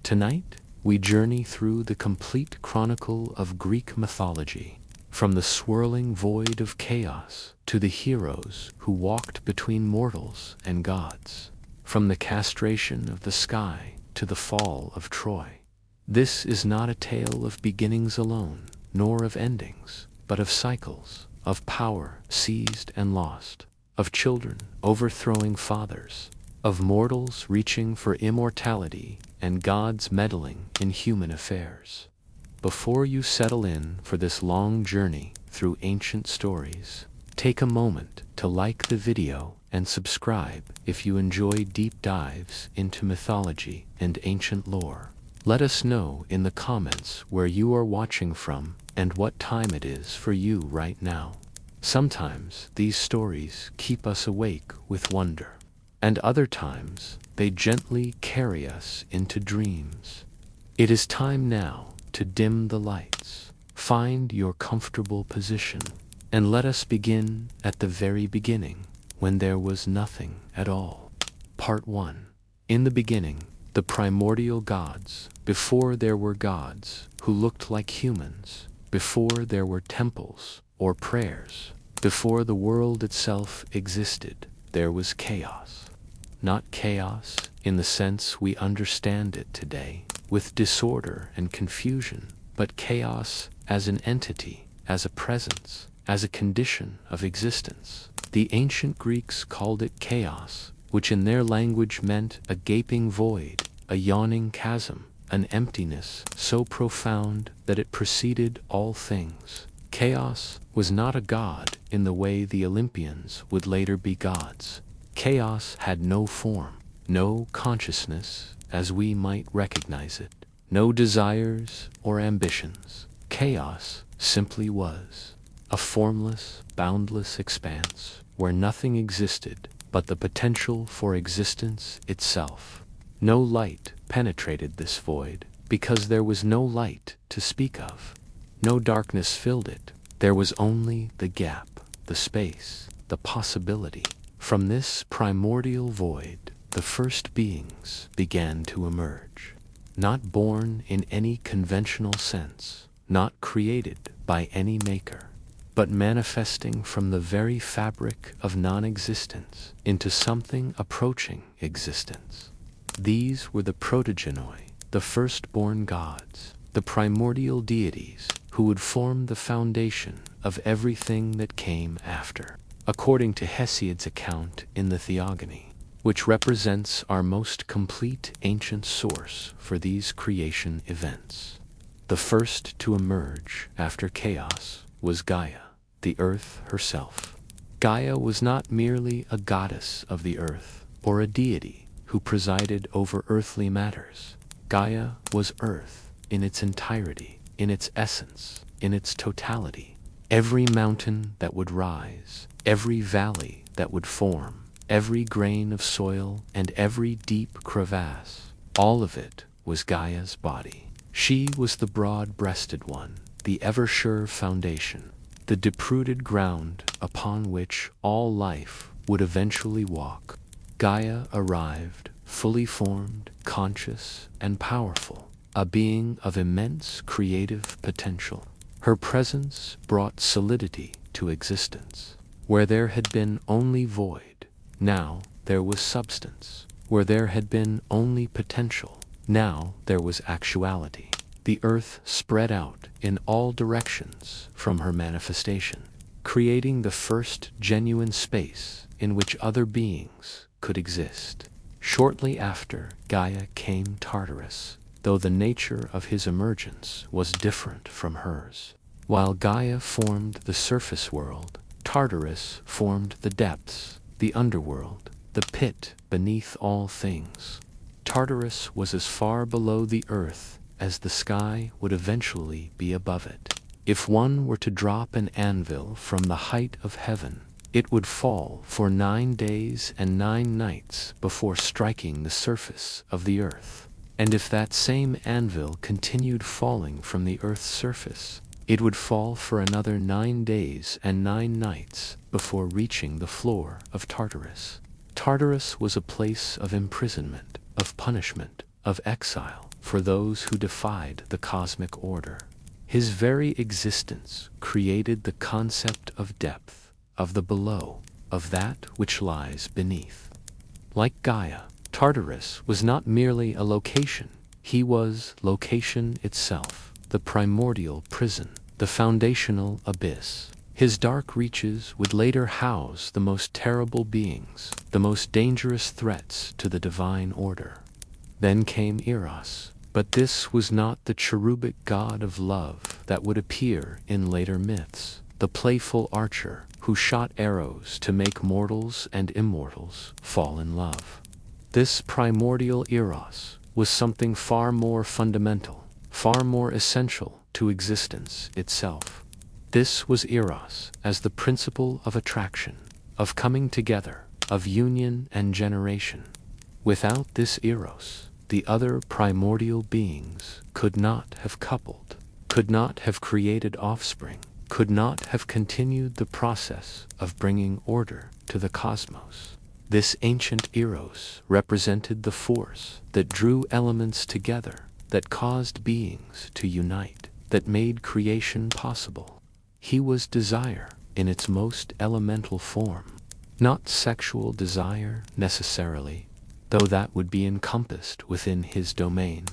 Tonight, we journey through the complete chronicle of Greek mythology, from the swirling void of chaos to the heroes who walked between mortals and gods, from the castration of the sky to the fall of Troy. This is not a tale of beginnings alone, nor of endings, but of cycles, of power seized and lost, of children overthrowing fathers, of mortals reaching for immortality and gods meddling in human affairs. Before you settle in for this long journey through ancient stories, take a moment to like the video and subscribe if you enjoy deep dives into mythology and ancient lore. Let us know in the comments where you are watching from and what time it is for you right now. Sometimes these stories keep us awake with wonder, and other times they gently carry us into dreams. It is time now to dim the lights, find your comfortable position, and let us begin at the very beginning, when there was nothing at all. Part 1. In the beginning, the primordial gods, before there were gods who looked like humans, before there were temples or prayers, before the world itself existed, there was chaos. Not chaos in the sense we understand it today, with disorder and confusion, but chaos as an entity, as a presence, as a condition of existence. The ancient Greeks called it chaos, which in their language meant a gaping void, a yawning chasm, an emptiness so profound that it preceded all things. Chaos was not a god in the way the Olympians would later be gods. Chaos had no form, no consciousness as we might recognize it, no desires or ambitions. Chaos simply was a formless, boundless expanse where nothing existed but the potential for existence itself. No light penetrated this void because there was no light to speak of. No darkness filled it. There was only the gap, the space, the possibility. From this primordial void, the first beings began to emerge. Not born in any conventional sense, not created by any maker, but manifesting from the very fabric of non-existence into something approaching existence. These were the protogenoi, the firstborn gods, the primordial deities who would form the foundation of everything that came after, according to Hesiod's account in the Theogony, which represents our most complete ancient source for these creation events. The first to emerge after chaos was Gaia, the earth herself. Gaia was not merely a goddess of the earth or a deity who presided over earthly matters. Gaia was earth in its entirety, in its essence, in its totality. Every mountain that would rise, every valley that would form, every grain of soil and every deep crevasse, all of it was Gaia's body. She was the broad-breasted one, the ever-sure foundation, the deep-rooted ground upon which all life would eventually walk. Gaia arrived, fully formed, conscious, and powerful, a being of immense creative potential. Her presence brought solidity to existence. Where there had been only void, now there was substance. Where there had been only potential, now there was actuality. The earth spread out in all directions from her manifestation, creating the first genuine space in which other beings could exist. Shortly after Gaia came Tartarus, though the nature of his emergence was different from hers. While Gaia formed the surface world, Tartarus formed the depths, the underworld, the pit beneath all things. Tartarus was as far below the earth as the sky would eventually be above it. If one were to drop an anvil from the height of heaven, it would fall for 9 days and 9 nights before striking the surface of the earth. And if that same anvil continued falling from the earth's surface, it would fall for another 9 days and 9 nights before reaching the floor of Tartarus. Tartarus was a place of imprisonment, of punishment, of exile, for those who defied the cosmic order. His very existence created the concept of depth, of the below, of that which lies beneath. Like Gaia, Tartarus was not merely a location, he was location itself, the primordial prison, the foundational abyss. His dark reaches would later house the most terrible beings, the most dangerous threats to the divine order. Then came Eros, but this was not the cherubic god of love that would appear in later myths, the playful archer who shot arrows to make mortals and immortals fall in love. This primordial Eros was something far more fundamental, far more essential to existence itself. This was Eros as the principle of attraction, of coming together, of union and generation. Without this Eros, the other primordial beings could not have coupled, could not have created offspring, could not have continued the process of bringing order to the cosmos. This ancient Eros represented the force that drew elements together, that caused beings to unite, that made creation possible. He was desire in its most elemental form, not sexual desire necessarily, though that would be encompassed within his domain,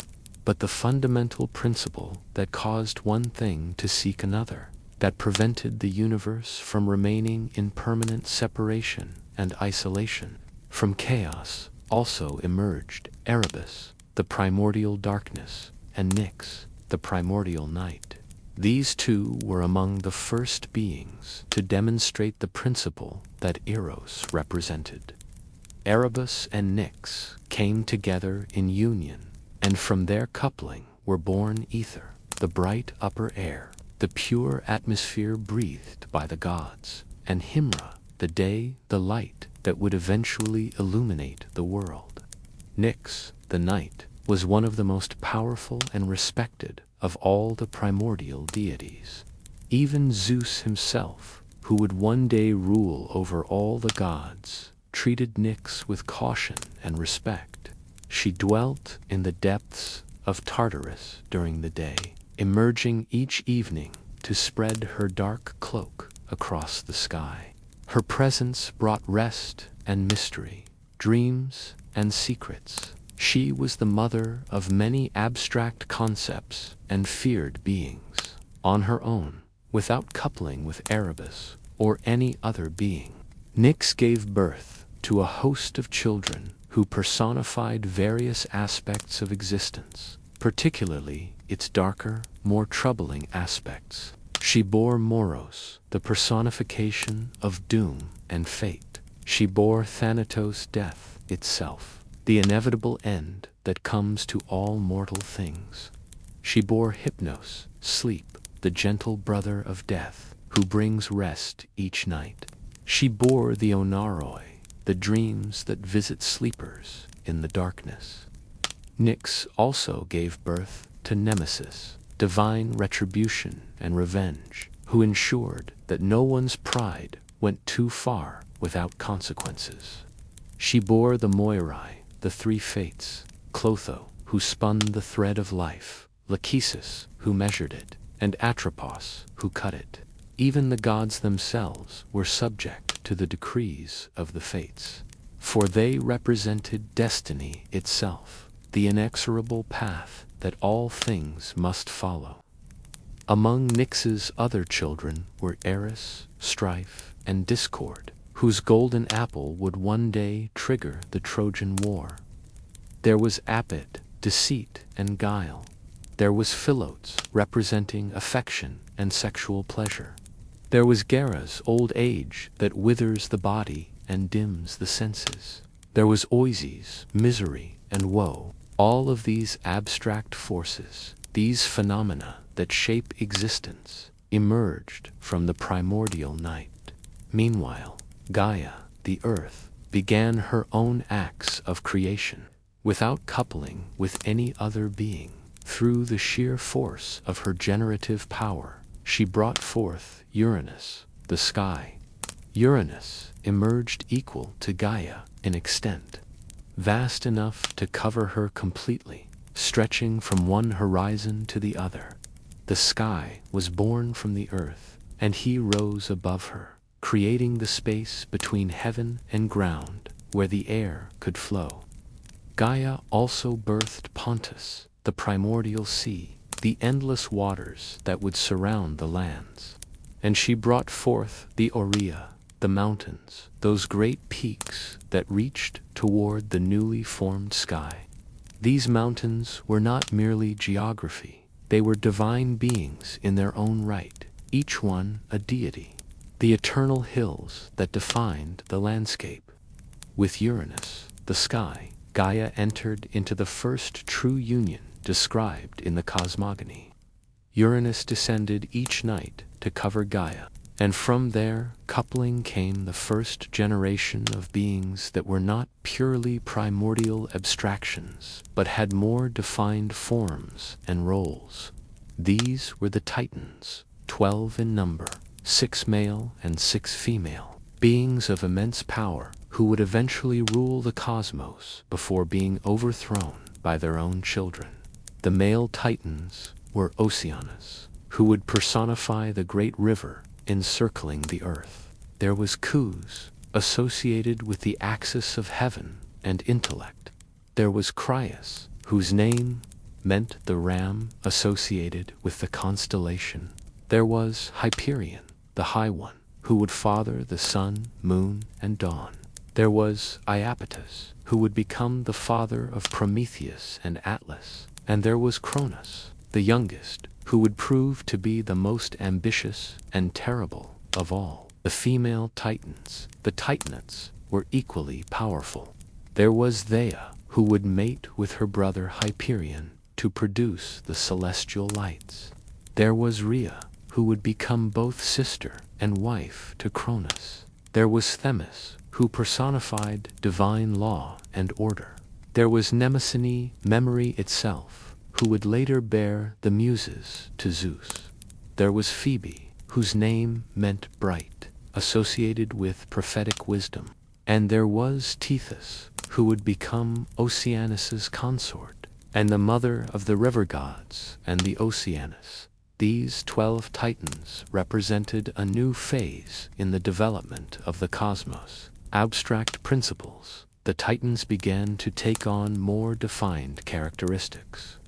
but the fundamental principle that caused one thing to seek another, that prevented the universe from remaining in permanent separation and isolation. From chaos also emerged Erebus, the primordial darkness, and Nyx, the primordial night. These two were among the first beings to demonstrate the principle that Eros represented. Erebus and Nyx came together in union, and from their coupling were born ether, the bright upper air, the pure atmosphere breathed by the gods, and Himra, the day, the light that would eventually illuminate the world. Nyx, the night, was one of the most powerful and respected of all the primordial deities. Even Zeus himself, who would one day rule over all the gods, treated Nyx with caution and respect. She dwelt in the depths of Tartarus during the day, emerging each evening to spread her dark cloak across the sky. Her presence brought rest and mystery, dreams and secrets. She was the mother of many abstract concepts and feared beings, on her own, without coupling with Erebus or any other being. Nyx gave birth to a host of children who personified various aspects of existence, particularly its darker, more troubling aspects. She bore Moros, the personification of doom and fate. She bore Thanatos, death itself, the inevitable end that comes to all mortal things. She bore Hypnos, sleep, the gentle brother of death, who brings rest each night. She bore the Onaroi, the dreams that visit sleepers in the darkness. Nyx also gave birth to Nemesis, divine retribution and revenge, who ensured that no one's pride went too far without consequences. She bore the Moirai, the three fates, Clotho, who spun the thread of life, Lachesis, who measured it, and Atropos, who cut it. Even the gods themselves were subject to the decrees of the fates, for they represented destiny itself, the inexorable path that all things must follow. Among Nyx's other children were Eris, Strife, and Discord, whose golden apple would one day trigger the Trojan War. There was Apit, deceit and guile. There was Philotes, representing affection and sexual pleasure. There was Gera's old age that withers the body and dims the senses. There was Oises, misery and woe. All of these abstract forces, these phenomena that shape existence, emerged from the primordial night. Meanwhile, Gaia, the earth, began her own acts of creation, without coupling with any other being. Through the sheer force of her generative power, she brought forth Uranus, the sky. Uranus emerged equal to Gaia in extent, vast enough to cover her completely, stretching from one horizon to the other. The sky was born from the earth, and he rose above her, creating the space between heaven and ground where the air could flow. Gaia also birthed Pontus, the primordial sea, the endless waters that would surround the lands. And she brought forth the Aurea, the mountains, those great peaks that reached toward the newly formed sky. These mountains were not merely geography, they were divine beings in their own right, each one a deity, the eternal hills that defined the landscape. With Uranus, the sky, Gaia entered into the first true union described in the cosmogony. Uranus descended each night to cover Gaia, and from their coupling came the first generation of beings that were not purely primordial abstractions, but had more defined forms and roles. These were the Titans, 12 in number, 6 male and 6 female, beings of immense power who would eventually rule the cosmos before being overthrown by their own children. The male Titans were Oceanus, who would personify the great river encircling the earth. There was Cus, associated with the axis of heaven and intellect. There was Crius, whose name meant the ram associated with the constellation. There was Hyperion, the High One, who would father the sun, moon, and dawn. There was Iapetus, who would become the father of Prometheus and Atlas. And there was Cronus, the youngest, who would prove to be the most ambitious and terrible of all. The female Titans, the Titanates, were equally powerful. There was Theia, who would mate with her brother Hyperion to produce the celestial lights. There was Rhea, who would become both sister and wife to Cronus. There was Themis, who personified divine law and order. There was Mnemosyne, memory itself, who would later bear the Muses to Zeus. There was Phoebe, whose name meant bright, associated with prophetic wisdom. And there was Tethys, who would become Oceanus's consort, and the mother of the river gods and the Oceanus. These 12 Titans represented a new phase in the development of the cosmos. Abstract principles. The Titans began to take on more defined characteristics.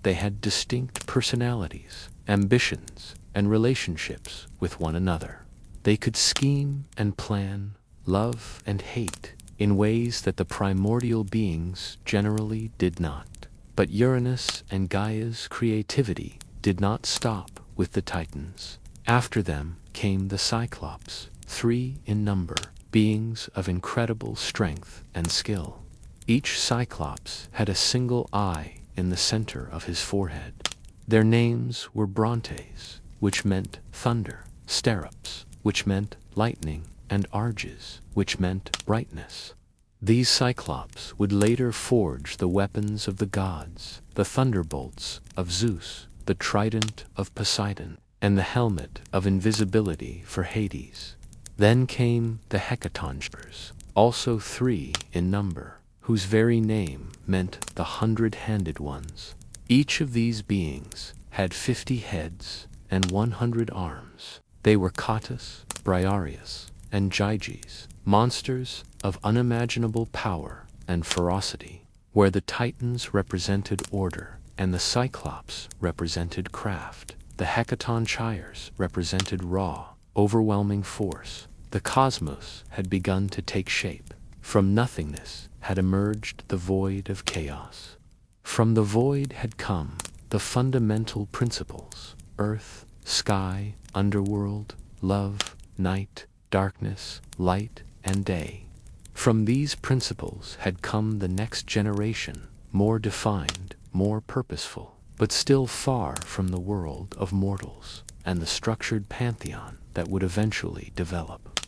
They had distinct personalities, ambitions, and relationships with one another. They could scheme and plan, love and hate, in ways that the primordial beings generally did not. But Uranus and Gaia's creativity did not stop with the Titans. After them came the Cyclops, 3 in number, beings of incredible strength and skill. Each Cyclops had a single eye in the center of his forehead. Their names were Brontes, which meant thunder, Sterops, which meant lightning, and Arges, which meant brightness. These Cyclops would later forge the weapons of the gods, the thunderbolts of Zeus, the trident of Poseidon, and the helmet of invisibility for Hades. Then came the Hecatoncers, also 3 in number, whose very name meant the 100-handed ones. Each of these beings had 50 heads and 100 arms. They were Cottus, Briareus, and Gyges, monsters of unimaginable power and ferocity, where the Titans represented order and the Cyclops represented craft. The Hecatoncers represented raw, overwhelming force. The cosmos had begun to take shape. From nothingness had emerged the void of chaos. From the void had come the fundamental principles: earth, sky, underworld, love, night, darkness, light, and day. From these principles had come the next generation, more defined, more purposeful, but still far from the world of mortals and the structured pantheon that would eventually develop.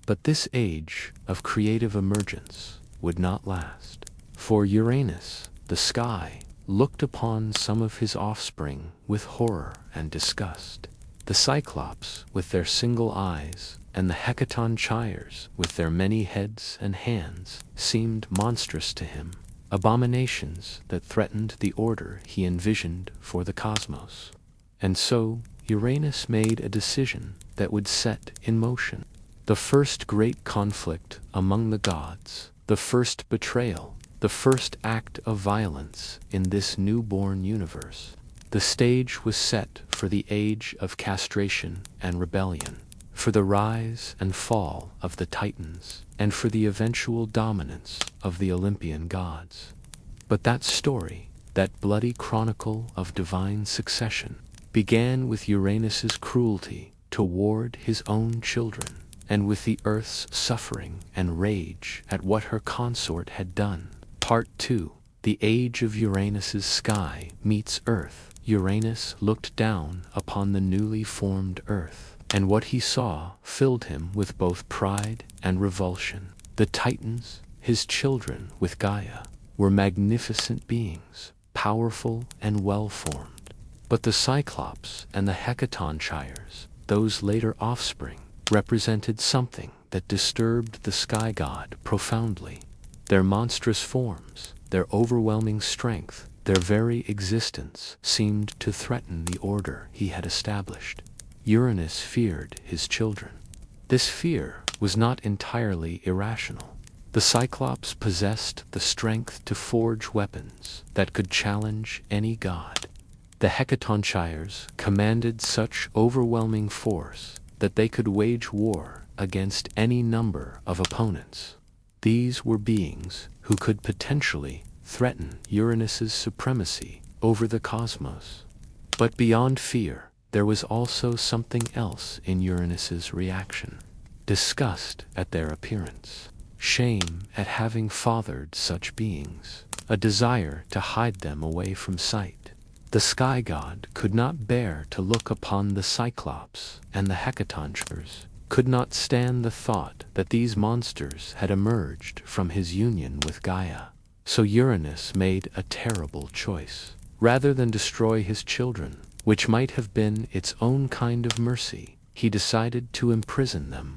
But this age of creative emergence would not last, for Uranus, the sky, looked upon some of his offspring with horror and disgust. The Cyclops, with their single eyes and the Hecatonchires, with their many heads and hands, seemed monstrous to him, abominations that threatened the order he envisioned for the cosmos. And so Uranus made a decision that would set in motion the first great conflict among the gods, the first betrayal, the first act of violence in this newborn universe. The stage was set for the age of castration and rebellion, for the rise and fall of the Titans, and for the eventual dominance of the Olympian gods. But that story, that bloody chronicle of divine succession, began with Uranus's cruelty toward his own children, and with the Earth's suffering and rage at what her consort had done. Part 2. The Age of Uranus's Sky meets Earth. Uranus looked down upon the newly formed Earth, and what he saw filled him with both pride and revulsion. The Titans, his children with Gaia, were magnificent beings, powerful and well-formed. But the Cyclops and the Hecatonchires, those later offspring, represented something that disturbed the sky god profoundly. Their monstrous forms, their overwhelming strength, their very existence seemed to threaten the order he had established. Uranus feared his children. This fear was not entirely irrational. The Cyclops possessed the strength to forge weapons that could challenge any god. The Hecatonchires commanded such overwhelming force that they could wage war against any number of opponents. These were beings who could potentially threaten Uranus's supremacy over the cosmos. But beyond fear, there was also something else in Uranus's reaction: disgust at their appearance, shame at having fathered such beings, a desire to hide them away from sight. The sky god could not bear to look upon the Cyclops and the Hecatonchires, could not stand the thought that these monsters had emerged from his union with Gaia. So Uranus made a terrible choice. Rather than destroy his children, which might have been its own kind of mercy, he decided to imprison them.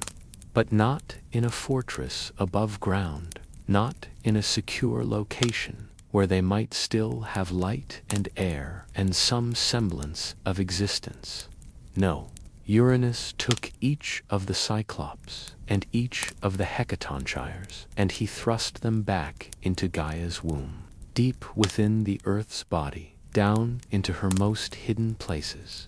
But not in a fortress above ground, not in a secure location where they might still have light and air and some semblance of existence. No, Uranus took each of the Cyclops and each of the Hecatonchires, and he thrust them back into Gaia's womb, deep within the Earth's body, down into her most hidden places.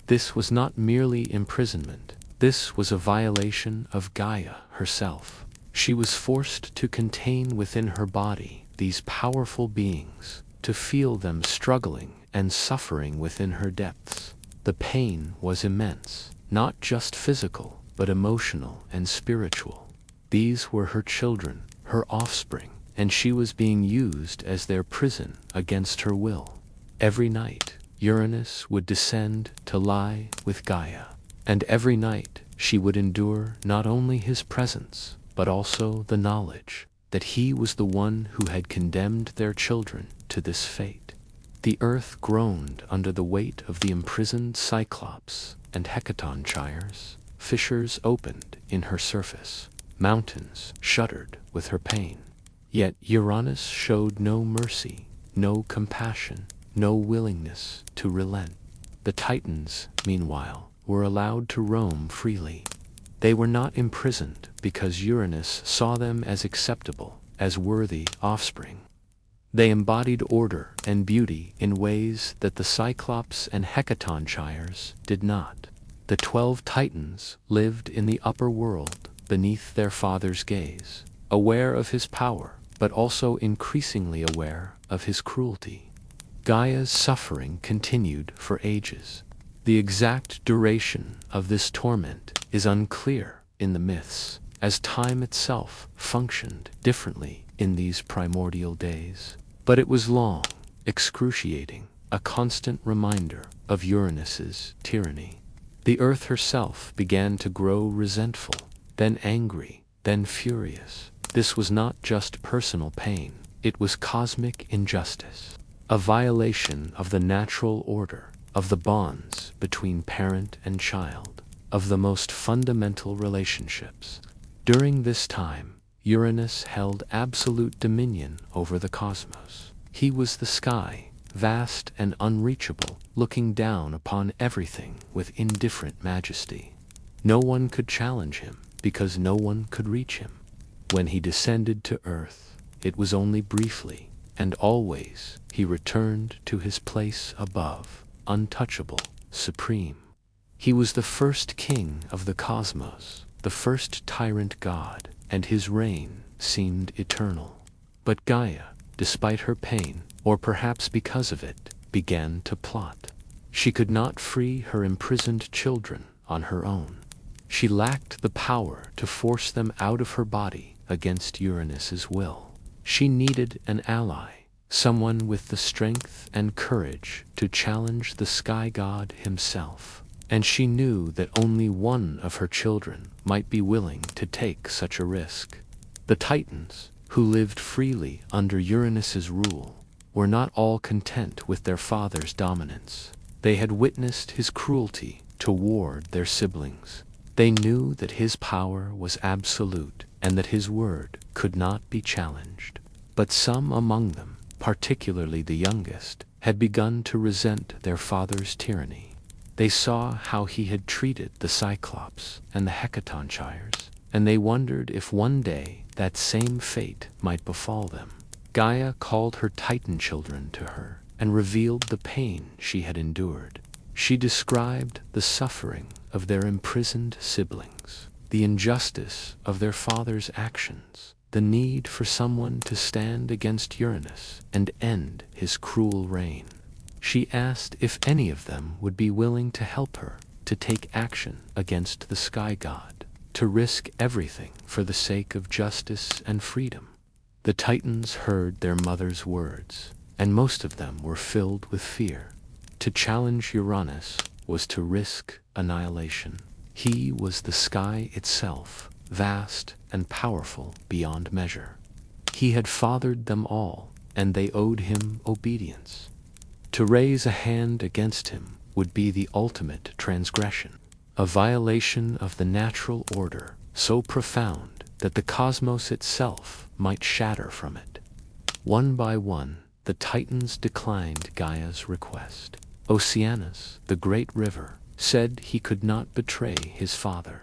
This was not merely imprisonment. This was a violation of Gaia herself. She was forced to contain within her body these powerful beings, to feel them struggling and suffering within her depths. The pain was immense, not just physical, but emotional and spiritual. These were her children, her offspring, and she was being used as their prison against her will. Every night, Uranus would descend to lie with Gaia, and every night she would endure not only his presence, but also the knowledge that he was the one who had condemned their children to this fate. The earth groaned under the weight of the imprisoned Cyclops and Hecatonchires. Fissures opened in her surface. Mountains shuddered with her pain. Yet Uranus showed no mercy, no compassion, no willingness to relent. The Titans, meanwhile, were allowed to roam freely. They were not imprisoned because Uranus saw them as acceptable, as worthy offspring. They embodied order and beauty in ways that the Cyclops and Hecatonchires did not. The 12 Titans lived in the upper world beneath their father's gaze, aware of his power, but also increasingly aware of his cruelty. Gaia's suffering continued for ages. The exact duration of this torment is unclear in the myths, as time itself functioned differently in these primordial days. But it was long, excruciating, a constant reminder of Uranus's tyranny. The earth herself began to grow resentful, then angry, then furious. This was not just personal pain, it was cosmic injustice, a violation of the natural order, of the bonds between parent and child. of the most fundamental relationships. During this time, Uranus held absolute dominion over the cosmos. He was the sky, vast and unreachable, looking down upon everything with indifferent majesty. No one could challenge him, because no one could reach him. When he descended to earth, it was only briefly, and always he returned to his place above, untouchable, supreme. He was the first king of the cosmos, the first tyrant god, and his reign seemed eternal. But Gaia, despite her pain, or perhaps because of it, began to plot. She could not free her imprisoned children on her own. She lacked the power to force them out of her body against Uranus's will. She needed an ally, someone with the strength and courage to challenge the sky god himself. And she knew that only one of her children might be willing to take such a risk. The Titans, who lived freely under Uranus's rule, were not all content with their father's dominance. They had witnessed his cruelty toward their siblings. They knew that his power was absolute and that his word could not be challenged. But some among them, particularly the youngest, had begun to resent their father's tyranny. They saw how he had treated the Cyclops and the Hecatonchires, and they wondered if one day that same fate might befall them. Gaia called her Titan children to her and revealed the pain she had endured. She described the suffering of their imprisoned siblings, the injustice of their father's actions, the need for someone to stand against Uranus and end his cruel reign. She asked if any of them would be willing to help her, to take action against the sky god, to risk everything for the sake of justice and freedom. The Titans heard their mother's words, and most of them were filled with fear. To challenge Uranus was to risk annihilation. He was the sky itself, vast and powerful beyond measure. He had fathered them all, and they owed him obedience. To raise a hand against him would be the ultimate transgression, a violation of the natural order so profound that the cosmos itself might shatter from it. One by one, the Titans declined Gaia's request. Oceanus, the great river, said he could not betray his father.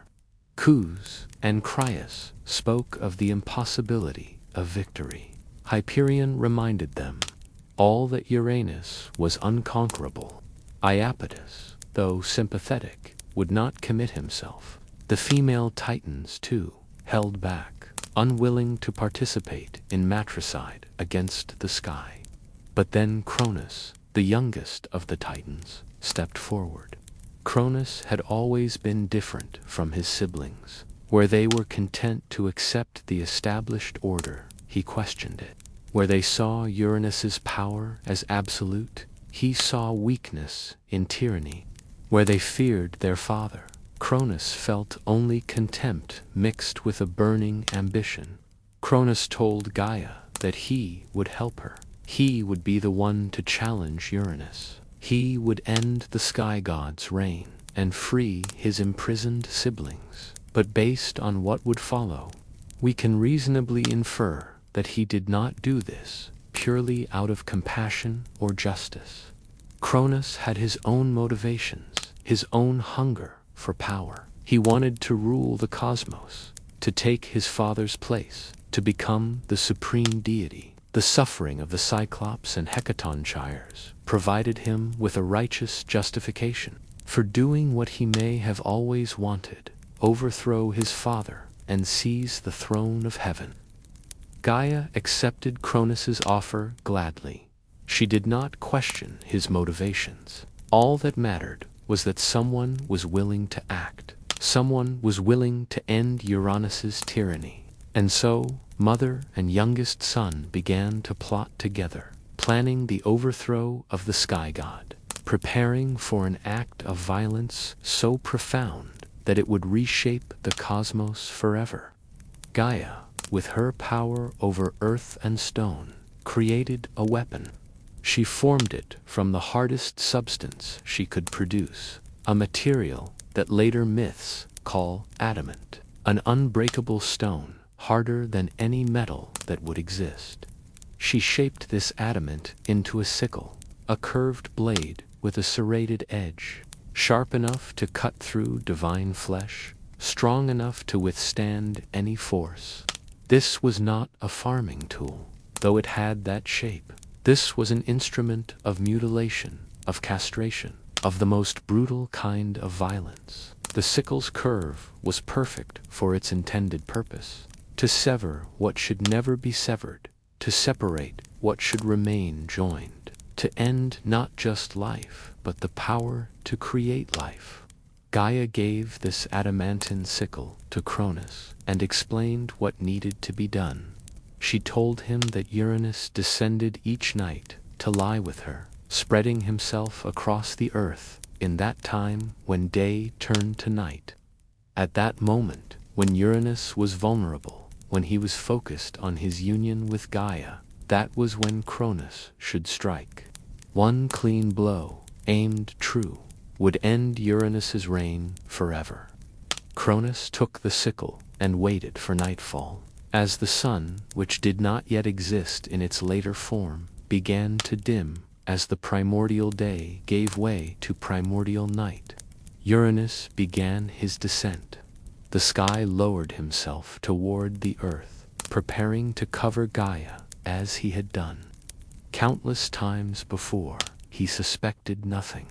Zeus and Cronus spoke of the impossibility of victory. Hyperion reminded them all that Uranus was unconquerable. Iapetus, though sympathetic, would not commit himself. The female Titans, too, held back, unwilling to participate in matricide against the sky. But then Cronus, the youngest of the Titans, stepped forward. Cronus had always been different from his siblings. Where they were content to accept the established order, he questioned it. Where they saw Uranus's power as absolute, he saw weakness in tyranny. Where they feared their father, Cronus felt only contempt mixed with a burning ambition. Cronus told Gaia that he would help her. He would be the one to challenge Uranus. He would end the sky god's reign and free his imprisoned siblings. But based on what would follow, we can reasonably infer that he did not do this purely out of compassion or justice. Cronus had his own motivations, his own hunger for power. He wanted to rule the cosmos, to take his father's place, to become the supreme deity. The suffering of the Cyclops and Hecatonchires provided him with a righteous justification for doing what he may have always wanted: overthrow his father and seize the throne of heaven. Gaia accepted Cronus's offer gladly. She did not question his motivations. All that mattered was that someone was willing to act. Someone was willing to end Uranus's tyranny. And so, mother and youngest son began to plot together, planning the overthrow of the sky god, preparing for an act of violence so profound that it would reshape the cosmos forever. Gaia, with her power over earth and stone, created a weapon. She formed it from the hardest substance she could produce, a material that later myths call adamant, an unbreakable stone, harder than any metal that would exist. She shaped this adamant into a sickle, a curved blade with a serrated edge, sharp enough to cut through divine flesh, strong enough to withstand any force. This was not a farming tool, though it had that shape. This was an instrument of mutilation, of castration, of the most brutal kind of violence. The sickle's curve was perfect for its intended purpose, to sever what should never be severed, to separate what should remain joined, to end not just life, but the power to create life. Gaia gave this adamantine sickle to Cronus and explained what needed to be done. She told him that Uranus descended each night to lie with her, spreading himself across the earth in that time when day turned to night. At that moment, when Uranus was vulnerable, when he was focused on his union with Gaia, that was when Cronus should strike. One clean blow, aimed true, would end Uranus's reign forever. Cronus took the sickle and waited for nightfall. As the sun, which did not yet exist in its later form, began to dim, as the primordial day gave way to primordial night, Uranus began his descent. The sky lowered himself toward the earth, preparing to cover Gaia as he had done. Countless times before, he suspected nothing.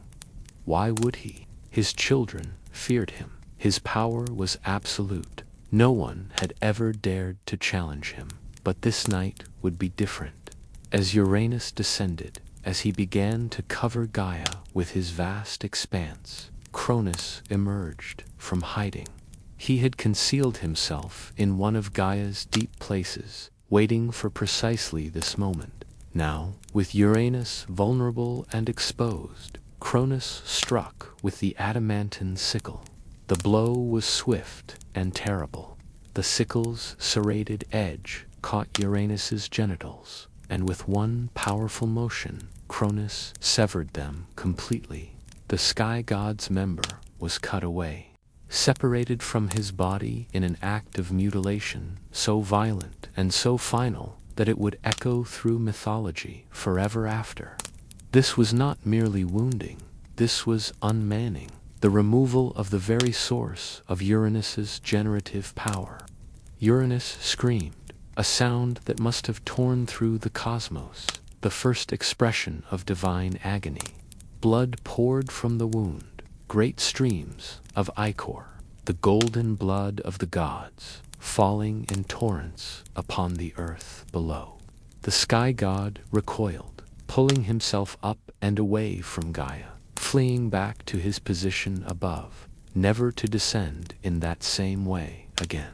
Why would he? His children feared him. His power was absolute. No one had ever dared to challenge him. But this night would be different. As Uranus descended, as he began to cover Gaia with his vast expanse, Cronus emerged from hiding. He had concealed himself in one of Gaia's deep places, waiting for precisely this moment. Now, with Uranus vulnerable and exposed, Cronus struck with the adamantine sickle. The blow was swift and terrible. The sickle's serrated edge caught Uranus's genitals, and with one powerful motion, Cronus severed them completely. The sky god's member was cut away, separated from his body in an act of mutilation so violent and so final that it would echo through mythology forever after. This was not merely wounding, this was unmanning, the removal of the very source of Uranus's generative power. Uranus screamed, a sound that must have torn through the cosmos, the first expression of divine agony. Blood poured from the wound, great streams of ichor, the golden blood of the gods, falling in torrents upon the earth below. The sky god recoiled, pulling himself up and away from Gaia, fleeing back to his position above, never to descend in that same way again.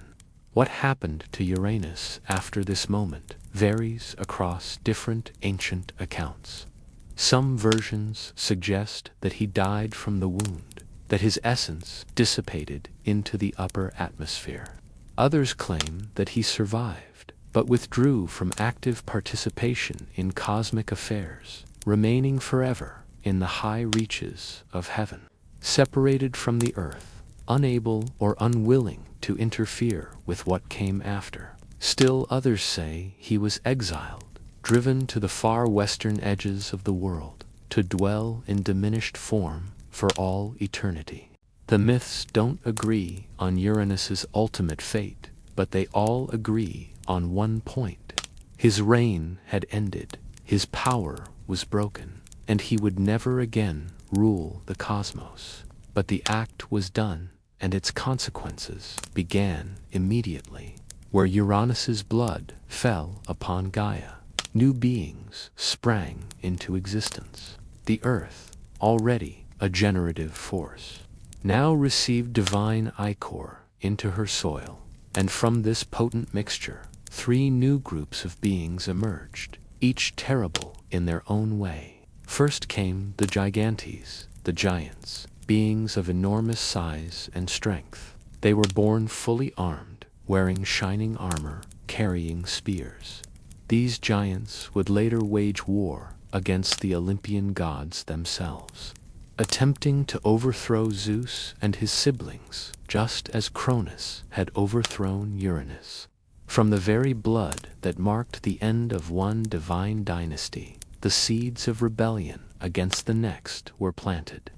What happened to Uranus after this moment varies across different ancient accounts. Some versions suggest that he died from the wound, that his essence dissipated into the upper atmosphere. Others claim that he survived, but withdrew from active participation in cosmic affairs, remaining forever in the high reaches of heaven, separated from the earth, unable or unwilling to interfere with what came after. Still others say he was exiled, driven to the far western edges of the world, to dwell in diminished form for all eternity. The myths don't agree on Uranus's ultimate fate, but they all agree on one point. His reign had ended, his power was broken, and he would never again rule the cosmos. But the act was done, and its consequences began immediately. Where Uranus's blood fell upon Gaia, new beings sprang into existence. The earth, already a generative force, now received divine ichor into her soil, and from this potent mixture, 3 new groups of beings emerged, each terrible in their own way. First came the gigantes, the giants, beings of enormous size and strength. They were born fully armed, wearing shining armor, carrying spears. These giants would later wage war against the Olympian gods themselves. attempting to overthrow Zeus and his siblings, just as Cronus had overthrown Uranus. From the very blood that marked the end of one divine dynasty, the seeds of rebellion against the next were planted.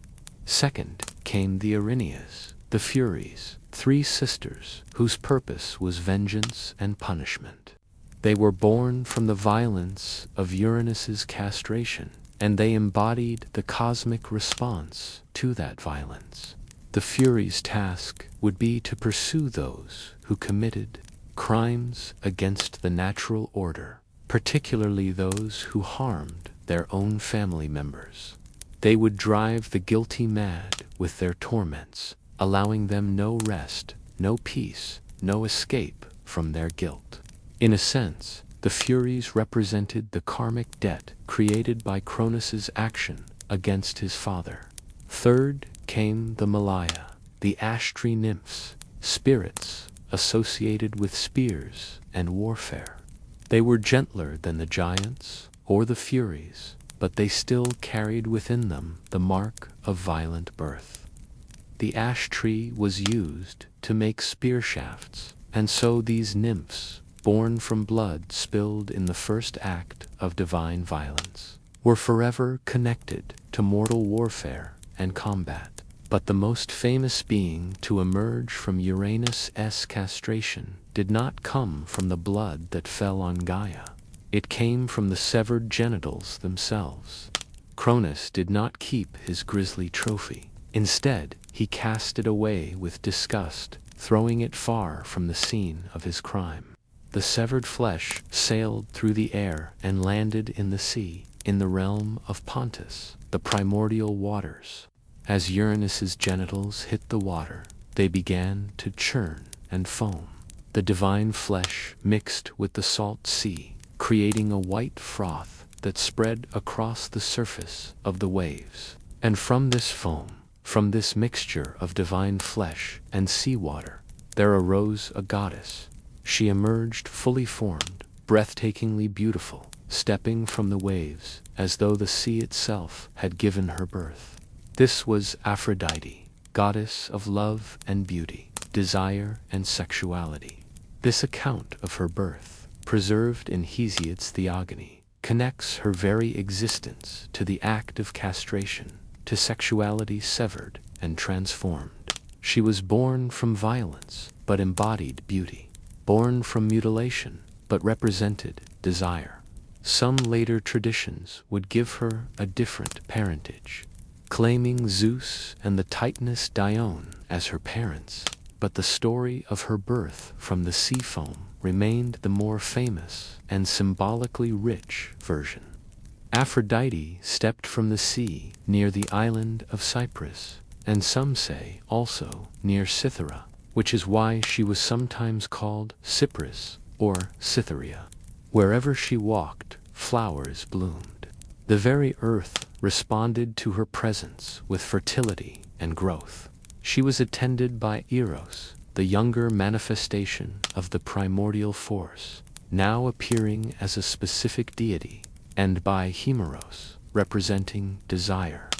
Second came the Erinyes, the Furies, three sisters whose purpose was vengeance and punishment. They were born from the violence of Uranus's castration, and they embodied the cosmic response to that violence. The Furies' task would be to pursue those who committed crimes against the natural order, particularly those who harmed their own family members. They would drive the guilty mad with their torments, allowing them no rest, no peace, no escape from their guilt. In a sense, the Furies represented the karmic debt created by Cronus's action against his father. Third came the Malaya, the ash tree nymphs, spirits associated with spears and warfare. They were gentler than the giants or the Furies, but they still carried within them the mark of violent birth. The ash tree was used to make spear shafts, and so these nymphs, born from blood spilled in the first act of divine violence, were forever connected to mortal warfare and combat. But the most famous being to emerge from Uranus' castration did not come from the blood that fell on Gaia. It came from the severed genitals themselves. Cronus did not keep his grisly trophy. Instead, he cast it away with disgust, throwing it far from the scene of his crime. The severed flesh sailed through the air and landed in the sea, in the realm of Pontus, the primordial waters. As Uranus's genitals hit the water, they began to churn and foam. The divine flesh mixed with the salt sea, creating a white froth that spread across the surface of the waves. And from this foam, from this mixture of divine flesh and seawater, there arose a goddess. She emerged fully formed, breathtakingly beautiful, stepping from the waves as though the sea itself had given her birth. This was Aphrodite, goddess of love and beauty, desire and sexuality. This account of her birth, preserved in Hesiod's Theogony, connects her very existence to the act of castration, to sexuality severed and transformed. She was born from violence, but embodied beauty. Born from mutilation, but represented desire. Some later traditions would give her a different parentage, claiming Zeus and the Titaness Dione as her parents, but the story of her birth from the sea foam remained the more famous and symbolically rich version. Aphrodite stepped from the sea near the island of Cyprus, and some say also near Cythera, which is why she was sometimes called Cyprus or Cytherea. Wherever she walked, flowers bloomed. The very earth responded to her presence with fertility and growth. She was attended by Eros, the younger manifestation of the primordial force, now appearing as a specific deity, and by Hemeros, representing desire.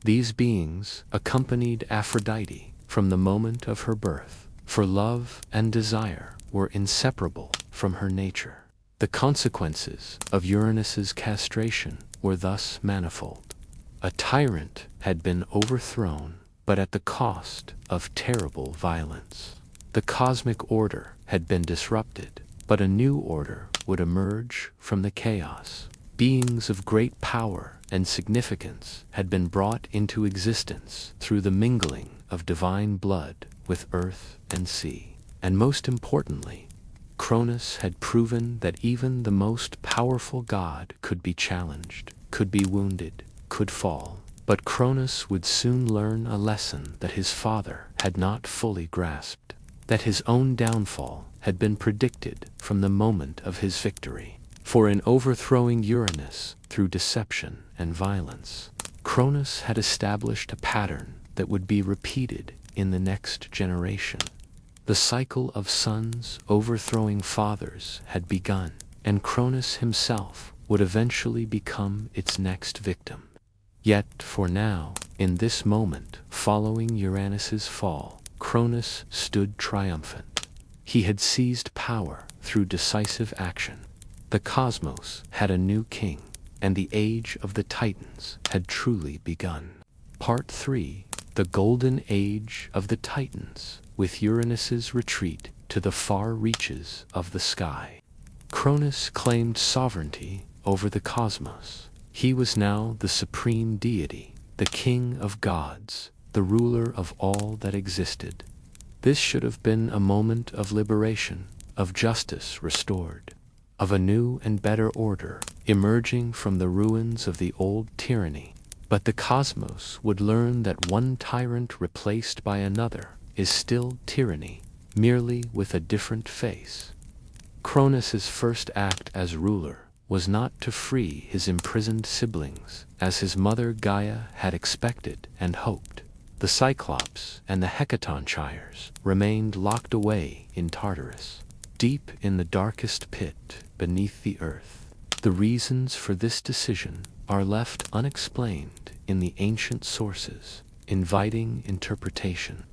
These beings accompanied Aphrodite from the moment of her birth, for love and desire were inseparable from her nature. The consequences of Uranus's castration were thus manifold. A tyrant had been overthrown, but at the cost of terrible violence. The cosmic order had been disrupted, but a new order would emerge from the chaos. Beings of great power and significance had been brought into existence through the mingling of divine blood with earth and sea. And most importantly, Cronus had proven that even the most powerful god could be challenged, could be wounded, could fall. But Cronus would soon learn a lesson that his father had not fully grasped, that his own downfall had been predicted from the moment of his victory. For in overthrowing Uranus through deception and violence, Cronus had established a pattern that would be repeated in the next generation. The cycle of sons overthrowing fathers had begun, and Cronus himself would eventually become its next victim. Yet, for now, In this moment, following Uranus's fall, Cronus stood triumphant. He had seized power through decisive action. The cosmos had a new king, and the age of the Titans had truly begun. Part 3: The Golden Age of the Titans, with Uranus's retreat to the far reaches of the sky. Cronus claimed sovereignty over the cosmos. He was now the supreme deity, the king of gods, the ruler of all that existed. This should have been a moment of liberation, of justice restored, of a new and better order emerging from the ruins of the old tyranny. But the cosmos would learn that one tyrant replaced by another is still tyranny, merely with a different face. Cronus's first act as ruler was not to free his imprisoned siblings, as his mother Gaia had expected and hoped. The Cyclops and the Hecatonchires remained locked away in Tartarus, deep in the darkest pit beneath the earth. The reasons for this decision are left unexplained in the ancient sources, inviting interpretation.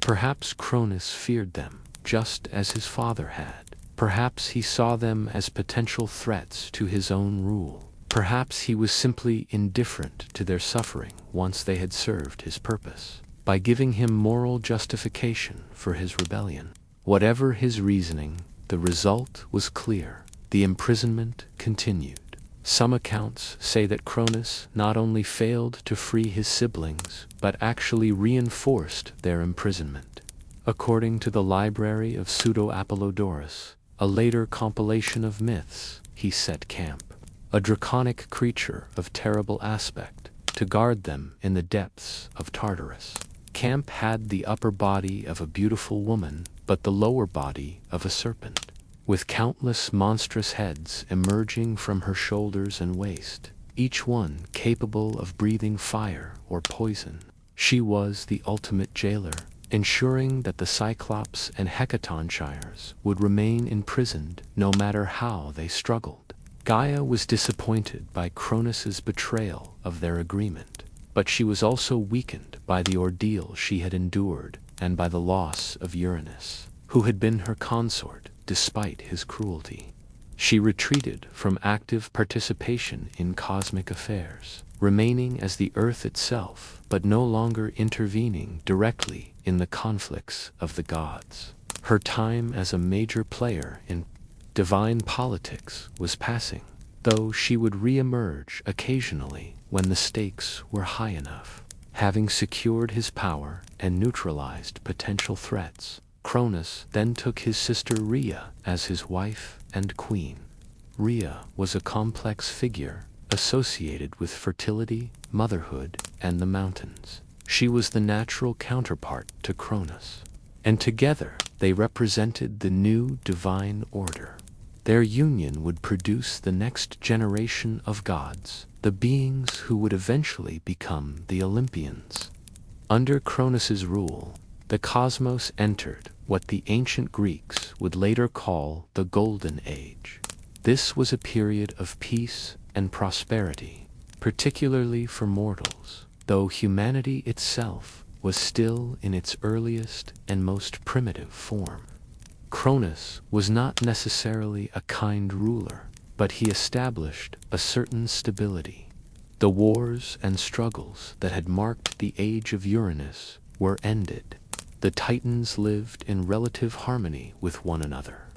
Perhaps Cronus feared them, just as his father had. Perhaps he saw them as potential threats to his own rule. Perhaps he was simply indifferent to their suffering once they had served his purpose, by giving him moral justification for his rebellion. Whatever his reasoning, the result was clear. The imprisonment continued. Some accounts say that Cronus not only failed to free his siblings, but actually reinforced their imprisonment. According to the Library of Pseudo-Apollodorus, a later compilation of myths, he set camp, a draconic creature of terrible aspect, to guard them in the depths of Tartarus. Camp had the upper body of a beautiful woman, but the lower body of a serpent, with countless monstrous heads emerging from her shoulders and waist, each one capable of breathing fire or poison. She was the ultimate jailer, ensuring that the Cyclops and Hecatonchires would remain imprisoned no matter how they struggled. Gaia was disappointed by Cronus's betrayal of their agreement, but she was also weakened by the ordeal she had endured and by the loss of Uranus, who had been her consort despite his cruelty. She retreated from active participation in cosmic affairs, remaining as the Earth itself, but no longer intervening directly in the conflicts of the gods. Her time as a major player in divine politics was passing, though she would re-emerge occasionally when the stakes were high enough. Having secured his power and neutralized potential threats, Cronus then took his sister Rhea as his wife and queen. Rhea was a complex figure associated with fertility, motherhood, and the mountains. She was the natural counterpart to Cronus, and together they represented the new divine order. Their union would produce the next generation of gods, the beings who would eventually become the Olympians. Under Cronus's rule, the cosmos entered what the ancient Greeks would later call the Golden Age. This was a period of peace and prosperity, particularly for mortals, though humanity itself was still in its earliest and most primitive form. Cronus was not necessarily a kind ruler, but he established a certain stability. The wars and struggles that had marked the age of Uranus were ended. The Titans lived in relative harmony with one another.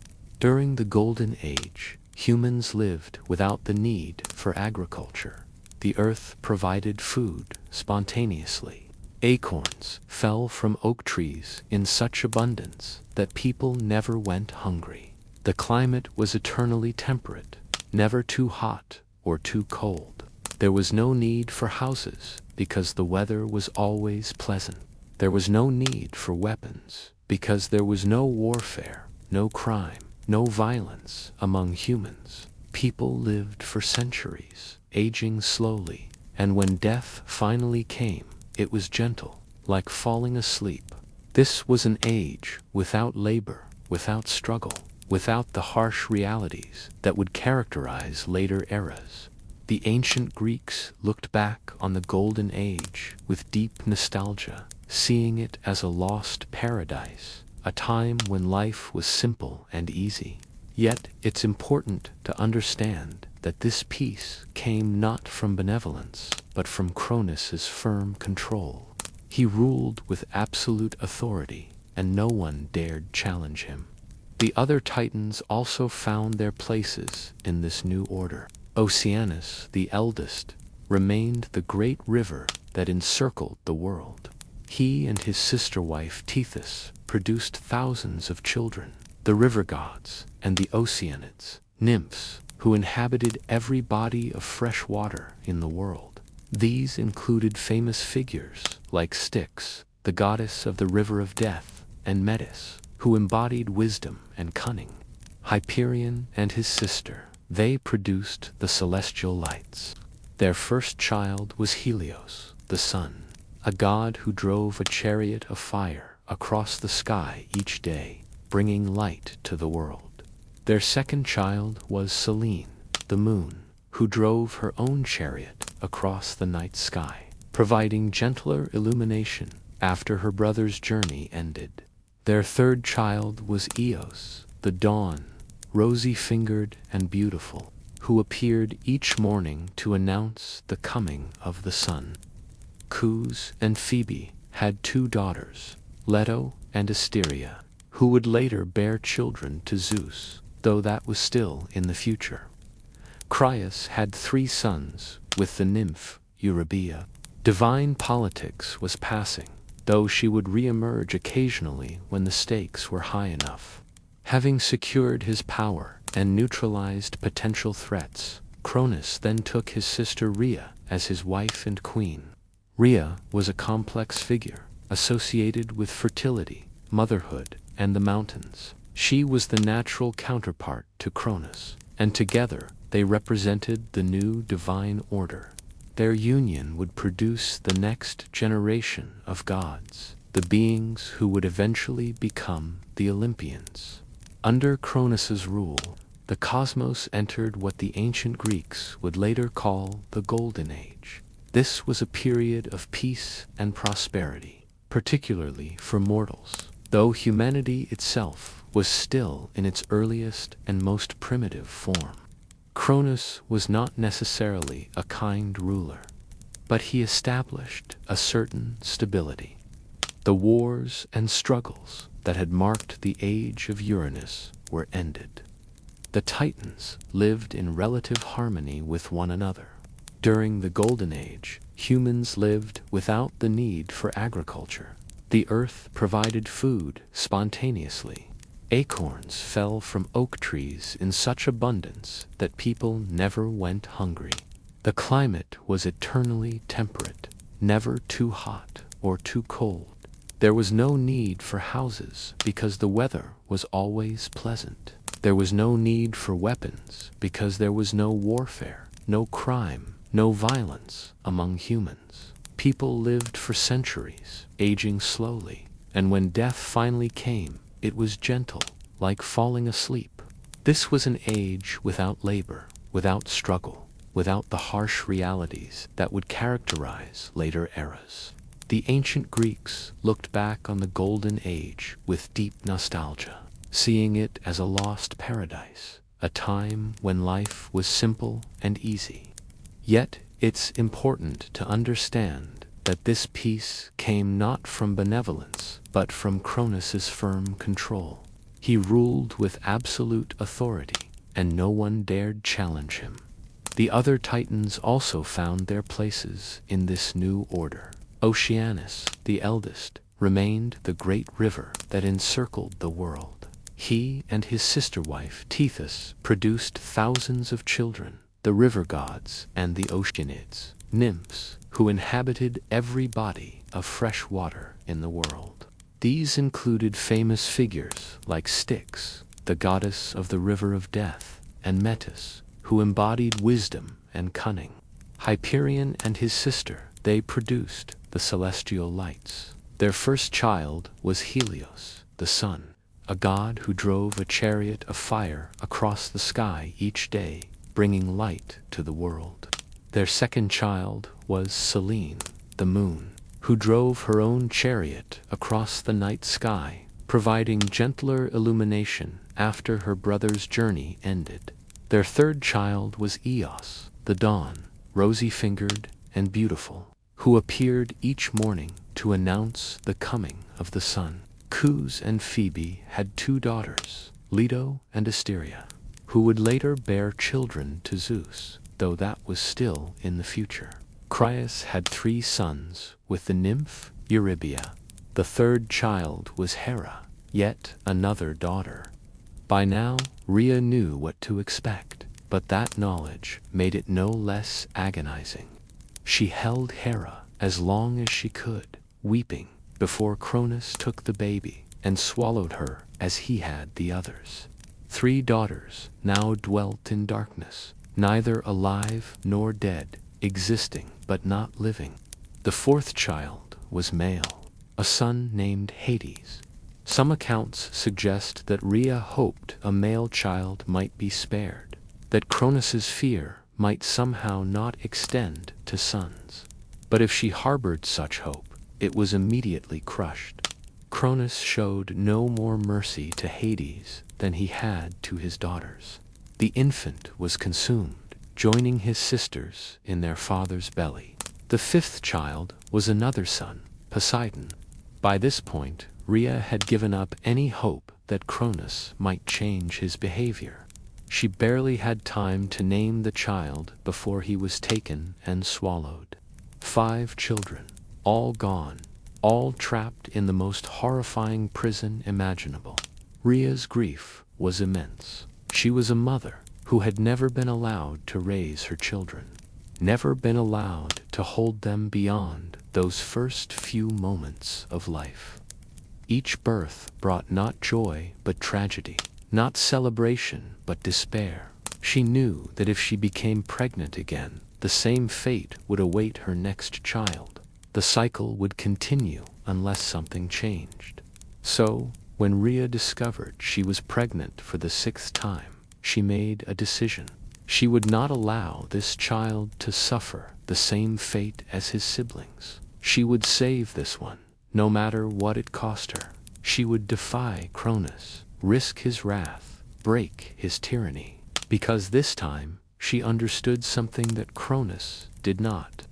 During the Golden Age, humans lived without the need for agriculture. The earth provided food spontaneously. Acorns fell from oak trees in such abundance that people never went hungry. The climate was eternally temperate, never too hot or too cold. There was no need for houses because the weather was always pleasant. There was no need for weapons because there was no warfare, no crime, no violence among humans. People lived for centuries, aging slowly, and when death finally came, it was gentle, like falling asleep. This was an age without labor, without struggle, without the harsh realities that would characterize later eras. The ancient Greeks looked back on the Golden Age with deep nostalgia, seeing it as a lost paradise, a time when life was simple and easy. Yet it's important to understand that this peace came not from benevolence, but from Cronus's firm control. He ruled with absolute authority, and no one dared challenge him. The other titans also found their places in this new order. Oceanus, the eldest, remained the great river that encircled the world. He and his sister wife Theseus produced thousands of children, the river gods and the Oceanids, nymphs, who inhabited every body of fresh water in the world. These included famous figures like Styx, the goddess of the river of death, and Medusa, who embodied wisdom and cunning. Hyperion and his sister, they produced the celestial lights. Their first child was Helios, the sun, a god who drove a chariot of fire across the sky each day, bringing light to the world. Their second child was Selene, the moon, who drove her own chariot across the night sky, providing gentler illumination after her brother's journey ended. Their third child was Eos, the dawn, rosy-fingered and beautiful, who appeared each morning to announce the coming of the sun. Zeus and Phoebe had two daughters, Leto and Asteria, who would later bear children to Zeus, though that was still in the future. Cronus had three sons, with the nymph Eurybia. Divine politics was passing, though she would re-emerge occasionally when the stakes were high enough. Having secured his power and neutralized potential threats, Cronus then took his sister Rhea as his wife and queen. Rhea was a complex figure, associated with fertility, motherhood, and the mountains. She was the natural counterpart to Cronus, and together they represented the new divine order. Their union would produce the next generation of gods, the beings who would eventually become the Olympians. Under Cronus's rule, the cosmos entered what the ancient Greeks would later call the Golden Age. This was a period of peace and prosperity, particularly for mortals, though humanity itself was still in its earliest and most primitive form. Cronus was not necessarily a kind ruler, but he established a certain stability. The wars and struggles that had marked the age of Uranus were ended. The Titans lived in relative harmony with one another. During the Golden Age, humans lived without the need for agriculture. The earth provided food spontaneously. Acorns fell from oak trees in such abundance that people never went hungry. The climate was eternally temperate, never too hot or too cold. There was no need for houses because the weather was always pleasant. There was no need for weapons because there was no warfare, no crime, no violence among humans. People lived for centuries, aging slowly, and when death finally came, it was gentle, like falling asleep. This was an age without labor, without struggle, without the harsh realities that would characterize later eras. The ancient Greeks looked back on the Golden Age with deep nostalgia, seeing it as a lost paradise, a time when life was simple and easy. Yet it's important to understand that this peace came not from benevolence, but from Cronus's firm control. He ruled with absolute authority, and no one dared challenge him. The other Titans also found their places in this new order. Oceanus, the eldest, remained the great river that encircled the world. He and his sister wife Theseus produced thousands of children, the river gods and the Oceanids, nymphs, who inhabited every body of fresh water in the world. These included famous figures like Styx, the goddess of the river of death, and Medusa, who embodied wisdom and cunning. Hyperion and his sister, they produced the celestial lights. Their first child was Helios, the sun, a god who drove a chariot of fire across the sky each day, bringing light to the world. Their second child was Selene, the moon, who drove her own chariot across the night sky, providing gentler illumination after her brother's journey ended. Their third child was Eos, the dawn, rosy-fingered and beautiful, who appeared each morning to announce the coming of the sun. Zeus and Phoebe had two daughters, Leto and Asteria, who would later bear children to Zeus, though that was still in the future. Crius had three sons with the nymph Eurybia. The third child was Hera, yet another daughter. By now, Rhea knew what to expect, but that knowledge made it no less agonizing. She held Hera as long as she could, weeping, before Cronus took the baby and swallowed her as he had the others. Three daughters now dwelt in darkness, neither alive nor dead, existing but not living. The fourth child was male, a son named Hades. Some accounts suggest that Rhea hoped a male child might be spared, that Cronus's fear might somehow not extend to sons. But if she harbored such hope, it was immediately crushed. Cronus showed no more mercy to Hades than he had to his daughters. The infant was consumed, joining his sisters in their father's belly. The fifth child was another son, Poseidon. By this point, Rhea had given up any hope that Cronus might change his behavior. She barely had time to name the child before he was taken and swallowed. 5 children, all gone, all trapped in the most horrifying prison imaginable. Rhea's grief was immense. She was a mother who had never been allowed to raise her children, never been allowed to hold them beyond those first few moments of life. Each birth brought not joy but tragedy, not celebration but despair. She knew that if she became pregnant again, the same fate would await her next child. The cycle would continue unless something changed. So, when Rhea discovered she was pregnant for the 6th time, she made a decision. She would not allow this child to suffer the same fate as his siblings. She would save this one, no matter what it cost her. She would defy Cronus, risk his wrath, break his tyranny, because this time she understood something that Cronus did not.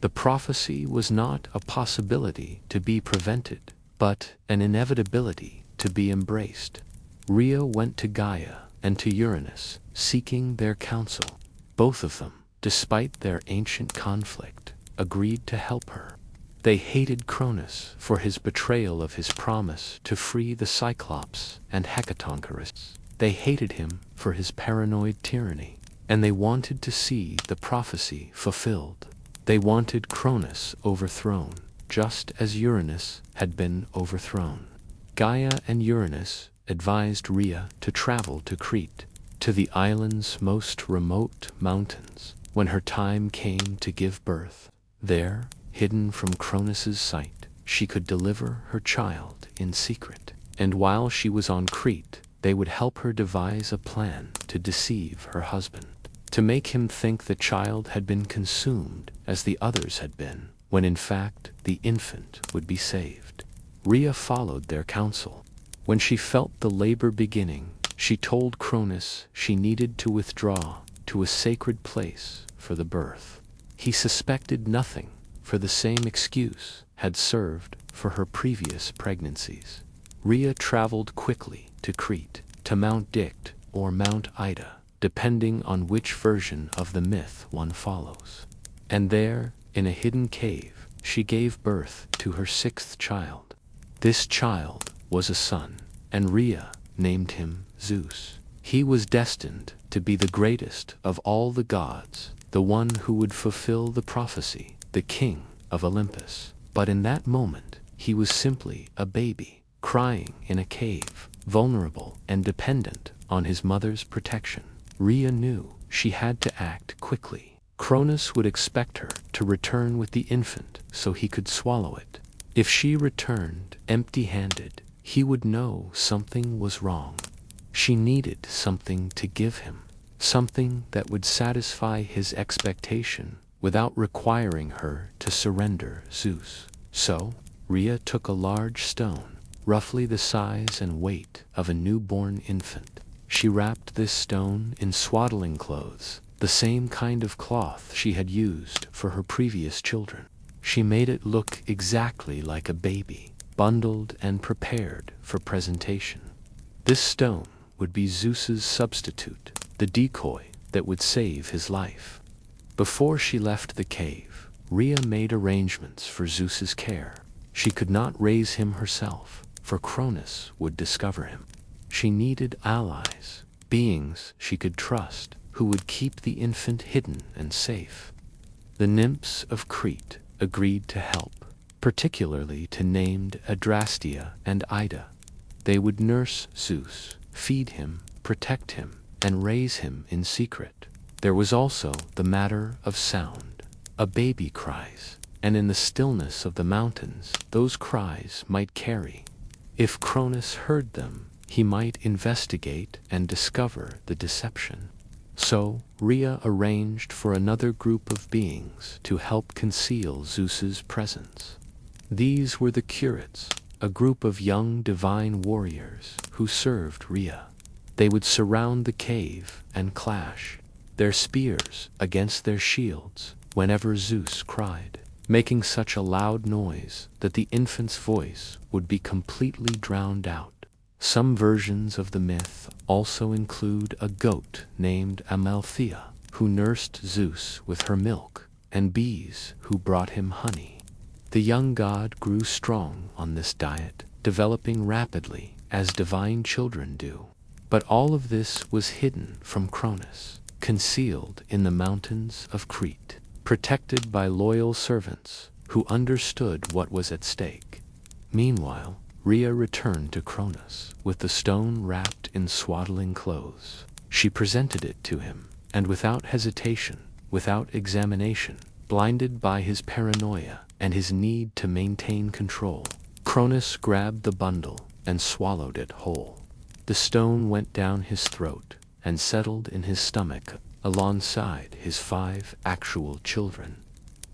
The prophecy was not a possibility to be prevented, but an inevitability to be embraced. Rhea went to Gaia and to Uranus, seeking their counsel. Both of them, despite their ancient conflict, agreed to help her. They hated Cronus for his betrayal of his promise to free the Cyclops and Hecatonchirus. They hated him for his paranoid tyranny, and they wanted to see the prophecy fulfilled. They wanted Cronus overthrown, just as Uranus had been overthrown. Gaia and Uranus advised Rhea to travel to Crete, to the island's most remote mountains, when her time came to give birth. There, hidden from Cronus's sight, she could deliver her child in secret. And while she was on Crete, they would help her devise a plan to deceive her husband, to make him think the child had been consumed as the others had been, when in fact the infant would be saved. Rhea followed their counsel. When she felt the labor beginning, she told Cronus she needed to withdraw to a sacred place for the birth. He suspected nothing, for the same excuse had served for her previous pregnancies. Rhea traveled quickly to Crete, to Mount Dicte or Mount Ida, depending on which version of the myth one follows. And there, in a hidden cave, she gave birth to her 6th child. This child was a son, and Rhea named him Zeus. He was destined to be the greatest of all the gods, the one who would fulfill the prophecy, the king of Olympus. But in that moment, he was simply a baby, crying in a cave, vulnerable and dependent on his mother's protection. Rhea knew she had to act quickly. Cronus would expect her to return with the infant so he could swallow it. If she returned empty-handed, he would know something was wrong. She needed something to give him, something that would satisfy his expectation without requiring her to surrender Zeus. So, Rhea took a large stone, roughly the size and weight of a newborn infant. She wrapped this stone in swaddling clothes, the same kind of cloth she had used for her previous children. She made it look exactly like a baby, bundled and prepared for presentation. This stone would be Zeus's substitute, the decoy that would save his life. Before she left the cave, Rhea made arrangements for Zeus's care. She could not raise him herself, for Cronus would discover him. She needed allies, beings she could trust, who would keep the infant hidden and safe. The nymphs of Crete agreed to help, particularly to named Adrastea and Ida. They would nurse Zeus, feed him, protect him, and raise him in secret. There was also the matter of sound. A baby cries, and in the stillness of the mountains, those cries might carry. If Cronus heard them, he might investigate and discover the deception. So, Rhea arranged for another group of beings to help conceal Zeus's presence. These were the Curates, a group of young divine warriors who served Rhea. They would surround the cave and clash, their spears against their shields, whenever Zeus cried, making such a loud noise that the infant's voice would be completely drowned out. Some versions of the myth also include a goat named Amalthea, who nursed Zeus with her milk, and bees who brought him honey. The young god grew strong on this diet, developing rapidly as divine children do. But all of this was hidden from Cronus, concealed in the mountains of Crete, protected by loyal servants who understood what was at stake. Meanwhile, Rhea returned to Cronus with the stone wrapped in swaddling clothes. She presented it to him, and without hesitation, without examination, blinded by his paranoia and his need to maintain control, Cronus grabbed the bundle and swallowed it whole. The stone went down his throat and settled in his stomach alongside his 5 actual children.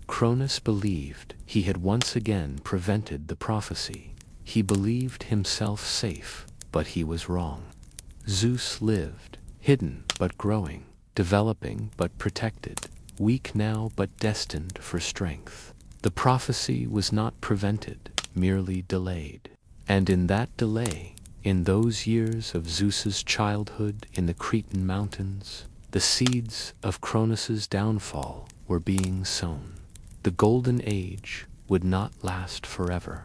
Cronus believed he had once again prevented the prophecy. He believed himself safe, but he was wrong. Zeus lived, hidden but growing, developing but protected, weak now but destined for strength. The prophecy was not prevented, merely delayed. And in that delay, in those years of Zeus's childhood in the Cretan mountains, the seeds of Cronus's downfall were being sown. The golden age would not last forever.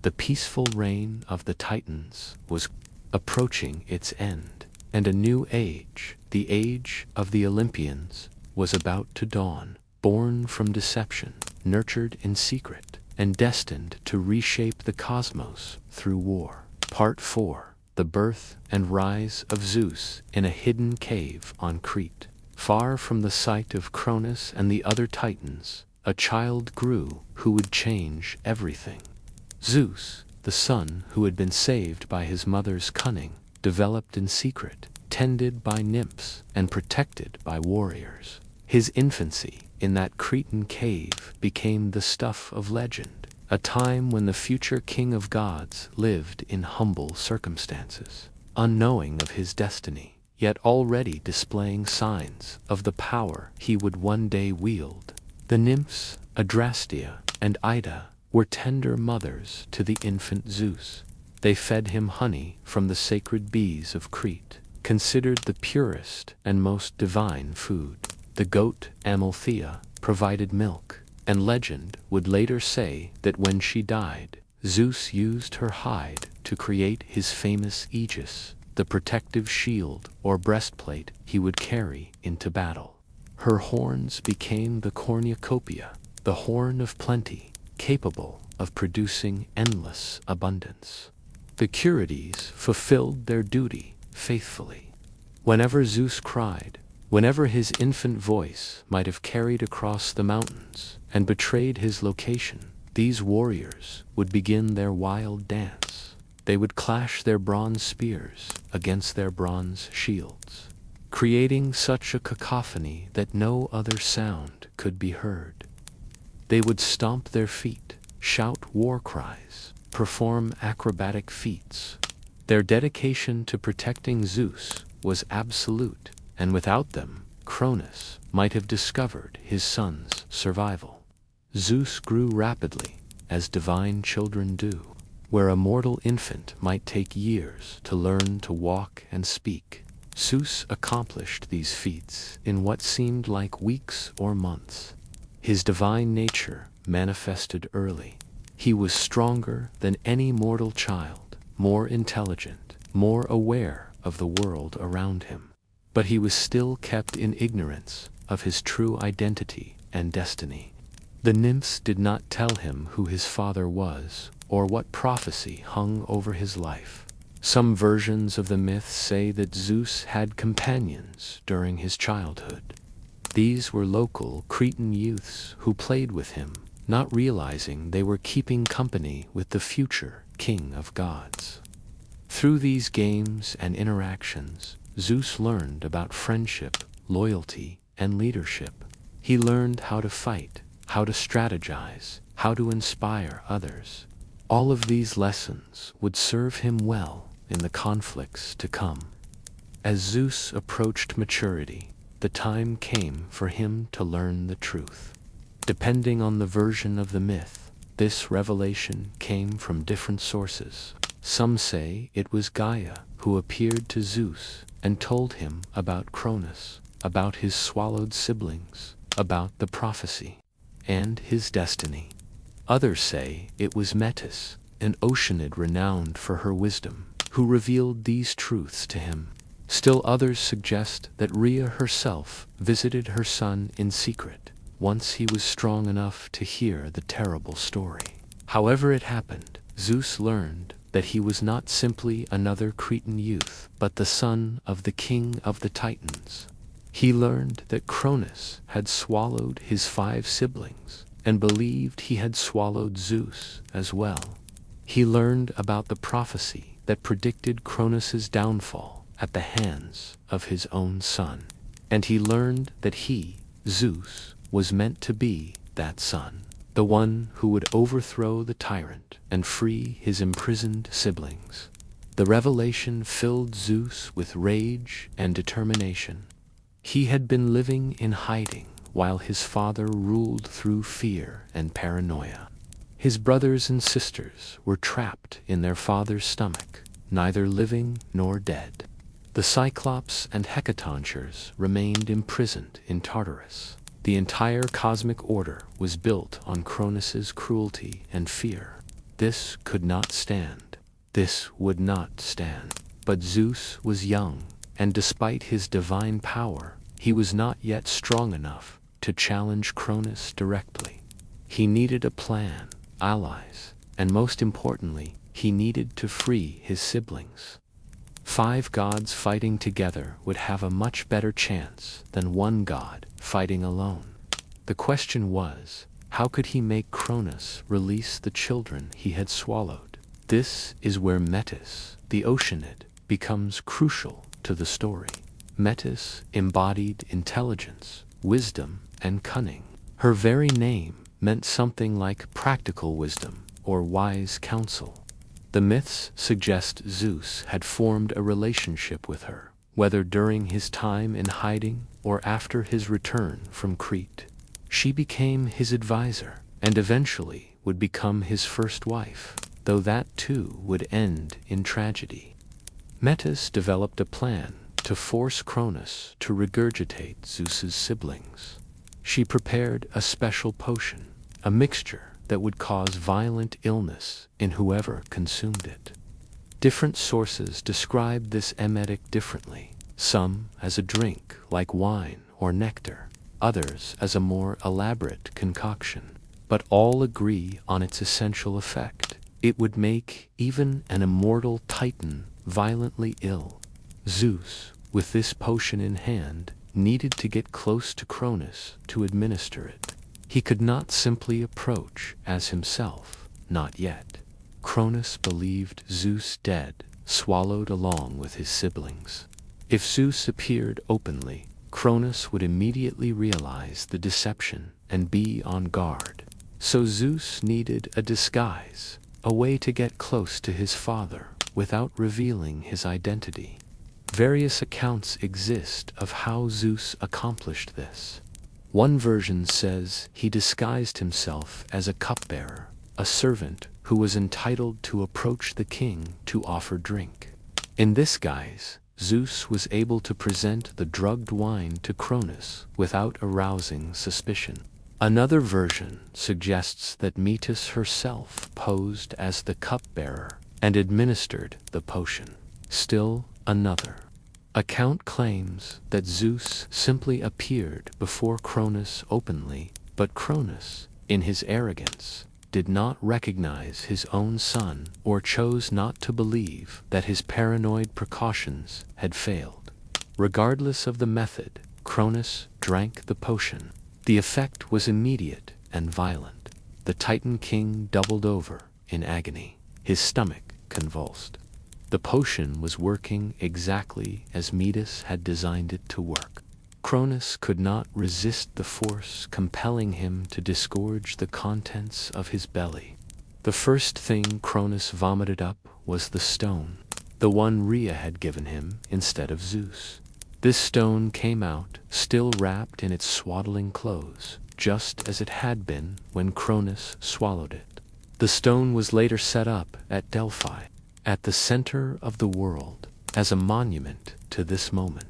The peaceful reign of the Titans was approaching its end, and a new age, the age of the Olympians, was about to dawn, born from deception, nurtured in secret, and destined to reshape the cosmos through war. Part 4. The birth and rise of Zeus in a hidden cave on Crete. Far from the sight of Cronus and the other Titans, a child grew who would change everything. Zeus, the son who had been saved by his mother's cunning, developed in secret, tended by nymphs, and protected by warriors. His infancy in that Cretan cave became the stuff of legend, a time when the future king of gods lived in humble circumstances, unknowing of his destiny, yet already displaying signs of the power he would one day wield. The nymphs, Adrastea and Ida, were tender mothers to the infant Zeus. They fed him honey from the sacred bees of Crete, considered the purest and most divine food. The goat Amalthea provided milk, and legend would later say that when she died, Zeus used her hide to create his famous aegis, the protective shield or breastplate he would carry into battle. Her horns became the cornucopia, the horn of plenty, capable of producing endless abundance. The Curates fulfilled their duty faithfully. Whenever Zeus cried, whenever his infant voice might have carried across the mountains and betrayed his location, these warriors would begin their wild dance. They would clash their bronze spears against their bronze shields. creating such a cacophony that no other sound could be heard. They would stomp their feet, shout war cries, perform acrobatic feats. Their dedication to protecting Zeus was absolute, and without them, Cronus might have discovered his son's survival. Zeus grew rapidly, as divine children do, where a mortal infant might take years to learn to walk and speak. Zeus accomplished these feats in what seemed like weeks or months. His divine nature manifested early. He was stronger than any mortal child, more intelligent, more aware of the world around him. But he was still kept in ignorance of his true identity and destiny. The nymphs did not tell him who his father was or what prophecy hung over his life. Some versions of the myth say that Zeus had companions during his childhood. These were local Cretan youths who played with him, not realizing they were keeping company with the future king of gods. Through these games and interactions, Zeus learned about friendship, loyalty, and leadership. He learned how to fight, how to strategize, how to inspire others. All of these lessons would serve him well in the conflicts to come. As Zeus approached maturity, the time came for him to learn the truth. Depending on the version of the myth, this revelation came from different sources. Some say it was Gaia who appeared to Zeus and told him about Cronus, about his swallowed siblings, about the prophecy, and his destiny. Others say it was Metis, an Oceanid renowned for her wisdom, who revealed these truths to him. Still others suggest that Rhea herself visited her son in secret, once he was strong enough to hear the terrible story. However it happened, Zeus learned that he was not simply another Cretan youth, but the son of the king of the Titans. He learned that Cronus had swallowed his 5 siblings, and believed he had swallowed Zeus as well. He learned about the prophecy that predicted Cronus's downfall at the hands of his own son. And he learned that he, Zeus, was meant to be that son, the one who would overthrow the tyrant and free his imprisoned siblings. The revelation filled Zeus with rage and determination. He had been living in hiding while his father ruled through fear and paranoia. His brothers and sisters were trapped in their father's stomach, neither living nor dead. The Cyclops and Hecatontures remained imprisoned in Tartarus. The entire cosmic order was built on Cronus's cruelty and fear. This could not stand. This would not stand. But Zeus was young, and despite his divine power, he was not yet strong enough to challenge Cronus directly. He needed a plan, allies, and most importantly, he needed to free his siblings. 5 gods fighting together would have a much better chance than one god fighting alone. The question was, how could he make Cronus release the children he had swallowed? This is where Metis, the Oceanid, becomes crucial to the story. Metis embodied intelligence, wisdom, and cunning. Her very name meant something like practical wisdom or wise counsel. The myths suggest Zeus had formed a relationship with her, whether during his time in hiding or after his return from Crete. She became his advisor and eventually would become his first wife, though that too would end in tragedy. Metis developed a plan to force Cronus to regurgitate Zeus's siblings. She prepared a special potion, a mixture that would cause violent illness in whoever consumed it. Different sources describe this emetic differently, some as a drink like wine or nectar, others as a more elaborate concoction, but all agree on its essential effect. It would make even an immortal Titan violently ill. Zeus, with this potion in hand, needed to get close to Cronus to administer it. He could not simply approach as himself, not yet. Cronus believed Zeus dead, swallowed along with his siblings. If Zeus appeared openly, Cronus would immediately realize the deception and be on guard. So Zeus needed a disguise, a way to get close to his father without revealing his identity. Various accounts exist of how Zeus accomplished this. One version says he disguised himself as a cupbearer, a servant who was entitled to approach the king to offer drink. In this guise, Zeus was able to present the drugged wine to Cronus without arousing suspicion. Another version suggests that Medusa herself posed as the cupbearer and administered the potion. Still another account claims that Zeus simply appeared before Cronus openly, but Cronus, in his arrogance, did not recognize his own son or chose not to believe that his paranoid precautions had failed. Regardless of the method, Cronus drank the potion. The effect was immediate and violent. The Titan king doubled over in agony. His stomach convulsed. The potion was working exactly as Medusa had designed it to work. Cronus could not resist the force compelling him to disgorge the contents of his belly. The first thing Cronus vomited up was the stone, the one Rhea had given him instead of Zeus. This stone came out, still wrapped in its swaddling clothes, just as it had been when Cronus swallowed it. The stone was later set up at Delphi, at the center of the world, as a monument to this moment.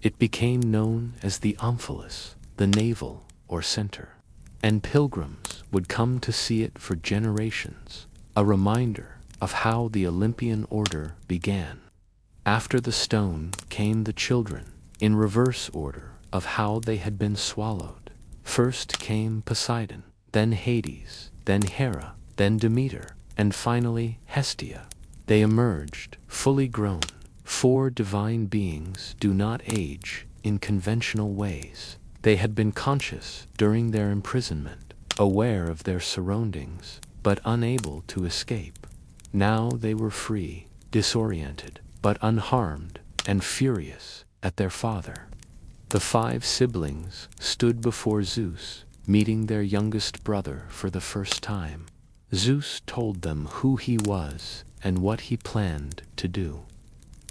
It became known as the omphalos, the navel or center, and pilgrims would come to see it for generations, a reminder of how the Olympian order began. After the stone came the children, in reverse order of how they had been swallowed. First came Poseidon, then Hades, then Hera, then Demeter, and finally Hestia. They emerged, fully grown. 4 divine beings do not age in conventional ways. They had been conscious during their imprisonment, aware of their surroundings, but unable to escape. Now they were free, disoriented, but unharmed, and furious at their father. The 5 siblings stood before Zeus, meeting their youngest brother for the first time. Zeus told them who he was and what he planned to do.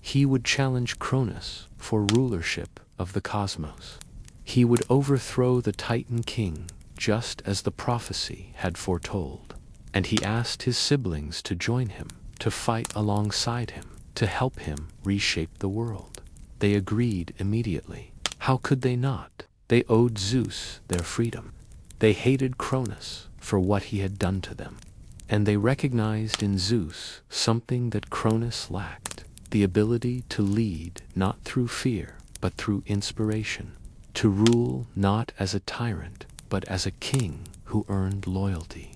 He would challenge Cronus for rulership of the cosmos. He would overthrow the Titan king, just as the prophecy had foretold. And he asked his siblings to join him, to fight alongside him, to help him reshape the world. They agreed immediately. How could they not? They owed Zeus their freedom. They hated Cronus for what he had done to them. And they recognized in Zeus something that Cronus lacked, the ability to lead not through fear, but through inspiration, to rule not as a tyrant, but as a king who earned loyalty.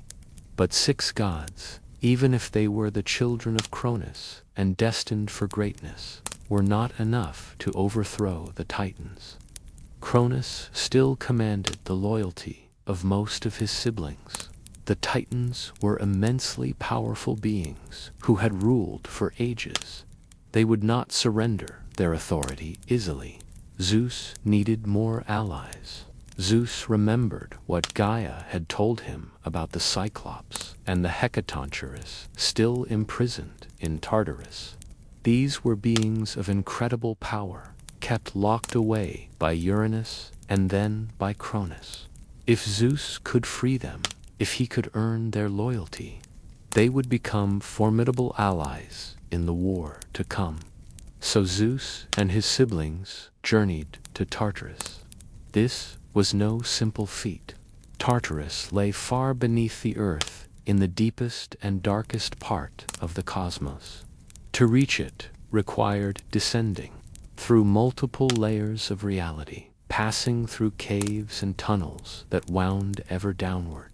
But 6 gods, even if they were the children of Cronus and destined for greatness, were not enough to overthrow the Titans. Cronus still commanded the loyalty of most of his siblings. The Titans were immensely powerful beings who had ruled for ages. They would not surrender their authority easily. Zeus needed more allies. Zeus remembered what Gaia had told him about the Cyclops and the Hecatonchirus still imprisoned in Tartarus. These were beings of incredible power, kept locked away by Uranus and then by Cronus. If Zeus could free them, if he could earn their loyalty, they would become formidable allies in the war to come. So Zeus and his siblings journeyed to Tartarus. This was no simple feat. Tartarus lay far beneath the earth in the deepest and darkest part of the cosmos. To reach it required descending through multiple layers of reality, passing through caves and tunnels that wound ever downward.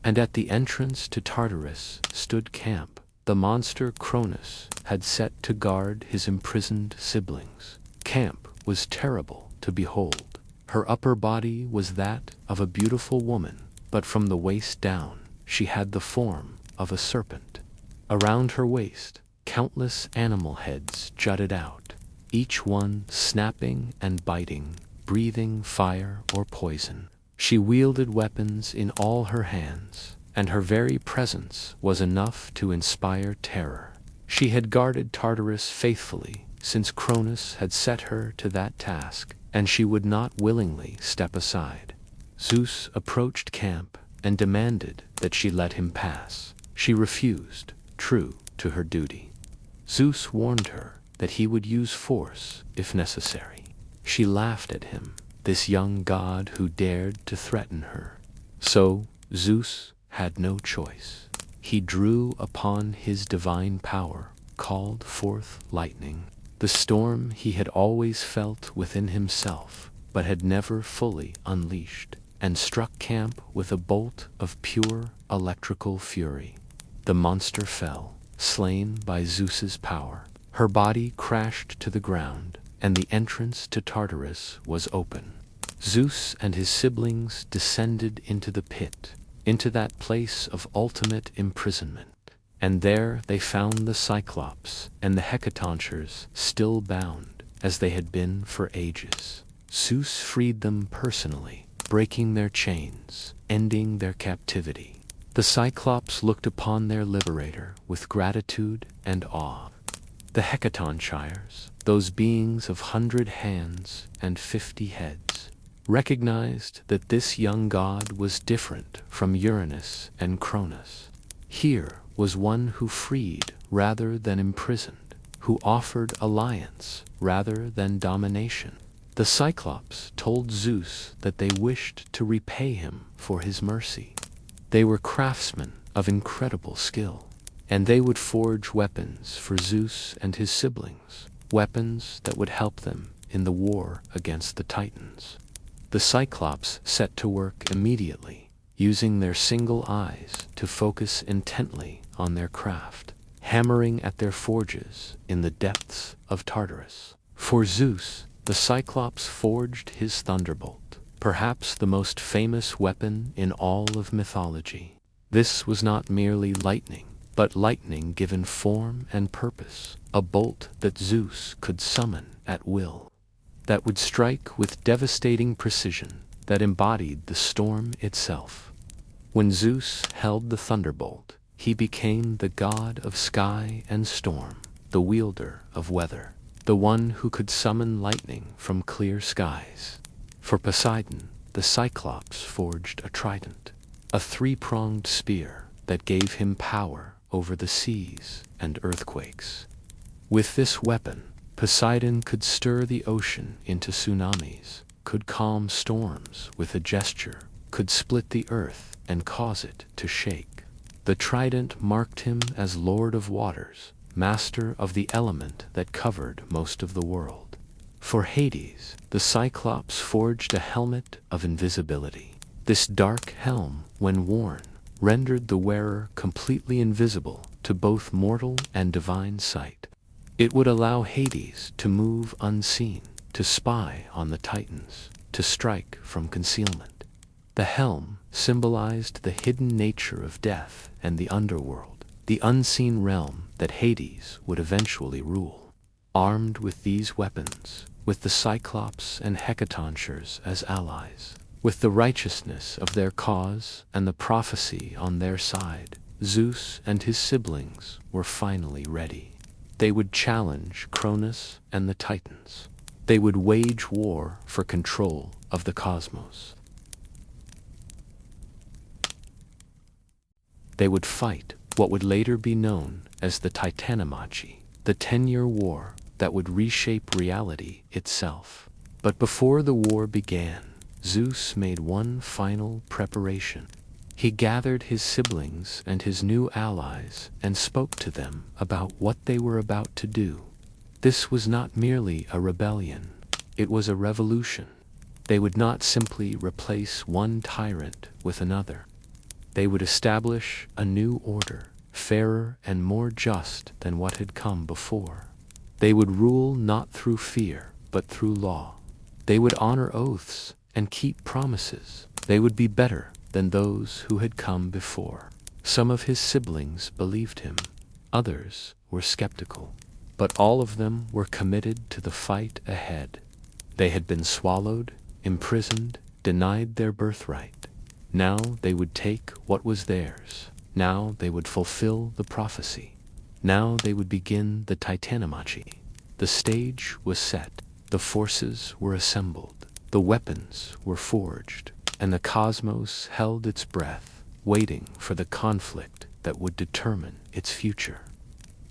And at the entrance to Tartarus stood Camp, the monster Cronus had set to guard his imprisoned siblings. Camp was terrible to behold. Her upper body was that of a beautiful woman, but from the waist down, she had the form of a serpent. Around her waist, countless animal heads jutted out. each one snapping and biting, breathing fire or poison. She wielded weapons in all her hands, and her very presence was enough to inspire terror. She had guarded Tartarus faithfully since Cronus had set her to that task, and she would not willingly step aside. Zeus approached camp and demanded that she let him pass. She refused, true to her duty. Zeus warned her that he would use force if necessary. She laughed at him, this young god who dared to threaten her. So Zeus had no choice. He drew upon his divine power, called forth lightning, the storm he had always felt within himself, but had never fully unleashed, and struck camp with a bolt of pure electrical fury. The monster fell, slain by Zeus's power. Her body crashed to the ground, and the entrance to Tartarus was open. Zeus and his siblings descended into the pit, into that place of ultimate imprisonment, and there they found the Cyclops and the Hecatontures still bound, as they had been for ages. Zeus freed them personally, breaking their chains, ending their captivity. The Cyclops looked upon their liberator with gratitude and awe. The Hecatontures, those beings of 100 hands and 50 heads, recognized that this young god was different from Uranus and Cronus. Here was one who freed rather than imprisoned, who offered alliance rather than domination. The Cyclops told Zeus that they wished to repay him for his mercy. They were craftsmen of incredible skill, and they would forge weapons for Zeus and his siblings, weapons that would help them in the war against the Titans. The Cyclops set to work immediately, using their single eyes to focus intently on their craft, hammering at their forges in the depths of Tartarus. For Zeus, the Cyclops forged his thunderbolt, perhaps the most famous weapon in all of mythology. This was not merely lightning, but lightning given form and purpose, a bolt that Zeus could summon at will, that would strike with devastating precision, that embodied the storm itself. When Zeus held the thunderbolt, he became the god of sky and storm, the wielder of weather, the one who could summon lightning from clear skies. For Poseidon, the Cyclops forged a trident, a three-pronged spear that gave him power over the seas and earthquakes. With this weapon, Poseidon could stir the ocean into tsunamis, could calm storms with a gesture, could split the earth and cause it to shake. The trident marked him as Lord of Waters, master of the element that covered most of the world. For Hades, the Cyclops forged a helmet of invisibility. This dark helm, when worn, rendered the wearer completely invisible to both mortal and divine sight. It would allow Hades to move unseen, to spy on the Titans, to strike from concealment. The helm symbolized the hidden nature of death and the underworld, the unseen realm that Hades would eventually rule. Armed with these weapons, with the Cyclops and Hecatontures as allies, with the righteousness of their cause and the prophecy on their side, Zeus and his siblings were finally ready. They would challenge Cronus and the Titans. They would wage war for control of the cosmos. They would fight what would later be known as the Titanomachy, the 10-year war that would reshape reality itself. But before the war began, Zeus made one final preparation. He gathered his siblings and his new allies and spoke to them about what they were about to do. This was not merely a rebellion, it was a revolution. They would not simply replace one tyrant with another. They would establish a new order, fairer and more just than what had come before. They would rule not through fear, but through law. They would honor oaths and keep promises. They would be better than those who had come before. Some of his siblings believed him. Others were skeptical. but all of them were committed to the fight ahead. They had been swallowed, imprisoned, denied their birthright. Now they would take what was theirs. Now they would fulfill the prophecy. Now they would begin the Titanomachy. The stage was set. The forces were assembled. The weapons were forged. And the cosmos held its breath, waiting for the conflict that would determine its future.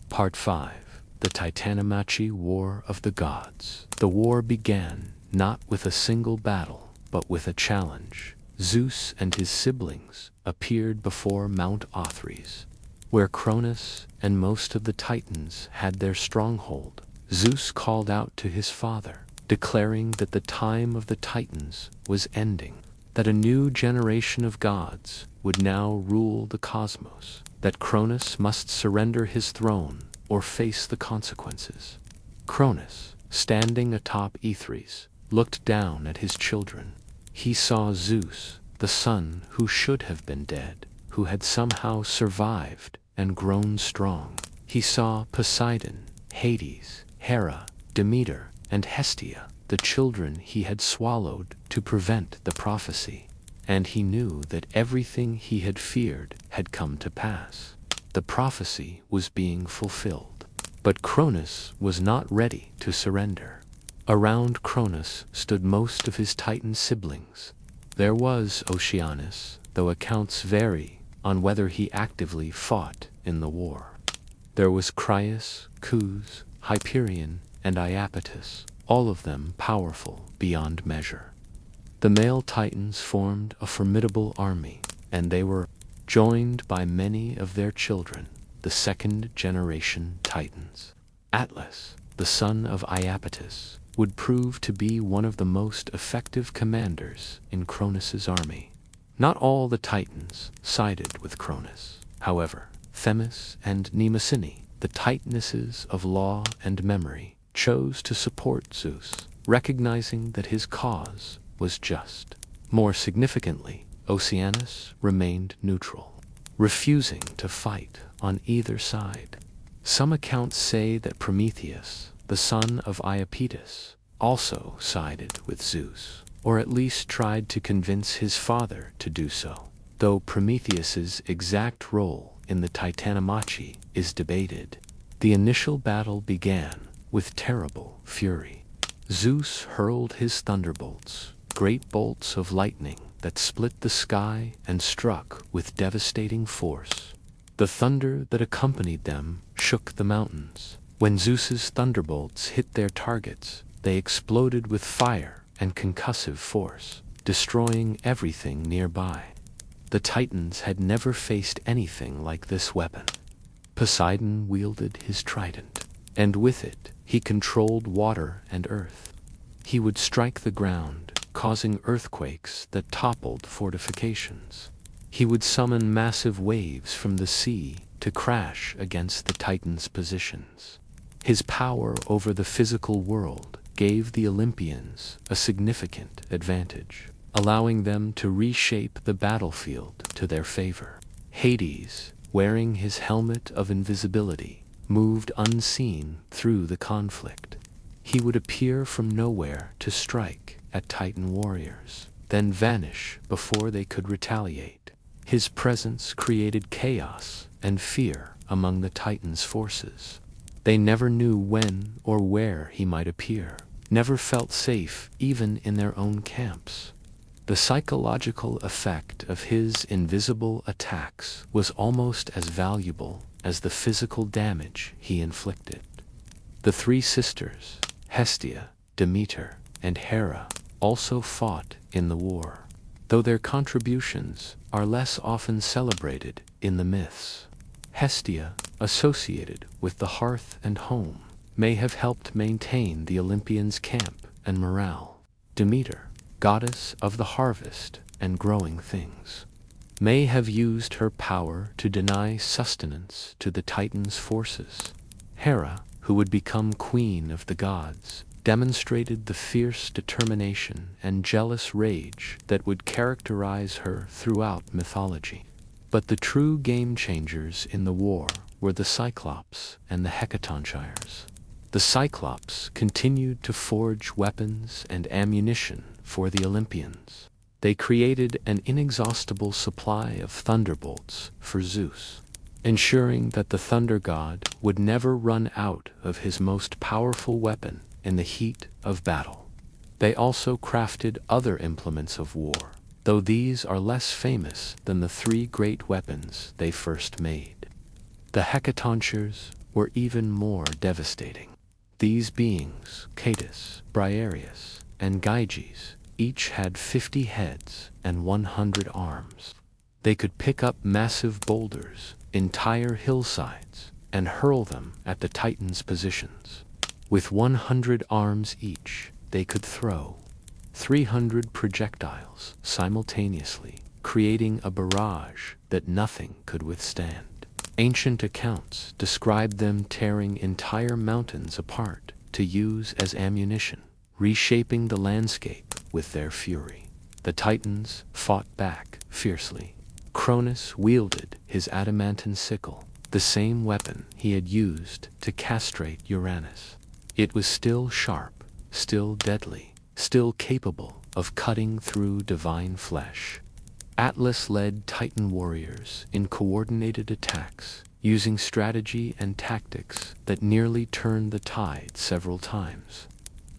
Part 5. The Titanomachy War of the Gods. The war began not with a single battle, but with a challenge. Zeus and his siblings appeared before Mount Othrys, where Cronus and most of the Titans had their stronghold. Zeus called out to his father, declaring that the time of the Titans was ending, that a new generation of gods would now rule the cosmos, that Cronus must surrender his throne or face the consequences. Cronus, standing atop Ethres, looked down at his children. He saw Zeus, the son who should have been dead, who had somehow survived and grown strong. He saw Poseidon, Hades, Hera, Demeter, and Hestia, the children he had swallowed to prevent the prophecy. And he knew that everything he had feared had come to pass. The prophecy was being fulfilled. But Cronus was not ready to surrender. Around Cronus stood most of his Titan siblings. There was Oceanus, though accounts vary on whether he actively fought in the war. There was Crius, Cus, Hyperion, and Iapetus, all of them powerful beyond measure. The male Titans formed a formidable army, and they were joined by many of their children, the second-generation Titans. Atlas, the son of Iapetus, would prove to be one of the most effective commanders in Cronus's army. Not all the Titans sided with Cronus. However, Themis and Mnemosyne, the Titanesses of law and memory, chose to support Zeus, recognizing that his cause was just. More significantly, Oceanus remained neutral, refusing to fight on either side. Some accounts say that Prometheus, the son of Iapetus, also sided with Zeus, or at least tried to convince his father to do so, though Prometheus's exact role in the Titanomachy is debated. The initial battle began with terrible fury. Zeus hurled his thunderbolts, great bolts of lightning that split the sky and struck with devastating force. The thunder that accompanied them shook the mountains. When Zeus's thunderbolts hit their targets, they exploded with fire and concussive force, destroying everything nearby. The Titans had never faced anything like this weapon. Poseidon wielded his trident, and with it he controlled water and earth. He would strike the ground, causing earthquakes that toppled fortifications. He would summon massive waves from the sea to crash against the Titans' positions. His power over the physical world gave the Olympians a significant advantage, allowing them to reshape the battlefield to their favor. Hades, wearing his helmet of invisibility, moved unseen through the conflict. He would appear from nowhere to strike at Titan warriors, then vanish before they could retaliate. His presence created chaos and fear among the Titans' forces. They never knew when or where he might appear, never felt safe even in their own camps. The psychological effect of his invisible attacks was almost as valuable as the physical damage he inflicted. The three sisters, Hestia, Demeter, and Hera, also fought in the war, though their contributions are less often celebrated in the myths. Hestia, associated with the hearth and home, may have helped maintain the Olympians' camp and morale. Demeter, goddess of the harvest and growing things, may have used her power to deny sustenance to the Titans' forces. Hera, who would become queen of the gods, demonstrated the fierce determination and jealous rage that would characterize her throughout mythology. But the true game changers in the war were the Cyclops and the Hecatonchires. The Cyclops continued to forge weapons and ammunition for the Olympians. They created an inexhaustible supply of thunderbolts for Zeus, ensuring that the thunder god would never run out of his most powerful weapon in the heat of battle. They also crafted other implements of war, though these are less famous than the three great weapons they first made. The hecatontures were even more devastating. These beings, Cadus, Briareus, and Gyges, each had 50 heads and 100 arms. They could pick up massive boulders, entire hillsides, and hurl them at the Titans' positions. With 100 arms each, they could throw 300 projectiles simultaneously, creating a barrage that nothing could withstand. Ancient accounts describe them tearing entire mountains apart to use as ammunition, reshaping the landscape with their fury. The Titans fought back fiercely. Cronus wielded his adamantine sickle, the same weapon he had used to castrate Uranus. It was still sharp, still deadly, still capable of cutting through divine flesh. Atlas led Titan warriors in coordinated attacks, using strategy and tactics that nearly turned the tide several times.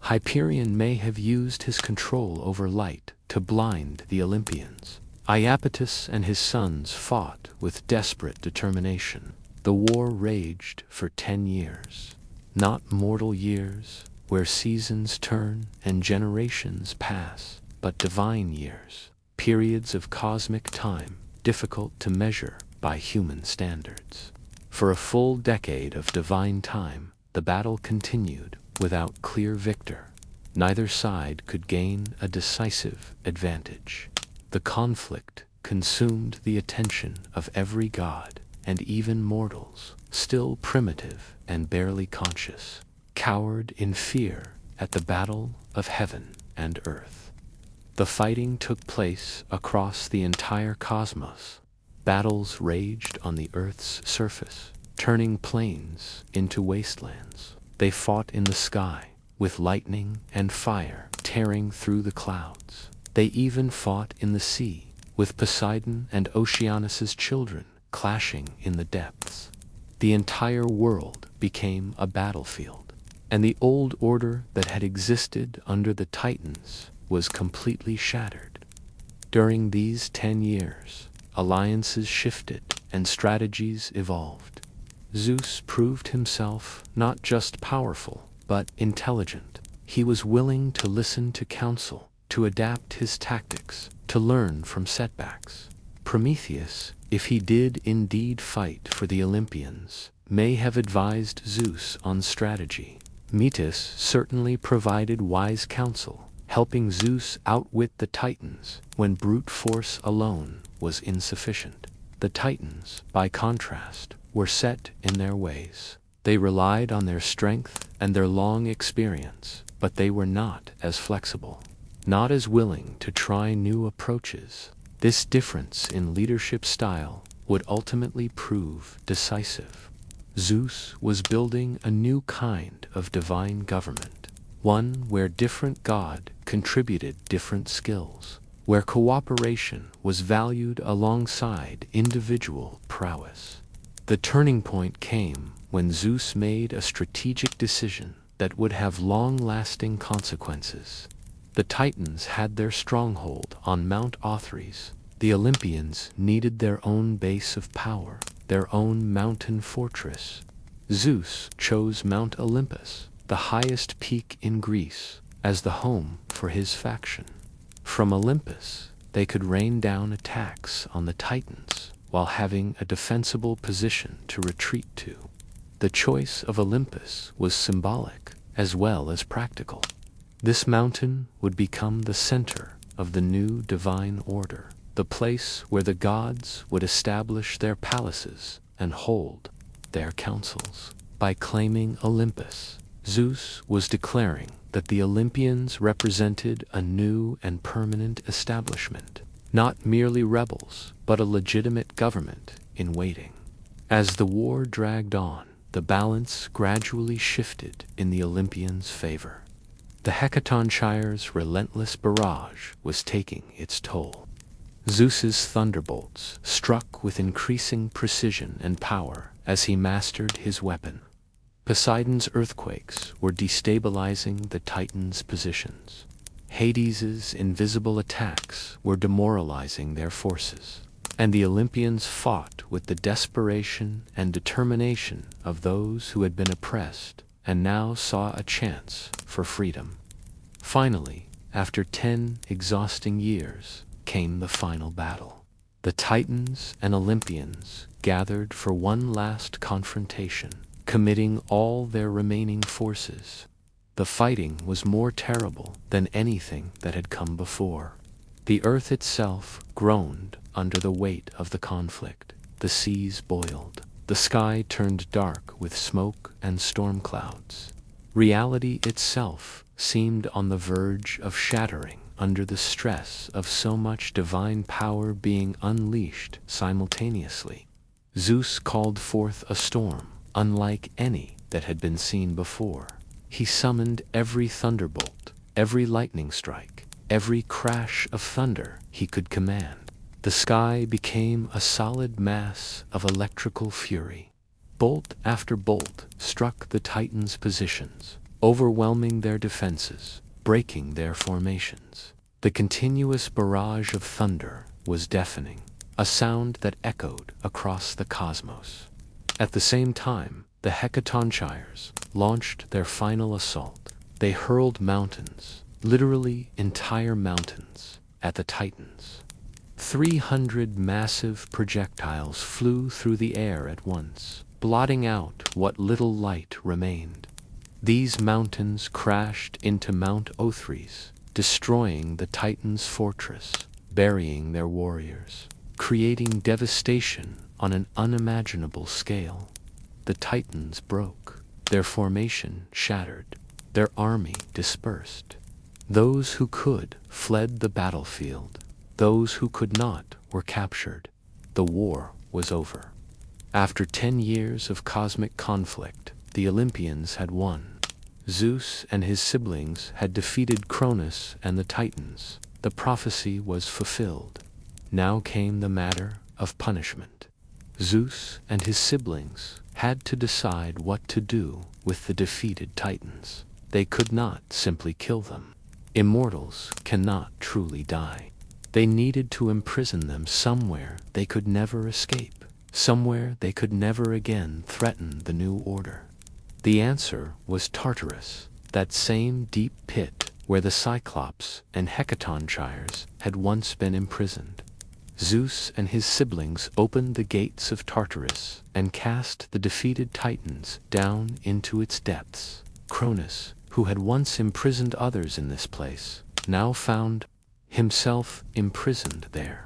Hyperion may have used his control over light to blind the Olympians. Iapetus and his sons fought with desperate determination. The war raged for 10 years. Not mortal years, where seasons turn and generations pass, but divine years, periods of cosmic time difficult to measure by human standards. For a full decade of divine time, the battle continued without clear victor. Neither side could gain a decisive advantage. The conflict consumed the attention of every god, and even mortals, still primitive and barely conscious, cowered in fear at the battle of heaven and earth. The fighting took place across the entire cosmos. Battles raged on the Earth's surface, turning plains into wastelands. They fought in the sky, with lightning and fire tearing through the clouds. They even fought in the sea, with Poseidon and Oceanus's children clashing in the depths. The entire world became a battlefield, and the old order that had existed under the Titans was completely shattered. During these 10 years, alliances shifted and strategies evolved. Zeus proved himself not just powerful, but intelligent. He was willing to listen to counsel, to adapt his tactics, to learn from setbacks. Prometheus, if he did indeed fight for the Olympians, may have advised Zeus on strategy. Metis certainly provided wise counsel, helping Zeus outwit the Titans when brute force alone was insufficient. The Titans, by contrast, were set in their ways. They relied on their strength and their long experience, but they were not as flexible, not as willing to try new approaches. This difference in leadership style would ultimately prove decisive. Zeus was building a new kind of divine government, one where different gods contributed different skills, where cooperation was valued alongside individual prowess. The turning point came when Zeus made a strategic decision that would have long-lasting consequences. The Titans had their stronghold on Mount Othrys. The Olympians needed their own base of power, their own mountain fortress. Zeus chose Mount Olympus, the highest peak in Greece, as the home for his faction. From Olympus, they could rain down attacks on the Titans while having a defensible position to retreat to. The choice of Olympus was symbolic as well as practical. This mountain would become the center of the new divine order, the place where the gods would establish their palaces and hold their councils. By claiming Olympus, Zeus was declaring that the Olympians represented a new and permanent establishment, not merely rebels, but a legitimate government in waiting. As the war dragged on, the balance gradually shifted in the Olympians' favor. The Hecatonchyres' relentless barrage was taking its toll. Zeus's thunderbolts struck with increasing precision and power as he mastered his weapon. Poseidon's earthquakes were destabilizing the Titans' positions. Hades's invisible attacks were demoralizing their forces, and the Olympians fought with the desperation and determination of those who had been oppressed and now saw a chance for freedom. Finally, after 10 exhausting years, came the final battle. The Titans and Olympians gathered for one last confrontation, committing all their remaining forces. The fighting was more terrible than anything that had come before. The earth itself groaned under the weight of the conflict. The seas boiled. The sky turned dark with smoke and storm clouds. Reality itself seemed on the verge of shattering under the stress of so much divine power being unleashed simultaneously. Zeus called forth a storm unlike any that had been seen before. He summoned every thunderbolt, every lightning strike, every crash of thunder he could command. The sky became a solid mass of electrical fury. Bolt after bolt struck the Titans' positions, overwhelming their defenses, breaking their formations. The continuous barrage of thunder was deafening, a sound that echoed across the cosmos. At the same time, the Hecatonchyres launched their final assault. They hurled mountains, literally entire mountains, at the Titans. 300 massive projectiles flew through the air at once, blotting out what little light remained. These mountains crashed into Mount Othries, destroying the Titans' fortress, burying their warriors, creating devastation on an unimaginable scale. The Titans broke, their formation shattered, their army dispersed. Those who could fled the battlefield. Those who could not were captured. The war was over. After 10 years of cosmic conflict, the Olympians had won. Zeus and his siblings had defeated Cronus and the Titans. The prophecy was fulfilled. Now came the matter of punishment. Zeus and his siblings had to decide what to do with the defeated Titans. They could not simply kill them. Immortals cannot truly die. They needed to imprison them somewhere they could never escape, somewhere they could never again threaten the new order. The answer was Tartarus, that same deep pit where the Cyclops and Hecatonchyres had once been imprisoned. Zeus and his siblings opened the gates of Tartarus and cast the defeated Titans down into its depths. Cronus, who had once imprisoned others in this place, now found himself imprisoned there.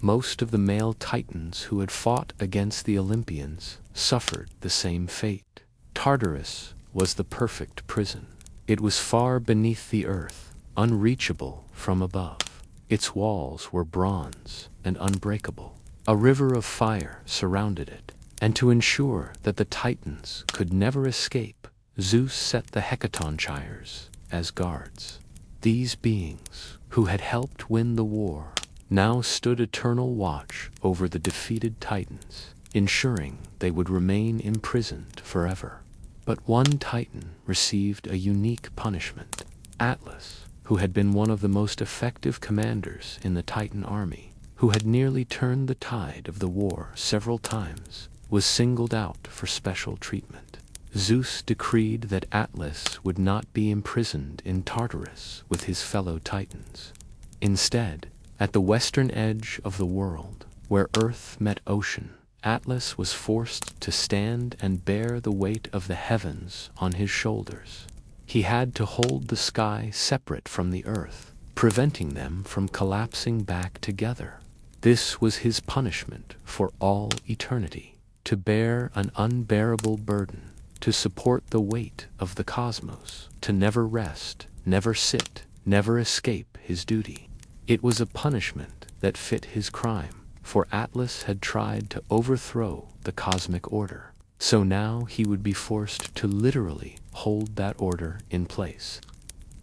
Most of the male Titans who had fought against the Olympians suffered the same fate. Tartarus was the perfect prison. It was far beneath the earth, unreachable from above. Its walls were bronze and unbreakable. A river of fire surrounded it, and to ensure that the Titans could never escape, Zeus set the Hecatonchyres as guards. These beings, who had helped win the war, now stood eternal watch over the defeated Titans, ensuring they would remain imprisoned forever. But one Titan received a unique punishment. Atlas, who had been one of the most effective commanders in the Titan army, who had nearly turned the tide of the war several times, was singled out for special treatment. Zeus decreed that Atlas would not be imprisoned in Tartarus with his fellow Titans. Instead, at the western edge of the world, where earth met ocean, Atlas was forced to stand and bear the weight of the heavens on his shoulders. He had to hold the sky separate from the earth, preventing them from collapsing back together. This was his punishment for all eternity, to bear an unbearable burden, to support the weight of the cosmos, to never rest, never sit, never escape his duty. It was a punishment that fit his crime, for Atlas had tried to overthrow the cosmic order. so now he would be forced to literally hold that order in place.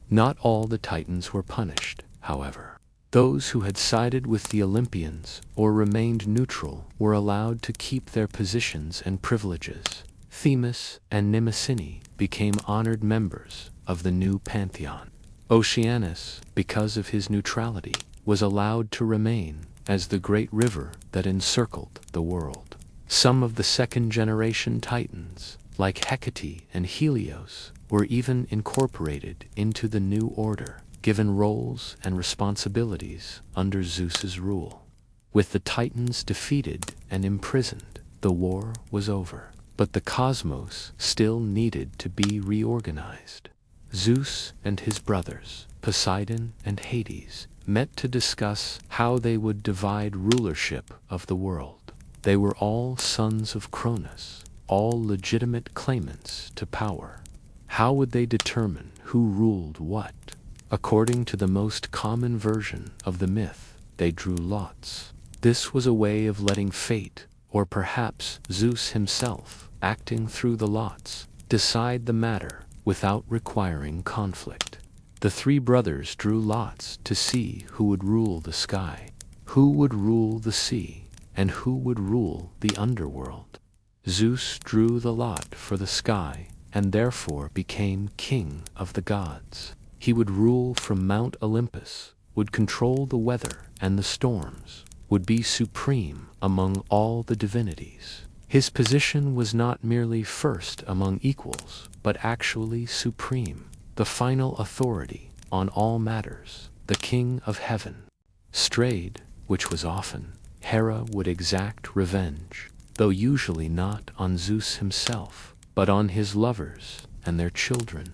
Not all the Titans were punished, however. Those who had sided with the Olympians or remained neutral were allowed to keep their positions and privileges. Themis and Mnemosyne became honored members of the new pantheon. Oceanus, because of his neutrality, was allowed to remain as the great river that encircled the world. Some of the second-generation Titans, like Hecate and Helios, were even incorporated into the new order, given roles and responsibilities under Zeus's rule. With the Titans defeated and imprisoned, the war was over. But the cosmos still needed to be reorganized. Zeus and his brothers, Poseidon and Hades, met to discuss how they would divide rulership of the world. They were all sons of Cronus, all legitimate claimants to power. How would they determine who ruled what? According to the most common version of the myth, they drew lots. This was a way of letting fate, or perhaps Zeus himself, acting through the lots, decide the matter without requiring conflict. The three brothers drew lots to see who would rule the sky, who would rule the sea, and who would rule the underworld. Zeus drew the lot for the sky and therefore became king of the gods. He would rule from Mount Olympus, would control the weather and the storms, would be supreme among all the divinities. His position was not merely first among equals, but actually supreme, the final authority on all matters, the king of heaven. Strayed, which was often, Hera would exact revenge, though usually not on Zeus himself, but on his lovers and their children.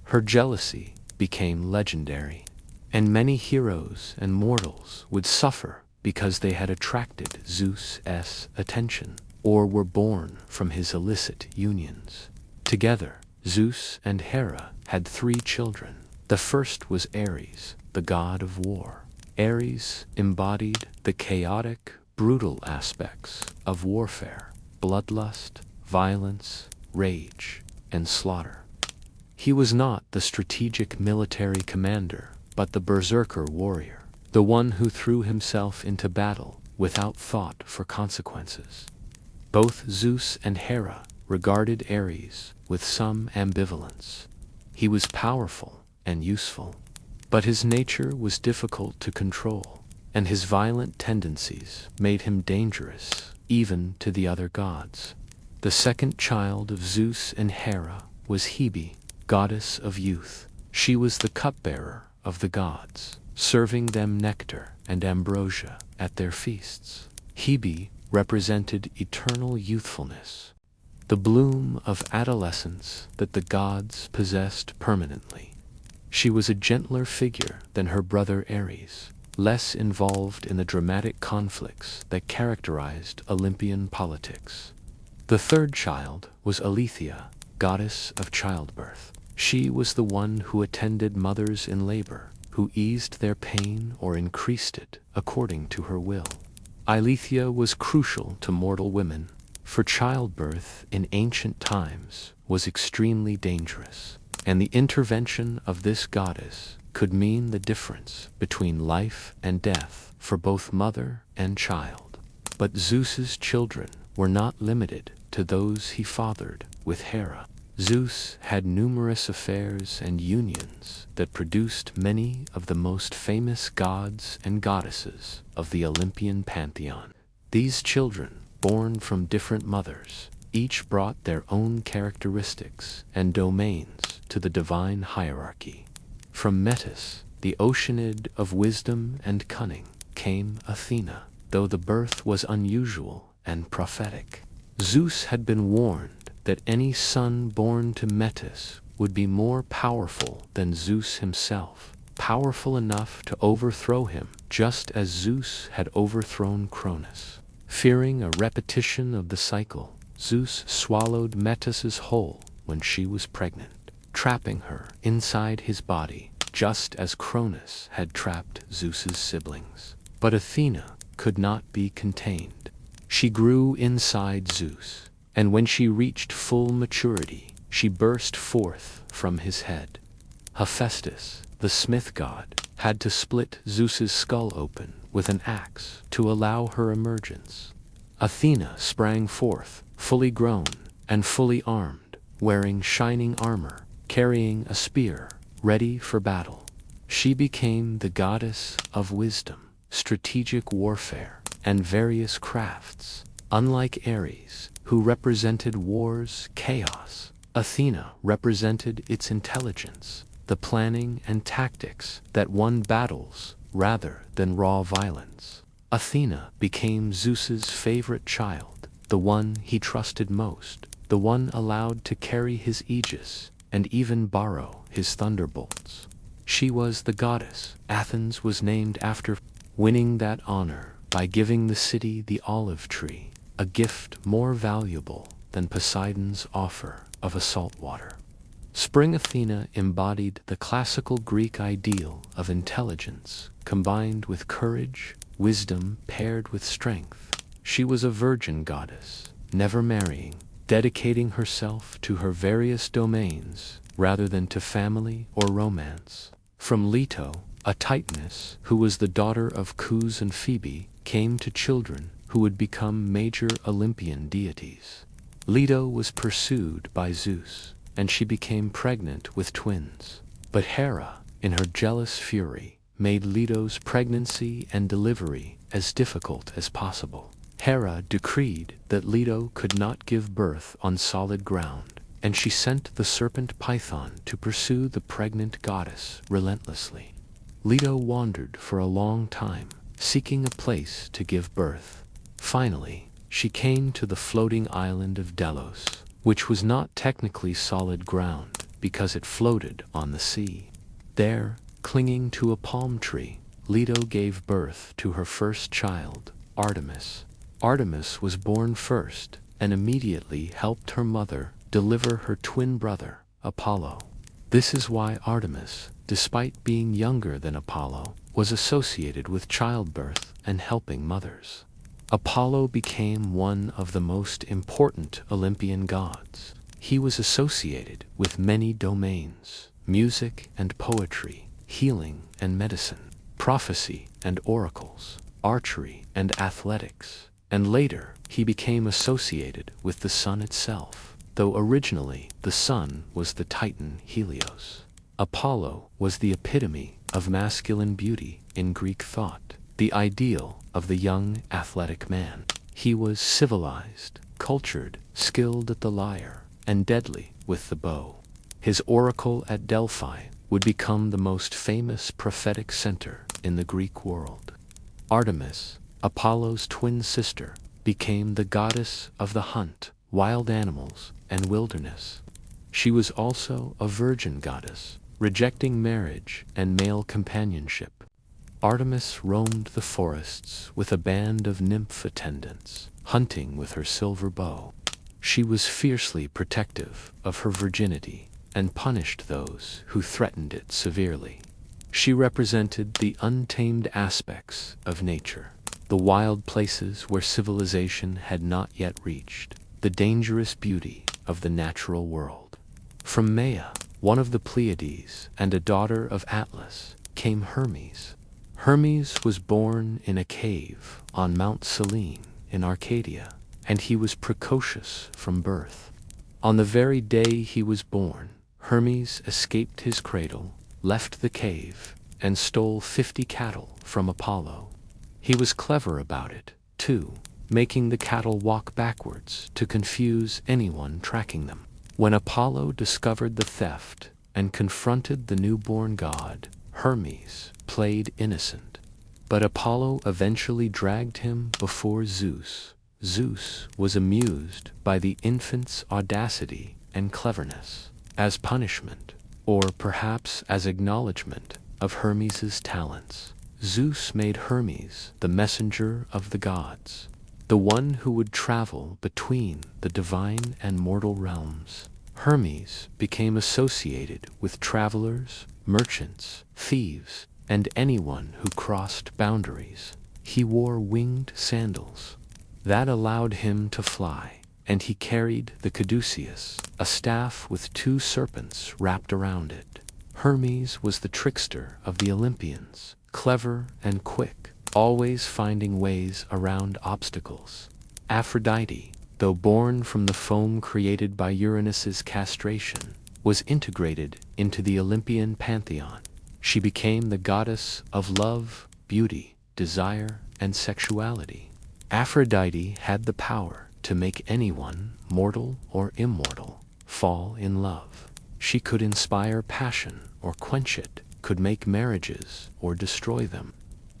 Her jealousy became legendary, and many heroes and mortals would suffer because they had attracted Zeus's attention, or were born from his illicit unions. Together, Zeus and Hera had 3 children. The first was Ares, the god of war. Ares embodied the chaotic, brutal aspects of warfare: bloodlust, violence, rage, and slaughter. He was not the strategic military commander, but the berserker warrior, the one who threw himself into battle without thought for consequences. Both Zeus and Hera regarded Ares with some ambivalence. He was powerful and useful, but his nature was difficult to control, and his violent tendencies made him dangerous even to the other gods. The second child of Zeus and Hera was Hebe, goddess of youth. She was the cupbearer of the gods, serving them nectar and ambrosia at their feasts. Hebe represented eternal youthfulness, the bloom of adolescence that the gods possessed permanently. She was a gentler figure than her brother Ares, less involved in the dramatic conflicts that characterized Olympian politics. The third child was Aletheia, goddess of childbirth. She was the one who attended mothers in labor, who eased their pain or increased it according to her will. Aletheia was crucial to mortal women, for childbirth in ancient times was extremely dangerous, and the intervention of this goddess could mean the difference between life and death for both mother and child. But Zeus's children were not limited to those he fathered with Hera. Zeus had numerous affairs and unions that produced many of the most famous gods and goddesses of the Olympian pantheon. These children, born from different mothers, each brought their own characteristics and domains to the divine hierarchy. From Metis, the Oceanid of wisdom and cunning, came Athena, though the birth was unusual and prophetic. Zeus had been warned that any son born to Metis would be more powerful than Zeus himself, powerful enough to overthrow him, just as Zeus had overthrown Cronus. Fearing a repetition of the cycle, Zeus swallowed Metis's whole when she was pregnant, trapping her inside his body, just as Cronus had trapped Zeus's siblings. But Athena could not be contained. She grew inside Zeus, and when she reached full maturity, she burst forth from his head. Hephaestus, the smith god, had to split Zeus's skull open with an axe to allow her emergence. Athena sprang forth, fully grown and fully armed, wearing shining armor, carrying a spear, ready for battle. She became the goddess of wisdom, strategic warfare, and various crafts. Unlike Ares, who represented war's chaos, Athena represented its intelligence, the planning and tactics that won battles rather than raw violence. Athena became Zeus's favorite child, the one he trusted most, the one allowed to carry his aegis and even borrow his thunderbolts. She was the goddess Athens was named after, winning that honor by giving the city the olive tree, a gift more valuable than Poseidon's offer of a salt water. Spring Athena embodied the classical Greek ideal of intelligence combined with courage, wisdom paired with strength. She was a virgin goddess, never marrying, dedicating herself to her various domains rather than to family or romance. From Leto, a Titaness who was the daughter of Zeus and Phoebe, came to children who would become major Olympian deities. Leto was pursued by Zeus, and she became pregnant with twins. But Hera, in her jealous fury, made Leto's pregnancy and delivery as difficult as possible. Hera decreed that Leto could not give birth on solid ground, and she sent the serpent Python to pursue the pregnant goddess relentlessly. Leto wandered for a long time, seeking a place to give birth. Finally, she came to the floating island of Delos, which was not technically solid ground because it floated on the sea. There, clinging to a palm tree, Leto gave birth to her first child, Artemis. Artemis was born first and immediately helped her mother deliver her twin brother, Apollo. This is why Artemis, despite being younger than Apollo, was associated with childbirth and helping mothers. Apollo became one of the most important Olympian gods. He was associated with many domains: music and poetry, healing and medicine, prophecy and oracles, archery and athletics, and later he became associated with the sun itself, though originally the sun was the Titan Helios. Apollo was the epitome of masculine beauty in Greek thought, the ideal of the young athletic man. He was civilized, cultured, skilled at the lyre, and deadly with the bow. His oracle at Delphi would become the most famous prophetic center in the Greek world. Artemis, Apollo's twin sister, became the goddess of the hunt, wild animals, and wilderness. She was also a virgin goddess, rejecting marriage and male companionship. Artemis roamed the forests with a band of nymph attendants, hunting with her silver bow. She was fiercely protective of her virginity and punished those who threatened it severely. She represented the untamed aspects of nature, the wild places where civilization had not yet reached, the dangerous beauty of the natural world. From Maia, one of the Pleiades and a daughter of Atlas, came Hermes. Hermes was born in a cave on Mount Selene in Arcadia, and he was precocious from birth. On the very day he was born, Hermes escaped his cradle, left the cave, and stole 50 cattle from Apollo. He was clever about it, too, making the cattle walk backwards to confuse anyone tracking them. When Apollo discovered the theft and confronted the newborn god, Hermes played innocent. But Apollo eventually dragged him before Zeus. Zeus was amused by the infant's audacity and cleverness. As punishment, or perhaps as acknowledgement of Hermes's talents, Zeus made Hermes the messenger of the gods, the one who would travel between the divine and mortal realms. Hermes became associated with travelers, merchants, thieves, and anyone who crossed boundaries. He wore winged sandals that allowed him to fly, and he carried the caduceus, a staff with two serpents wrapped around it. Hermes was the trickster of the Olympians, clever and quick, always finding ways around obstacles. Aphrodite, though born from the foam created by Uranus's castration, was integrated into the Olympian pantheon. She became the goddess of love, beauty, desire, and sexuality. Aphrodite had the power to make anyone, mortal or immortal, fall in love. She could inspire passion or quench it, could make marriages or destroy them.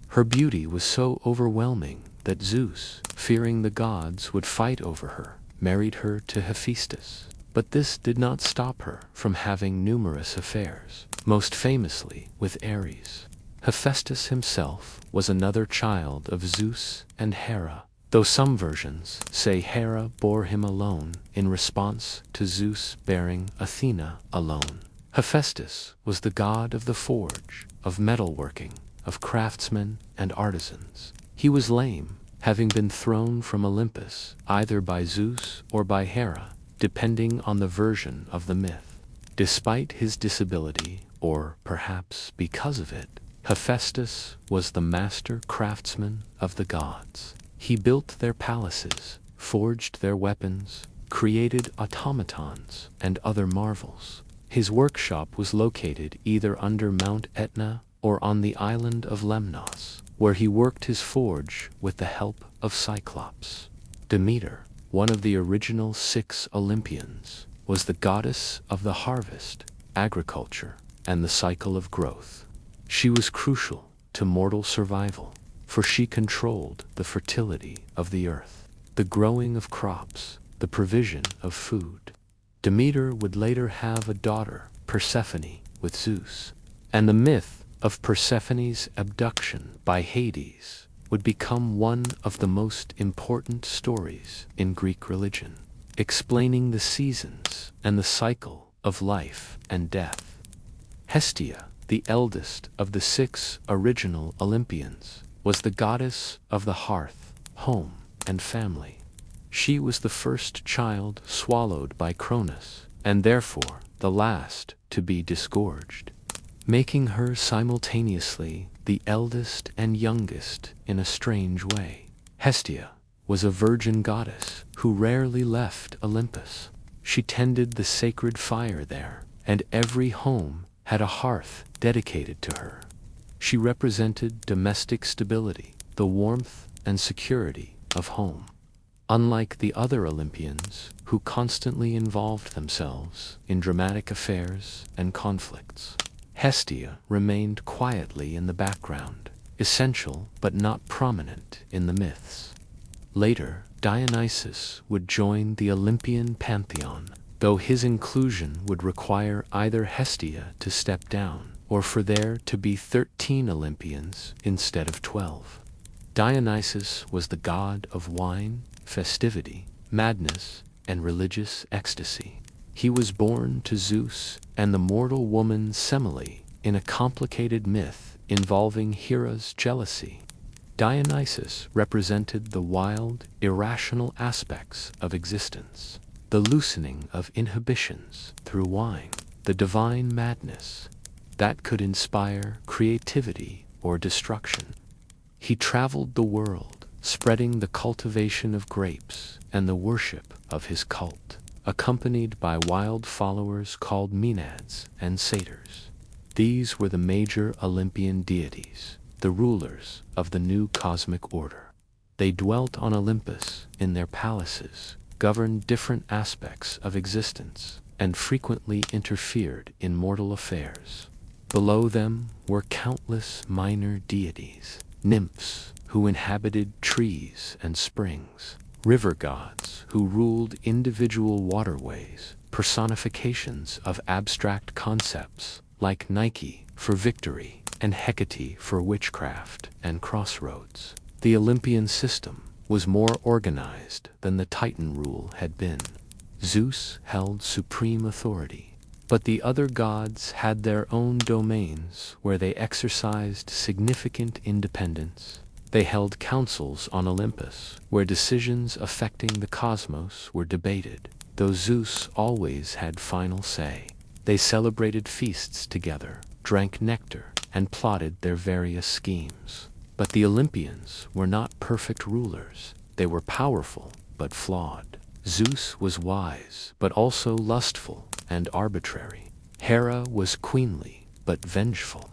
Her beauty was so overwhelming that Zeus, fearing the gods would fight over her, married her to Hephaestus. But this did not stop her from having numerous affairs, most famously with Ares. Hephaestus himself was another child of Zeus and Hera, though some versions say Hera bore him alone in response to Zeus bearing Athena alone. Hephaestus was the god of the forge, of metalworking, of craftsmen and artisans. He was lame, having been thrown from Olympus either by Zeus or by Hera, depending on the version of the myth. Despite his disability, or perhaps because of it, Hephaestus was the master craftsman of the gods. He built their palaces, forged their weapons, created automatons and other marvels. His workshop was located either under Mount Etna or on the island of Lemnos, where he worked his forge with the help of Cyclops. Demeter, one of the original 6 Olympians, was the goddess of the harvest, agriculture, and the cycle of growth. She was crucial to mortal survival, for she controlled the fertility of the earth, the growing of crops, the provision of food. Demeter would later have a daughter, Persephone, with Zeus, and the myth of Persephone's abduction by Hades would become one of the most important stories in Greek religion, explaining the seasons and the cycle of life and death. Hestia, the eldest of the 6 original Olympians, was the goddess of the hearth, home, and family. She was the first child swallowed by Cronus, and therefore the last to be disgorged, making her simultaneously the eldest and youngest in a strange way. Hestia was a virgin goddess who rarely left Olympus. She tended the sacred fire there, and every home had a hearth dedicated to her. She represented domestic stability, the warmth and security of home. Unlike the other Olympians, who constantly involved themselves in dramatic affairs and conflicts, Hestia remained quietly in the background, essential but not prominent in the myths. Later, Dionysus would join the Olympian pantheon, though his inclusion would require either Hestia to step down or for there to be 13 Olympians instead of 12. Dionysus was the god of wine, festivity, madness, and religious ecstasy. He was born to Zeus and the mortal woman Semele in a complicated myth involving Hera's jealousy. Dionysus represented the wild, irrational aspects of existence, the loosening of inhibitions through wine, the divine madness that could inspire creativity or destruction. He traveled the world, spreading the cultivation of grapes and the worship of his cult, accompanied by wild followers called Maenads and satyrs. These were the major Olympian deities, the rulers of the new cosmic order. They dwelt on Olympus in their palaces, governed different aspects of existence, and frequently interfered in mortal affairs. Below them were countless minor deities, nymphs who inhabited trees and springs, river gods who ruled individual waterways, personifications of abstract concepts like Nike for victory and Hecate for witchcraft and crossroads. The Olympian system was more organized than the Titan rule had been. Zeus held supreme authority, but the other gods had their own domains where they exercised significant independence. They held councils on Olympus, where decisions affecting the cosmos were debated, though Zeus always had final say. They celebrated feasts together, drank nectar, and plotted their various schemes. But the Olympians were not perfect rulers. They were powerful, but flawed. Zeus was wise, but also lustful and arbitrary. Hera was queenly, but vengeful.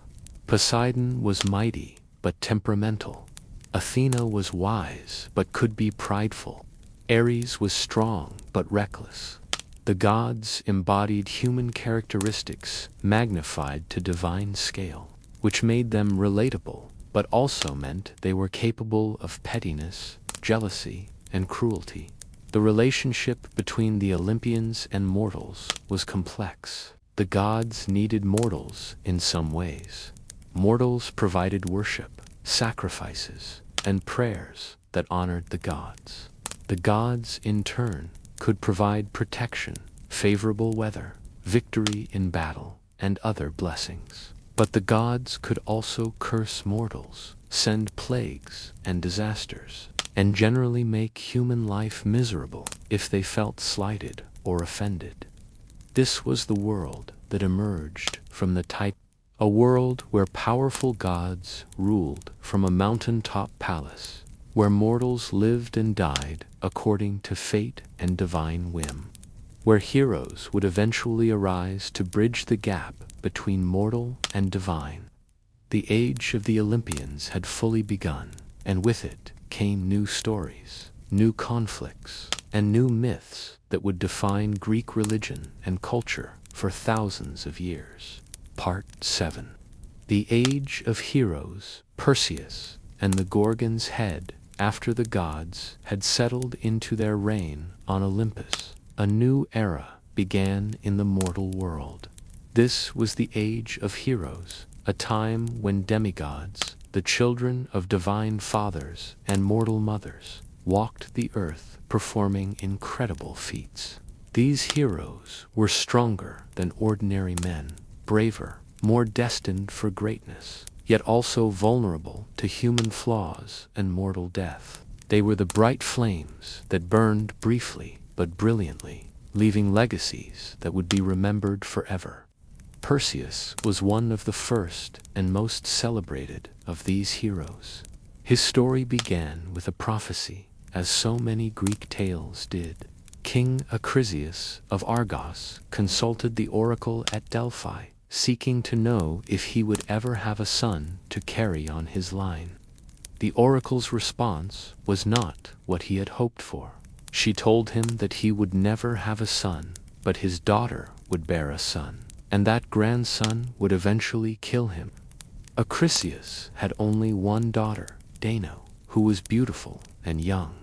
Poseidon was mighty, but temperamental. Athena was wise, but could be prideful. Ares was strong, but reckless. The gods embodied human characteristics magnified to divine scale, which made them relatable, but also meant they were capable of pettiness, jealousy, and cruelty. The relationship between the Olympians and mortals was complex. The gods needed mortals in some ways. Mortals provided worship, sacrifices, and prayers that honored the gods. The gods, in turn, could provide protection, favorable weather, victory in battle, and other blessings. But the gods could also curse mortals, send plagues and disasters, and generally make human life miserable if they felt slighted or offended. This was the world that emerged from the Titanomachy, a world where powerful gods ruled from a mountaintop palace, where mortals lived and died according to fate and divine whim, where heroes would eventually arise to bridge the gap between mortal and divine. The age of the Olympians had fully begun, and with it came new stories, new conflicts, and new myths that would define Greek religion and culture for thousands of years. Part 7. The Age of Heroes, Perseus, and the Gorgon's head. After the gods had settled into their reign on Olympus, a new era began in the mortal world. This was the Age of Heroes, a time when demigods, the children of divine fathers and mortal mothers, walked the earth performing incredible feats. These heroes were stronger than ordinary men, braver, more destined for greatness, yet also vulnerable to human flaws and mortal death. They were the bright flames that burned briefly but brilliantly, leaving legacies that would be remembered forever. Perseus was one of the first and most celebrated of these heroes. His story began with a prophecy, as so many Greek tales did. King Heracles of Argos consulted the oracle at Delphi, seeking to know if he would ever have a son to carry on his line. The oracle's response was not what he had hoped for. She told him that he would never have a son, but his daughter would bear a son, and that grandson would eventually kill him. Heracles had only one daughter, Dano, who was beautiful and young.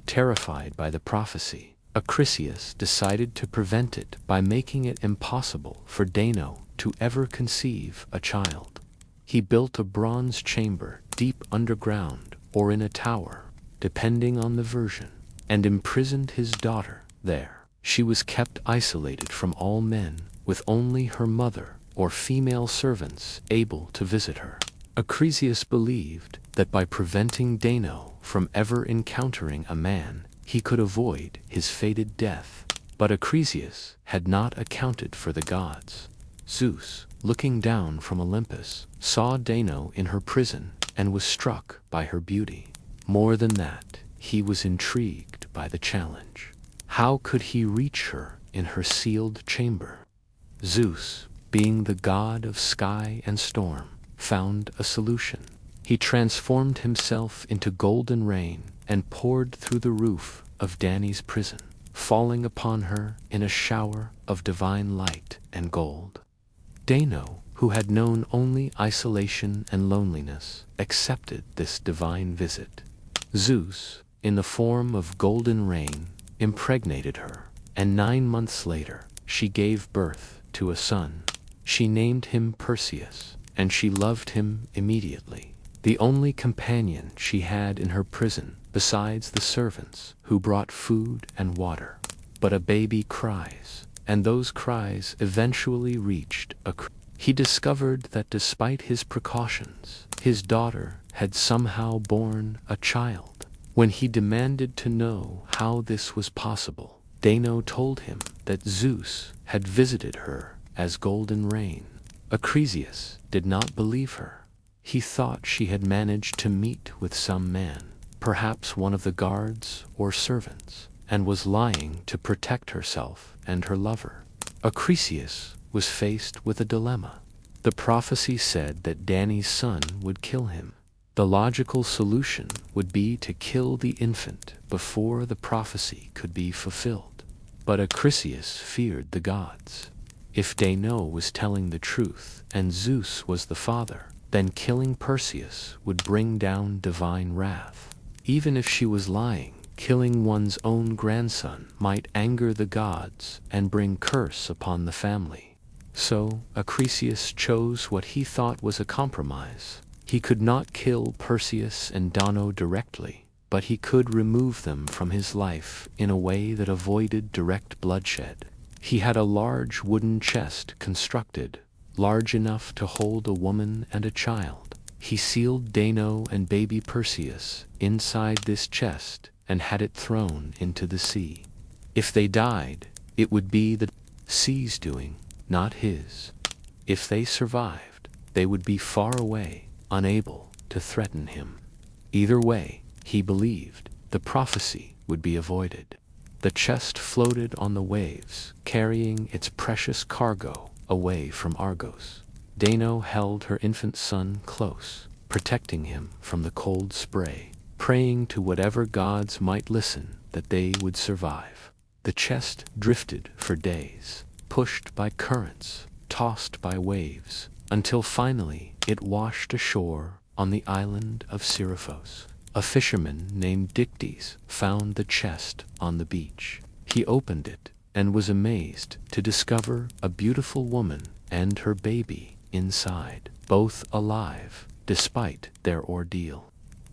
Terrified by the prophecy, Heracles decided to prevent it by making it impossible for Dano to ever conceive a child. He built a bronze chamber deep underground or in a tower, depending on the version, and imprisoned his daughter there. She was kept isolated from all men, with only her mother or female servants able to visit her. Heracles believed that by preventing Dano from ever encountering a man, he could avoid his fated death. But Heracles had not accounted for the gods. Zeus, looking down from Olympus, saw Dano in her prison and was struck by her beauty. More than that, he was intrigued by the challenge. How could he reach her in her sealed chamber? Zeus, being the god of sky and storm, found a solution. He transformed himself into golden rain and poured through the roof of Danae's prison, falling upon her in a shower of divine light and gold. Dano, who had known only isolation and loneliness, accepted this divine visit. Zeus, in the form of golden rain, impregnated her, and 9 months later, she gave birth to a son. She named him Perseus, and she loved him immediately. The only companion she had in her prison, besides the servants who brought food and water. But a baby cries, and those cries eventually reached He discovered that despite his precautions, His daughter had somehow borne a child. When he demanded to know how this was possible, Dano told him that Zeus had visited her as golden rain. Acrisius did not believe her. He thought she had managed to meet with some man, perhaps one of the guards or servants, and was lying to protect herself and her lover. Acrisius was faced with a dilemma. The prophecy said that Danae's son would kill him. The logical solution would be to kill the infant before the prophecy could be fulfilled. But Acrisius feared the gods. If Dano was telling the truth and Zeus was the father, then killing Perseus would bring down divine wrath. Even if she was lying, killing one's own grandson might anger the gods and bring curse upon the family. So Acrisius chose what he thought was a compromise. He could not kill Perseus and Dano directly, but he could remove them from his life in a way that avoided direct bloodshed. He had a large wooden chest constructed, large enough to hold a woman and a child. He sealed Dano and baby Perseus inside this chest and had it thrown into the sea. If they died, it would be the sea's doing, not his. If they survived, they would be far away, unable to threaten him. Either way, he believed, the prophecy would be avoided. The chest floated on the waves, carrying its precious cargo away from Argos. Dano held her infant son close, protecting him from the cold spray, praying to whatever gods might listen that they would survive. The chest drifted for days, pushed by currents, tossed by waves, until finally it washed ashore on the island of Seriphos. A fisherman named Dictys found the chest on the beach. He opened it and was amazed to discover a beautiful woman and her baby inside, both alive despite their ordeal.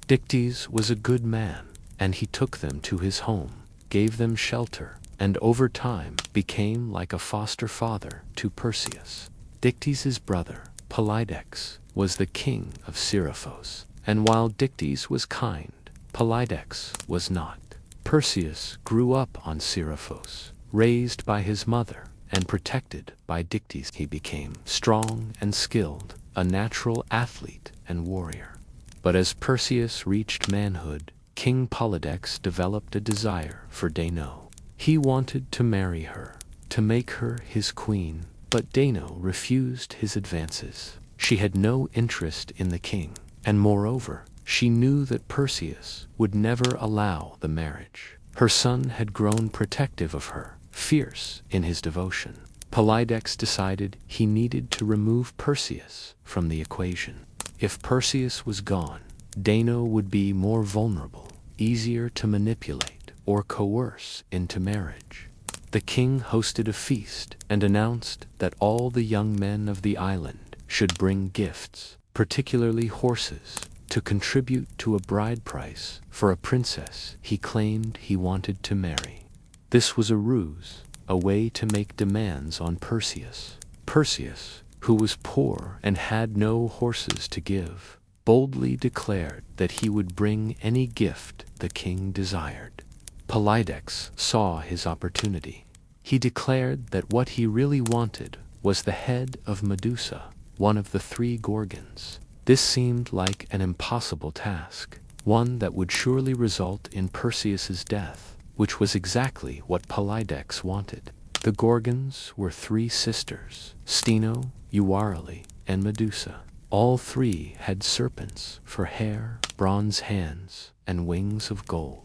Dictys was a good man, and he took them to his home, gave them shelter, and over time became like a foster father to Perseus. Dictys' brother, Polydex, was the king of Seriphos, and while Dictys was kind, Polydex was not. Perseus grew up on Seriphos, raised by his mother and protected by Dictys. He became strong and skilled, a natural athlete and warrior. But as Perseus reached manhood, King Polydex developed a desire for Dano. He wanted to marry her, to make her his queen, but Dano refused his advances. She had no interest in the king, and moreover, she knew that Perseus would never allow the marriage. Her son had grown protective of her, fierce in his devotion. Polydex decided he needed to remove Perseus from the equation. If Perseus was gone, Dano would be more vulnerable, easier to manipulate or coerce into marriage. The king hosted a feast and announced that all the young men of the island should bring gifts, particularly horses, to contribute to a bride price for a princess he claimed he wanted to marry. This was a ruse, a way to make demands on Perseus. Perseus, who was poor and had no horses to give, boldly declared that he would bring any gift the king desired. Polydex saw his opportunity. He declared that what he really wanted was the head of Medusa, one of the 3 Gorgons. This seemed like an impossible task, one that would surely result in Perseus's death, which was exactly what Polydex wanted. The Gorgons were 3 sisters, Steno, Euryale, and Medusa. All 3 had serpents for hair, bronze hands, and wings of gold.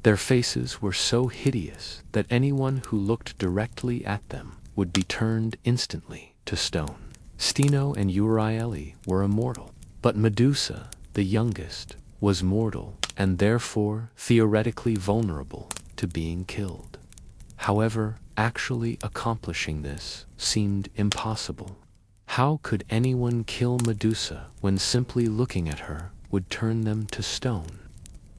Their faces were so hideous that anyone who looked directly at them would be turned instantly to stone. Steno and Euryale were immortal, but Medusa, the youngest, was mortal and therefore theoretically vulnerable to being killed. However, actually accomplishing this seemed impossible. How could anyone kill Medusa when simply looking at her would turn them to stone?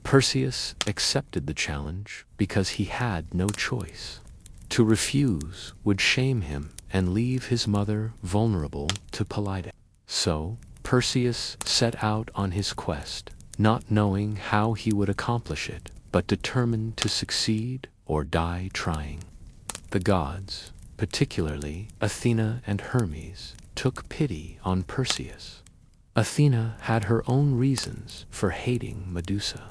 Perseus accepted the challenge because he had no choice. To refuse would shame him and leave his mother vulnerable to Polydex. So, Perseus set out on his quest, not knowing how he would accomplish it, but determined to succeed or die trying. The gods, particularly Athena and Hermes, took pity on Perseus. Athena had her own reasons for hating Medusa.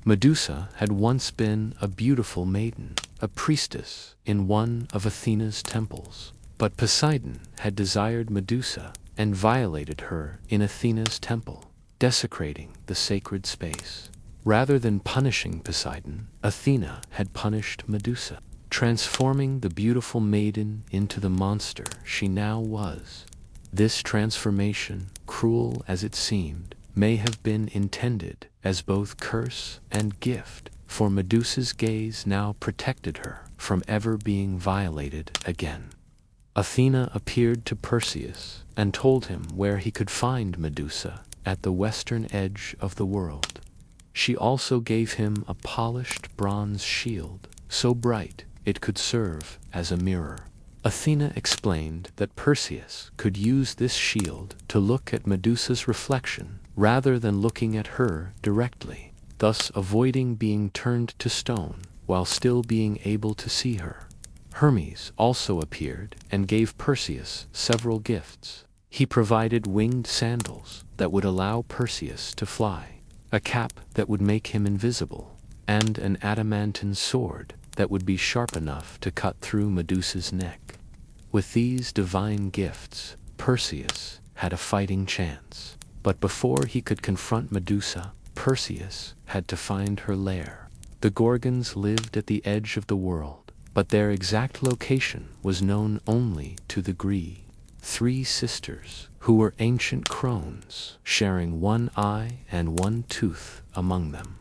Medusa had once been a beautiful maiden, a priestess in one of Athena's temples, but Poseidon had desired Medusa and violated her in Athena's temple, desecrating the sacred space. Rather than punishing Poseidon, Athena had punished Medusa, transforming the beautiful maiden into the monster she now was. This transformation, cruel as it seemed, may have been intended as both curse and gift, for Medusa's gaze now protected her from ever being violated again. Athena appeared to Perseus and told him where he could find Medusa at the western edge of the world. She also gave him a polished bronze shield, so bright it could serve as a mirror. Athena explained that Perseus could use this shield to look at Medusa's reflection rather than looking at her directly, thus avoiding being turned to stone while still being able to see her. Hermes also appeared and gave Perseus several gifts. He provided winged sandals that would allow Perseus to fly, a cap that would make him invisible, and an adamantine sword that would be sharp enough to cut through Medusa's neck. With these divine gifts, Perseus had a fighting chance. But before he could confront Medusa, Perseus had to find her lair. The Gorgons lived at the edge of the world, but their exact location was known only to the Greeks, 3 sisters who were ancient crones, sharing one eye and one tooth among them.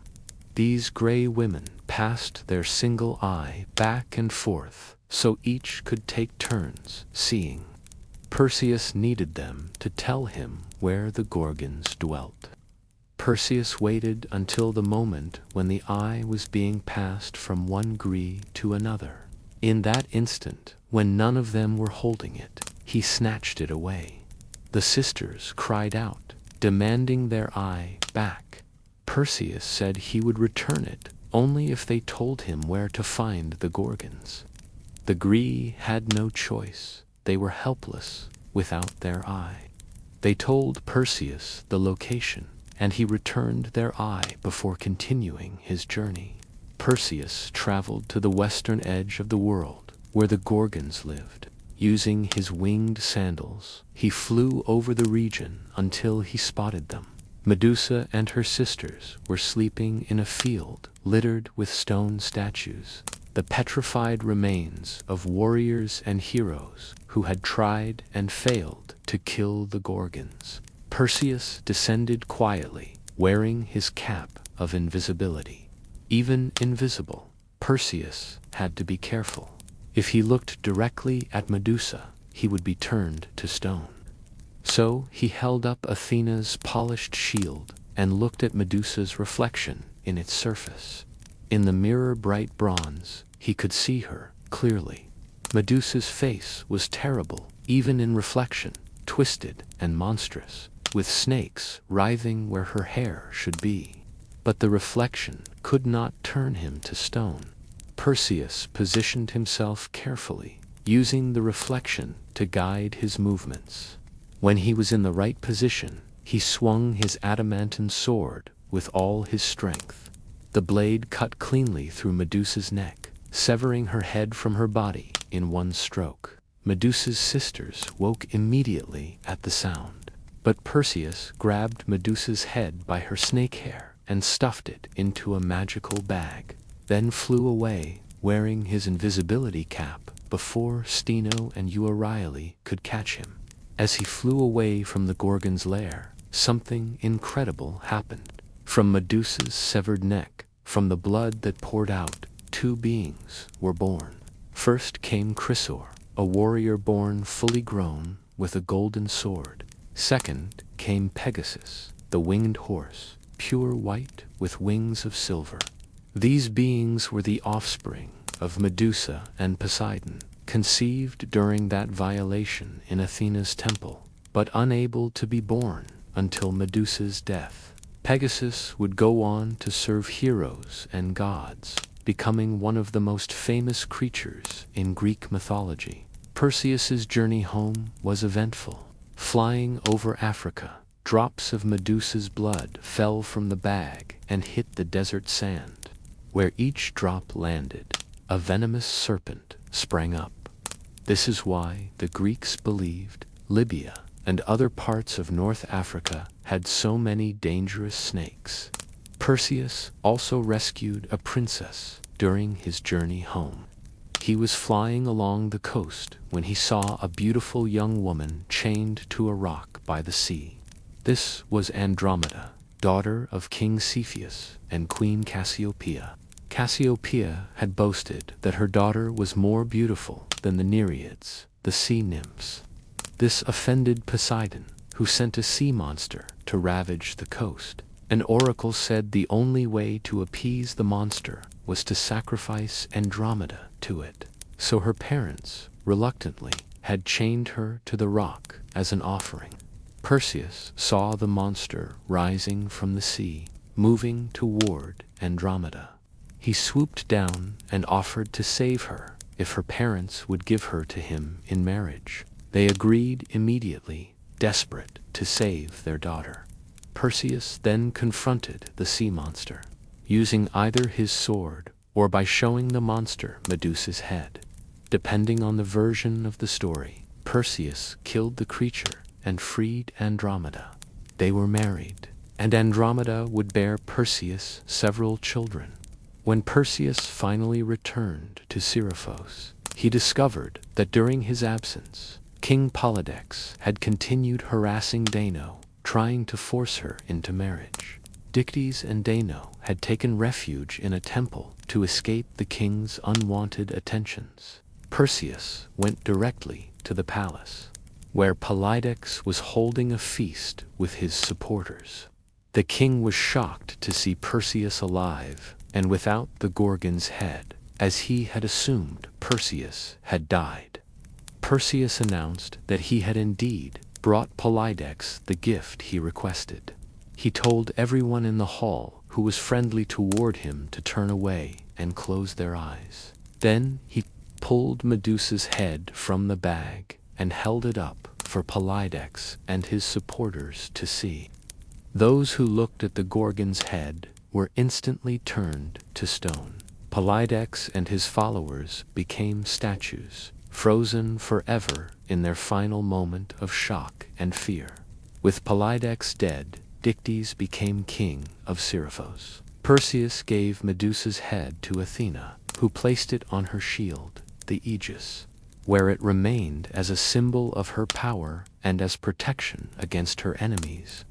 These gray women passed their single eye back and forth, so each could take turns seeing. Perseus needed them to tell him where the Gorgons dwelt. Perseus waited until the moment when the eye was being passed from one Greek to another. In that instant, when none of them were holding it, he snatched it away. The sisters cried out, demanding their eye back. Perseus said he would return it only if they told him where to find the Gorgons. The Greeks had no choice. They were helpless without their eye. They told Perseus the location, and he returned their eye before continuing his journey. Perseus traveled to the western edge of the world, where the Gorgons lived. Using his winged sandals, he flew over the region until he spotted them. Medusa and her sisters were sleeping in a field littered with stone statues, the petrified remains of warriors and heroes who had tried and failed to kill the Gorgons. Perseus descended quietly, wearing his cap of invisibility. Even invisible, Perseus had to be careful. If he looked directly at Medusa, he would be turned to stone. So he held up Athena's polished shield and looked at Medusa's reflection in its surface. In the mirror bright bronze, he could see her clearly. Medusa's face was terrible, even in reflection, twisted and monstrous, with snakes writhing where her hair should be. But the reflection could not turn him to stone. Perseus positioned himself carefully, using the reflection to guide his movements. When he was in the right position, he swung his adamantine sword with all his strength. The blade cut cleanly through Medusa's neck, severing her head from her body in one stroke. Medusa's sisters woke immediately at the sound, but Perseus grabbed Medusa's head by her snake hair and stuffed it into a magical bag, then flew away wearing his invisibility cap before Steno and Euryale could catch him. As he flew away from the Gorgon's lair, something incredible happened. From Medusa's severed neck, from the blood that poured out, 2 beings were born. First came Chrysaor, a warrior born fully grown with a golden sword. Second came Pegasus, the winged horse, pure white with wings of silver. These beings were the offspring of Medusa and Poseidon, conceived during that violation in Athena's temple, but unable to be born until Medusa's death. Pegasus would go on to serve heroes and gods, becoming one of the most famous creatures in Greek mythology. Perseus's journey home was eventful. Flying over Africa, drops of Medusa's blood fell from the bag and hit the desert sand. Where each drop landed, a venomous serpent sprang up. This is why the Greeks believed Libya and other parts of North Africa had so many dangerous snakes. Perseus also rescued a princess during his journey home. He was flying along the coast when he saw a beautiful young woman chained to a rock by the sea. This was Andromeda, daughter of King Cepheus and Queen Cassiopeia. Cassiopeia had boasted that her daughter was more beautiful than the Nereids, the sea nymphs. This offended Poseidon, who sent a sea monster to ravage the coast. An oracle said the only way to appease the monster was to sacrifice Andromeda to it. So her parents, reluctantly, had chained her to the rock as an offering. Perseus saw the monster rising from the sea, moving toward Andromeda. He swooped down and offered to save her if her parents would give her to him in marriage. They agreed immediately, desperate to save their daughter. Perseus then confronted the sea monster, using either his sword or by showing the monster Medusa's head. Depending on the version of the story, Perseus killed the creature and freed Andromeda. They were married, and Andromeda would bear Perseus several children. When Perseus finally returned to Seriphos, he discovered that during his absence, King Polydex had continued harassing Dano, trying to force her into marriage. Deities and Dano had taken refuge in a temple to escape the king's unwanted attentions. Perseus went directly to the palace, where Polydex was holding a feast with his supporters. The king was shocked to see Perseus alive and without the Gorgon's head, as he had assumed Perseus had died. Perseus announced that he had indeed brought Polydex the gift he requested. He told everyone in the hall who was friendly toward him to turn away and close their eyes. Then he pulled Medusa's head from the bag and held it up for Polydex and his supporters to see. Those who looked at the Gorgon's head were instantly turned to stone. Polydex and his followers became statues, frozen forever in their final moment of shock and fear. With Polydex dead, Dictys became king of Seriphos. Perseus gave Medusa's head to Athena, who placed it on her shield, the Aegis, where it remained as a symbol of her power and as protection against her enemies.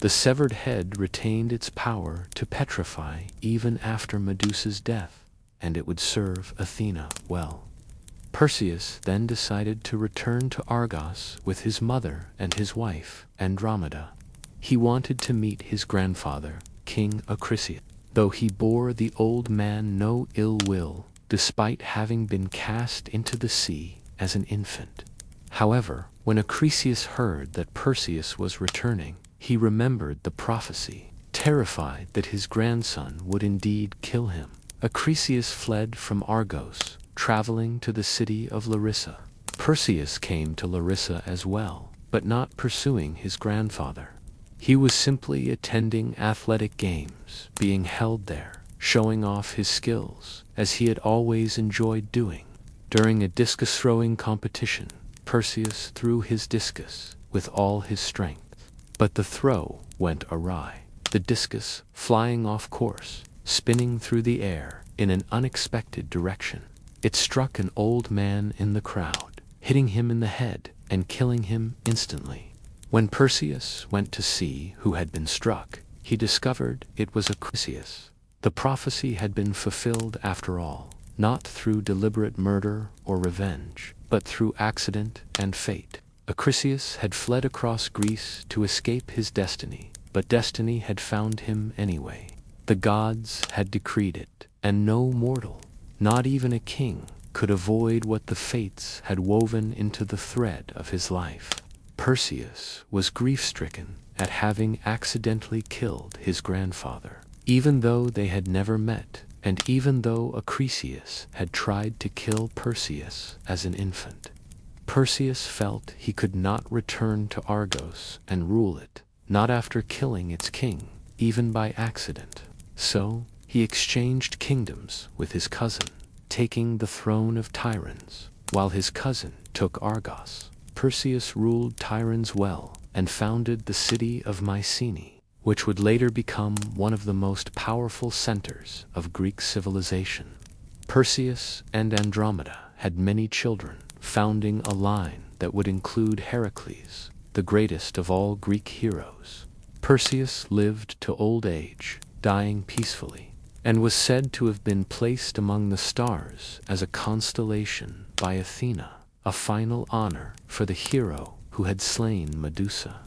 The severed head retained its power to petrify even after Medusa's death, and it would serve Athena well. Perseus then decided to return to Argos with his mother and his wife, Andromeda. He wanted to meet his grandfather, King Acrisius, though he bore the old man no ill will, despite having been cast into the sea as an infant. However, when Acrisius heard that Perseus was returning, he remembered the prophecy, terrified that his grandson would indeed kill him. Acrisius fled from Argos, traveling to the city of Larissa. Perseus came to Larissa as well, but not pursuing his grandfather. He was simply attending athletic games being held there, showing off his skills, as he had always enjoyed doing. During a discus throwing competition, Perseus threw his discus with all his strength, but the throw went awry. The discus, flying off course, spinning through the air in an unexpected direction. It struck an old man in the crowd, hitting him in the head and killing him instantly. When Perseus went to see who had been struck, he discovered it was Acrisius. The prophecy had been fulfilled after all, not through deliberate murder or revenge, but through accident and fate. Acrisius had fled across Greece to escape his destiny, but destiny had found him anyway. The gods had decreed it, and no mortal, not even a king, could avoid what the fates had woven into the thread of his life. Perseus was grief-stricken at having accidentally killed his grandfather, even though they had never met, and even though Acrisius had tried to kill Perseus as an infant. Perseus felt he could not return to Argos and rule it, not after killing its king, even by accident. So, he exchanged kingdoms with his cousin, taking the throne of Tyrants, while his cousin took Argos. Perseus ruled Tyrants well and founded the city of Mycenae, which would later become one of the most powerful centers of Greek civilization. Perseus and Andromeda had many children, founding a line that would include Heracles, the greatest of all Greek heroes. Perseus lived to old age, dying peacefully, and was said to have been placed among the stars as a constellation by Athena, a final honor for the hero who had slain Medusa.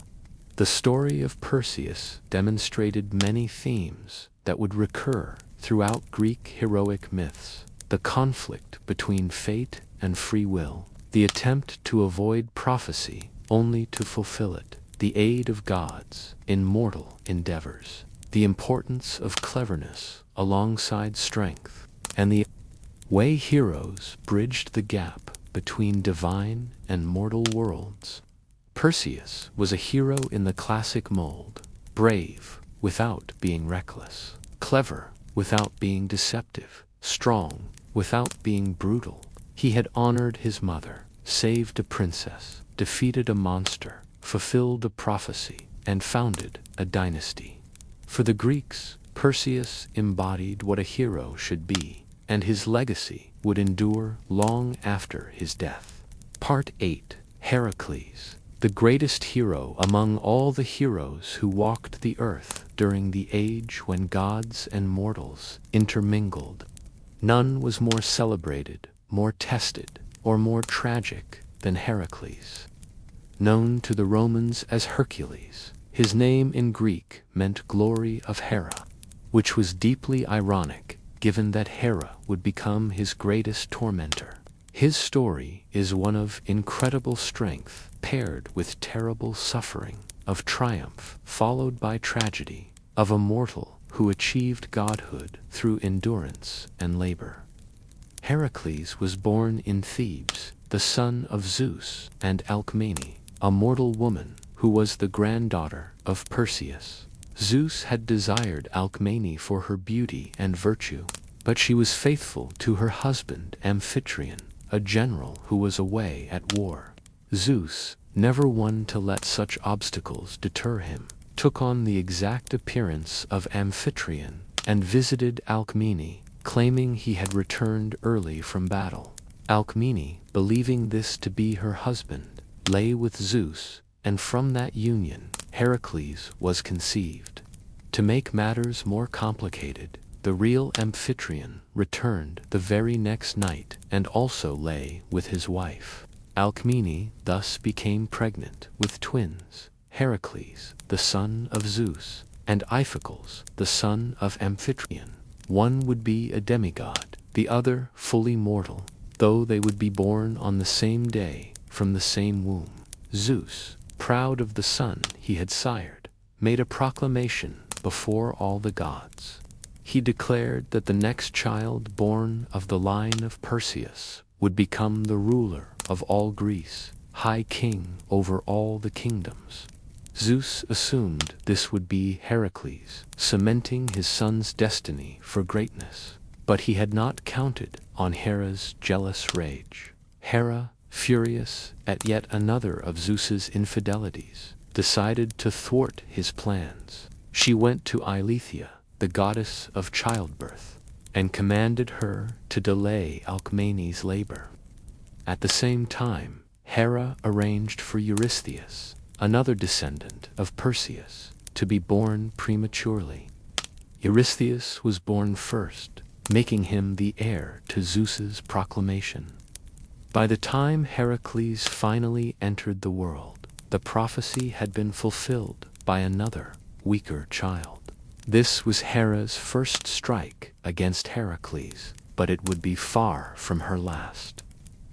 The story of Perseus demonstrated many themes that would recur throughout Greek heroic myths: the conflict between fate and free will, the attempt to avoid prophecy only to fulfill it, the aid of gods in mortal endeavors, the importance of cleverness alongside strength, and the way heroes bridged the gap between divine and mortal worlds. Perseus was a hero in the classic mold: brave without being reckless, clever without being deceptive, strong without being brutal. He had honored his mother, saved a princess, defeated a monster, fulfilled a prophecy, and founded a dynasty. For the Greeks, Perseus embodied what a hero should be, and his legacy would endure long after his death. Part 8. Heracles, the greatest hero among all the heroes who walked the earth during the age when gods and mortals intermingled. None was more celebrated, more tested, or more tragic than Heracles. Known to the Romans as Hercules, his name in Greek meant glory of Hera, which was deeply ironic given that Hera would become his greatest tormentor. His story is one of incredible strength paired with terrible suffering, of triumph followed by tragedy, of a mortal who achieved godhood through endurance and labor. Heracles was born in Thebes, the son of Zeus and Alcmene, a mortal woman who was the granddaughter of Perseus. Zeus had desired Alcmene for her beauty and virtue, but she was faithful to her husband Amphitryon, a general who was away at war. Zeus, never one to let such obstacles deter him, took on the exact appearance of Amphitryon and visited Alcmene, claiming he had returned early from battle. Alcmene, believing this to be her husband, lay with Zeus, and from that union, Heracles was conceived. To make matters more complicated, the real Amphitryon returned the very next night and also lay with his wife. Alcmene thus became pregnant with twins, Heracles, the son of Zeus, and Iphicles, the son of Amphitryon. One would be a demigod, the other fully mortal, though they would be born on the same day from the same womb. Zeus, proud of the son he had sired, made a proclamation before all the gods. He declared that the next child born of the line of Perseus would become the ruler of all Greece, high king over all the kingdoms. Zeus assumed this would be Heracles, cementing his son's destiny for greatness. But he had not counted on Hera's jealous rage. Hera, furious at yet another of Zeus's infidelities, decided to thwart his plans. She went to Eileithyia, the goddess of childbirth, and commanded her to delay Alcmene's labor. At the same time, Hera arranged for Eurystheus, another descendant of Perseus, to be born prematurely. Eurystheus was born first, making him the heir to Zeus's proclamation. By the time Heracles finally entered the world, the prophecy had been fulfilled by another, weaker child. This was Hera's first strike against Heracles, but it would be far from her last.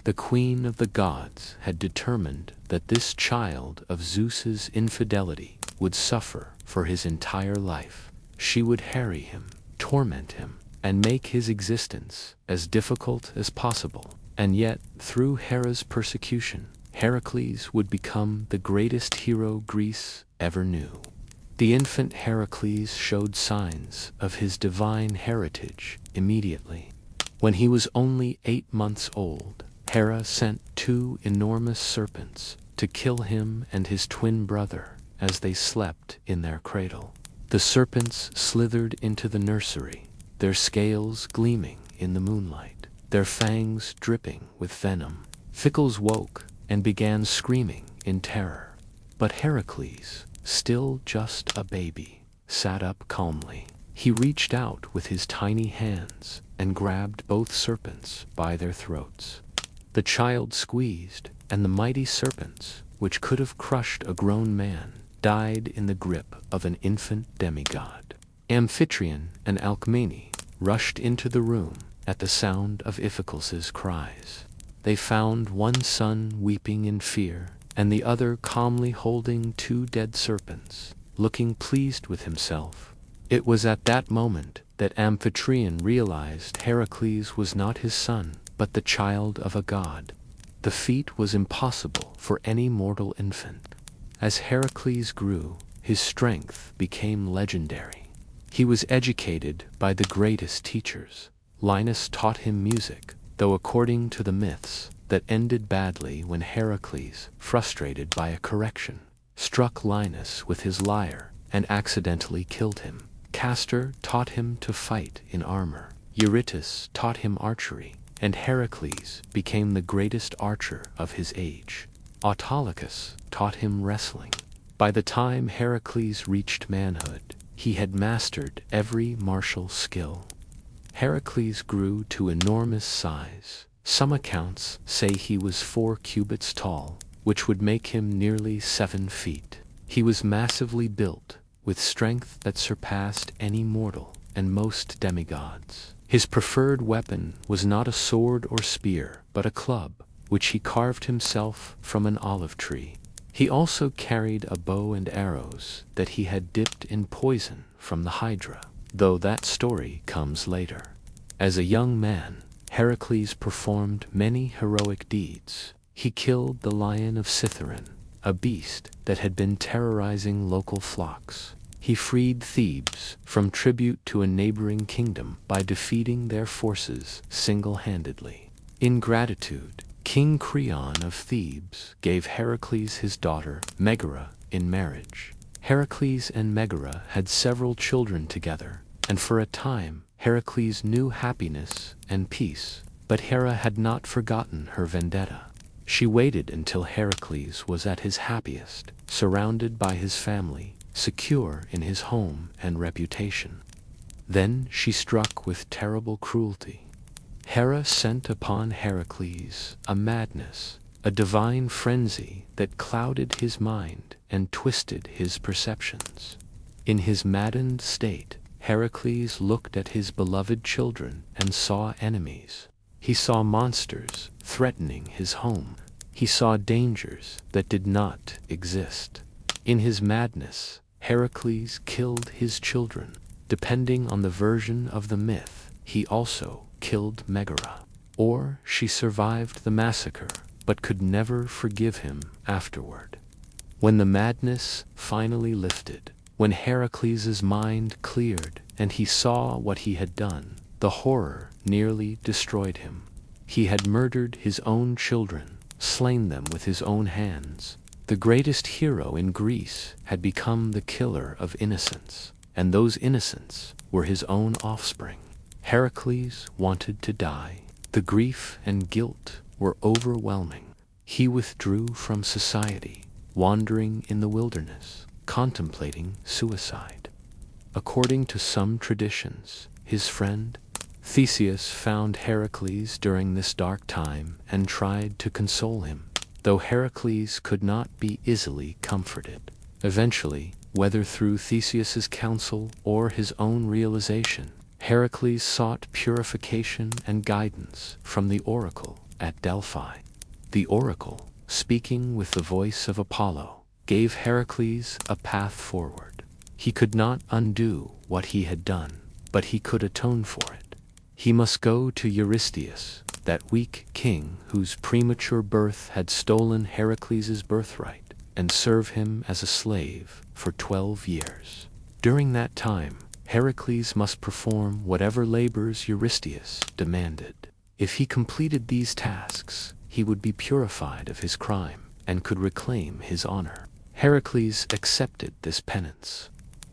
The queen of the gods had determined that this child of Zeus's infidelity would suffer for his entire life. She would harry him, torment him, and make his existence as difficult as possible. And yet, through Hera's persecution, Heracles would become the greatest hero Greece ever knew. The infant Heracles showed signs of his divine heritage immediately. When he was only 8 months old, Hera sent 2 enormous serpents to kill him and his twin brother as they slept in their cradle. The serpents slithered into the nursery, their scales gleaming in the moonlight, their fangs dripping with venom. Heracles woke and began screaming in terror. But Heracles, still just a baby, sat up calmly. He reached out with his tiny hands and grabbed both serpents by their throats. The child squeezed, and the mighty serpents, which could have crushed a grown man, died in the grip of an infant demigod. Amphitryon and Alcmene rushed into the room at the sound of Iphicles's cries. They found one son weeping in fear, and the other calmly holding 2 dead serpents, looking pleased with himself. It was at that moment that Amphitryon realized Heracles was not his son, but the child of a god. The feat was impossible for any mortal infant. As Heracles grew, his strength became legendary. He was educated by the greatest teachers. Linus taught him music, though according to the myths, that ended badly when Heracles, frustrated by a correction, struck Linus with his lyre and accidentally killed him. Castor taught him to fight in armor. Eurytus taught him archery, and Heracles became the greatest archer of his age. Autolycus taught him wrestling. By the time Heracles reached manhood, he had mastered every martial skill. Heracles grew to enormous size. Some accounts say he was 4 cubits tall, which would make him nearly 7 feet. He was massively built, with strength that surpassed any mortal and most demigods. His preferred weapon was not a sword or spear, but a club, which he carved himself from an olive tree. He also carried a bow and arrows that he had dipped in poison from the Hydra, though that story comes later. As a young man, Heracles performed many heroic deeds. He killed the lion of Cithaeron, a beast that had been terrorizing local flocks. He freed Thebes from tribute to a neighboring kingdom by defeating their forces single-handedly. In gratitude, King Creon of Thebes gave Heracles his daughter, Megara, in marriage. Heracles and Megara had several children together, and for a time, Heracles knew happiness and peace. But Hera had not forgotten her vendetta. She waited until Heracles was at his happiest, surrounded by his family, secure in his home and reputation. Then she struck with terrible cruelty. Hera sent upon Heracles a madness, a divine frenzy that clouded his mind and twisted his perceptions. In his maddened state, Heracles looked at his beloved children and saw enemies. He saw monsters threatening his home. He saw dangers that did not exist. In his madness, Heracles killed his children. Depending on the version of the myth, he also killed Megara. Or she survived the massacre, but could never forgive him afterward. When the madness finally lifted, when Heracles' mind cleared and he saw what he had done, the horror nearly destroyed him. He had murdered his own children, slain them with his own hands. The greatest hero in Greece had become the killer of innocents, and those innocents were his own offspring. Heracles wanted to die. The grief and guilt were overwhelming. He withdrew from society, wandering in the wilderness, contemplating suicide. According to some traditions, his friend Theseus found Heracles during this dark time and tried to console him, though Heracles could not be easily comforted. Eventually, whether through Theseus's counsel or his own realization, Heracles sought purification and guidance from the oracle at Delphi. The oracle, speaking with the voice of Apollo, gave Heracles a path forward. He could not undo what he had done, but he could atone for it. He must go to Eurystheus, that weak king whose premature birth had stolen Heracles' birthright, and serve him as a slave for 12 years. During that time, Heracles must perform whatever labors Eurystheus demanded. If he completed these tasks, he would be purified of his crime and could reclaim his honor. Heracles accepted this penance.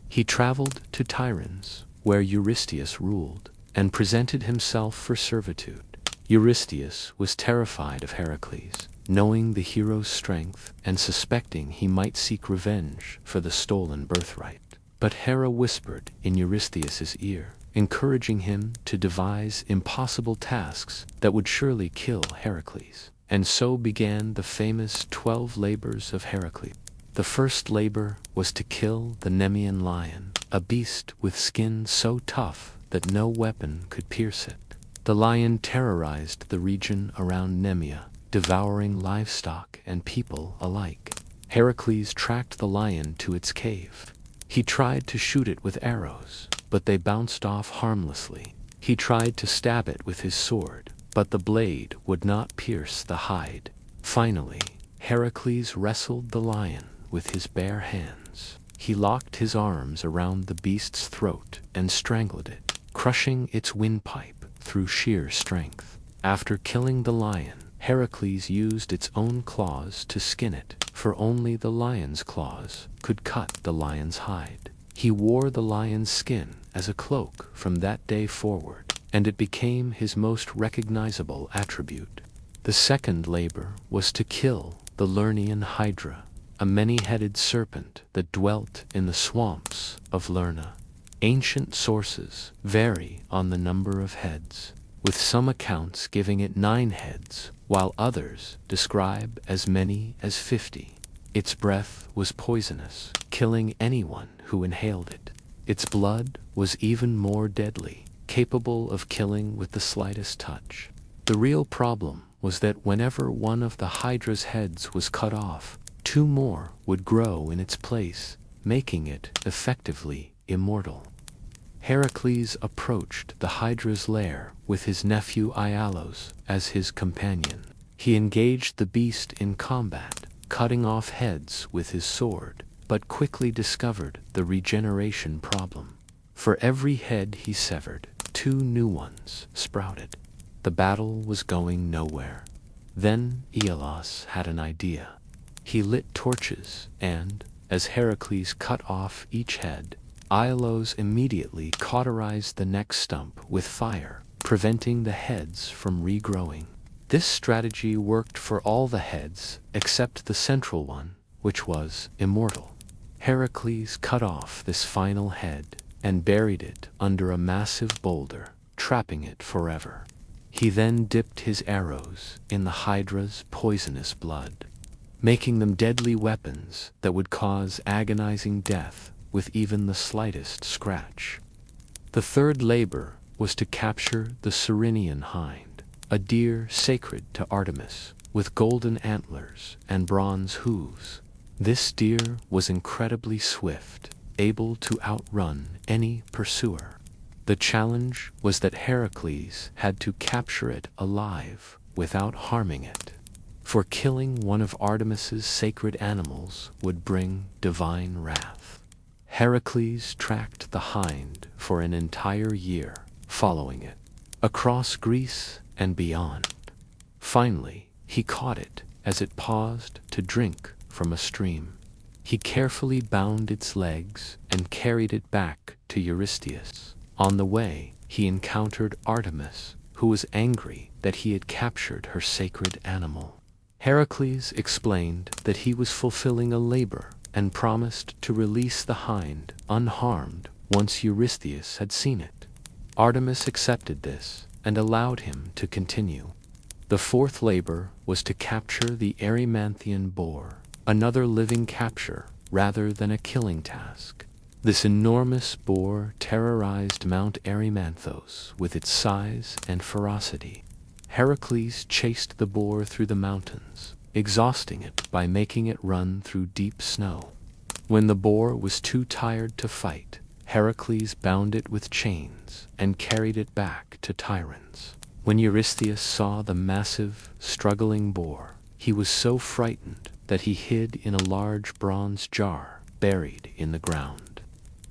He traveled to Tiryns, where Eurystheus ruled, and presented himself for servitude. Eurystheus was terrified of Heracles, knowing the hero's strength and suspecting he might seek revenge for the stolen birthright. But Hera whispered in Eurystheus's ear, encouraging him to devise impossible tasks that would surely kill Heracles. And so began the famous 12 labors of Heracles. The first labor was to kill the Nemean lion, a beast with skin so tough that no weapon could pierce it. The lion terrorized the region around Nemea, devouring livestock and people alike. Heracles tracked the lion to its cave. He tried to shoot it with arrows, but they bounced off harmlessly. He tried to stab it with his sword, but the blade would not pierce the hide. Finally, Heracles wrestled the lion with his bare hands. He locked his arms around the beast's throat and strangled it, crushing its windpipe through sheer strength. After killing the lion, Heracles used its own claws to skin it, for only the lion's claws could cut the lion's hide. He wore the lion's skin as a cloak from that day forward, and it became his most recognizable attribute. The second labor was to kill the Lernaean Hydra, a many-headed serpent that dwelt in the swamps of Lerna. Ancient sources vary on the number of heads, with some accounts giving it 9 heads, while others describe as many as 50. Its breath was poisonous, killing anyone who inhaled it. Its blood was even more deadly, capable of killing with the slightest touch. The real problem was that whenever one of the Hydra's heads was cut off, 2 more would grow in its place, making it effectively immortal. Heracles approached the Hydra's lair with his nephew Iolaus as his companion. He engaged the beast in combat, cutting off heads with his sword, but quickly discovered the regeneration problem. For every head he severed, 2 new ones sprouted. The battle was going nowhere. Then Iolaus had an idea. He lit torches, and, as Heracles cut off each head, Iolaus immediately cauterized the next stump with fire, preventing the heads from regrowing. This strategy worked for all the heads except the central one, which was immortal. Heracles cut off this final head and buried it under a massive boulder, trapping it forever. He then dipped his arrows in the Hydra's poisonous blood, making them deadly weapons that would cause agonizing death with even the slightest scratch. The third labor was to capture the Cyrenian hind, a deer sacred to Artemis, with golden antlers and bronze hooves. This deer was incredibly swift, able to outrun any pursuer. The challenge was that Heracles had to capture it alive without harming it, for killing one of Artemis's sacred animals would bring divine wrath. Heracles tracked the hind for an entire year, following it across Greece and beyond. Finally, he caught it as it paused to drink from a stream. He carefully bound its legs and carried it back to Eurystheus. On the way, he encountered Artemis, who was angry that he had captured her sacred animal. Heracles explained that he was fulfilling a labor and promised to release the hind unharmed once Eurystheus had seen it. Artemis accepted this and allowed him to continue. The fourth labor was to capture the Erymanthian boar, another living capture rather than a killing task. This enormous boar terrorized Mount Erymanthos with its size and ferocity. Heracles chased the boar through the mountains, exhausting it by making it run through deep snow. When the boar was too tired to fight, Heracles bound it with chains and carried it back to Tiryns. When Eurystheus saw the massive, struggling boar, he was so frightened that he hid in a large bronze jar buried in the ground,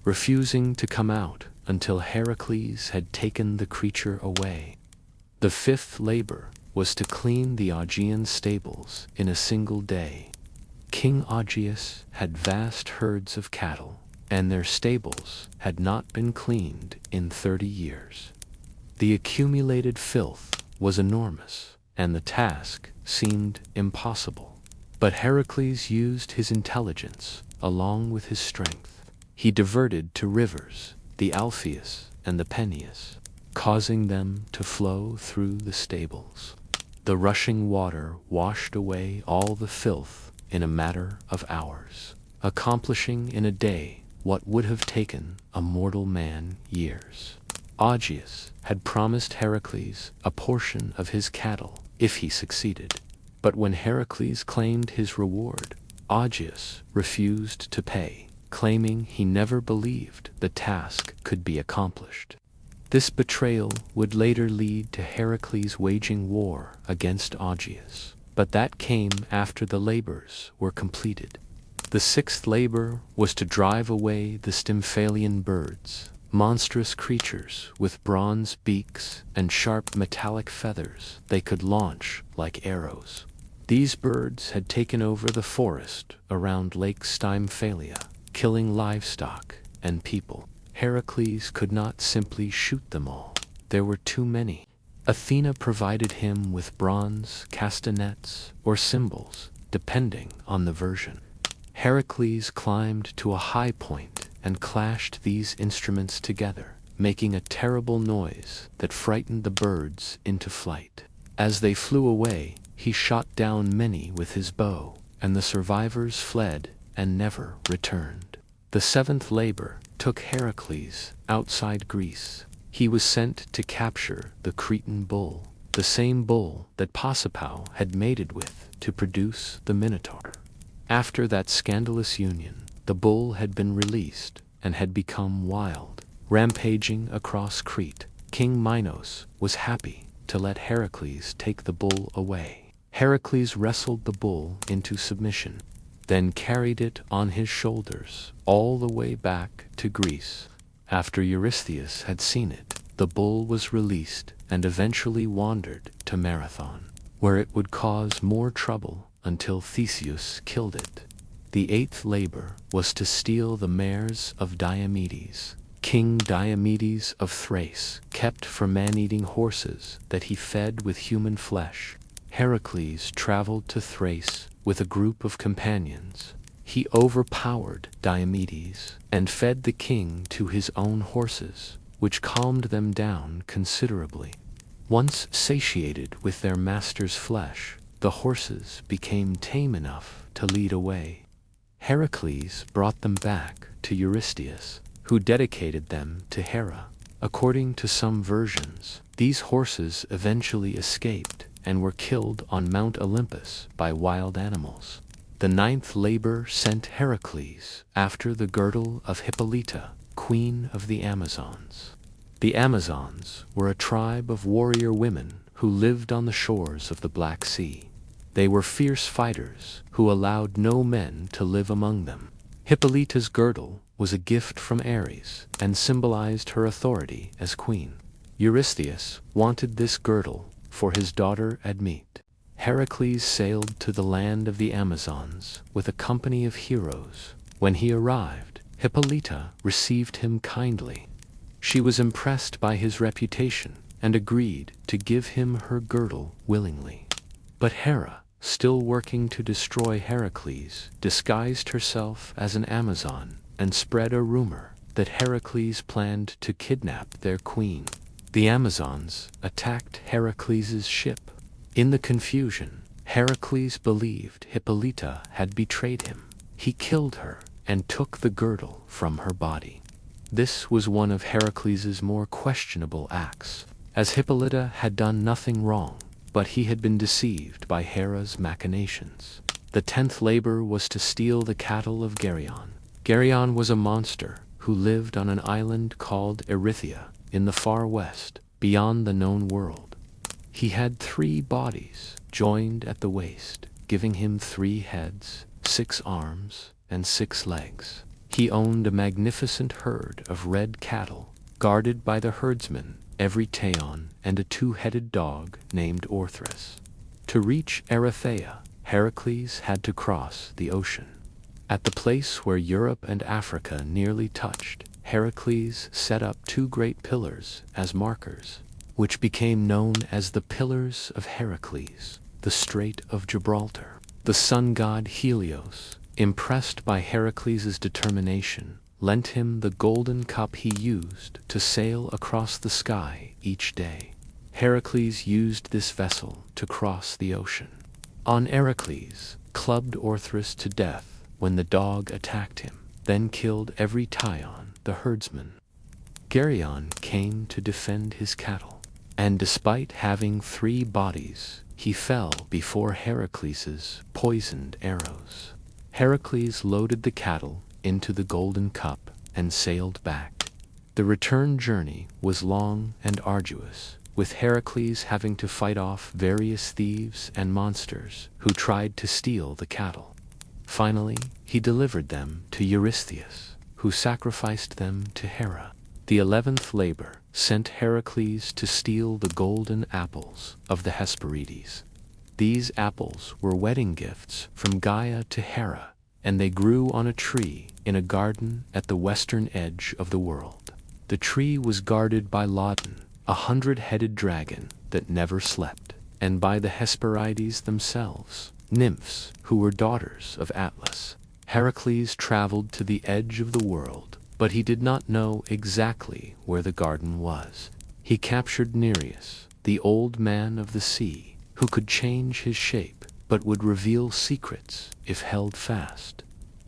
refusing to come out until Heracles had taken the creature away. The fifth labor was to clean the Augean stables in a single day. King Augeas had vast herds of cattle, and their stables had not been cleaned in 30 years. The accumulated filth was enormous, and the task seemed impossible. But Heracles used his intelligence along with his strength. He diverted to rivers, the Alpheus and the Peneus, causing them to flow through the stables. The rushing water washed away all the filth in a matter of hours, accomplishing in a day what would have taken a mortal man years. Augeas had promised Heracles a portion of his cattle if he succeeded, but when Heracles claimed his reward, Augeas refused to pay, claiming he never believed the task could be accomplished. This betrayal would later lead to Heracles waging war against Augeas, but that came after the labors were completed. The sixth labor was to drive away the Stymphalian birds, monstrous creatures with bronze beaks and sharp metallic feathers they could launch like arrows. These birds had taken over the forest around Lake Stymphalia, killing livestock and people. Heracles could not simply shoot them all. There were too many. Athena provided him with bronze castanets or cymbals, depending on the version. Heracles climbed to a high point and clashed these instruments together, making a terrible noise that frightened the birds into flight. As they flew away, he shot down many with his bow, and the survivors fled and never returned. The seventh labor took Heracles outside Greece. He was sent to capture the Cretan bull, the same bull that Pasiphae had mated with to produce the Minotaur. After that scandalous union, the bull had been released and had become wild, rampaging across Crete. King Minos was happy to let Heracles take the bull away. Heracles wrestled the bull into submission, then carried it on his shoulders all the way back to Greece. After Eurystheus had seen it, the bull was released and eventually wandered to Marathon, where it would cause more trouble until Theseus killed it. The eighth labor was to steal the mares of Diomedes. King Diomedes of Thrace kept for man-eating horses that he fed with human flesh. Heracles traveled to Thrace with a group of companions. He overpowered Diomedes and fed the king to his own horses, which calmed them down considerably. Once satiated with their master's flesh, the horses became tame enough to lead away. Heracles brought them back to Eurystheus, who dedicated them to Hera. According to some versions, these horses eventually escaped and were killed on Mount Olympus by wild animals. The ninth labor sent Heracles after the girdle of Hippolyta, queen of the Amazons. The Amazons were a tribe of warrior women who lived on the shores of the Black Sea. They were fierce fighters who allowed no men to live among them. Hippolyta's girdle was a gift from Ares and symbolized her authority as queen. Eurystheus wanted this girdle for his daughter Admete. Heracles sailed to the land of the Amazons with a company of heroes. When he arrived, Hippolyta received him kindly. She was impressed by his reputation and agreed to give him her girdle willingly. But Hera, still working to destroy Heracles, disguised herself as an Amazon and spread a rumor that Heracles planned to kidnap their queen. The Amazons attacked Heracles' ship. In the confusion, Heracles believed Hippolyta had betrayed him. He killed her and took the girdle from her body. This was one of Heracles' more questionable acts. As Hippolyta had done nothing wrong, but he had been deceived by Hera's machinations. The 10th labor was to steal the cattle of Geryon. Geryon was a monster who lived on an island called Erythea in the far west, beyond the known world. He had 3 bodies joined at the waist, giving him 3 heads, 6 arms, and 6 legs. He owned a magnificent herd of red cattle, guarded by the herdsman Everytaon and a 2-headed dog named Orthrus. To reach Erythea, Heracles had to cross the ocean. At the place where Europe and Africa nearly touched, Heracles set up 2 great pillars as markers, which became known as the Pillars of Heracles, the Strait of Gibraltar. The sun god Helios, impressed by Heracles' determination, lent him the golden cup he used to sail across the sky each day. Heracles used this vessel to cross the ocean. On Heracles clubbed Orthrus to death when the dog attacked him, then killed Everytaon, the herdsman. Geryon came to defend his cattle, and despite having 3 bodies, he fell before Heracles' poisoned arrows. Heracles loaded the cattle into the golden cup and sailed back. The return journey was long and arduous, with Heracles having to fight off various thieves and monsters who tried to steal the cattle. Finally, he delivered them to Eurystheus, who sacrificed them to Hera. The 11th labor sent Heracles to steal the golden apples of the Hesperides. These apples were wedding gifts from Gaia to Hera, and they grew on a tree in a garden at the western edge of the world. The tree was guarded by Laodan, a 100-headed dragon that never slept, and by the Hesperides themselves, nymphs who were daughters of Atlas. Heracles traveled to the edge of the world, but he did not know exactly where the garden was. He captured Nereus, the old man of the sea, who could change his shape but would reveal secrets if held fast.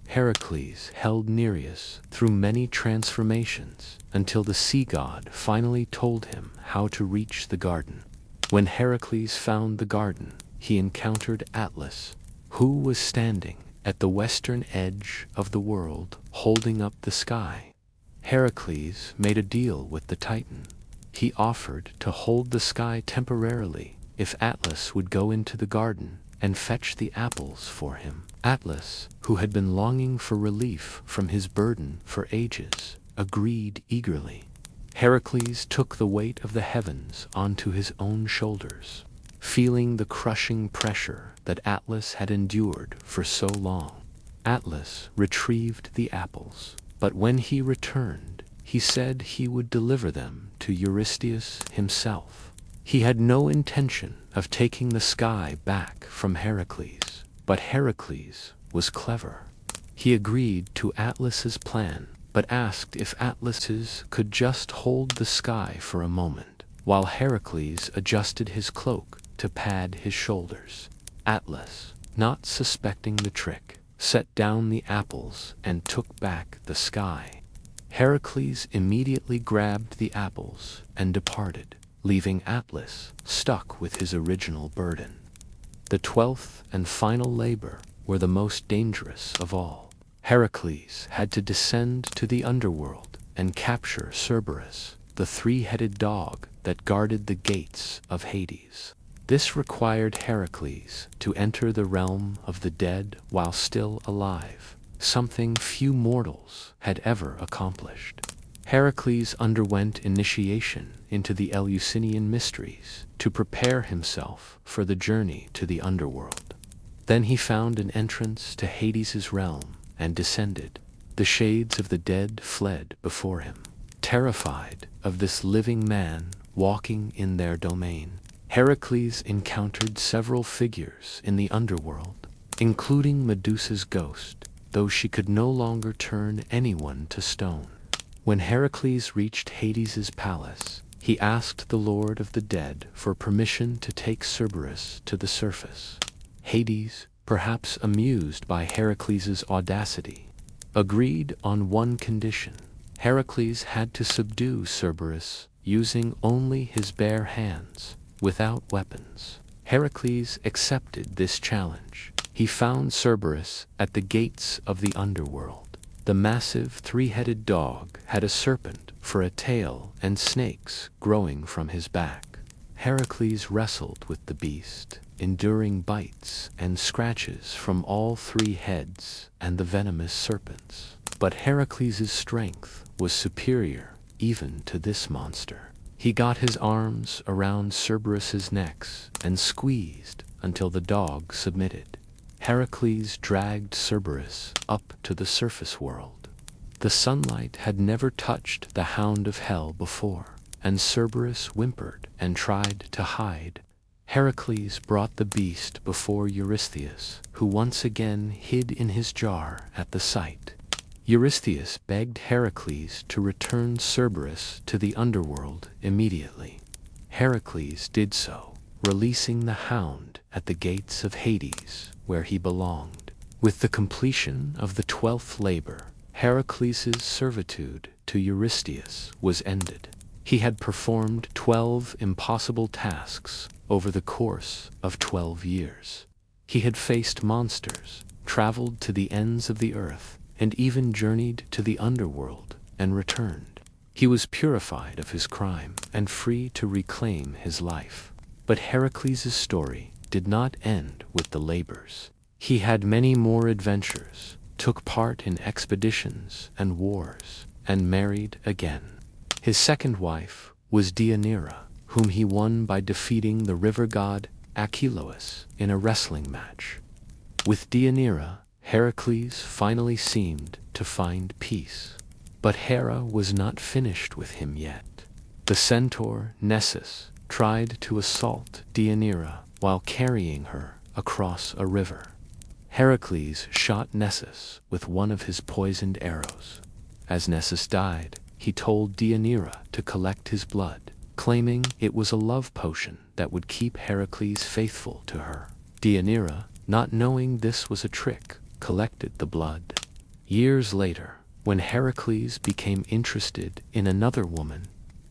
Heracles held Nereus through many transformations until the sea god finally told him how to reach the garden. When Heracles found the garden, he encountered Atlas, who was standing at the western edge of the world holding up the sky. Heracles made a deal with the Titan. He offered to hold the sky temporarily if Atlas would go into the garden and fetch the apples for him. Atlas, who had been longing for relief from his burden for ages, agreed eagerly. Heracles took the weight of the heavens onto his own shoulders, feeling the crushing pressure that Atlas had endured for so long. Atlas retrieved the apples, but when he returned, he said he would deliver them to Eurystheus himself. He had no intention of taking the sky back from Heracles, but Heracles was clever. He agreed to Atlas's plan, but asked if Atlas could just hold the sky for a moment, while Heracles adjusted his cloak to pad his shoulders. Atlas, not suspecting the trick, set down the apples and took back the sky. Heracles immediately grabbed the apples and departed, leaving Atlas stuck with his original burden. The 12th and final labor were the most dangerous of all. Heracles had to descend to the underworld and capture Cerberus, the 3-headed dog that guarded the gates of Hades. This required Heracles to enter the realm of the dead while still alive, something few mortals had ever accomplished. Heracles underwent initiation into the Eleusinian mysteries to prepare himself for the journey to the underworld. Then he found an entrance to Hades' realm and descended. The shades of the dead fled before him, terrified of this living man walking in their domain. Heracles encountered several figures in the underworld, including Medusa's ghost, though she could no longer turn anyone to stone. When Heracles reached Hades' palace, he asked the Lord of the Dead for permission to take Cerberus to the surface. Hades, perhaps amused by Heracles' audacity, agreed on one condition. Heracles had to subdue Cerberus using only his bare hands, without weapons. Heracles accepted this challenge. He found Cerberus at the gates of the underworld. The massive three-headed dog had a serpent for a tail and snakes growing from his back. Heracles wrestled with the beast, enduring bites and scratches from all three heads and the venomous serpents. But Heracles' strength was superior even to this monster. He got his arms around Cerberus's necks and squeezed until the dog submitted. Heracles dragged Cerberus up to the surface world. The sunlight had never touched the hound of hell before, and Cerberus whimpered and tried to hide. Heracles brought the beast before Eurystheus, who once again hid in his jar at the sight. Eurystheus begged Heracles to return Cerberus to the underworld immediately. Heracles did so, releasing the hound at the gates of Hades, where he belonged. With the completion of the 12th labor, Heracles' servitude to Eurystheus was ended. He had performed 12 impossible tasks over the course of 12 years. He had faced monsters, traveled to the ends of the earth, and even journeyed to the underworld and returned. He was purified of his crime and free to reclaim his life. But Heracles' story did not end with the labors. He had many more adventures, took part in expeditions and wars, and married again. His second wife was Deianira, whom he won by defeating the river god Achelous in a wrestling match. With Deianira, Heracles finally seemed to find peace. But Hera was not finished with him yet. The centaur Nessus tried to assault Deianira while carrying her across a river. Heracles shot Nessus with one of his poisoned arrows. As Nessus died, he told Deianira to collect his blood, claiming it was a love potion that would keep Heracles faithful to her. Deianira, not knowing this was a trick, collected the blood. Years later, when Heracles became interested in another woman,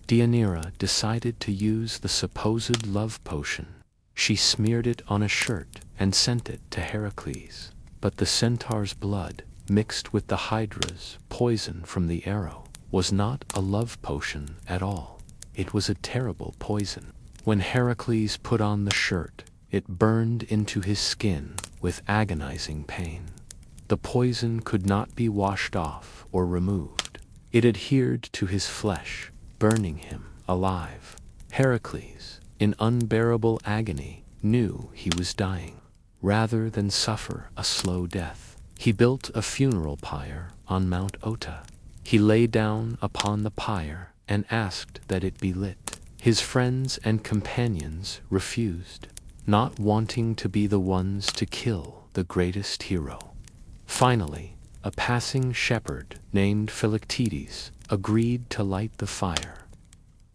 Deianira decided to use the supposed love potion. She smeared it on a shirt and sent it to Heracles. But the centaur's blood, mixed with the Hydra's poison from the arrow, was not a love potion at all. It was a terrible poison. When Heracles put on the shirt, it burned into his skin with agonizing pain. The poison could not be washed off or removed. It adhered to his flesh, burning him alive. Heracles, in unbearable agony, knew he was dying. Rather than suffer a slow death, he built a funeral pyre on Mount Ota. He lay down upon the pyre and asked that it be lit. His friends and companions refused, not wanting to be the ones to kill the greatest hero. Finally, a passing shepherd named Philoctetes agreed to light the fire.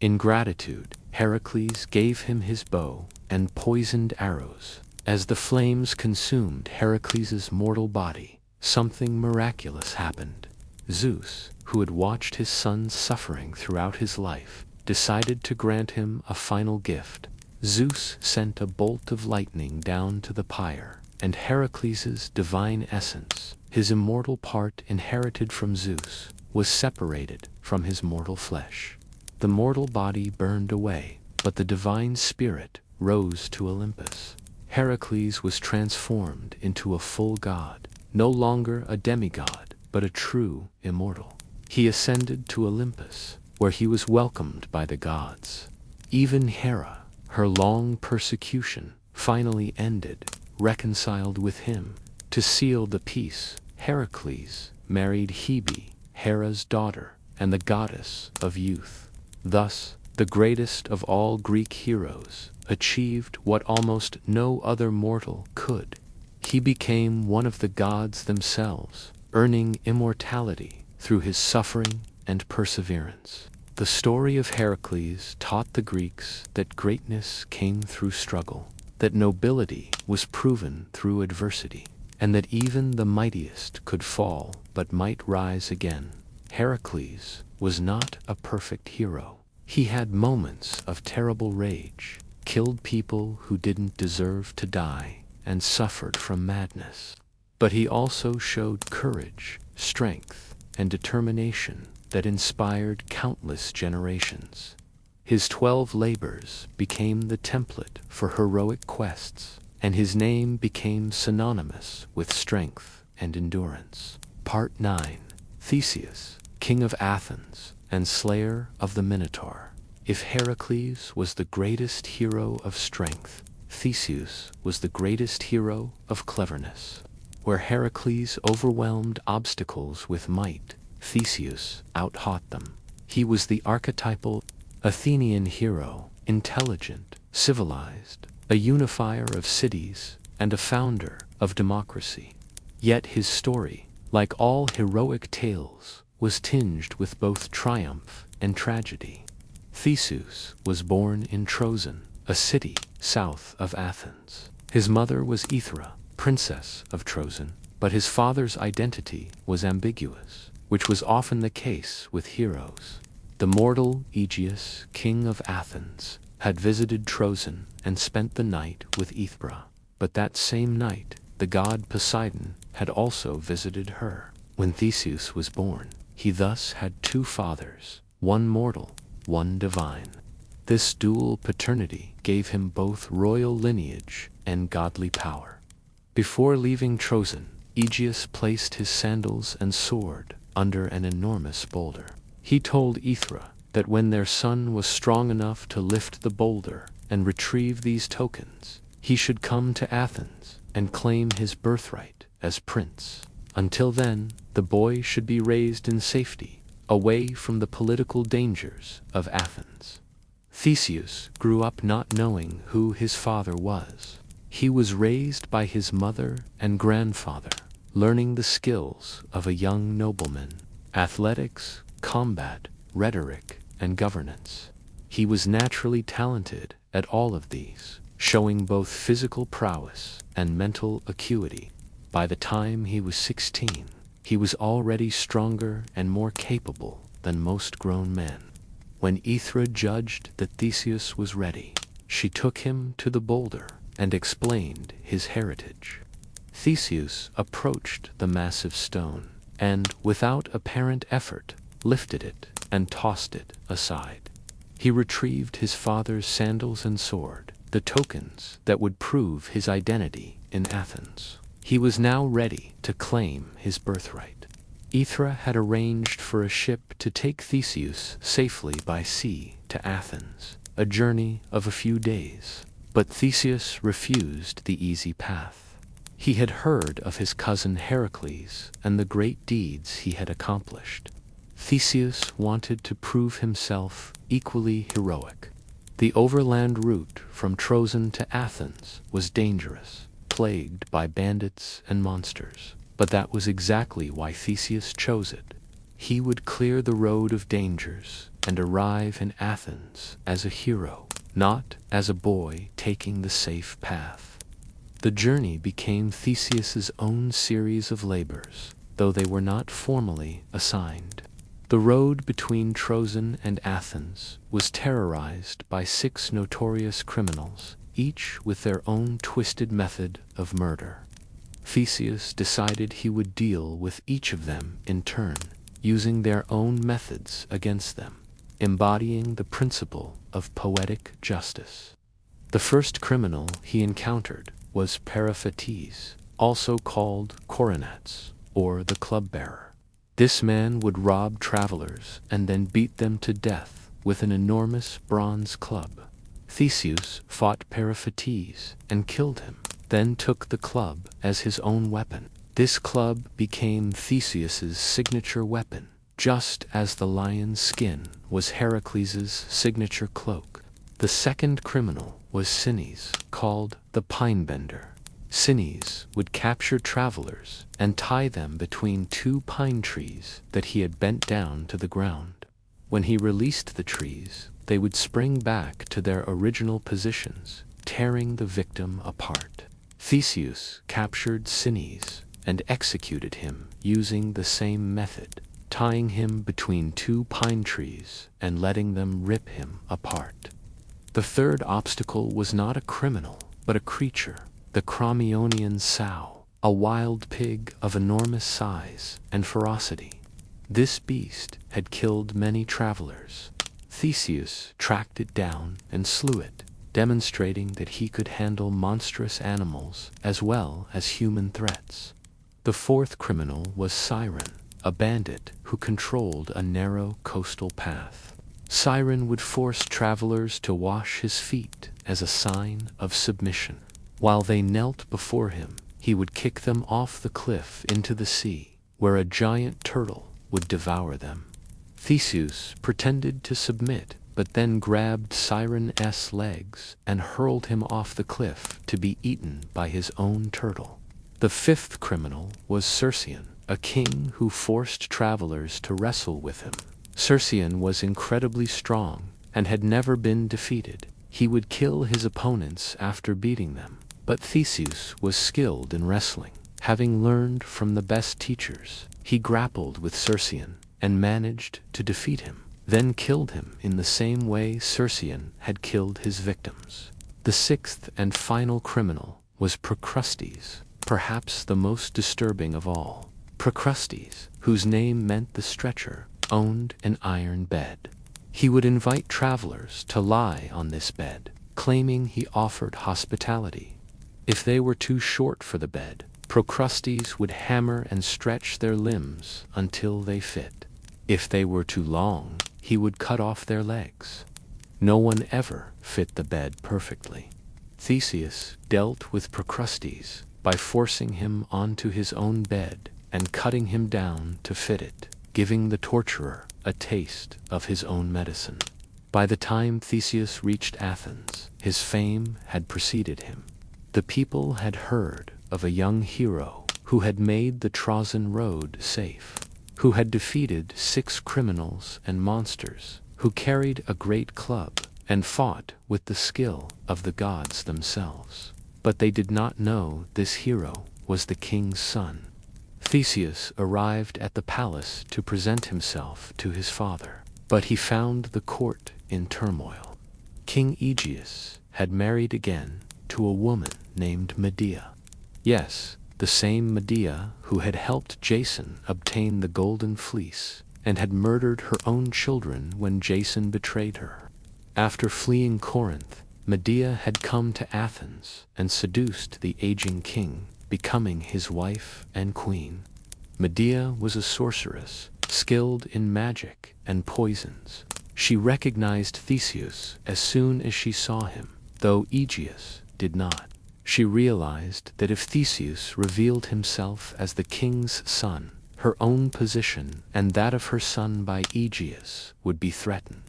In gratitude, Heracles gave him his bow and poisoned arrows. As the flames consumed Heracles' mortal body, something miraculous happened. Zeus, who had watched his son's suffering throughout his life, decided to grant him a final gift. Zeus sent a bolt of lightning down to the pyre, and Heracles' divine essence, his immortal part inherited from Zeus, was separated from his mortal flesh. The mortal body burned away, but the divine spirit rose to Olympus. Heracles was transformed into a full god, no longer a demigod, but a true immortal. He ascended to Olympus, where he was welcomed by the gods. Even Hera, her long persecution, finally ended, reconciled with him. To seal the peace, Heracles married Hebe, Hera's daughter, and the goddess of youth. Thus, the greatest of all Greek heroes achieved what almost no other mortal could. He became one of the gods themselves, earning immortality through his suffering and perseverance. The story of Heracles taught the Greeks that greatness came through struggle, that nobility was proven through adversity, and that even the mightiest could fall but might rise again. Heracles was not a perfect hero. He had moments of terrible rage, killed people who didn't deserve to die, and suffered from madness. But he also showed courage, strength, and determination that inspired countless generations. His 12 labors became the template for heroic quests, and his name became synonymous with strength and endurance. Part 9. Theseus, king of Athens and slayer of the Minotaur. If Heracles was the greatest hero of strength, Theseus was the greatest hero of cleverness. Where Heracles overwhelmed obstacles with might, Theseus outhought them. He was the archetypal Athenian hero, intelligent, civilized, a unifier of cities, and a founder of democracy. Yet his story, like all heroic tales, was tinged with both triumph and tragedy. Theseus was born in Trojan, a city south of Athens. His mother was Aethra, princess of Trojan, but his father's identity was ambiguous, which was often the case with heroes. The mortal Aegeus, king of Athens, had visited Trojan and spent the night with Aethra, but that same night the god Poseidon had also visited her. When Theseus was born, he thus had two fathers, one mortal, one divine. This dual paternity gave him both royal lineage and godly power. Before leaving Trojan, Aegeus placed his sandals and sword under an enormous boulder. He told Aethra that when their son was strong enough to lift the boulder and retrieve these tokens, he should come to Athens and claim his birthright as prince. Until then, the boy should be raised in safety, away from the political dangers of Athens. Theseus grew up not knowing who his father was. He was raised by his mother and grandfather, learning the skills of a young nobleman: athletics, combat, rhetoric, and governance. He was naturally talented at all of these, showing both physical prowess and mental acuity. By the time he was 16, he was already stronger and more capable than most grown men. When Aethra judged that Theseus was ready, she took him to the boulder and explained his heritage. Theseus approached the massive stone and, without apparent effort, lifted it and tossed it aside. He retrieved his father's sandals and sword, the tokens that would prove his identity in Athens. He was now ready to claim his birthright. Aethra had arranged for a ship to take Theseus safely by sea to Athens, a journey of a few days. But Theseus refused the easy path. He had heard of his cousin Heracles and the great deeds he had accomplished. Theseus wanted to prove himself equally heroic. The overland route from Trojan to Athens was dangerous, plagued by bandits and monsters. But that was exactly why Theseus chose it. He would clear the road of dangers and arrive in Athens as a hero, not as a boy taking the safe path. The journey became Theseus's own series of labors, though they were not formally assigned. The road between Trojan and Athens was terrorized by 6 notorious criminals, each with their own twisted method of murder. Theseus decided he would deal with each of them in turn, using their own methods against them, embodying the principle of poetic justice. The first criminal he encountered was Perseus, also called Cronus, or the club-bearer. This man would rob travelers and then beat them to death with an enormous bronze club. Theseus fought Perseus and killed him, then took the club as his own weapon. This club became Theseus's signature weapon, just as the lion's skin was Heracles's signature cloak. The second criminal was Sinis, called the Pinebender. Sinis would capture travelers and tie them between 2 pine trees that he had bent down to the ground. When he released the trees, they would spring back to their original positions, tearing the victim apart. Theseus captured Sinis and executed him using the same method, tying him between 2 pine trees and letting them rip him apart. The third obstacle was not a criminal, but a creature, the Crommyonian sow, a wild pig of enormous size and ferocity. This beast had killed many travelers. Theseus tracked it down and slew it, demonstrating that he could handle monstrous animals as well as human threats. The fourth criminal was Siren, a bandit who controlled a narrow coastal path. Siren would force travelers to wash his feet as a sign of submission. While they knelt before him, he would kick them off the cliff into the sea, where a giant turtle would devour them. Theseus pretended to submit, but then grabbed Siren's legs and hurled him off the cliff to be eaten by his own turtle. The fifth criminal was Circean, a king who forced travelers to wrestle with him. Circean was incredibly strong and had never been defeated. He would kill his opponents after beating them, but Theseus was skilled in wrestling. Having learned from the best teachers, he grappled with Circean and managed to defeat him, then killed him in the same way Circean had killed his victims. The sixth and final criminal was Procrustes, perhaps the most disturbing of all. Procrustes, whose name meant the stretcher, owned an iron bed. He would invite travelers to lie on this bed, claiming he offered hospitality. If they were too short for the bed, Procrustes would hammer and stretch their limbs until they fit. If they were too long, he would cut off their legs. No one ever fit the bed perfectly. Theseus dealt with Procrustes by forcing him onto his own bed and cutting him down to fit it, giving the torturer a taste of his own medicine. By the time Theseus reached Athens, his fame had preceded him. The people had heard of a young hero who had made the Trojan road safe, who had defeated 6 criminals and monsters, who carried a great club and fought with the skill of the gods themselves. But they did not know this hero was the king's son. Theseus arrived at the palace to present himself to his father, but he found the court in turmoil. King Aegeus had married again to a woman named Medea. Yes, the same Medea who had helped Jason obtain the golden fleece and had murdered her own children when Jason betrayed her. After fleeing Corinth, Medea had come to Athens and seduced the aging king, becoming his wife and queen. Medea was a sorceress, skilled in magic and poisons. She recognized Theseus as soon as she saw him, though Aegeus did not. She realized that if Theseus revealed himself as the king's son, her own position and that of her son by Aegeus would be threatened.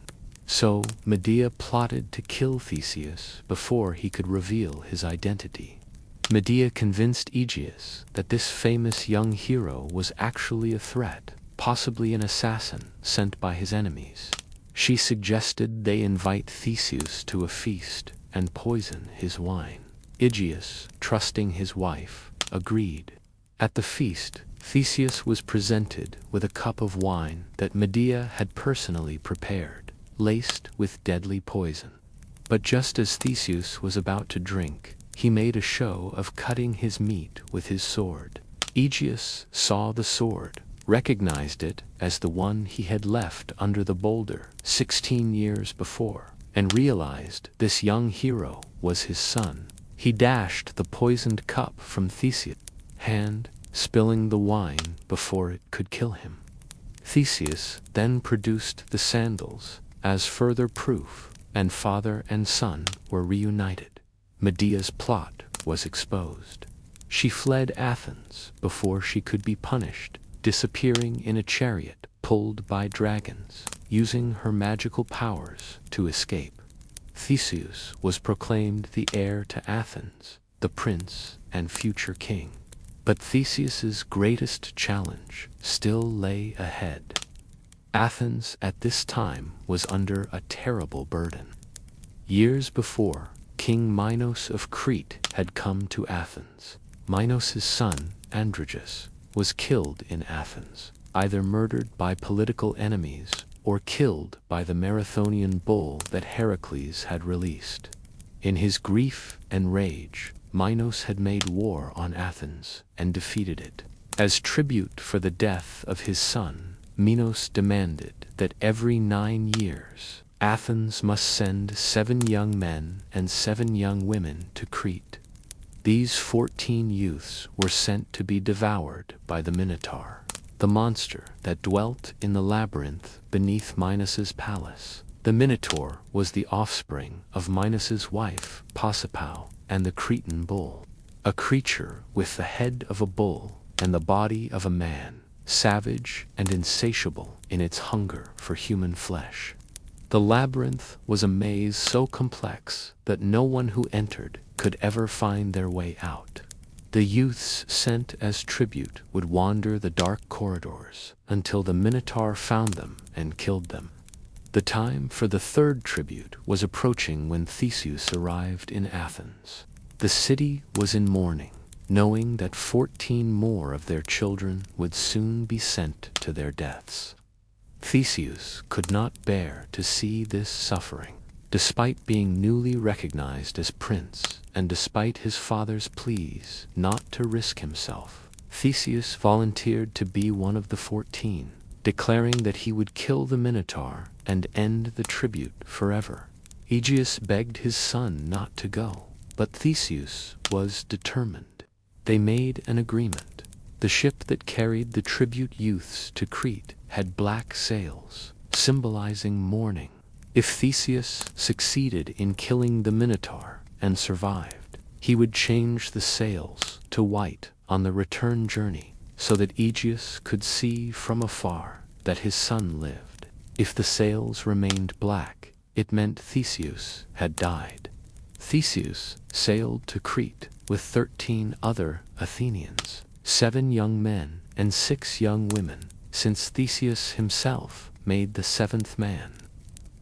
So Medea plotted to kill Theseus before he could reveal his identity. Medea convinced Aegeus that this famous young hero was actually a threat, possibly an assassin sent by his enemies. She suggested they invite Theseus to a feast and poison his wine. Aegeus, trusting his wife, agreed. At the feast, Theseus was presented with a cup of wine that Medea had personally prepared, laced with deadly poison. But just as Theseus was about to drink, he made a show of cutting his meat with his sword. Aegeus saw the sword, recognized it as the one he had left under the boulder 16 years before, and realized this young hero was his son. He dashed the poisoned cup from Theseus' hand, spilling the wine before it could kill him. Theseus then produced the sandals as further proof, and father and son were reunited. Medea's plot was exposed. She fled Athens before she could be punished, disappearing in a chariot pulled by dragons, using her magical powers to escape. Theseus was proclaimed the heir to Athens, the prince and future king. But Theseus's greatest challenge still lay ahead. Athens at this time was under a terrible burden. Years before, King Minos of Crete had come to Athens. Minos' son, Androgeus, was killed in Athens, either murdered by political enemies or killed by the Marathonian bull that Heracles had released. In his grief and rage, Minos had made war on Athens and defeated it. As tribute for the death of his son, Minos demanded that every 9 years, Athens must send 7 young men and 7 young women to Crete. These 14 youths were sent to be devoured by the Minotaur, the monster that dwelt in the labyrinth beneath Minos's palace. The Minotaur was the offspring of Minos's wife, Pasiphae, and the Cretan bull, a creature with the head of a bull and the body of a man, savage and insatiable in its hunger for human flesh. The labyrinth was a maze so complex that no one who entered could ever find their way out. The youths sent as tribute would wander the dark corridors until the Minotaur found them and killed them. The time for the third tribute was approaching when Theseus arrived in Athens. The city was in mourning, knowing that 14 more of their children would soon be sent to their deaths. Theseus could not bear to see this suffering. Despite being newly recognized as prince, and despite his father's pleas not to risk himself, Theseus volunteered to be one of the 14, declaring that he would kill the Minotaur and end the tribute forever. Aegeus begged his son not to go, but Theseus was determined. They made an agreement. The ship that carried the tribute youths to Crete had black sails, symbolizing mourning. If Theseus succeeded in killing the Minotaur and survived, he would change the sails to white on the return journey so that Aegeus could see from afar that his son lived. If the sails remained black, it meant Theseus had died. Theseus sailed to Crete with 13 other Athenians, 7 young men and 6 young women, since Theseus himself made the 7th man.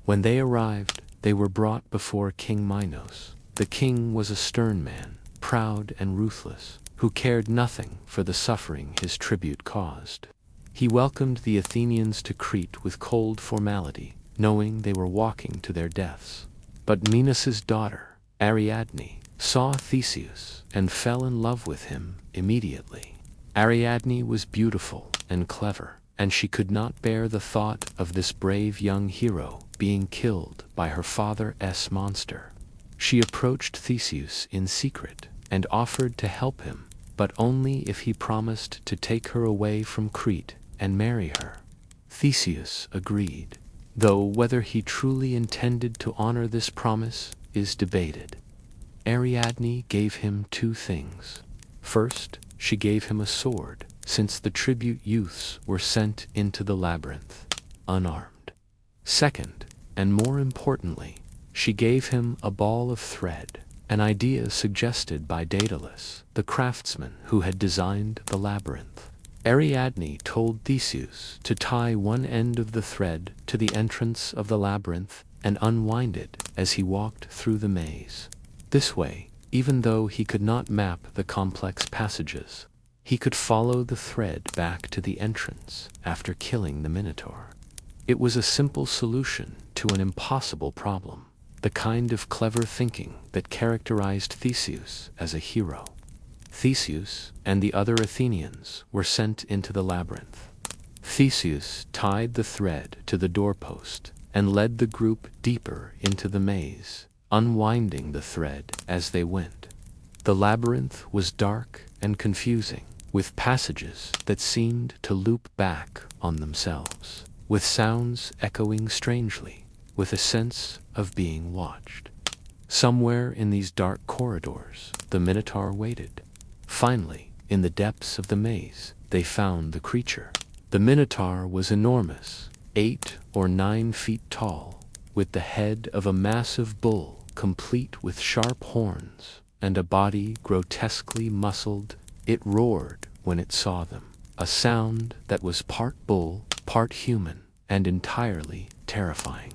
When they arrived, they were brought before King Minos. The king was a stern man, proud and ruthless, who cared nothing for the suffering his tribute caused. He welcomed the Athenians to Crete with cold formality, knowing they were walking to their deaths. But Minos's daughter, Ariadne, saw Theseus and fell in love with him immediately. Ariadne was beautiful and clever, and she could not bear the thought of this brave young hero being killed by her father's monster. She approached Theseus in secret and offered to help him, but only if he promised to take her away from Crete and marry her. Theseus agreed, though whether he truly intended to honor this promise is debated. Ariadne gave him 2 things. First, she gave him a sword, since the tribute youths were sent into the labyrinth, unarmed. Second, and more importantly, she gave him a ball of thread, an idea suggested by Daedalus, the craftsman who had designed the labyrinth. Ariadne told Theseus to tie one end of the thread to the entrance of the labyrinth and unwind it as he walked through the maze. This way, even though he could not map the complex passages, he could follow the thread back to the entrance after killing the Minotaur. It was a simple solution to an impossible problem, the kind of clever thinking that characterized Theseus as a hero. Theseus and the other Athenians were sent into the labyrinth. Theseus tied the thread to the doorpost and led the group deeper into the maze, unwinding the thread as they went. The labyrinth was dark and confusing, with passages that seemed to loop back on themselves, with sounds echoing strangely, with a sense of being watched. Somewhere in these dark corridors, the Minotaur waited. Finally, in the depths of the maze, they found the creature. The Minotaur was enormous, 8 or 9 feet tall, with the head of a massive bull complete with sharp horns and a body grotesquely muscled. It roared when it saw them, a sound that was part bull, part human, and entirely terrifying.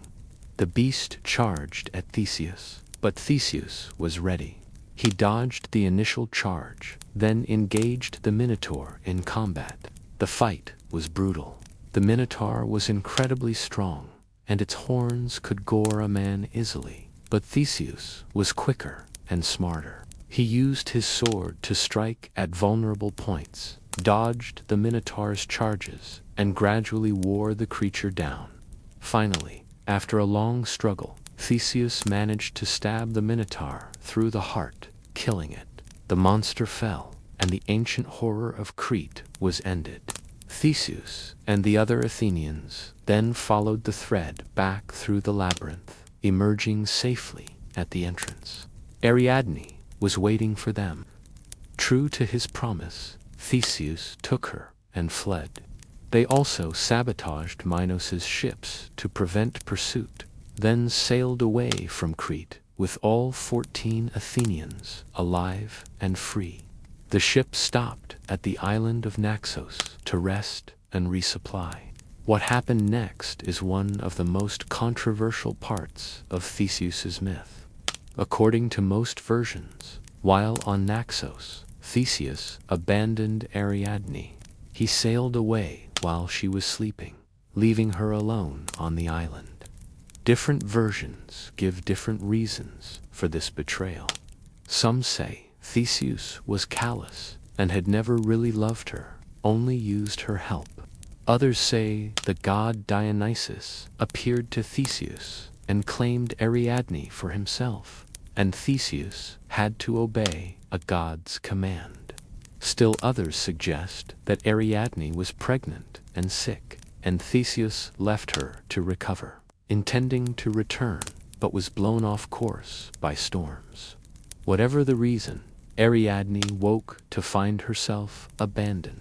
The beast charged at Theseus, but Theseus was ready. He dodged the initial charge, then engaged the Minotaur in combat. The fight was brutal. The The Minotaur was incredibly strong, and its horns could gore a man easily. But Theseus was quicker and smarter. He used his sword to strike at vulnerable points, dodged the Minotaur's charges, and gradually wore the creature down. Finally, after a long struggle, Theseus managed to stab the Minotaur through the heart, killing it. The monster fell, and the ancient horror of Crete was ended. Theseus and the other Athenians then followed the thread back through the labyrinth, emerging safely at the entrance. Ariadne was waiting for them. True to his promise, Theseus took her and fled. They also sabotaged Minos's ships to prevent pursuit, then sailed away from Crete with all 14 Athenians alive and free. The ship stopped at the island of Naxos to rest and resupply. What happened next is one of the most controversial parts of Theseus's myth. According to most versions, while on Naxos, Theseus abandoned Ariadne. He sailed away while she was sleeping, leaving her alone on the island. Different versions give different reasons for this betrayal. Some say Theseus was callous and had never really loved her, only used her help. Others say the god Dionysus appeared to Theseus and claimed Ariadne for himself, and Theseus had to obey a god's command. Still others suggest that Ariadne was pregnant and sick, and Theseus left her to recover, intending to return, but was blown off course by storms. Whatever the reason, Ariadne woke to find herself abandoned.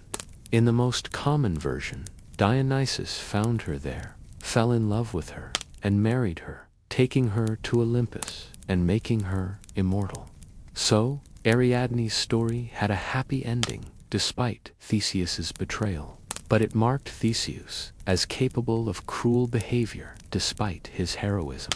In the most common version, Dionysus found her there, fell in love with her, and married her, taking her to Olympus and making her immortal. So, Ariadne's story had a happy ending despite Theseus's betrayal, but it marked Theseus as capable of cruel behavior despite his heroism.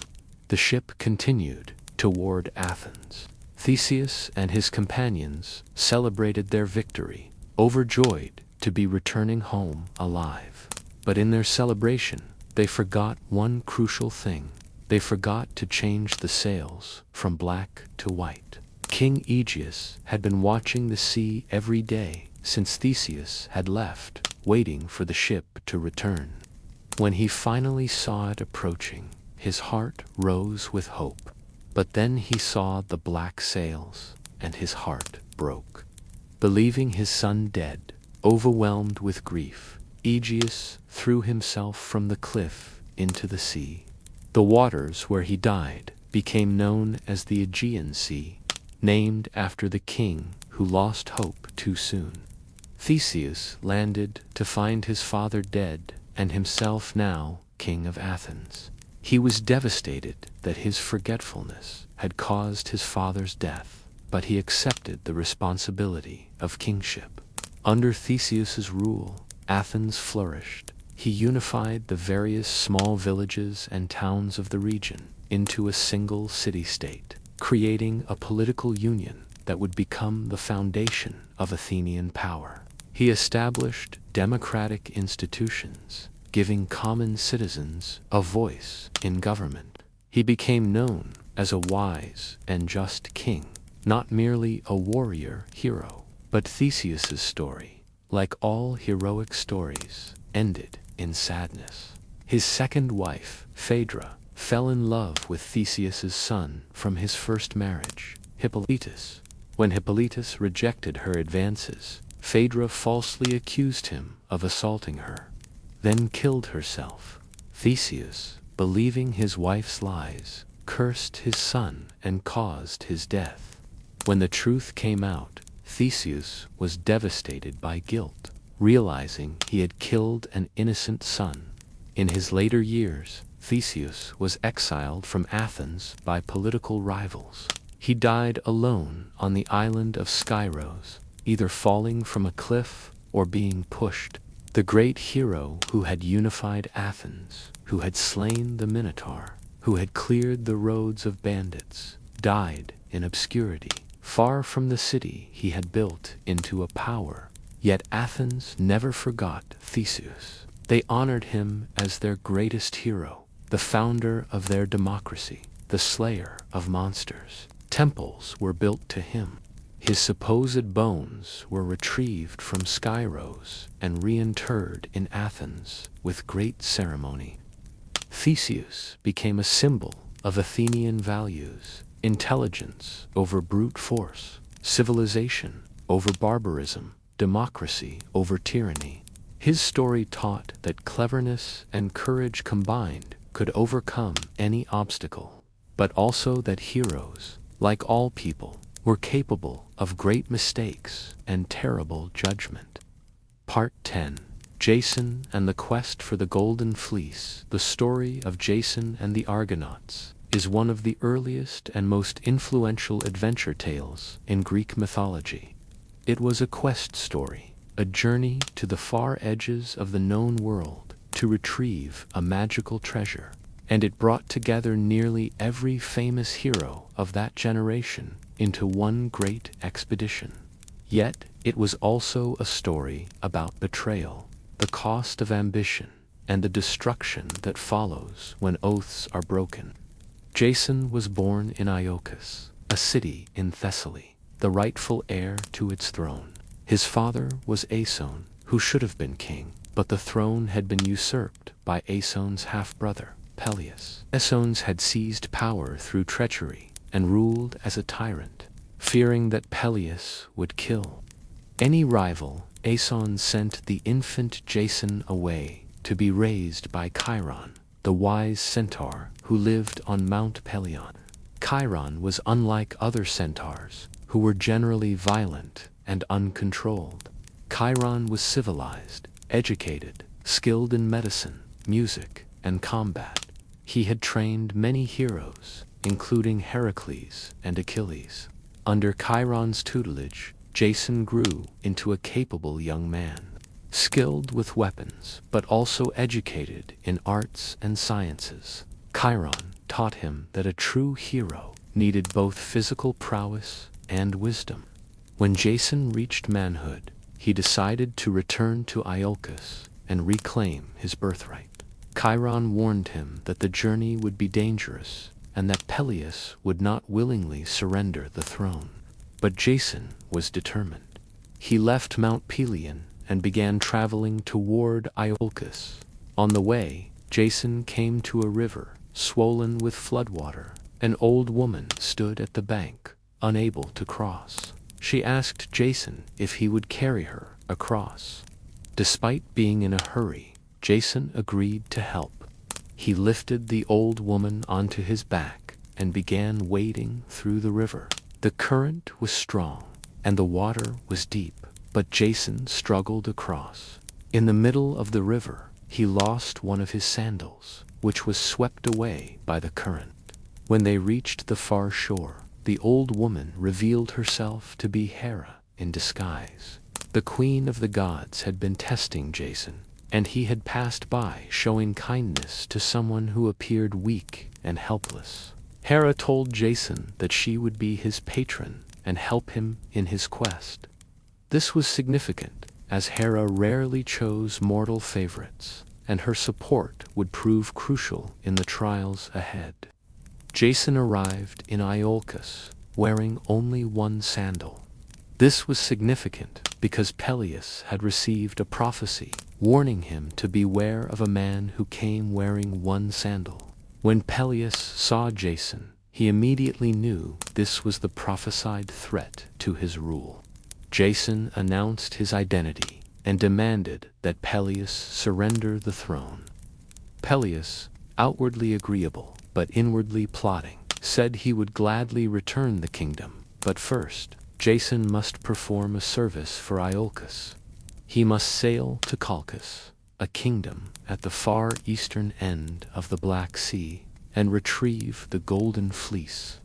The ship continued toward Athens. Theseus and his companions celebrated their victory, overjoyed to be returning home alive. But in their celebration, they forgot one crucial thing. They forgot to change the sails from black to white. King Aegeus had been watching the sea every day since Theseus had left, waiting for the ship to return. When he finally saw it approaching, his heart rose with hope. But then he saw the black sails, and his heart broke. Believing his son dead, overwhelmed with grief, Aegeus threw himself from the cliff into the sea. The waters where he died became known as the Aegean Sea, named after the king who lost hope too soon. Theseus landed to find his father dead and himself now king of Athens. He was devastated that his forgetfulness had caused his father's death, but he accepted the responsibility of kingship. Under Theseus's rule, Athens flourished. He unified the various small villages and towns of the region into a single city-state, creating a political union that would become the foundation of Athenian power. He established democratic institutions, giving common citizens a voice in government. He became known as a wise and just king, not merely a warrior hero. But Theseus's story, like all heroic stories, ended in sadness. His second wife, Phaedra, fell in love with Theseus's son from his first marriage, Hippolytus. When Hippolytus rejected her advances, Phaedra falsely accused him of assaulting her, then killed herself. Theseus, believing his wife's lies, cursed his son and caused his death. When the truth came out, Theseus was devastated by guilt, realizing he had killed an innocent son. In his later years, Theseus was exiled from Athens by political rivals. He died alone on the island of Skyros, either falling from a cliff or being pushed. The great hero who had unified Athens, who had slain the Minotaur, who had cleared the roads of bandits, died in obscurity, far from the city he had built into a power. Yet Athens never forgot Theseus. They honored him as their greatest hero, the founder of their democracy, the slayer of monsters. Temples were built to him. His supposed bones were retrieved from Skyros and reinterred in Athens with great ceremony. Theseus became a symbol of Athenian values: intelligence over brute force, civilization over barbarism, democracy over tyranny. His story taught that cleverness and courage combined could overcome any obstacle, but also that heroes, like all people, were capable of great mistakes and terrible judgment. Part 10. Jason and the Quest for the Golden Fleece. The story of Jason and the Argonauts is one of the earliest and most influential adventure tales in Greek mythology. It was a quest story, a journey to the far edges of the known world to retrieve a magical treasure, and it brought together nearly every famous hero of that generation into one great expedition. Yet it was also a story about betrayal, the cost of ambition, and the destruction that follows when oaths are broken. Jason was born in Iolcus, a city in Thessaly, the rightful heir to its throne. His father was Aeson, who should have been king, but the throne had been usurped by Aeson's half-brother, Peleus. Aeson had seized power through treachery and ruled as a tyrant. Fearing that Peleus would kill any rival, Aeson sent the infant Jason away to be raised by Chiron, the wise centaur who lived on Mount Pelion. Chiron was unlike other centaurs, who were generally violent and uncontrolled. Chiron was civilized, educated, skilled in medicine, music, and combat. He had trained many heroes, including Heracles and Achilles. Under Chiron's tutelage, Jason grew into a capable young man, skilled with weapons, but also educated in arts and sciences. Chiron taught him that a true hero needed both physical prowess and wisdom. When Jason reached manhood, he decided to return to Iolcus and reclaim his birthright. Chiron warned him that the journey would be dangerous and that Peleus would not willingly surrender the throne. But Jason was determined. He left Mount Pelion and began traveling toward Iolcus. On the way, Jason came to a river, swollen with floodwater. An old woman stood at the bank, unable to cross. She asked Jason if he would carry her across. Despite being in a hurry, Jason agreed to help. He lifted the old woman onto his back and began wading through the river. The current was strong and the water was deep, but Jason struggled across. In the middle of the river, he lost one of his sandals, which was swept away by the current. When they reached the far shore, the old woman revealed herself to be Hera in disguise. The queen of the gods had been testing Jason, and he had passed by showing kindness to someone who appeared weak and helpless. Hera told Jason that she would be his patron and help him in his quest. This was significant, as Hera rarely chose mortal favorites, and her support would prove crucial in the trials ahead. Jason arrived in Iolcus, wearing only one sandal. This was significant because Peleus had received a prophecy warning him to beware of a man who came wearing one sandal. When Peleus saw Jason, he immediately knew this was the prophesied threat to his rule. Jason announced his identity and demanded that Peleus surrender the throne. Peleus, outwardly agreeable but inwardly plotting, said he would gladly return the kingdom, but first, Jason must perform a service for Iolcus. He must sail to Colchis, a kingdom at the far eastern end of the Black Sea, and retrieve the Golden Fleece.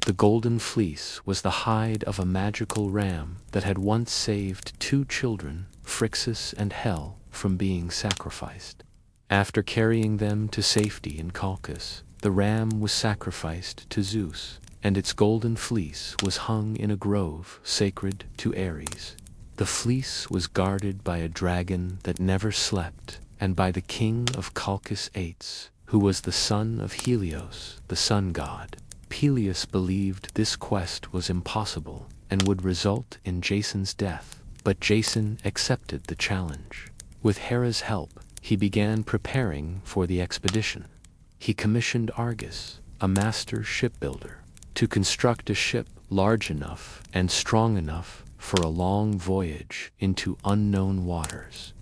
The Golden Fleece was the hide of a magical ram that had once saved two children, Phrixus and Helle, from being sacrificed. After carrying them to safety in Colchis, the ram was sacrificed to Zeus, and its golden fleece was hung in a grove sacred to Ares. The fleece was guarded by a dragon that never slept and by the king of Colchis Ates, who was the son of Helios, the sun god. Peleus believed this quest was impossible and would result in Jason's death, but Jason accepted the challenge. With Hera's help, he began preparing for the expedition. He commissioned Argus, a master shipbuilder, to construct a ship large enough and strong enough for a long voyage into unknown waters.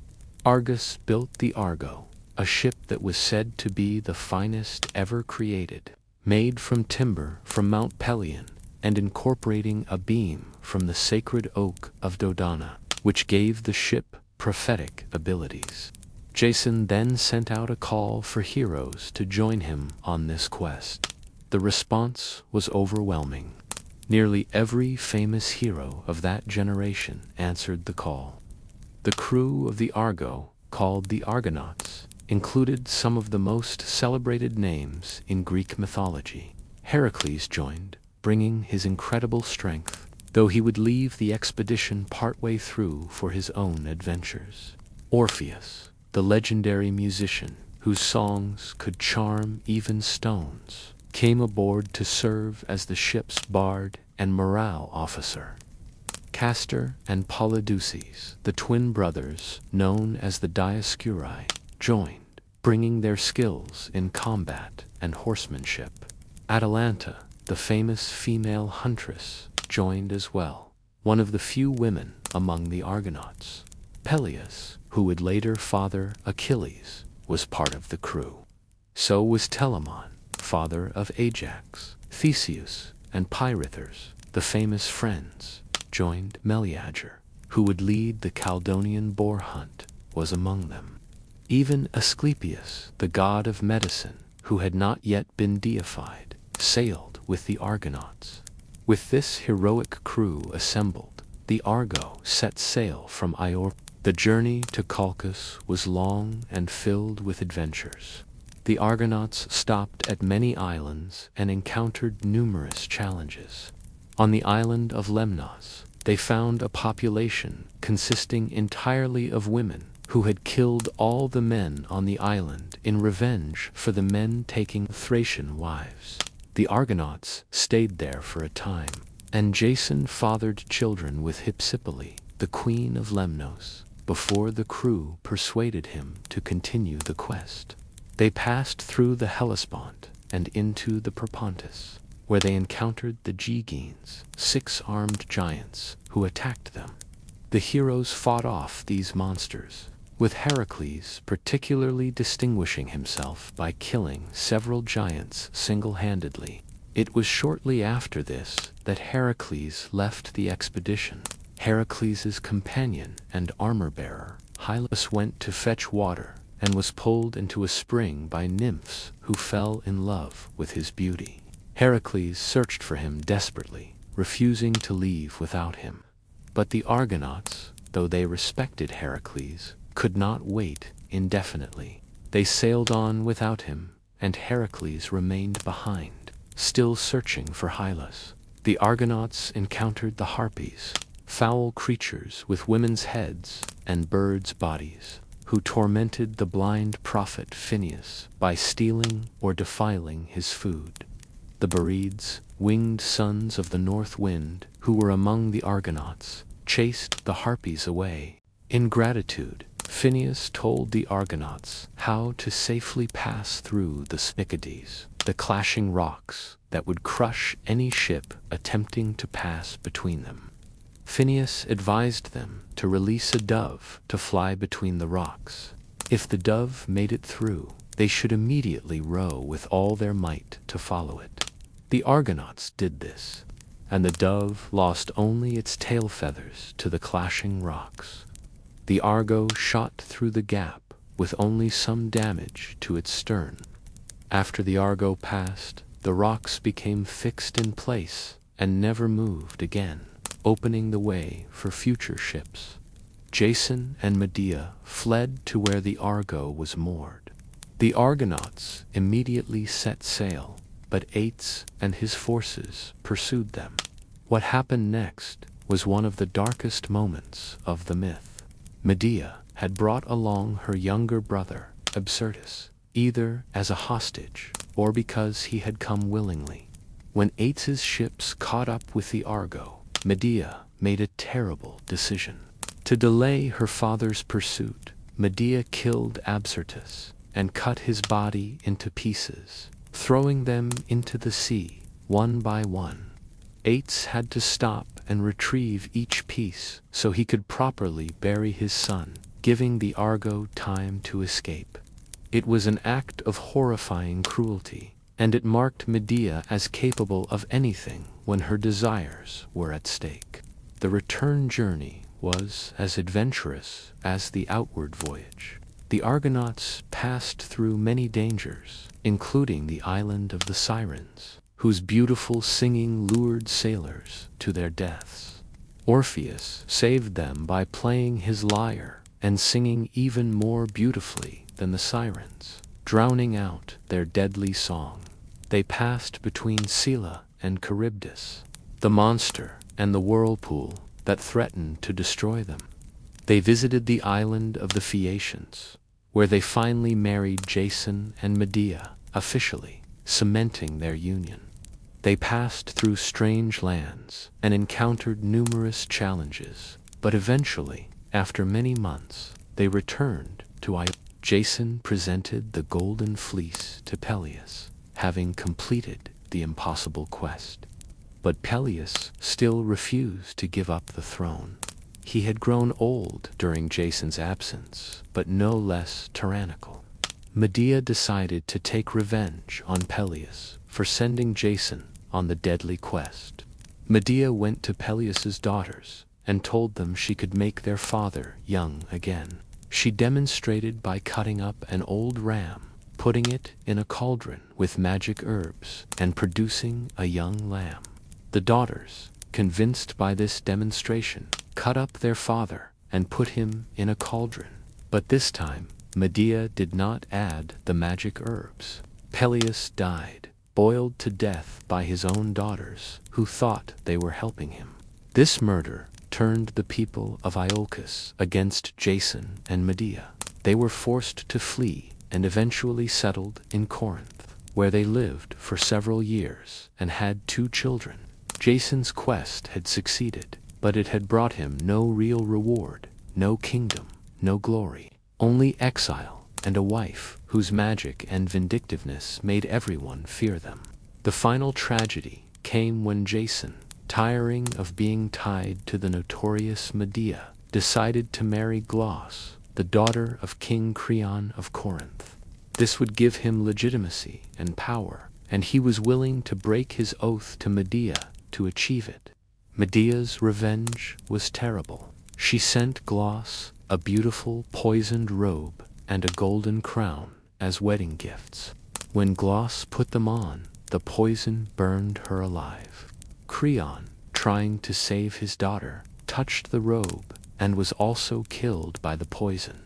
Argus built the Argo, a ship that was said to be the finest ever created, made from timber from Mount Pelion and incorporating a beam from the sacred oak of Dodona, which gave the ship prophetic abilities. Jason then sent out a call for heroes to join him on this quest. The response was overwhelming. Nearly every famous hero of that generation answered the call. The crew of the Argo, called the Argonauts, included some of the most celebrated names in Greek mythology. Heracles joined, bringing his incredible strength, though he would leave the expedition partway through for his own adventures. Orpheus, the legendary musician, whose songs could charm even stones, came aboard to serve as the ship's bard and morale officer. Castor and Polydeuces, the twin brothers known as the Dioscuri, joined, bringing their skills in combat and horsemanship. Atalanta, the famous female huntress, joined as well, one of the few women among the Argonauts. Peleus, who would later father Achilles, was part of the crew. So was Telamon, father of Ajax. Theseus and Pirithous, the famous friends, joined. Meleager, who would lead the Chaldean boar hunt, was among them. Even Asclepius, the god of medicine, who had not yet been deified, sailed with the Argonauts. With this heroic crew assembled, the Argo set sail from Iorp. The journey to Colchis was long and filled with adventures. The Argonauts stopped at many islands and encountered numerous challenges. On the island of Lemnos, they found a population consisting entirely of women who had killed all the men on the island in revenge for the men taking Thracian wives. The Argonauts stayed there for a time, and Jason fathered children with Hypsipyle, the queen of Lemnos, before the crew persuaded him to continue the quest. They passed through the Hellespont and into the Propontis, where they encountered the Gygaenes, 6-armed giants, who attacked them. The heroes fought off these monsters, with Heracles particularly distinguishing himself by killing several giants single-handedly. It was shortly after this that Heracles left the expedition. Heracles' companion and armor-bearer, Hylas, went to fetch water and was pulled into a spring by nymphs who fell in love with his beauty. Heracles searched for him desperately, refusing to leave without him. But the Argonauts, though they respected Heracles, could not wait indefinitely. They sailed on without him, and Heracles remained behind, still searching for Hylas. The Argonauts encountered the Harpies, foul creatures with women's heads and birds' bodies, who tormented the blind prophet Phineus by stealing or defiling his food. The Boreads, winged sons of the north wind, who were among the Argonauts, chased the Harpies away. In gratitude, Phineus told the Argonauts how to safely pass through the Spicades, the clashing rocks that would crush any ship attempting to pass between them. Phineus advised them to release a dove to fly between the rocks. If the dove made it through, they should immediately row with all their might to follow it. The Argonauts did this, and the dove lost only its tail feathers to the clashing rocks. The Argo shot through the gap with only some damage to its stern. After the Argo passed, the rocks became fixed in place and never moved again, opening the way for future ships. Jason and Medea fled to where the Argo was moored. The Argonauts immediately set sail, but Ates and his forces pursued them. What happened next was one of the darkest moments of the myth. Medea had brought along her younger brother, Absyrtus, either as a hostage or because he had come willingly. When Ates's ships caught up with the Argo, Medea made a terrible decision. To delay her father's pursuit, Medea killed Absyrtus and cut his body into pieces, throwing them into the sea, one by one. Ates had to stop and retrieve each piece so he could properly bury his son, giving the Argo time to escape. It was an act of horrifying cruelty, and it marked Medea as capable of anything when her desires were at stake. The return journey was as adventurous as the outward voyage. The Argonauts passed through many dangers, including the island of the Sirens, whose beautiful singing lured sailors to their deaths. Orpheus saved them by playing his lyre and singing even more beautifully than the Sirens, drowning out their deadly song. They passed between Scylla and Charybdis, the monster and the whirlpool that threatened to destroy them. They visited the island of the Phaeacians, where they finally married Jason and Medea, officially cementing their union. They passed through strange lands and encountered numerous challenges, but eventually, after many months, they returned to Io. Jason presented the golden fleece to Peleus, having completed the impossible quest. But Peleus still refused to give up the throne. He had grown old during Jason's absence, but no less tyrannical. Medea decided to take revenge on Peleus for sending Jason on the deadly quest. Medea went to Peleus's daughters and told them she could make their father young again. She demonstrated by cutting up an old ram, putting it in a cauldron with magic herbs, and producing a young lamb. The daughters, convinced by this demonstration, cut up their father and put him in a cauldron. But this time, Medea did not add the magic herbs. Peleus died, boiled to death by his own daughters, who thought they were helping him. This murder turned the people of Iolcus against Jason and Medea. They were forced to flee and eventually settled in Corinth, where they lived for several years and had 2 children. Jason's quest had succeeded, but it had brought him no real reward, no kingdom, no glory, only exile and a wife whose magic and vindictiveness made everyone fear them. The final tragedy came when Jason, tiring of being tied to the notorious Medea, decided to marry Glauce, the daughter of King Creon of Corinth. This would give him legitimacy and power, and he was willing to break his oath to Medea to achieve it. Medea's revenge was terrible. She sent Glauce a beautiful poisoned robe and a golden crown as wedding gifts. When Glauce put them on, the poison burned her alive. Creon, trying to save his daughter, touched the robe and was also killed by the poison.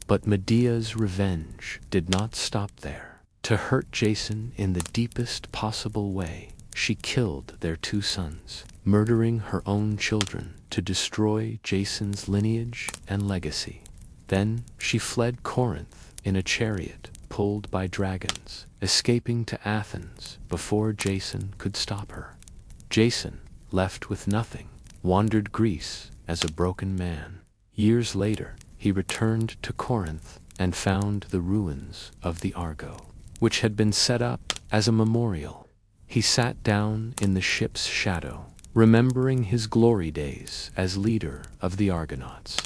But Medea's revenge did not stop there. To hurt Jason in the deepest possible way, she killed their 2 sons, murdering her own children to destroy Jason's lineage and legacy. Then she fled Corinth in a chariot pulled by dragons, escaping to Athens before Jason could stop her. Jason, left with nothing, wandered Greece as a broken man. Years later, he returned to Corinth and found the ruins of the Argo, which had been set up as a memorial. He sat down in the ship's shadow, remembering his glory days as leader of the Argonauts.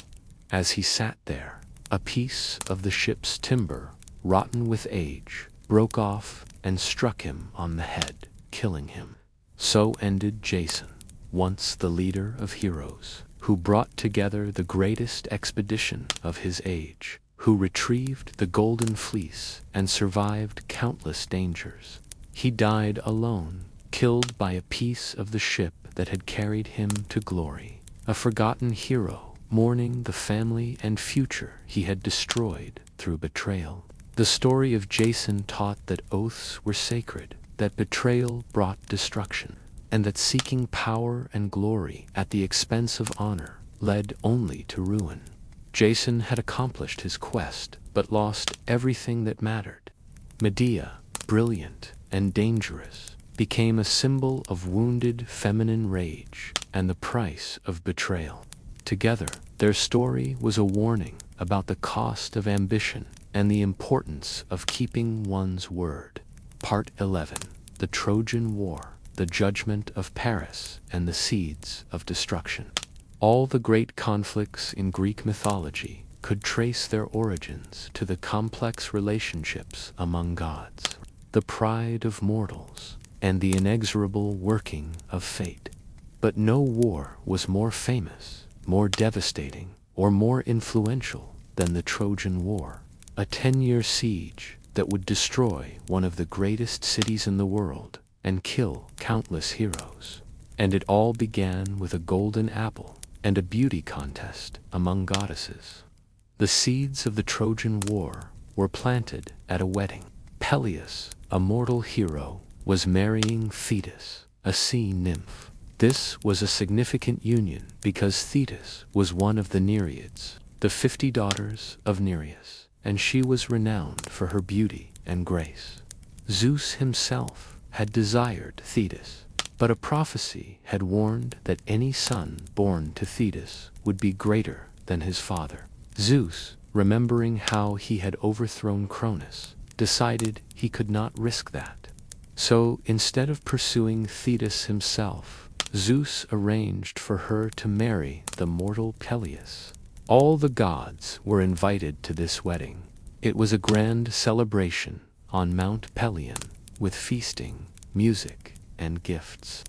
As he sat there, a piece of the ship's timber, rotten with age, broke off and struck him on the head, killing him. So ended Jason, once the leader of heroes, who brought together the greatest expedition of his age, who retrieved the golden fleece and survived countless dangers. He died alone, killed by a piece of the ship that had carried him to glory, a forgotten hero, mourning the family and future he had destroyed through betrayal. The story of Jason taught that oaths were sacred, that betrayal brought destruction, and that seeking power and glory at the expense of honor led only to ruin. Jason had accomplished his quest, but lost everything that mattered. Medea, brilliant and dangerous, became a symbol of wounded feminine rage and the price of betrayal. Together, their story was a warning about the cost of ambition and the importance of keeping one's word. Part 11. The Trojan War, the Judgment of Paris, and the Seeds of Destruction. All the great conflicts in Greek mythology could trace their origins to the complex relationships among gods, the pride of mortals, and the inexorable working of fate. But no war was more famous, more devastating, or more influential than the Trojan War, a 10-year siege that would destroy one of the greatest cities in the world and kill countless heroes. And it all began with a golden apple and a beauty contest among goddesses. The seeds of the Trojan War were planted at a wedding. Peleus, a mortal hero, was marrying Thetis, a sea nymph. This was a significant union because Thetis was one of the Nereids, the 50 daughters of Nereus, and she was renowned for her beauty and grace. Zeus himself had desired Thetis, but a prophecy had warned that any son born to Thetis would be greater than his father. Zeus, remembering how he had overthrown Cronus, decided he could not risk that. So, instead of pursuing Thetis himself, Zeus arranged for her to marry the mortal Peleus. All the gods were invited to this wedding. It was a grand celebration on Mount Pelion, with feasting, music, and gifts.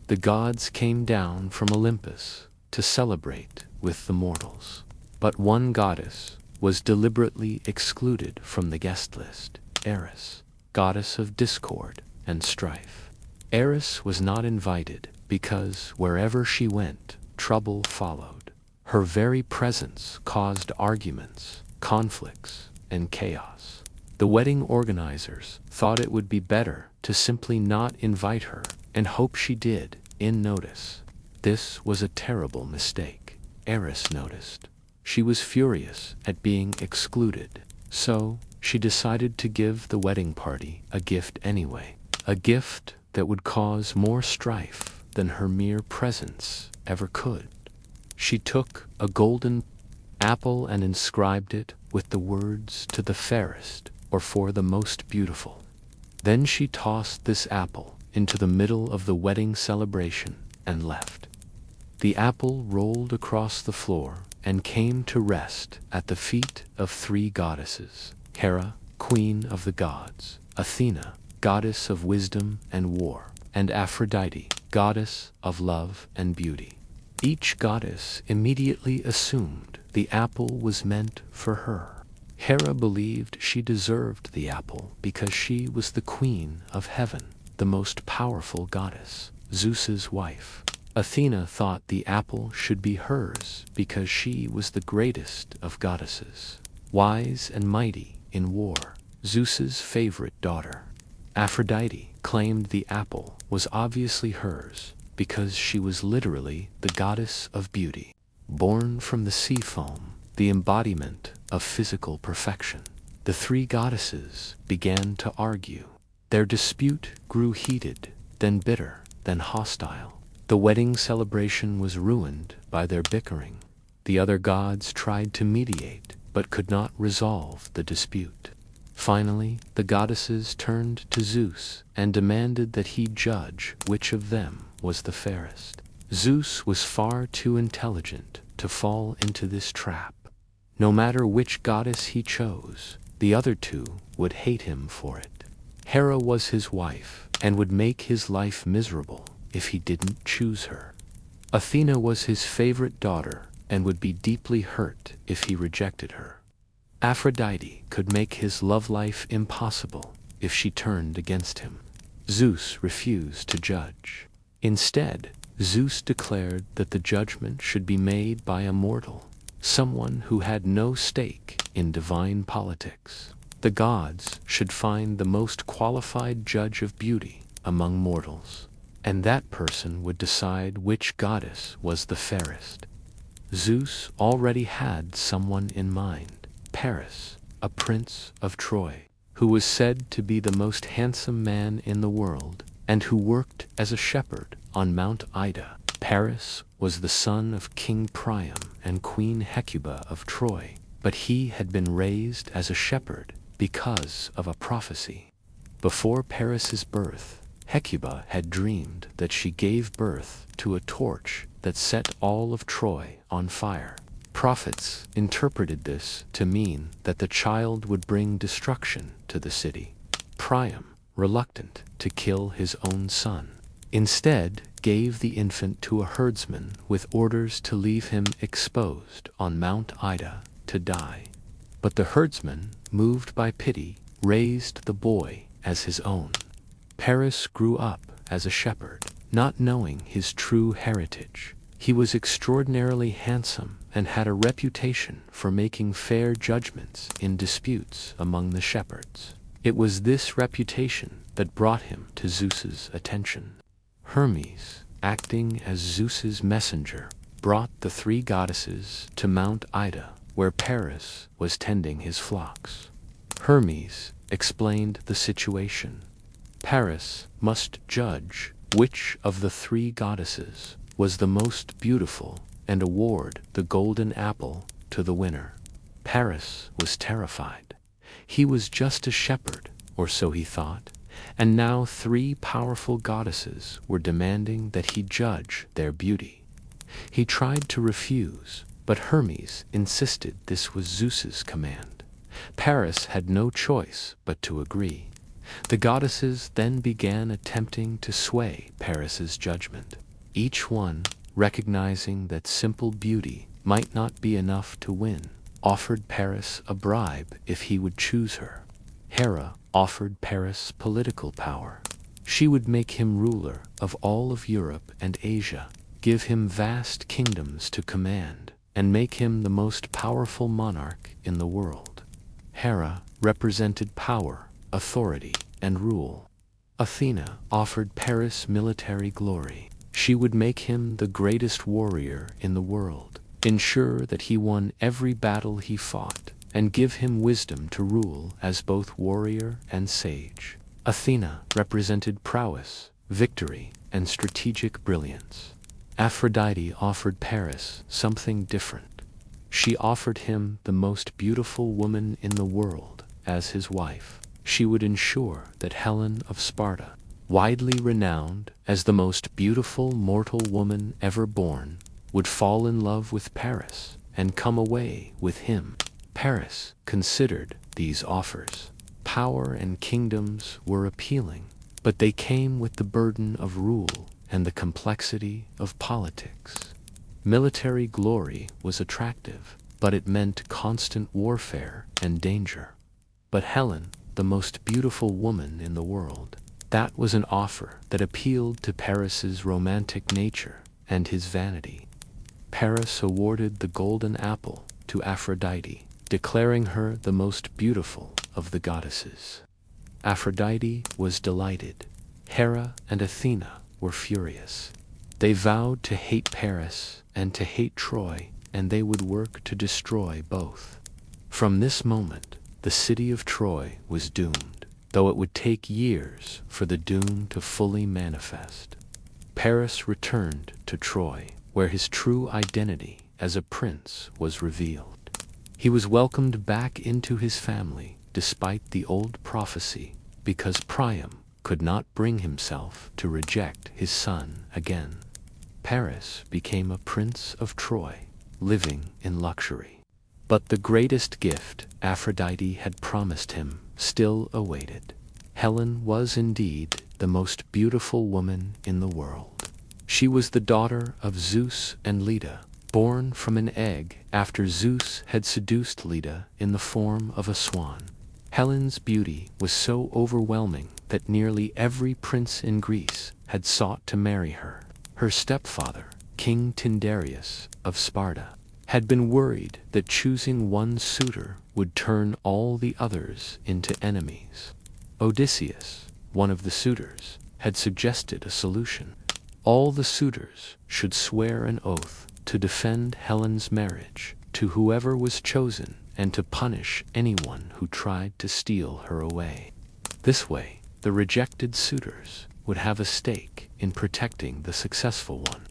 The gods came down from Olympus to celebrate with the mortals. But one goddess was deliberately excluded from the guest list: Eris, goddess of discord and strife. Eris was not invited because wherever she went, trouble followed. Her very presence caused arguments, conflicts, and chaos. The wedding organizers thought it would be better to simply not invite her and hope she did in notice. This was a terrible mistake, Eris noticed. She was furious at being excluded, so she decided to give the wedding party a gift anyway, a gift that would cause more strife than her mere presence ever could. She took a golden apple and inscribed it with the words "to the fairest," or "for the most beautiful." Then she tossed this apple into the middle of the wedding celebration and left. The apple rolled across the floor and came to rest at the feet of 3 goddesses: Hera, queen of the gods; Athena, goddess of wisdom and war; and Aphrodite, goddess of love and beauty. Each goddess immediately assumed the apple was meant for her. Hera believed she deserved the apple because she was the queen of heaven, the most powerful goddess, Zeus's wife. Athena thought the apple should be hers because she was the greatest of goddesses, wise and mighty in war, Zeus's favorite daughter. Aphrodite claimed the apple was obviously hers because she was literally the goddess of beauty, born from the sea foam, the embodiment of physical perfection. The 3 goddesses began to argue. Their dispute grew heated, then bitter, then hostile. The wedding celebration was ruined by their bickering. The other gods tried to mediate, but could not resolve the dispute. Finally, the goddesses turned to Zeus and demanded that he judge which of them was the fairest. Zeus was far too intelligent to fall into this trap. No matter which goddess he chose, the other 2 would hate him for it. Hera was his wife and would make his life miserable if he didn't choose her. Athena was his favorite daughter and would be deeply hurt if he rejected her. Aphrodite could make his love life impossible if she turned against him. Zeus refused to judge. Instead, Zeus declared that the judgment should be made by a mortal, someone who had no stake in divine politics. The gods should find the most qualified judge of beauty among mortals, and that person would decide which goddess was the fairest. Zeus already had someone in mind, Paris, a prince of Troy, who was said to be the most handsome man in the world, and who worked as a shepherd on Mount Ida. Paris was the son of King Priam and Queen Hecuba of Troy, but he had been raised as a shepherd because of a prophecy. Before Paris's birth, Hecuba had dreamed that she gave birth to a torch that set all of Troy on fire. Prophets interpreted this to mean that the child would bring destruction to the city. Priam, reluctant to kill his own son, instead gave the infant to a herdsman with orders to leave him exposed on Mount Ida to die. But the herdsman, moved by pity, raised the boy as his own. Paris grew up as a shepherd, not knowing his true heritage. He was extraordinarily handsome and had a reputation for making fair judgments in disputes among the shepherds. It was this reputation that brought him to Zeus's attention. Hermes, acting as Zeus's messenger, brought the three goddesses to Mount Ida, where Paris was tending his flocks. Hermes explained the situation. Paris must judge which of the three goddesses was the most beautiful and award the golden apple to the winner. Paris was terrified. He was just a shepherd, or so he thought, and now three powerful goddesses were demanding that he judge their beauty. He tried to refuse, but Hermes insisted this was Zeus's command. Paris had no choice but to agree. The goddesses then began attempting to sway Paris's judgment, each one, recognizing that simple beauty might not be enough to win, offered Paris a bribe if he would choose her. Hera offered Paris political power. She would make him ruler of all of Europe and Asia, give him vast kingdoms to command, and make him the most powerful monarch in the world. Hera represented power, authority, and rule. Athena offered Paris military glory. She would make him the greatest warrior in the world, ensure that he won every battle he fought, and give him wisdom to rule as both warrior and sage. Athena represented prowess, victory, and strategic brilliance. Aphrodite offered Paris something different. She offered him the most beautiful woman in the world as his wife. She would ensure that Helen of Sparta, widely renowned as the most beautiful mortal woman ever born, would fall in love with Paris and come away with him. Paris considered these offers. Power and kingdoms were appealing, but they came with the burden of rule and the complexity of politics. Military glory was attractive, but it meant constant warfare and danger. But Helen, the most beautiful woman in the world, that was an offer that appealed to Paris's romantic nature and his vanity. Paris awarded the golden apple to Aphrodite, declaring her the most beautiful of the goddesses. Aphrodite was delighted. Hera and Athena were furious. They vowed to hate Paris and to hate Troy, and they would work to destroy both. From this moment, the city of Troy was doomed, though it would take years for the doom to fully manifest. Paris returned to Troy, where his true identity as a prince was revealed. He was welcomed back into his family despite the old prophecy, because Priam could not bring himself to reject his son again. Paris became a prince of Troy, living in luxury. But the greatest gift Aphrodite had promised him still awaited. Helen was indeed the most beautiful woman in the world. She was the daughter of Zeus and Leda, born from an egg after Zeus had seduced Leda in the form of a swan. Helen's beauty was so overwhelming that nearly every prince in Greece had sought to marry her. Her stepfather, King Tyndareus of Sparta, had been worried that choosing one suitor would turn all the others into enemies. Odysseus, one of the suitors, had suggested a solution. All the suitors should swear an oath to defend Helen's marriage to whoever was chosen and to punish anyone who tried to steal her away. This way, the rejected suitors would have a stake in protecting the successful one.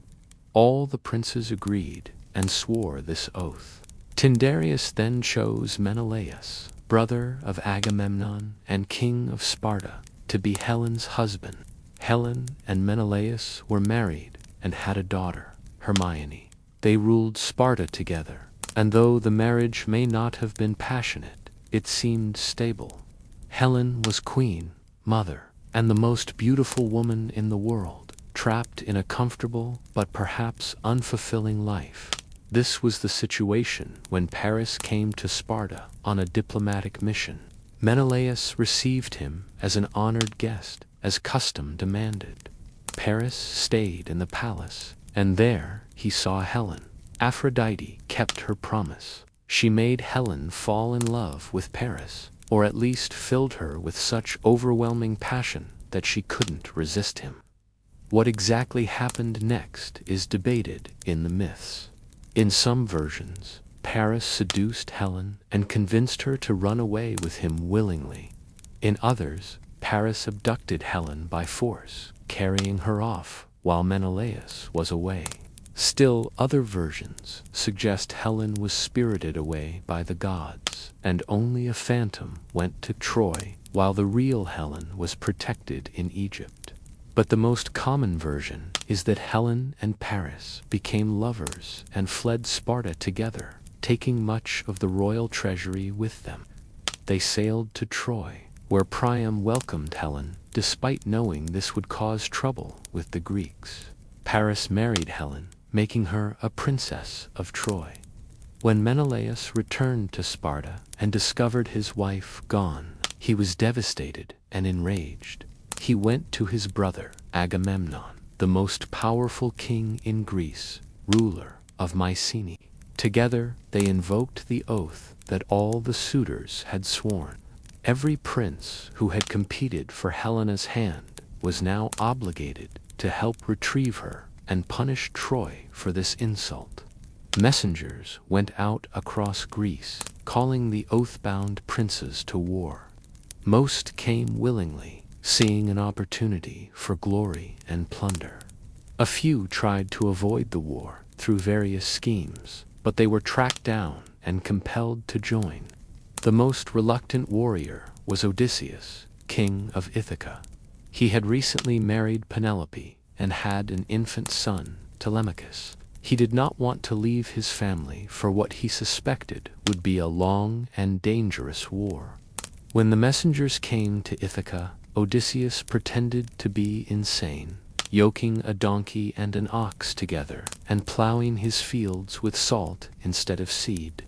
All the princes agreed and swore this oath. Tyndareus then chose Menelaus, brother of Agamemnon and king of Sparta, to be Helen's husband. Helen and Menelaus were married and had a daughter, Hermione. They ruled Sparta together, and though the marriage may not have been passionate, it seemed stable. Helen was queen, mother, and the most beautiful woman in the world, trapped in a comfortable but perhaps unfulfilling life. This was the situation when Paris came to Sparta on a diplomatic mission. Menelaus received him as an honored guest, as custom demanded. Paris stayed in the palace, and there he saw Helen. Aphrodite kept her promise. She made Helen fall in love with Paris, or at least filled her with such overwhelming passion that she couldn't resist him. What exactly happened next is debated in the myths. In some versions, Paris seduced Helen and convinced her to run away with him willingly. In others, Paris abducted Helen by force, carrying her off while Menelaus was away. Still, other versions suggest Helen was spirited away by the gods, and only a phantom went to Troy, while the real Helen was protected in Egypt. But the most common version is that Helen and Paris became lovers and fled Sparta together, taking much of the royal treasury with them. They sailed to Troy, where Priam welcomed Helen, despite knowing this would cause trouble with the Greeks. Paris married Helen, making her a princess of Troy. When Menelaus returned to Sparta and discovered his wife gone, he was devastated and enraged. He went to his brother, Agamemnon, the most powerful king in Greece, ruler of Mycenae. Together, they invoked the oath that all the suitors had sworn. Every prince who had competed for Helena's hand was now obligated to help retrieve her and punish Troy for this insult. Messengers went out across Greece, calling the oath-bound princes to war. Most came willingly, seeing an opportunity for glory and plunder. A few tried to avoid the war through various schemes, but they were tracked down and compelled to join. The most reluctant warrior was Odysseus, king of Ithaca. He had recently married Penelope and had an infant son, Telemachus. He did not want to leave his family for what he suspected would be a long and dangerous war. When the messengers came to Ithaca, Odysseus pretended to be insane, yoking a donkey and an ox together and plowing his fields with salt instead of seed.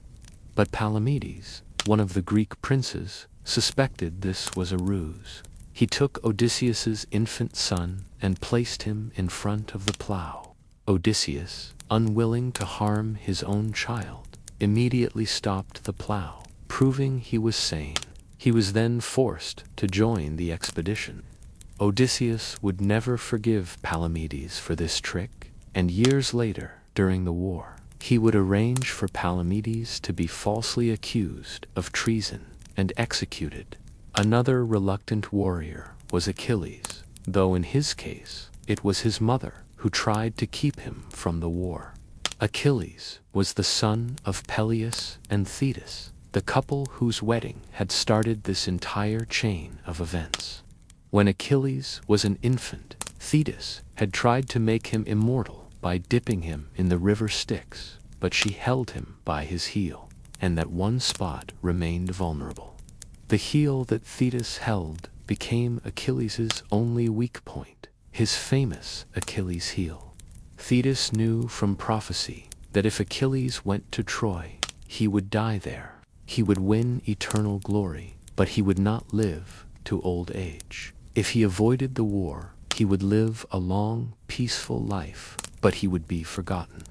But Palamedes, one of the Greek princes, suspected this was a ruse. He took Odysseus's infant son and placed him in front of the plow. Odysseus, unwilling to harm his own child, immediately stopped the plow, proving he was sane. He was then forced to join the expedition. Odysseus would never forgive Palamedes for this trick, and years later, during the war, he would arrange for Palamedes to be falsely accused of treason and executed. Another reluctant warrior was Achilles, though in his case, it was his mother who tried to keep him from the war. Achilles was the son of Peleus and Thetis, the couple whose wedding had started this entire chain of events. When Achilles was an infant, Thetis had tried to make him immortal by dipping him in the river Styx, but she held him by his heel, and that one spot remained vulnerable. The heel that Thetis held became Achilles' only weak point, his famous Achilles' heel. Thetis knew from prophecy that if Achilles went to Troy, he would die there. He would win eternal glory, but he would not live to old age. If he avoided the war, he would live a long, peaceful life, but he would be forgotten.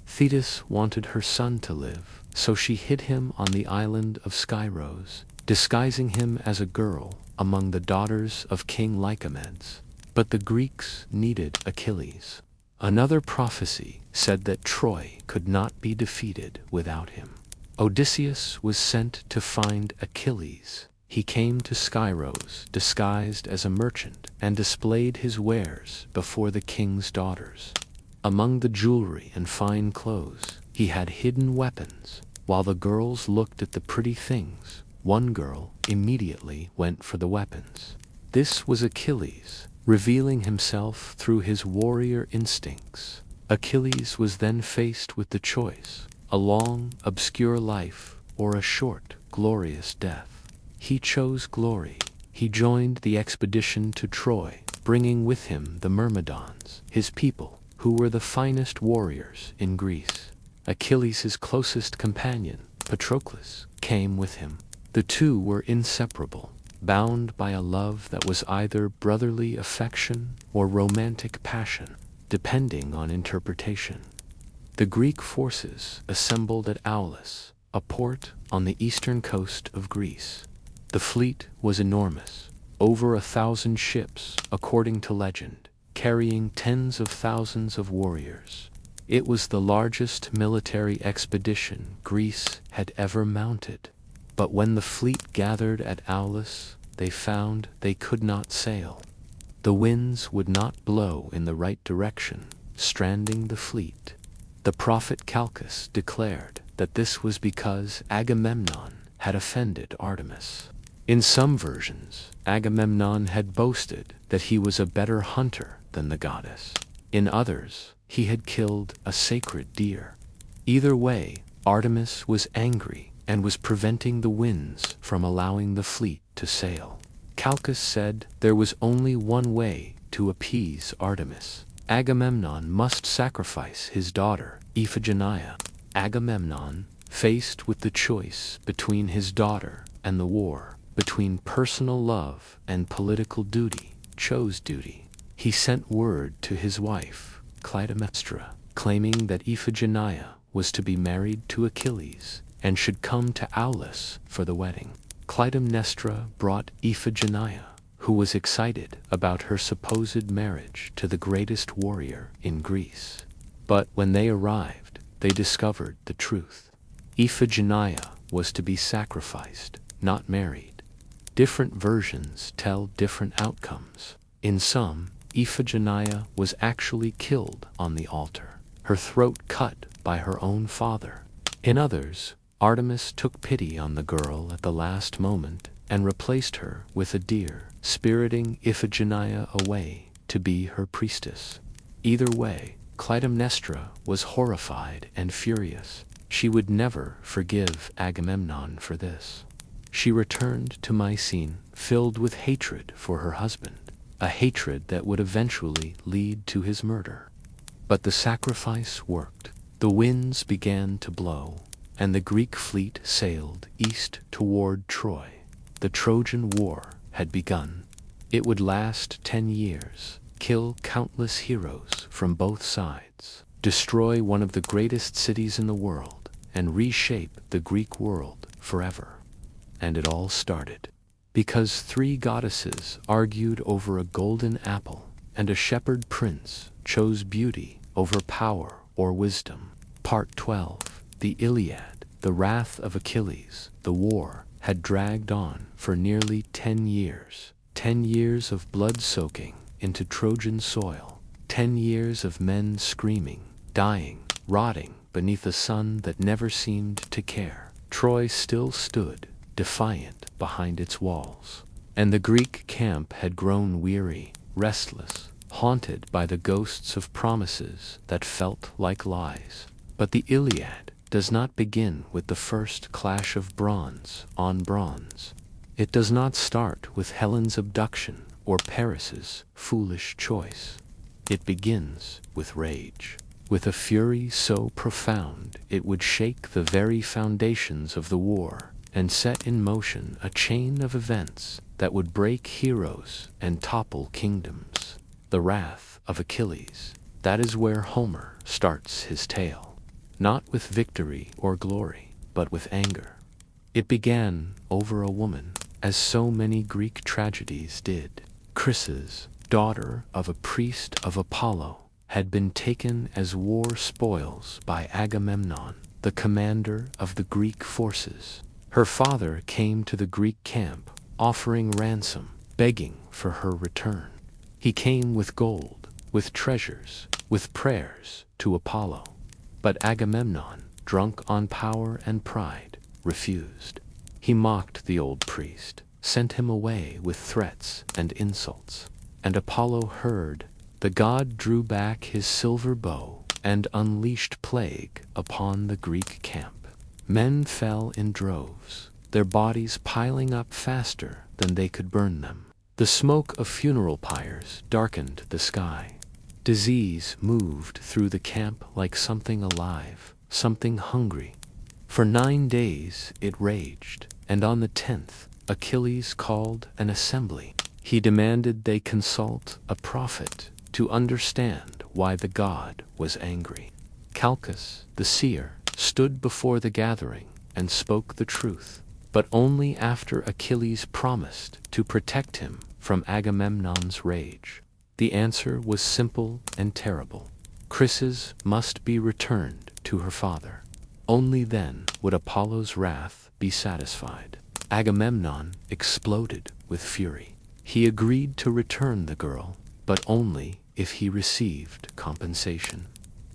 Thetis wanted her son to live, so she hid him on the island of Skyros, disguising him as a girl among the daughters of King Lycomedes. But the Greeks needed Achilles. Another prophecy said that Troy could not be defeated without him. Odysseus was sent to find Achilles. He came to Scyros disguised as a merchant and displayed his wares before the king's daughters. Among the jewelry and fine clothes, he had hidden weapons. While the girls looked at the pretty things, one girl immediately went for the weapons. This was Achilles, revealing himself through his warrior instincts. Achilles was then faced with the choice: a long, obscure life or a short, glorious death. He chose glory. He joined the expedition to Troy, bringing with him the Myrmidons, his people, who were the finest warriors in Greece. Achilles' closest companion, Patroclus, came with him. The two were inseparable, bound by a love that was either brotherly affection or romantic passion, depending on interpretation. The Greek forces assembled at Aulis, a port on the eastern coast of Greece. The fleet was enormous, over 1,000 ships, according to legend, carrying tens of thousands of warriors. It was the largest military expedition Greece had ever mounted. But when the fleet gathered at Aulis, they found they could not sail. The winds would not blow in the right direction, stranding the fleet. The prophet Calchas declared that this was because Agamemnon had offended Artemis. In some versions, Agamemnon had boasted that he was a better hunter than the goddess. In others, he had killed a sacred deer. Either way, Artemis was angry and was preventing the winds from allowing the fleet to sail. Calchas said there was only one way to appease Artemis. Agamemnon must sacrifice his daughter, Iphigenia. Agamemnon, faced with the choice between his daughter and the war, between personal love and political duty, chose duty. He sent word to his wife, Clytemnestra, claiming that Iphigenia was to be married to Achilles and should come to Aulis for the wedding. Clytemnestra brought Iphigenia, who was excited about her supposed marriage to the greatest warrior in Greece. But when they arrived, they discovered the truth. Iphigenia was to be sacrificed, not married. Different versions tell different outcomes. In some, Iphigenia was actually killed on the altar, her throat cut by her own father. In others, Artemis took pity on the girl at the last moment and replaced her with a deer, spiriting Iphigenia away to be her priestess. Either way, Clytemnestra was horrified and furious. She would never forgive Agamemnon for this. She returned to Mycene filled with hatred for her husband, a hatred that would eventually lead to his murder. But the sacrifice worked. The winds began to blow, and the Greek fleet sailed east toward Troy. The Trojan War had begun. It would last 10 years, kill countless heroes from both sides, destroy one of the greatest cities in the world, and reshape the Greek world forever. And it all started because 3 goddesses argued over a golden apple, and a shepherd prince chose beauty over power or wisdom. Part 12, the Iliad, the wrath of Achilles. The war had dragged on for nearly 10 years. 10 years of blood soaking into Trojan soil. 10 years of men screaming, dying, rotting beneath a sun that never seemed to care. Troy still stood, defiant behind its walls. And the Greek camp had grown weary, restless, haunted by the ghosts of promises that felt like lies. But the Iliad does not begin with the first clash of bronze on bronze. It does not start with Helen's abduction or Paris's foolish choice. It begins with rage, with a fury so profound it would shake the very foundations of the war and set in motion a chain of events that would break heroes and topple kingdoms. The wrath of Achilles. That is where Homer starts his tale. Not with victory or glory, but with anger. It began over a woman, as so many Greek tragedies did. Chryses, daughter of a priest of Apollo, had been taken as war spoils by Agamemnon, the commander of the Greek forces. Her father came to the Greek camp, offering ransom, begging for her return. He came with gold, with treasures, with prayers to Apollo. But Agamemnon, drunk on power and pride, refused. He mocked the old priest, sent him away with threats and insults. And Apollo heard. The god drew back his silver bow and unleashed plague upon the Greek camp. Men fell in droves, their bodies piling up faster than they could burn them. The smoke of funeral pyres darkened the sky. Disease moved through the camp like something alive, something hungry. For 9 days it raged, and on the 10th, Achilles called an assembly. He demanded they consult a prophet to understand why the god was angry. Calchas, the seer, stood before the gathering and spoke the truth, but only after Achilles promised to protect him from Agamemnon's rage. The answer was simple and terrible. Chryses must be returned to her father. Only then would Apollo's wrath be satisfied. Agamemnon exploded with fury. He agreed to return the girl, but only if he received compensation.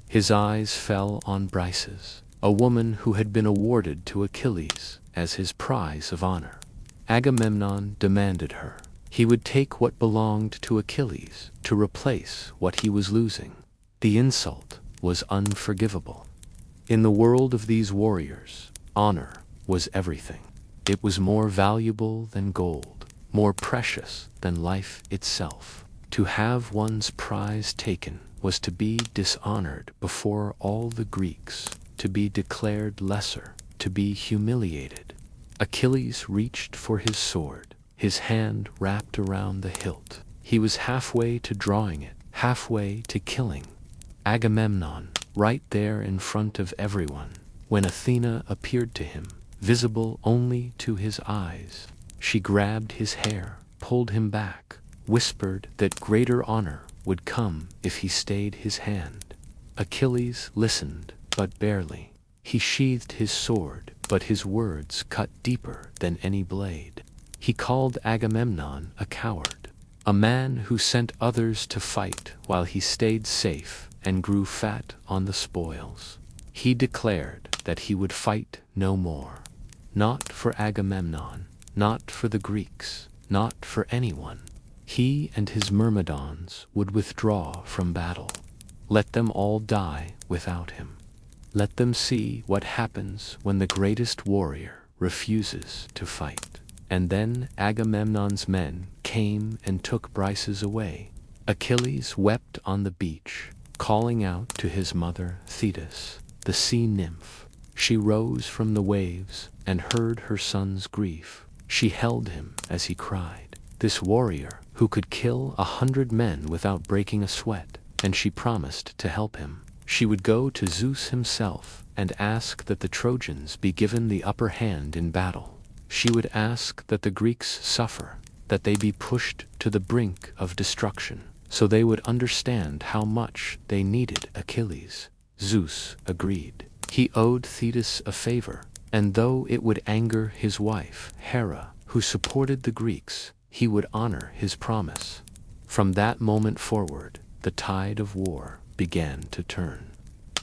His eyes fell on Briseis, a woman who had been awarded to Achilles as his prize of honor. Agamemnon demanded her. He would take what belonged to Achilles to replace what he was losing. The insult was unforgivable. In the world of these warriors, honor was everything. It was more valuable than gold, more precious than life itself. To have one's prize taken was to be dishonored before all the Greeks, to be declared lesser, to be humiliated. Achilles reached for his sword, his hand wrapped around the hilt. He was halfway to drawing it, halfway to killing Agamemnon, right there in front of everyone, when Athena appeared to him, visible only to his eyes. She grabbed his hair, pulled him back, whispered that greater honor would come if he stayed his hand. Achilles listened, but barely. He sheathed his sword, but his words cut deeper than any blade. He called Agamemnon a coward, a man who sent others to fight while he stayed safe and grew fat on the spoils. He declared that he would fight no more. Not for Agamemnon, not for the Greeks, not for anyone. He and his Myrmidons would withdraw from battle. Let them all die without him. Let them see what happens when the greatest warrior refuses to fight. And then Agamemnon's men came and took Briseis away. Achilles wept on the beach, calling out to his mother Thetis, the sea nymph. She rose from the waves and heard her son's grief. She held him as he cried. This warrior who could kill 100 men without breaking a sweat, and she promised to help him. She would go to Zeus himself and ask that the Trojans be given the upper hand in battle. She would ask that the Greeks suffer, that they be pushed to the brink of destruction, so they would understand how much they needed Achilles. Zeus agreed. He owed Thetis a favor, and though it would anger his wife, Hera, who supported the Greeks, he would honor his promise. From that moment forward, the tide of war began to turn.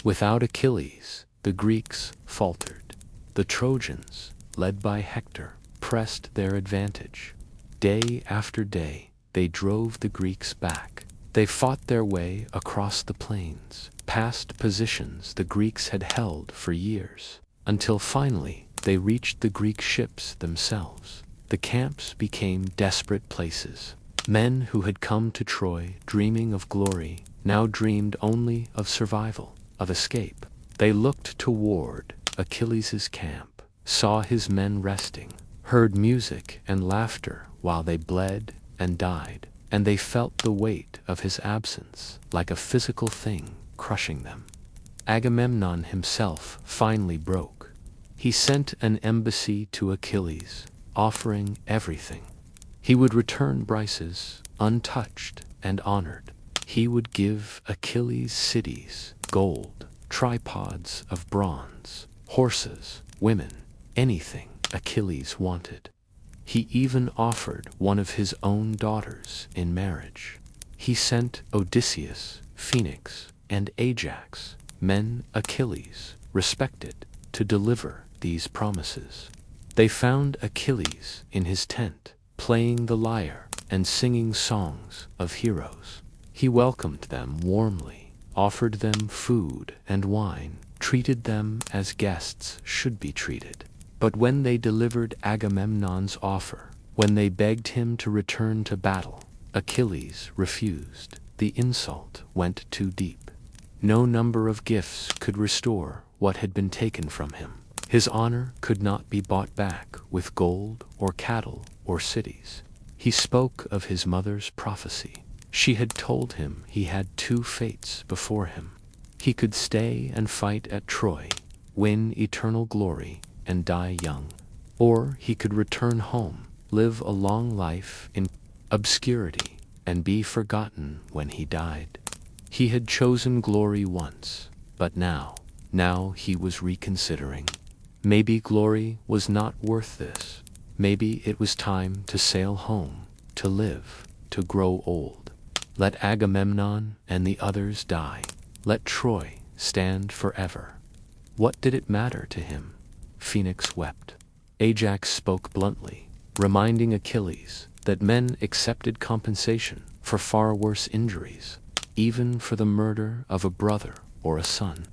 Without Achilles, the Greeks faltered. The Trojans, led by Hector, pressed their advantage. Day after day, they drove the Greeks back. They fought their way across the plains, past positions the Greeks had held for years, until finally they reached the Greek ships themselves. The camps became desperate places. Men who had come to Troy dreaming of glory now dreamed only of survival, of escape. They looked toward Achilles' camp, saw his men resting, heard music and laughter while they bled and died, and they felt the weight of his absence like a physical thing crushing them. Agamemnon himself finally broke. He sent an embassy to Achilles, offering everything. He would return Briseis untouched and honored. He would give Achilles cities, gold, tripods of bronze, horses, women, anything Achilles wanted. He even offered one of his own daughters in marriage. He sent Odysseus, Phoenix, and Ajax, men Achilles respected, to deliver these promises. They found Achilles in his tent, playing the lyre and singing songs of heroes. He welcomed them warmly, offered them food and wine, treated them as guests should be treated. But when they delivered Agamemnon's offer, when they begged him to return to battle, Achilles refused. The insult went too deep. No number of gifts could restore what had been taken from him. His honor could not be bought back with gold or cattle or cities. He spoke of his mother's prophecy. She had told him he had two fates before him. He could stay and fight at Troy, win eternal glory, and die young. Or he could return home, live a long life in obscurity, and be forgotten when he died. He had chosen glory once, but now he was reconsidering. Maybe glory was not worth this. Maybe it was time to sail home, to live, to grow old. Let Agamemnon and the others die. Let Troy stand forever. What did it matter to him? Phoenix wept. Ajax spoke bluntly, reminding Achilles that men accepted compensation for far worse injuries, even for the murder of a brother or a son.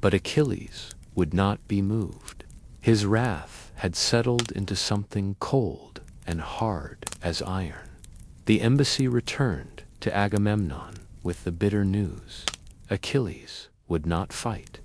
But Achilles would not be moved. His wrath had settled into something cold and hard as iron. The embassy returned to Agamemnon with the bitter news. Achilles would not fight.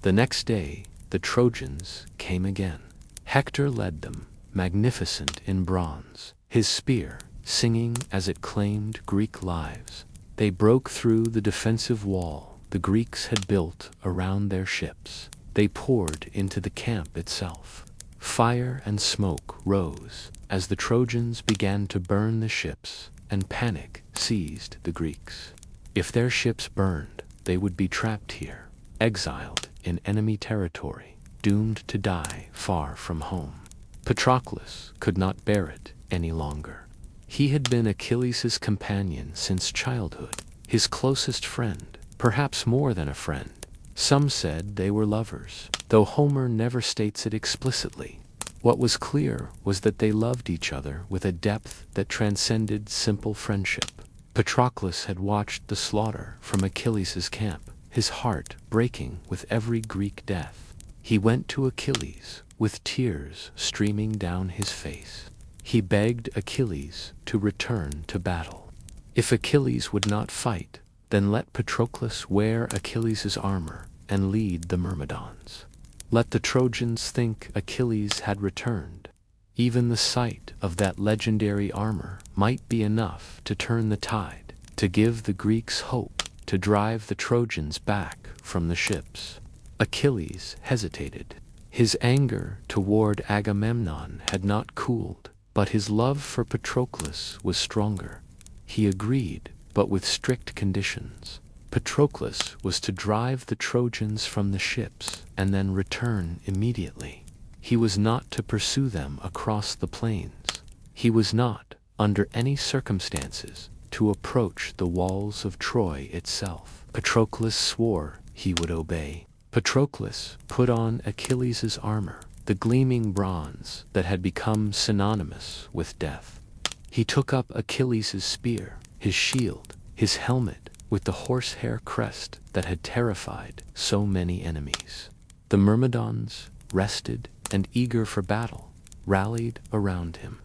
The next day, the Trojans came again. Hector led them, magnificent in bronze, his spear singing as it claimed Greek lives. They broke through the defensive wall the Greeks had built around their ships. They poured into the camp itself. Fire and smoke rose as the Trojans began to burn the ships, and panic seized the Greeks. If their ships burned, they would be trapped here, exiled in enemy territory, doomed to die far from home. Patroclus could not bear it any longer. He had been Achilles' companion since childhood, his closest friend, perhaps more than a friend. Some said they were lovers, though Homer never states it explicitly. What was clear was that they loved each other with a depth that transcended simple friendship. Patroclus had watched the slaughter from Achilles' camp, his heart breaking with every Greek death. He went to Achilles with tears streaming down his face. He begged Achilles to return to battle. If Achilles would not fight, then let Patroclus wear Achilles' armor and lead the Myrmidons. Let the Trojans think Achilles had returned. Even the sight of that legendary armor might be enough to turn the tide, to give the Greeks hope, to drive the Trojans back from the ships. Achilles hesitated. His anger toward Agamemnon had not cooled, but his love for Patroclus was stronger. He agreed, but with strict conditions. Patroclus was to drive the Trojans from the ships and then return immediately. He was not to pursue them across the plains. He was not, under any circumstances, to approach the walls of Troy itself. Patroclus swore he would obey. Patroclus put on Achilles' armor, the gleaming bronze that had become synonymous with death. He took up Achilles' spear, his shield, his helmet with the horsehair crest that had terrified so many enemies. The Myrmidons, rested and eager for battle, rallied around him.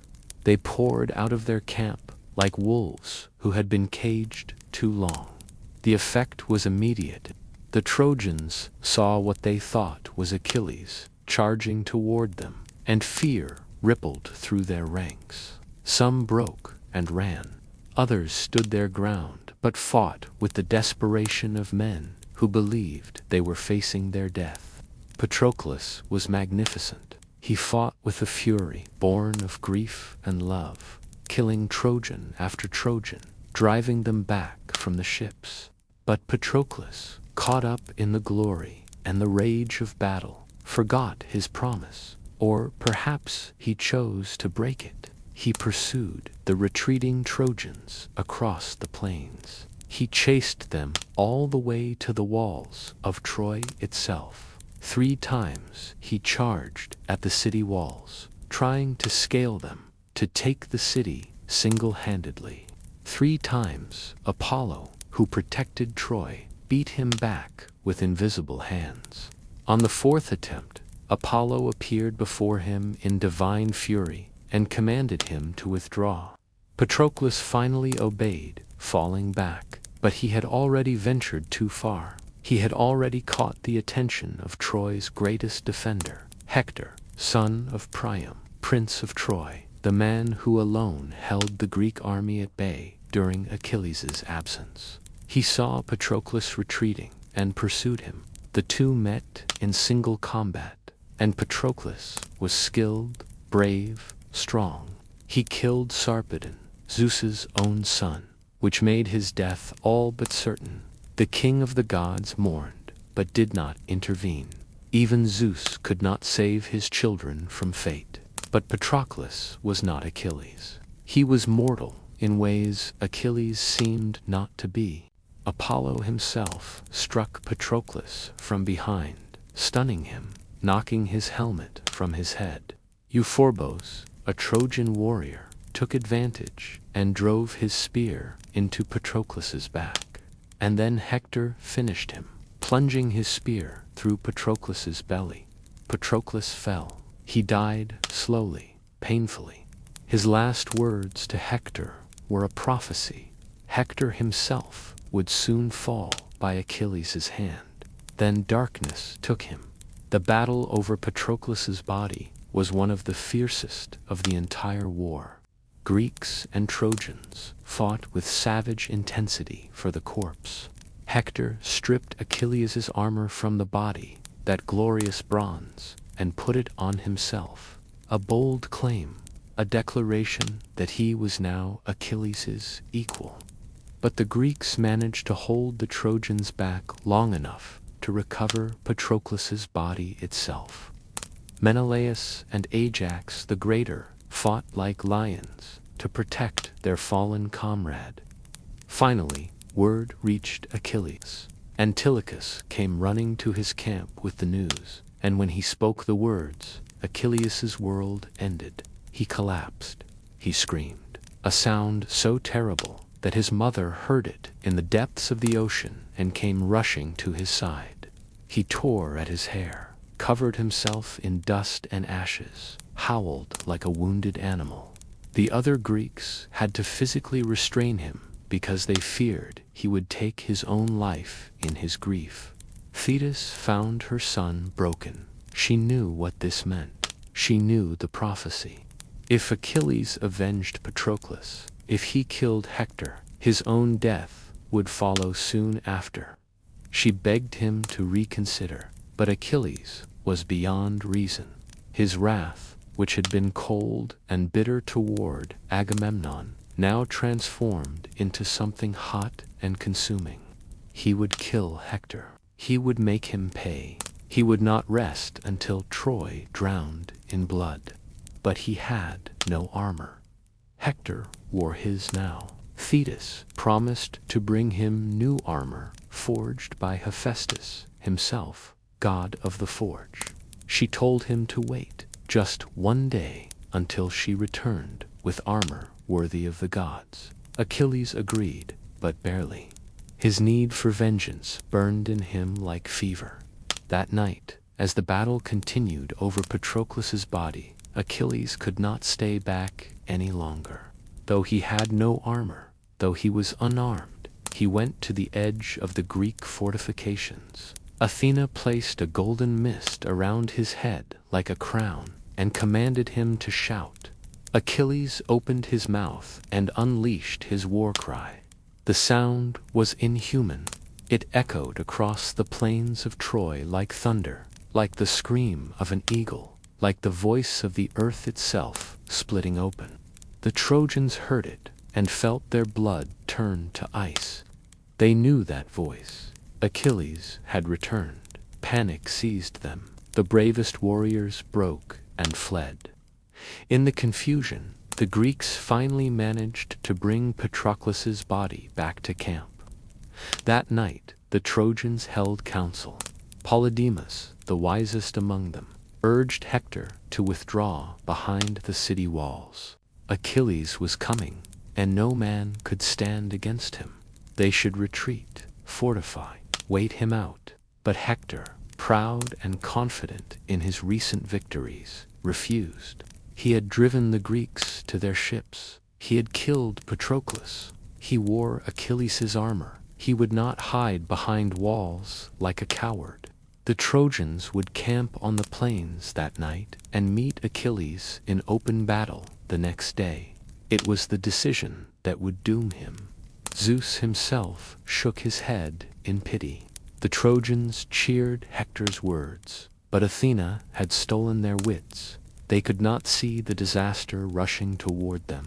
They poured out of their camp like wolves who had been caged too long. The effect was immediate. The Trojans saw what they thought was Achilles charging toward them, and fear rippled through their ranks. Some broke and ran. Others stood their ground, but fought with the desperation of men who believed they were facing their death. Patroclus was magnificent. He fought with a fury born of grief and love, killing Trojan after Trojan, driving them back from the ships. But Patroclus, caught up in the glory and the rage of battle, forgot his promise, or perhaps he chose to break it. He pursued the retreating Trojans across the plains. He chased them all the way to the walls of Troy itself. 3 times he charged at the city walls, trying to scale them, to take the city single-handedly. 3 times Apollo, who protected Troy, beat him back with invisible hands. On the 4th attempt, Apollo appeared before him in divine fury and commanded him to withdraw. Patroclus finally obeyed, falling back, but he had already ventured too far. He had already caught the attention of Troy's greatest defender, Hector, son of Priam, prince of Troy, the man who alone held the Greek army at bay during Achilles' absence. He saw Patroclus retreating and pursued him. The two met in single combat, and Patroclus was skilled, brave, strong. He killed Sarpedon, Zeus's own son, which made his death all but certain. The king of the gods mourned, but did not intervene. Even Zeus could not save his children from fate. But Patroclus was not Achilles. He was mortal in ways Achilles seemed not to be. Apollo himself struck Patroclus from behind, stunning him, knocking his helmet from his head. Euphorbos, a Trojan warrior, took advantage and drove his spear into Patroclus's back. And then Hector finished him, plunging his spear through Patroclus's belly. Patroclus fell. He died slowly, painfully. His last words to Hector were a prophecy. Hector himself would soon fall by Achilles' hand. Then darkness took him. The battle over Patroclus's body was one of the fiercest of the entire war. Greeks and Trojans fought with savage intensity for the corpse. Hector stripped Achilles' armor from the body, that glorious bronze, and put it on himself. A bold claim, a declaration that he was now Achilles' equal. But the Greeks managed to hold the Trojans back long enough to recover Patroclus's body itself. Menelaus and Ajax the Greater fought like lions to protect their fallen comrade. Finally, word reached Achilles. Antilochus came running to his camp with the news, and when he spoke the words, Achilles' world ended. He collapsed. He screamed, a sound so terrible that his mother heard it in the depths of the ocean and came rushing to his side. He tore at his hair, covered himself in dust and ashes, howled like a wounded animal. The other Greeks had to physically restrain him because they feared he would take his own life in his grief. Thetis found her son broken. She knew what this meant. She knew the prophecy. If Achilles avenged Patroclus, if he killed Hector, his own death would follow soon after. She begged him to reconsider, but Achilles was beyond reason. His wrath, which had been cold and bitter toward Agamemnon, now transformed into something hot and consuming. He would kill Hector. He would make him pay. He would not rest until Troy drowned in blood. But he had no armor. Hector wore his now. Thetis promised to bring him new armor forged by Hephaestus himself, god of the forge. She told him to wait just one day until she returned with armor worthy of the gods. Achilles agreed, but barely. His need for vengeance burned in him like fever. That night, as the battle continued over Patroclus's body, Achilles could not stay back any longer. Though he had no armor, though he was unarmed, he went to the edge of the Greek fortifications. Athena placed a golden mist around his head like a crown and commanded him to shout. Achilles opened his mouth and unleashed his war cry. The sound was inhuman. It echoed across the plains of Troy like thunder, like the scream of an eagle, like the voice of the earth itself splitting open. The Trojans heard it and felt their blood turn to ice. They knew that voice. Achilles had returned. Panic seized them. The bravest warriors broke and fled. In the confusion, the Greeks finally managed to bring Patroclus's body back to camp. That night, the Trojans held council. Polydamas, the wisest among them, urged Hector to withdraw behind the city walls. Achilles was coming, and no man could stand against him. They should retreat, fortify, wait him out. But Hector, proud and confident in his recent victories, refused. He had driven the Greeks to their ships. He had killed Patroclus. He wore Achilles' armor. He would not hide behind walls like a coward. The Trojans would camp on the plains that night and meet Achilles in open battle the next day. It was the decision that would doom him. Zeus himself shook his head in pity. The Trojans cheered Hector's words, but Athena had stolen their wits. They could not see the disaster rushing toward them.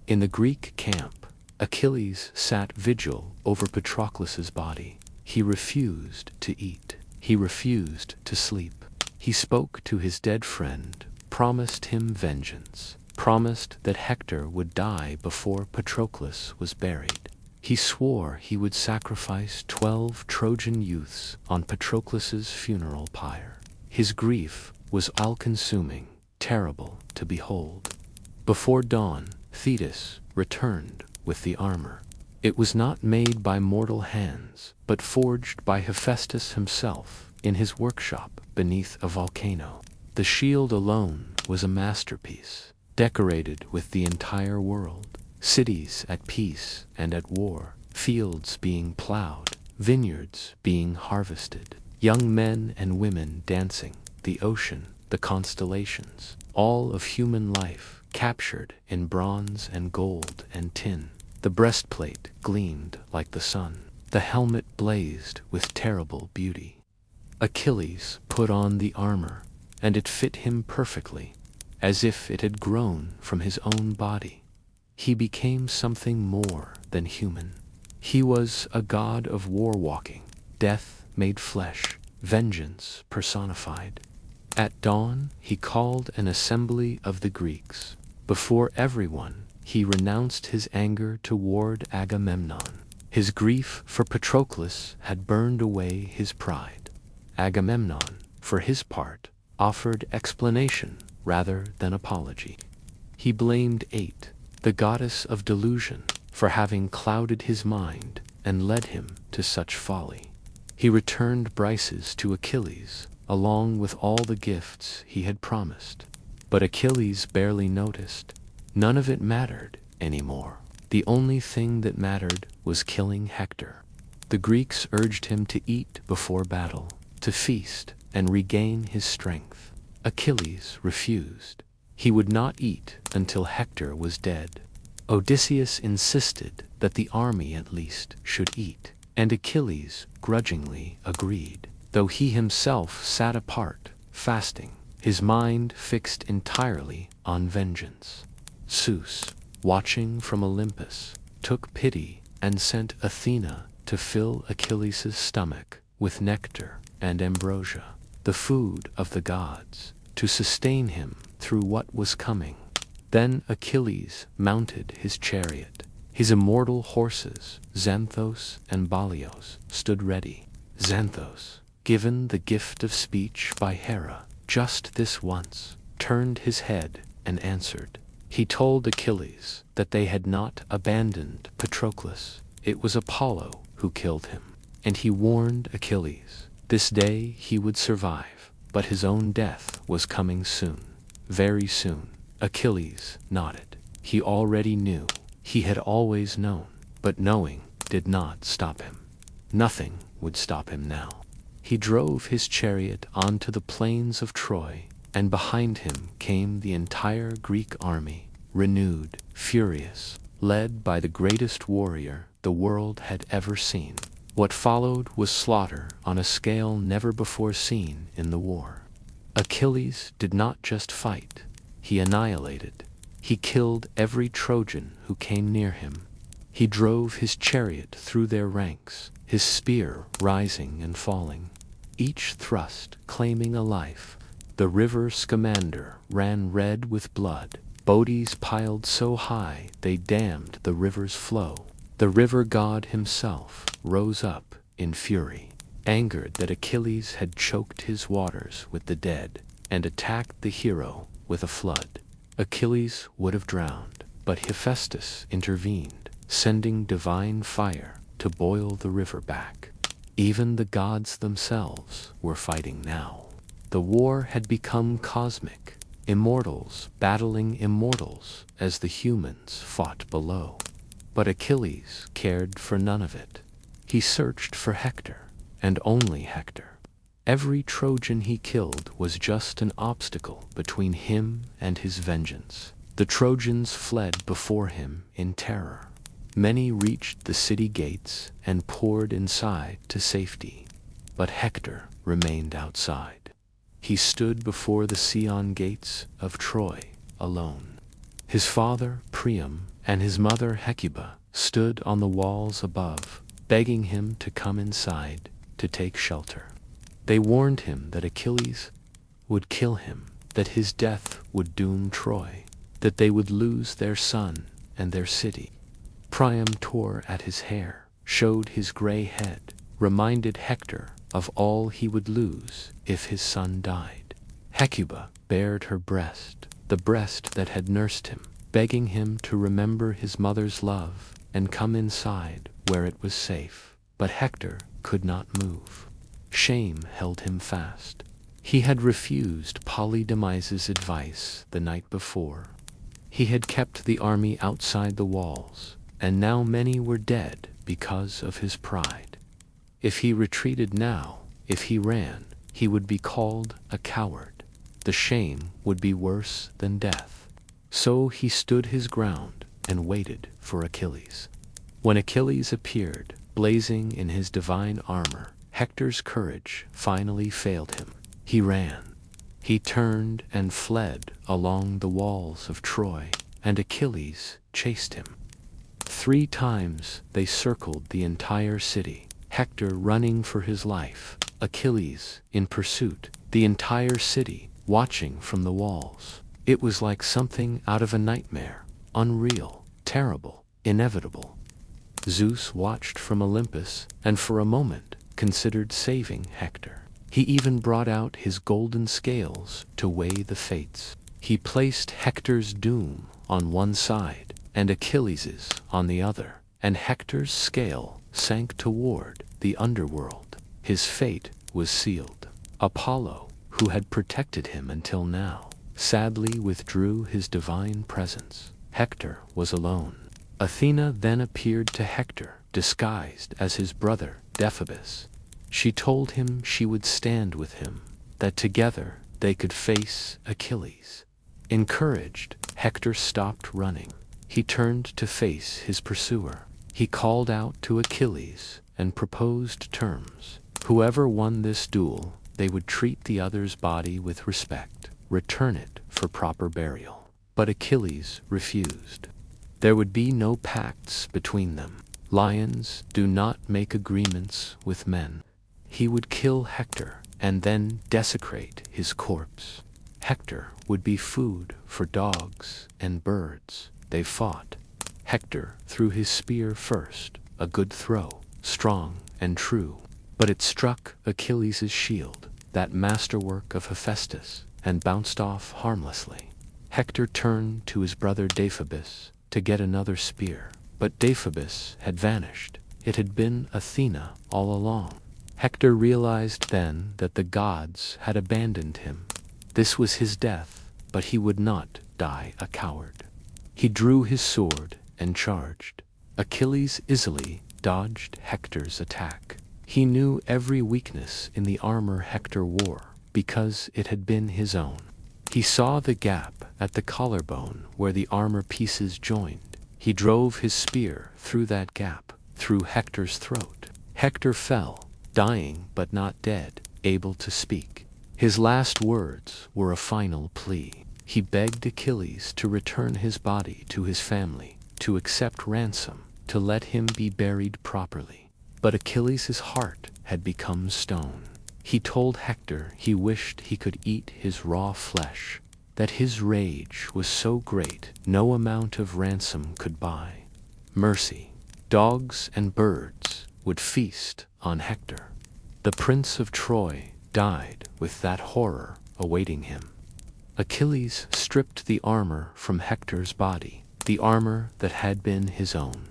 In the Greek camp, Achilles sat vigil over Patroclus's body. He refused to eat. He refused to sleep. He spoke to his dead friend, promised him vengeance, promised that Hector would die before Patroclus was buried. He swore he would sacrifice 12 Trojan youths on Patroclus's funeral pyre. His grief was all-consuming, terrible to behold. Before dawn, Theseus returned with the armor. It was not made by mortal hands, but forged by Hephaestus himself in his workshop beneath a volcano. The shield alone was a masterpiece, decorated with the entire world. Cities at peace and at war, fields being plowed, vineyards being harvested, young men and women dancing, the ocean, the constellations, all of human life captured in bronze and gold and tin. The breastplate gleamed like the sun. The helmet blazed with terrible beauty. Achilles put on the armor, and it fit him perfectly, as if it had grown from his own body. He became something more than human. He was a god of war walking, death made flesh, vengeance personified. At dawn, he called an assembly of the Greeks. Before everyone, he renounced his anger toward Agamemnon. His grief for Patroclus had burned away his pride. Agamemnon, for his part, offered explanation rather than apology. He blamed Ate, the goddess of delusion, for having clouded his mind and led him to such folly. He returned Briseis to Achilles, along with all the gifts he had promised. But Achilles barely noticed. None of it mattered anymore. The only thing that mattered was killing Hector. The Greeks urged him to eat before battle, to feast and regain his strength. Achilles refused. He would not eat until Hector was dead. Odysseus insisted that the army at least should eat, and Achilles grudgingly agreed, though he himself sat apart, fasting, his mind fixed entirely on vengeance. Zeus, watching from Olympus, took pity and sent Athena to fill Achilles' stomach with nectar and ambrosia, the food of the gods, to sustain him through what was coming. Then Achilles mounted his chariot. His immortal horses, Xanthos and Balios, stood ready. Xanthos, given the gift of speech by Hera just this once, turned his head and answered. He told Achilles that they had not abandoned Patroclus. It was Apollo who killed him. And he warned Achilles. This day he would survive, but his own death was coming soon. Very soon. Achilles nodded. He already knew. He had always known. But knowing did not stop him. Nothing would stop him now. He drove his chariot onto the plains of Troy, and behind him came the entire Greek army, renewed, furious, led by the greatest warrior the world had ever seen. What followed was slaughter on a scale never before seen in the war. Achilles did not just fight, he annihilated. He killed every Trojan who came near him. He drove his chariot through their ranks, his spear rising and falling, each thrust claiming a life. The river Scamander ran red with blood, bodies piled so high they dammed the river's flow. The river god himself rose up in fury, angered that Achilles had choked his waters with the dead, and attacked the hero with a flood. Achilles would have drowned, but Hephaestus intervened, sending divine fire to boil the river back. Even the gods themselves were fighting now. The war had become cosmic, immortals battling immortals as the humans fought below. But Achilles cared for none of it. He searched for Hector, and only Hector. Every Trojan he killed was just an obstacle between him and his vengeance. The Trojans fled before him in terror. Many reached the city gates and poured inside to safety, but Hector remained outside. He stood before the Scion gates of Troy alone. His father Priam and his mother Hecuba stood on the walls above, begging him to come inside to take shelter. They warned him that Achilles would kill him, that his death would doom Troy, that they would lose their son and their city. Priam tore at his hair, showed his gray head, reminded Hector of all he would lose if his son died. Hecuba bared her breast, the breast that had nursed him, begging him to remember his mother's love and come inside where it was safe. But Hector could not move. Shame held him fast. He had refused Polydami's advice the night before. He had kept the army outside the walls, and now many were dead because of his pride. If he retreated now, if he ran, he would be called a coward. The shame would be worse than death. So he stood his ground and waited for Achilles. When Achilles appeared, blazing in his divine armor, Hector's courage finally failed him. He ran. He turned and fled along the walls of Troy, and Achilles chased him. 3 times they circled the entire city, Hector running for his life, Achilles in pursuit, the entire city watching from the walls. It was like something out of a nightmare, unreal, terrible, inevitable. Zeus watched from Olympus, and for a moment considered saving Hector. He even brought out his golden scales to weigh the fates. He placed Hector's doom on one side and Achilles's on the other, and Hector's scale sank toward the underworld. His fate was sealed. Apollo, who had protected him until now, sadly withdrew his divine presence. Hector was alone. Athena then appeared to Hector, disguised as his brother Deiphobus. She told him she would stand with him, that together they could face Achilles. Encouraged, Hector stopped running. He turned to face his pursuer. He called out to Achilles and proposed terms. Whoever won this duel, they would treat the other's body with respect, return it for proper burial. But Achilles refused. There would be no pacts between them. Lions do not make agreements with men. He would kill Hector and then desecrate his corpse. Hector would be food for dogs and birds. They fought. Hector threw his spear first, a good throw, strong and true. But it struck Achilles' shield, that masterwork of Hephaestus, and bounced off harmlessly. Hector turned to his brother Deiphobus to get another spear, but Deiphobus had vanished. It had been Athena all along. Hector realized then that the gods had abandoned him. This was his death, but he would not die a coward. He drew his sword and charged. Achilles easily dodged Hector's attack. He knew every weakness in the armor Hector wore, because it had been his own. He saw the gap at the collarbone where the armor pieces joined. He drove his spear through that gap, through Hector's throat. Hector fell, dying but not dead, able to speak. His last words were a final plea. He begged Achilles to return his body to his family, to accept ransom, to let him be buried properly. But Achilles' heart had become stone. He told Hector he wished he could eat his raw flesh, that his rage was so great no amount of ransom could buy. Mercy. Dogs and birds would feast on Hector. The Prince of Troy died with that horror awaiting him. Achilles stripped the armor from Hector's body, the armor that had been his own.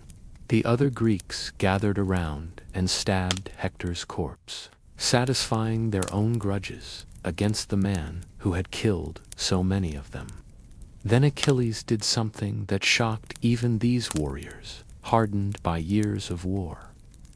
The other Greeks gathered around and stabbed Hector's corpse, satisfying their own grudges against the man who had killed so many of them. Then Achilles did something that shocked even these warriors, hardened by years of war.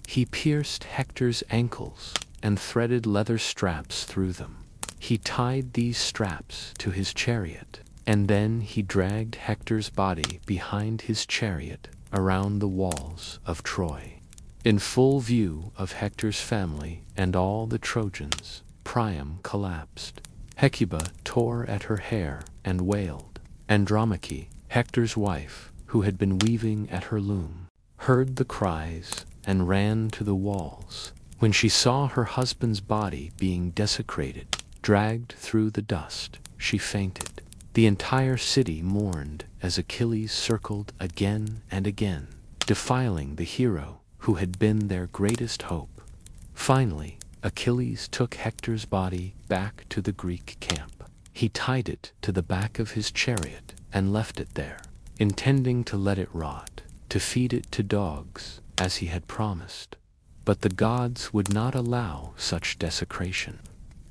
He pierced Hector's ankles and threaded leather straps through them. He tied these straps to his chariot, and then he dragged Hector's body behind his chariot around the walls of Troy. In full view of Hector's family and all the Trojans, Priam collapsed. Hecuba tore at her hair and wailed. Andromache, Hector's wife, who had been weaving at her loom, heard the cries and ran to the walls. When she saw her husband's body being desecrated, dragged through the dust, she fainted. The entire city mourned as Achilles circled again and again, defiling the hero who had been their greatest hope. Finally, Achilles took Hector's body back to the Greek camp. He tied it to the back of his chariot and left it there, intending to let it rot, to feed it to dogs, as he had promised. But the gods would not allow such desecration.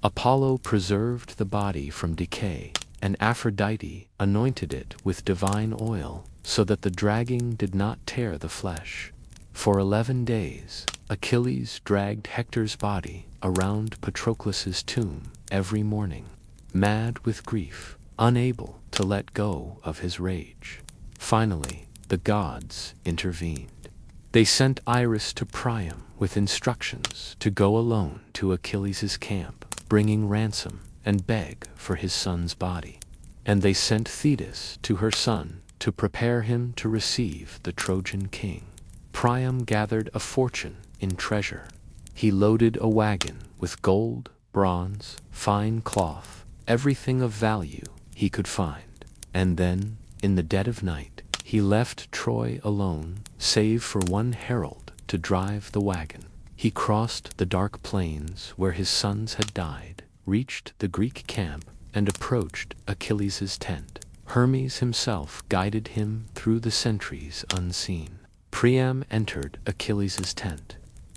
Apollo preserved the body from decay, and Aphrodite anointed it with divine oil so that the dragging did not tear the flesh. For 11 days, Achilles dragged Hector's body around Patroclus's tomb every morning, mad with grief, unable to let go of his rage. Finally, the gods intervened. They sent Iris to Priam with instructions to go alone to Achilles' camp, bringing ransom and beg for his son's body. And they sent Theseus to her son to prepare him to receive the Trojan king. Priam gathered a fortune in treasure. He loaded a wagon with gold, bronze, fine cloth, everything of value he could find. And then, in the dead of night, he left Troy alone, save for one herald to drive the wagon. He crossed the dark plains where his sons had died, reached the Greek camp, and approached Achilles' tent. Hermes himself guided him through the centuries unseen. Priam entered Achilles' tent.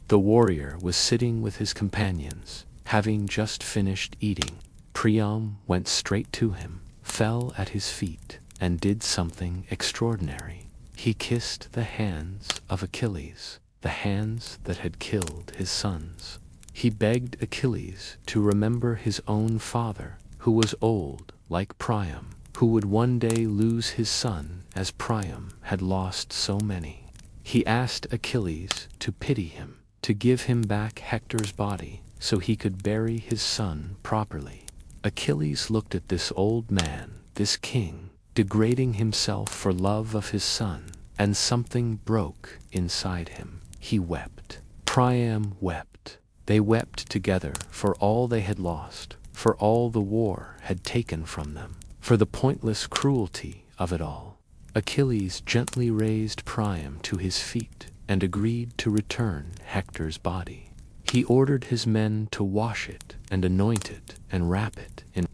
The warrior was sitting with his companions, having just finished eating. Priam went straight to him, fell at his feet, and did something extraordinary. He kissed the hands of Achilles, the hands that had killed his sons. He begged Achilles to remember his own father, who was old like Priam, who would one day lose his son as Priam had lost so many. He asked Achilles to pity him, to give him back Hector's body so he could bury his son properly. Achilles looked at this old man, this king, degrading himself for love of his son, and something broke inside him. He wept. Priam wept. They wept together for all they had lost, for all the war had taken from them, for the pointless cruelty of it all. Achilles gently raised Priam to his feet and agreed to return Hector's body. He ordered his men to wash it and anoint it and wrap it in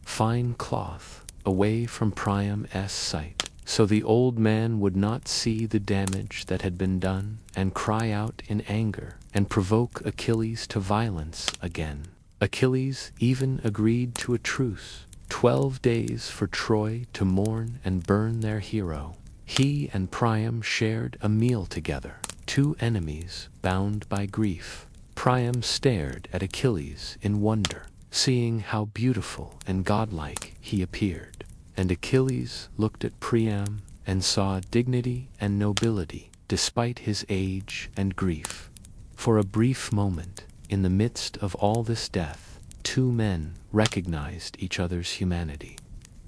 fine cloth away from Priam's sight, so the old man would not see the damage that had been done and cry out in anger and provoke Achilles to violence again. Achilles even agreed to a truce, 12 days for Troy to mourn and burn their hero. He and Priam shared a meal together, two enemies bound by grief. Priam stared at Achilles in wonder, seeing how beautiful and godlike he appeared. And Achilles looked at Priam and saw dignity and nobility despite his age and grief. For a brief moment, in the midst of all this death, two men recognized each other's humanity.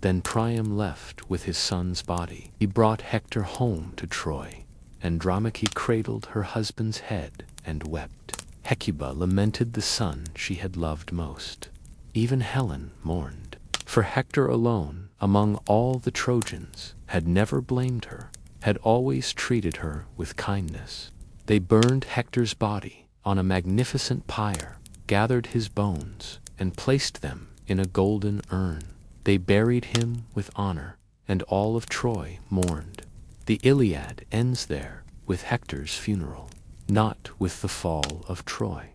Then Priam left with his son's body. He brought Hector home to Troy. Andromache cradled her husband's head and wept. Hecuba lamented the son she had loved most. Even Helen mourned. For Hector alone, among all the Trojans, had never blamed her, had always treated her with kindness. They burned Hector's body on a magnificent pyre, gathered his bones, and placed them in a golden urn. They buried him with honor, and all of Troy mourned. The Iliad ends there with Hector's funeral, not with the fall of Troy.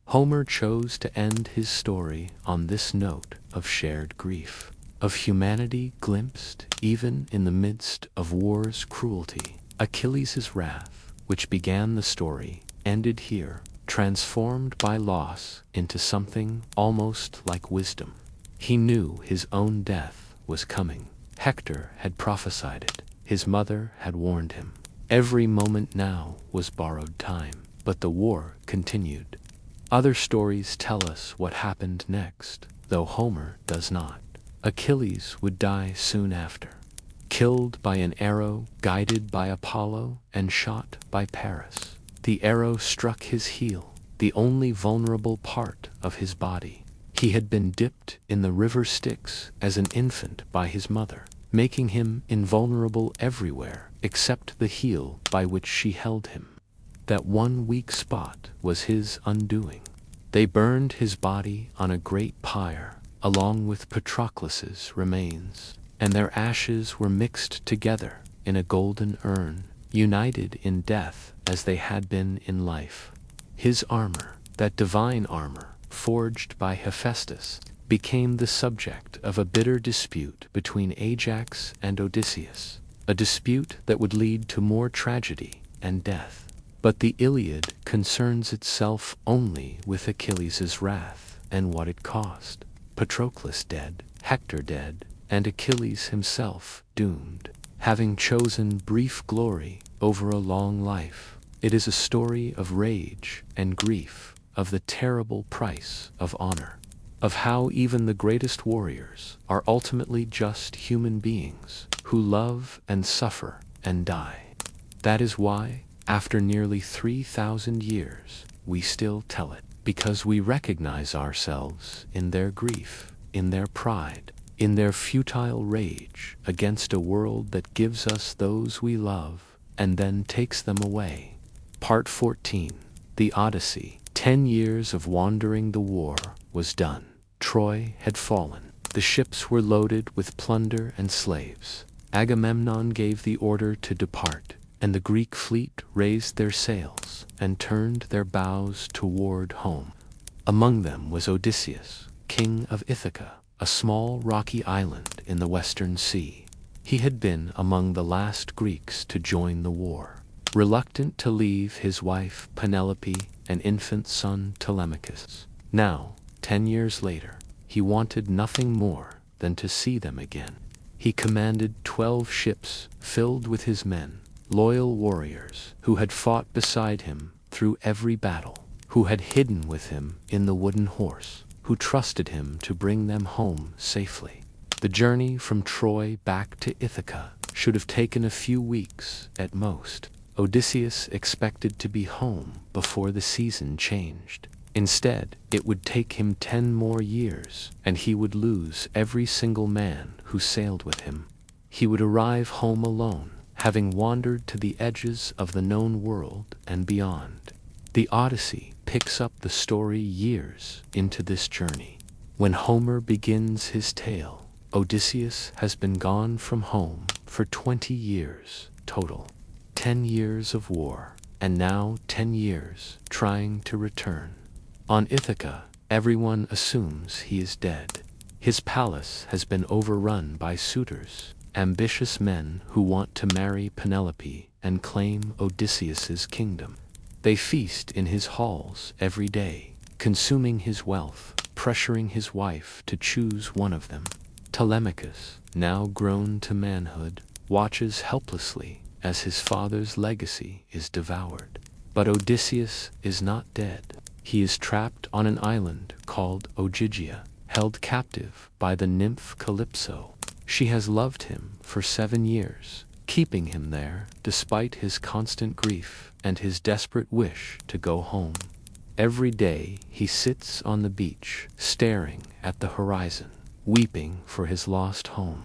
Homer chose to end his story on this note of shared grief, of humanity glimpsed even in the midst of war's cruelty. Achilles' wrath, which began the story, ended here, transformed by loss into something almost like wisdom. He knew his own death was coming. Hector had prophesied it. His mother had warned him. Every moment now was borrowed time, but the war continued. Other stories tell us what happened next, though Homer does not. Achilles would die soon after, killed by an arrow guided by Apollo and shot by Paris. The arrow struck his heel, the only vulnerable part of his body. He had been dipped in the river Styx as an infant by his mother, making him invulnerable everywhere except the heel by which she held him. That one weak spot was his undoing. They burned his body on a great pyre, along with Patroclus's remains, and their ashes were mixed together in a golden urn, united in death as they had been in life. His armor, that divine armor, forged by Hephaestus, became the subject of a bitter dispute between Ajax and Odysseus, a dispute that would lead to more tragedy and death. But the Iliad concerns itself only with Achilles' wrath and what it cost. Patroclus dead, Hector dead, and Achilles himself doomed, having chosen brief glory over a long life. It is a story of rage and grief, of the terrible price of honor, of how even the greatest warriors are ultimately just human beings who love and suffer and die. That is why, after nearly 3,000 years, we still tell it, because we recognize ourselves in their grief, in their pride, in their futile rage against a world that gives us those we love and then takes them away. Part 14. The Odyssey. 10 years of wandering. The war was done. Troy had fallen. The ships were loaded with plunder and slaves. Agamemnon gave the order to depart, and the Greek fleet raised their sails and turned their bows toward home. Among them was Odysseus, king of Ithaca, a small rocky island in the western sea. He had been among the last Greeks to join the war. Reluctant to leave his wife Penelope and infant son Telemachus. Now, 10 years later, he wanted nothing more than to see them again. He commanded 12 ships filled with his men, loyal warriors who had fought beside him through every battle, who had hidden with him in the wooden horse, who trusted him to bring them home safely. The journey from Troy back to Ithaca should have taken a few weeks at most. Odysseus expected to be home before the season changed. Instead, it would take him 10 more years, and he would lose every single man who sailed with him. He would arrive home alone, having wandered to the edges of the known world and beyond. The Odyssey picks up the story years into this journey. When Homer begins his tale, Odysseus has been gone from home for 20 years total. 10 years of war, and now 10 years trying to return. On Ithaca, everyone assumes he is dead. His palace has been overrun by suitors, ambitious men who want to marry Penelope and claim Odysseus's kingdom. They feast in his halls every day, consuming his wealth, pressuring his wife to choose one of them. Telemachus, now grown to manhood, watches helplessly as his father's legacy is devoured. But Odysseus is not dead. He is trapped on an island called Ogygia, held captive by the nymph Calypso. She has loved him for 7 years, keeping him there despite his constant grief and his desperate wish to go home. Every day he sits on the beach, staring at the horizon, weeping for his lost home.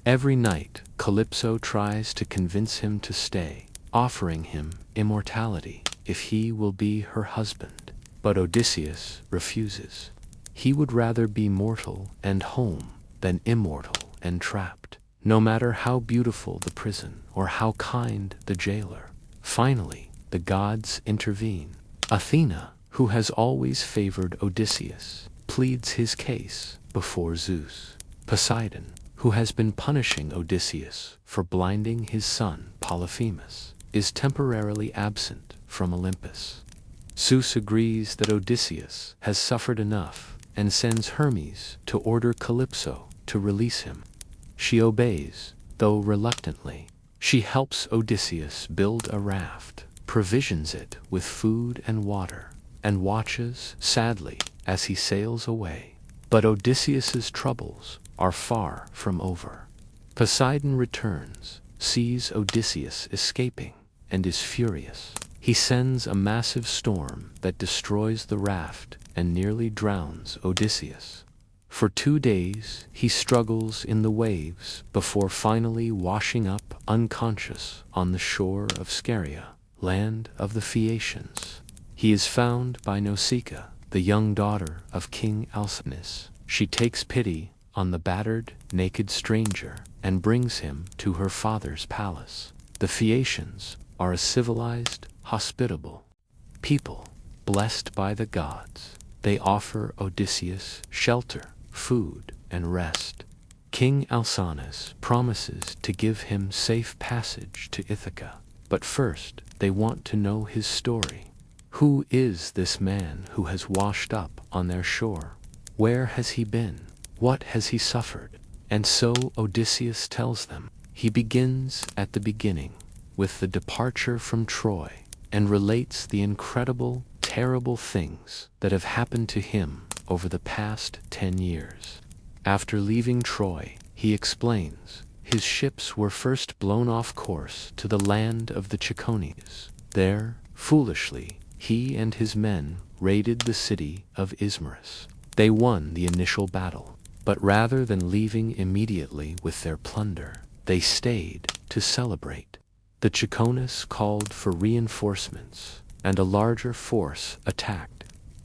Every night, Calypso tries to convince him to stay, offering him immortality if he will be her husband. But Odysseus refuses. He would rather be mortal and home than immortal and trapped, no matter how beautiful the prison or how kind the jailer. Finally, the gods intervene. Athena, who has always favored Odysseus, pleads his case before Zeus. Poseidon, who has been punishing Odysseus for blinding his son Polyphemus, is temporarily absent from Olympus. Zeus agrees that Odysseus has suffered enough and sends Hermes to order Calypso to release him. She obeys, though reluctantly. She helps Odysseus build a raft, provisions it with food and water, and watches sadly as he sails away. But Odysseus's troubles are far from over. Poseidon returns, sees Odysseus escaping, and is furious. He sends a massive storm that destroys the raft and nearly drowns Odysseus. For 2 days he struggles in the waves before finally washing up unconscious on the shore of Scheria, land of the Phaeacians. He is found by Nausicaa, the young daughter of King Alcinous. She takes pity on the battered, naked stranger and brings him to her father's palace. The Phaeacians are a civilized, hospitable people, blessed by the gods. They offer Odysseus shelter, food, and rest. King Alcinous promises to give him safe passage to Ithaca, but first they want to know his story. Who is this man who has washed up on their shore? Where has he been? What has he suffered? And so Odysseus tells them. He begins at the beginning, with the departure from Troy, and relates the incredible, terrible things that have happened to him over the past 10 years. After leaving Troy, he explains, his ships were first blown off course to the land of the Ciconies. There, foolishly, he and his men raided the city of Ismarus. They won the initial battle, but rather than leaving immediately with their plunder, they stayed to celebrate. The Ciconies called for reinforcements, and a larger force attacked.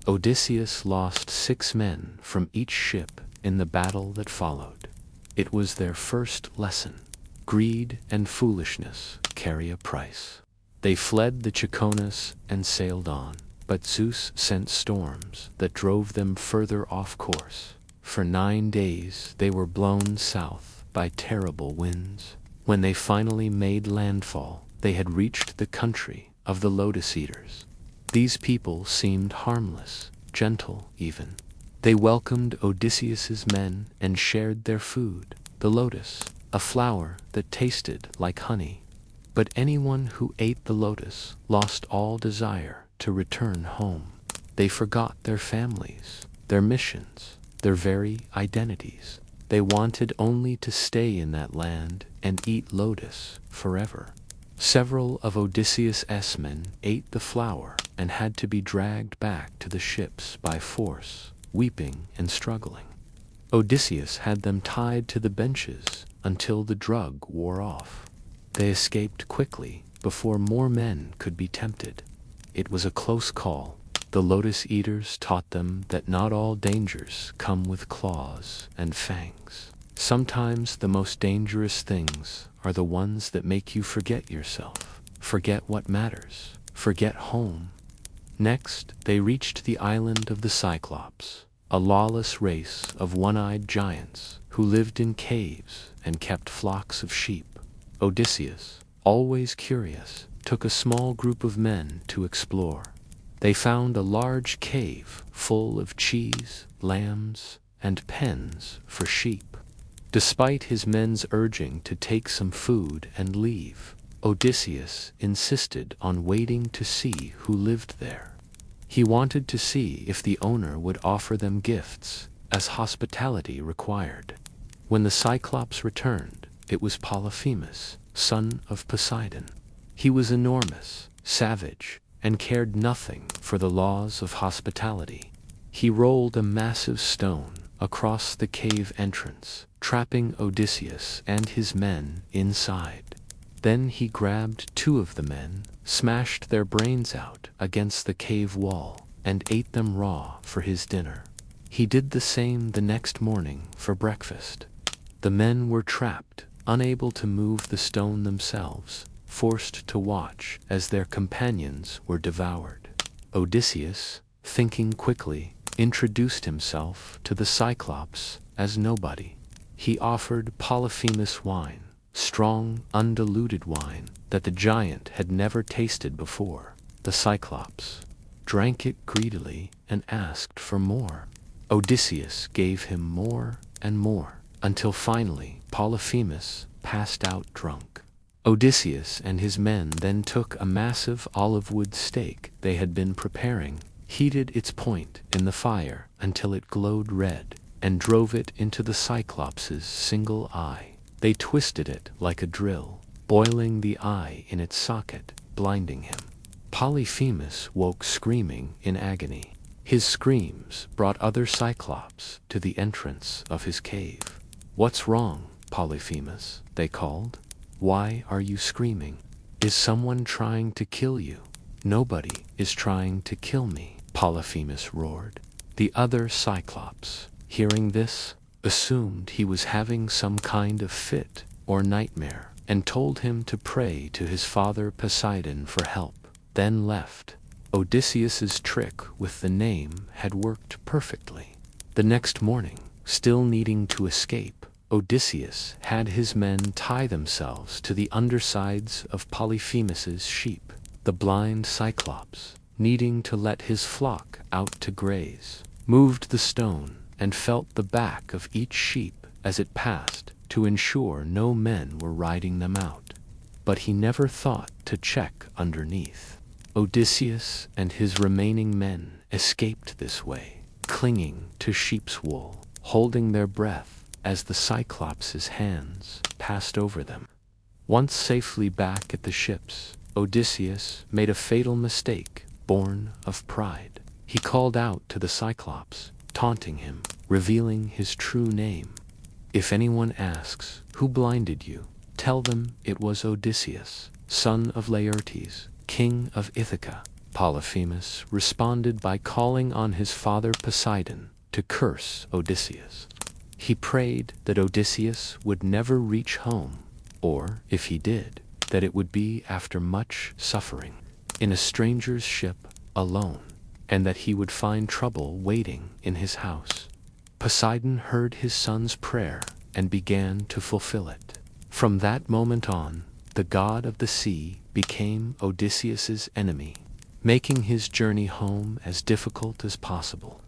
Odysseus lost 6 men from each ship in the battle that followed. It was their first lesson. Greed and foolishness carry a price. They fled the Ciconies and sailed on, but Zeus sent storms that drove them further off course. For 9 days they were blown south by terrible winds. When they finally made landfall, they had reached the country of the Lotus Eaters. These people seemed harmless, gentle even. They welcomed Odysseus's men and shared their food, the lotus, a flower that tasted like honey. But anyone who ate the lotus lost all desire to return home. They forgot their families, their missions, their very identities. They wanted only to stay in that land and eat lotus forever. Several of Odysseus' men ate the flower and had to be dragged back to the ships by force, weeping and struggling. Odysseus had them tied to the benches until the drug wore off. They escaped quickly before more men could be tempted. It was a close call. The Lotus Eaters taught them that not all dangers come with claws and fangs. Sometimes the most dangerous things are the ones that make you forget yourself, forget what matters, forget home. Next, they reached the island of the Cyclops, a lawless race of one-eyed giants who lived in caves and kept flocks of sheep. Odysseus, always curious, took a small group of men to explore. They found a large cave full of cheese, lambs, and pens for sheep. Despite his men's urging to take some food and leave, Odysseus insisted on waiting to see who lived there. He wanted to see if the owner would offer them gifts, as hospitality required. When the Cyclops returned, it was Polyphemus, son of Poseidon. He was enormous, savage, and cared nothing for the laws of hospitality. He rolled a massive stone across the cave entrance, trapping Odysseus and his men inside. Then he grabbed 2 of the men, smashed their brains out against the cave wall, and ate them raw for his dinner. He did the same the next morning for breakfast. The men were trapped, unable to move the stone themselves, forced to watch as their companions were devoured. Odysseus, thinking quickly, introduced himself to the Cyclops as nobody. He offered Polyphemus wine, strong, undiluted wine that the giant had never tasted before. The Cyclops drank it greedily and asked for more. Odysseus gave him more and more, until finally Polyphemus passed out drunk. Odysseus and his men then took a massive olive wood stake they had been preparing, heated its point in the fire until it glowed red, and drove it into the Cyclops' single eye. They twisted it like a drill, boiling the eye in its socket, blinding him. Polyphemus woke screaming in agony. His screams brought other Cyclops to the entrance of his cave. "What's wrong, Polyphemus?" they called. "Why are you screaming? Is someone trying to kill you?" "Nobody is trying to kill me," Polyphemus roared. The other Cyclops, hearing this, assumed he was having some kind of fit or nightmare, and told him to pray to his father Poseidon for help, then left. Odysseus's trick with the name had worked perfectly. The next morning, still needing to escape, Odysseus had his men tie themselves to the undersides of Polyphemus's sheep. The blind Cyclops, needing to let his flock out to graze, moved the stone and felt the back of each sheep as it passed to ensure no men were riding them out. But he never thought to check underneath. Odysseus and his remaining men escaped this way, clinging to sheep's wool, holding their breath as the Cyclops' hands passed over them. Once safely back at the ships, Odysseus made a fatal mistake born of pride. He called out to the Cyclops, taunting him, revealing his true name. "If anyone asks, 'Who blinded you?' tell them it was Odysseus, son of Laertes, king of Ithaca." Polyphemus responded by calling on his father Poseidon to curse Odysseus. He prayed that Odysseus would never reach home, or, if he did, that it would be after much suffering, in a stranger's ship, alone, and that he would find trouble waiting in his house. Poseidon heard his son's prayer and began to fulfill it. From that moment on, the god of the sea became Odysseus's enemy, making his journey home as difficult as possible.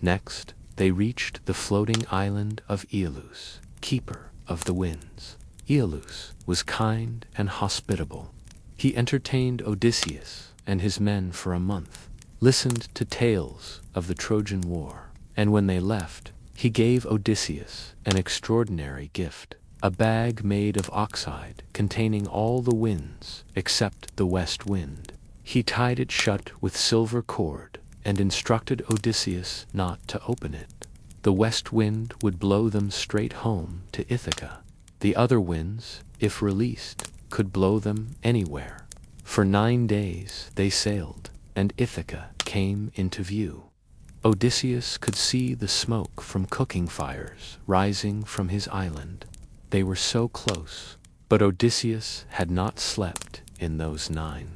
Next, they reached the floating island of Aeolus, keeper of the winds. Aeolus was kind and hospitable. He entertained Odysseus and his men for a month, listened to tales of the Trojan War, and when they left, he gave Odysseus an extraordinary gift, a bag made of oxide containing all the winds except the west wind. He tied it shut with silver cord and instructed Odysseus not to open it. The west wind would blow them straight home to Ithaca. The other winds, if released, could blow them anywhere. For 9 days they sailed, and Ithaca came into view. Odysseus could see the smoke from cooking fires rising from his island. They were so close, but Odysseus had not slept in those 9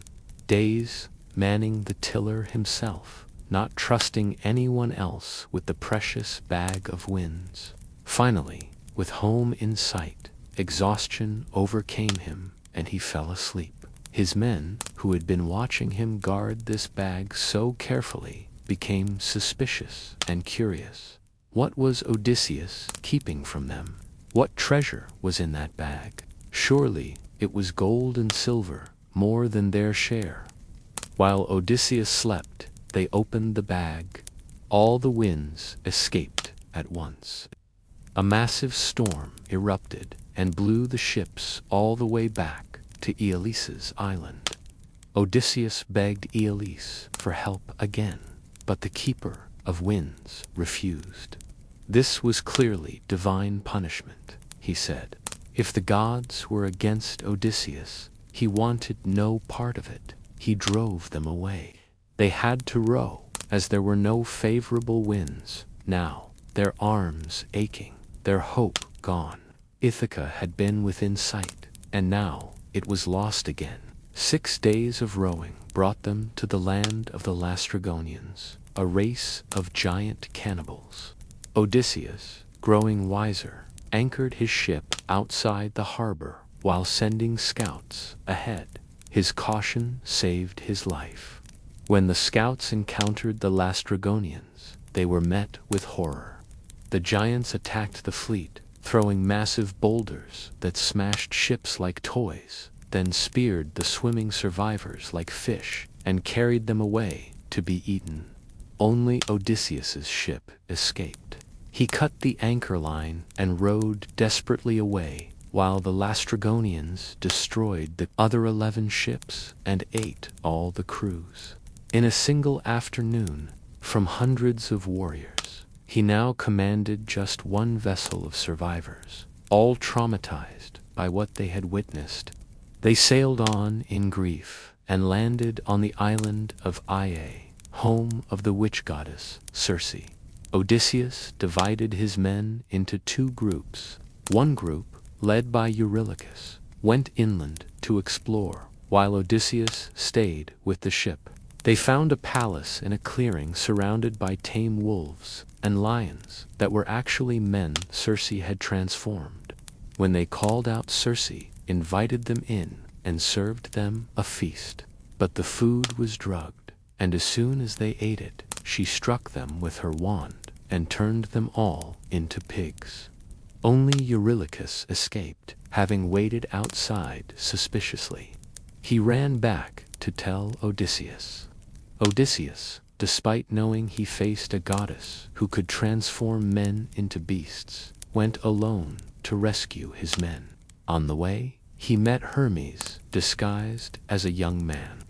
days, manning the tiller himself, not trusting anyone else with the precious bag of winds. Finally, with home in sight, exhaustion overcame him, and he fell asleep. His men, who had been watching him guard this bag so carefully, became suspicious and curious. What was Odysseus keeping from them? What treasure was in that bag? Surely it was gold and silver, more than their share. While Odysseus slept, they opened the bag. All the winds escaped at once. A massive storm erupted and blew the ships all the way back to Aeolus' island. Odysseus begged Aeolus for help again, but the keeper of winds refused. This was clearly divine punishment, he said. If the gods were against Odysseus, he wanted no part of it. He drove them away. They had to row, as there were no favorable winds. Now, their arms aching, their hope gone. Ithaca had been within sight, and now it was lost again. 6 days of rowing brought them to the land of the Laestrygonians, a race of giant cannibals. Odysseus, growing wiser, anchored his ship outside the harbor while sending scouts ahead. His caution saved his life. When the scouts encountered the Laestrygonians, they were met with horror. The giants attacked the fleet, throwing massive boulders that smashed ships like toys, then speared the swimming survivors like fish and carried them away to be eaten. Only Odysseus's ship escaped. He cut the anchor line and rowed desperately away, while the Laestrygonians destroyed the other 11 ships and ate all the crews. In a single afternoon, from hundreds of warriors, he now commanded just 1 vessel of survivors, all traumatized by what they had witnessed. They sailed on in grief and landed on the island of Aia, home of the witch goddess Circe. Odysseus divided his men into 2 groups. One group, led by Eurylochus, went inland to explore, while Odysseus stayed with the ship. They found a palace in a clearing surrounded by tame wolves and lions that were actually men Circe had transformed. When they called out, Circe invited them in and served them a feast. But the food was drugged, and as soon as they ate it, she struck them with her wand and turned them all into pigs. Only Eurylochus escaped, having waited outside suspiciously. He ran back to tell Odysseus. Odysseus, despite knowing he faced a goddess who could transform men into beasts, went alone to rescue his men. On the way, he met Hermes, disguised as a young man.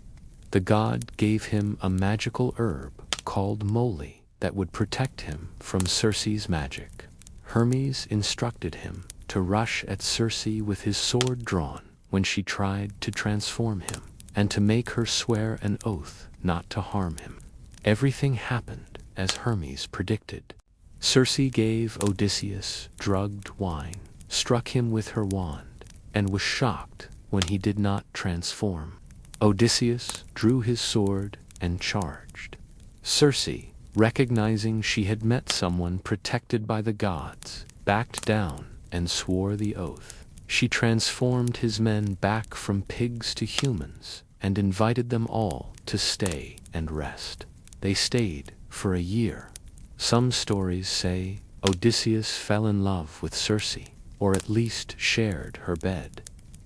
The god gave him a magical herb called moly that would protect him from Circe's magic. Hermes instructed him to rush at Circe with his sword drawn when she tried to transform him, and to make her swear an oath not to harm him. Everything happened as Hermes predicted. Circe gave Odysseus drugged wine, struck him with her wand, and was shocked when he did not transform. Odysseus drew his sword and charged. Circe, recognizing she had met someone protected by the gods, backed down and swore the oath. She transformed his men back from pigs to humans and invited them all to stay and rest. They stayed for a year. Some stories say Odysseus fell in love with Circe, or at least shared her bed.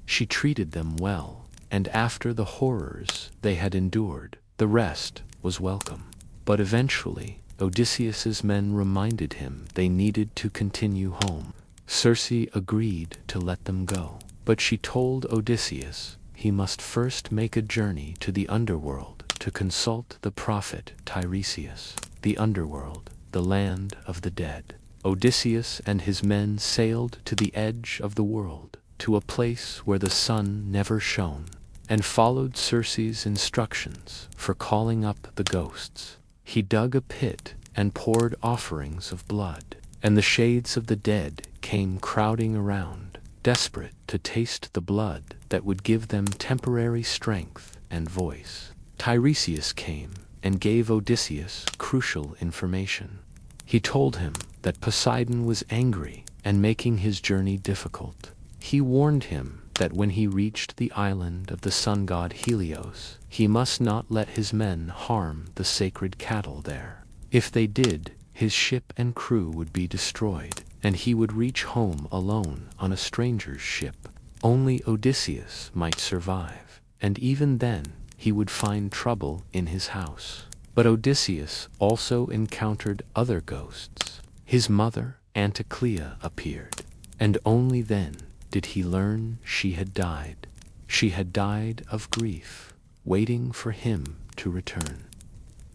She treated them well, and after the horrors they had endured, the rest was welcome. But eventually, Odysseus's men reminded him they needed to continue home. Circe agreed to let them go, but she told Odysseus he must first make a journey to the underworld to consult the prophet Tiresias. The underworld, the land of the dead. Odysseus and his men sailed to the edge of the world, to a place where the sun never shone, and followed Circe's instructions for calling up the ghosts. He dug a pit and poured offerings of blood, and the shades of the dead came crowding around, desperate to taste the blood that would give them temporary strength and voice. Tiresias came and gave Odysseus crucial information. He told him that Poseidon was angry and making his journey difficult. He warned him that when he reached the island of the sun god Helios, he must not let his men harm the sacred cattle there. If they did, his ship and crew would be destroyed, and he would reach home alone on a stranger's ship. Only Odysseus might survive, and even then he would find trouble in his house. But Odysseus also encountered other ghosts. His mother Anticlea appeared, and only then did he learn she had died. She had died of grief, waiting for him to return.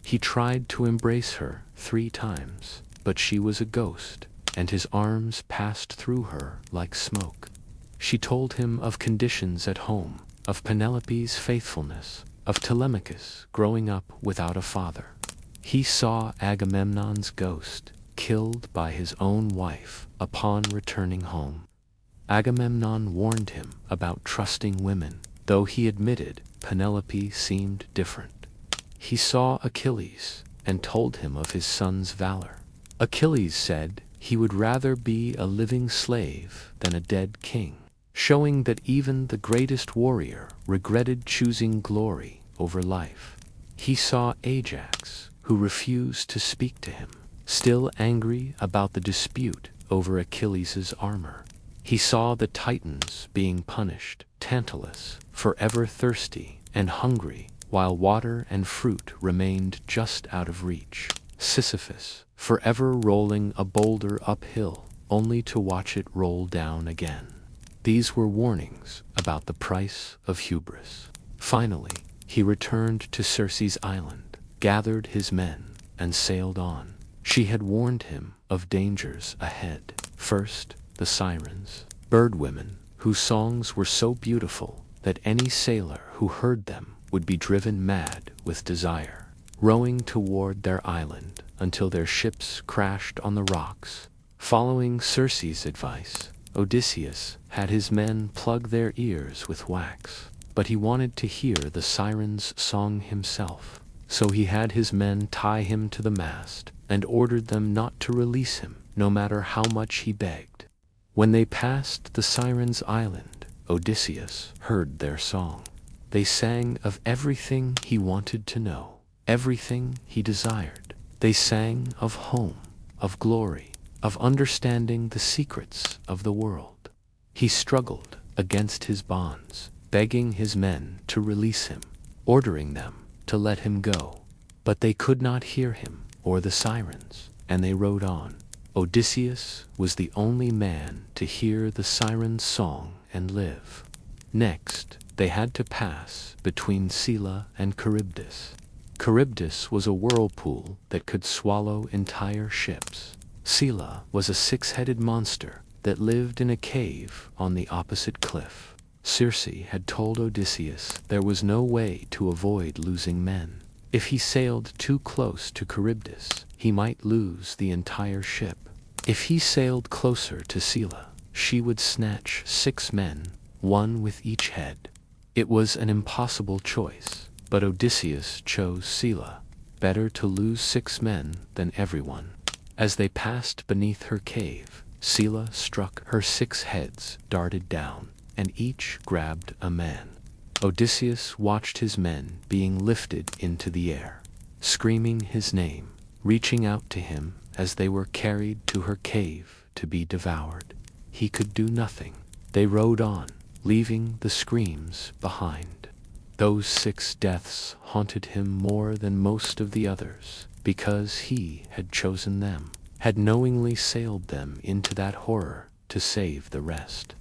He tried to embrace her 3 times, but she was a ghost, and his arms passed through her like smoke. She told him of conditions at home, of Penelope's faithfulness, of Telemachus growing up without a father. He saw Agamemnon's ghost, killed by his own wife upon returning home. Agamemnon warned him about trusting women, though he admitted Penelope seemed different. He saw Achilles and told him of his son's valor. Achilles said he would rather be a living slave than a dead king, showing that even the greatest warrior regretted choosing glory over life. He saw Ajax, who refused to speak to him, still angry about the dispute over Achilles' armor. He saw the Titans being punished, Tantalus, forever thirsty and hungry, while water and fruit remained just out of reach. Sisyphus, forever rolling a boulder uphill, only to watch it roll down again. These were warnings about the price of hubris. Finally, he returned to Circe's island, gathered his men, and sailed on. She had warned him of dangers ahead. First, the sirens, bird women, whose songs were so beautiful that any sailor who heard them would be driven mad with desire, rowing toward their island until their ships crashed on the rocks. Following Circe's advice, Odysseus had his men plug their ears with wax, but he wanted to hear the sirens' song himself. So he had his men tie him to the mast and ordered them not to release him, no matter how much he begged. When they passed the Sirens' Island, Odysseus heard their song. They sang of everything he wanted to know, everything he desired. They sang of home, of glory, of understanding the secrets of the world. He struggled against his bonds, begging his men to release him, ordering them to let him go. But they could not hear him or the sirens, and they rode on. Odysseus was the only man to hear the sirens' song and live. Next, they had to pass between Scylla and Charybdis. Charybdis was a whirlpool that could swallow entire ships. Scylla was a 6-headed monster that lived in a cave on the opposite cliff. Circe had told Odysseus there was no way to avoid losing men. If he sailed too close to Charybdis, he might lose the entire ship. If he sailed closer to Scylla, she would snatch 6 men, 1 with each head. It was an impossible choice, but Odysseus chose Scylla. Better to lose 6 men than everyone. As they passed beneath her cave, Scylla struck. Her 6 heads darted down, and each grabbed a man. Odysseus watched his men being lifted into the air, screaming his name, reaching out to him as they were carried to her cave to be devoured. He could do nothing. They rode on, leaving the screams behind. Those 6 deaths haunted him more than most of the others, because he had chosen them, had knowingly sailed them into that horror to save the rest.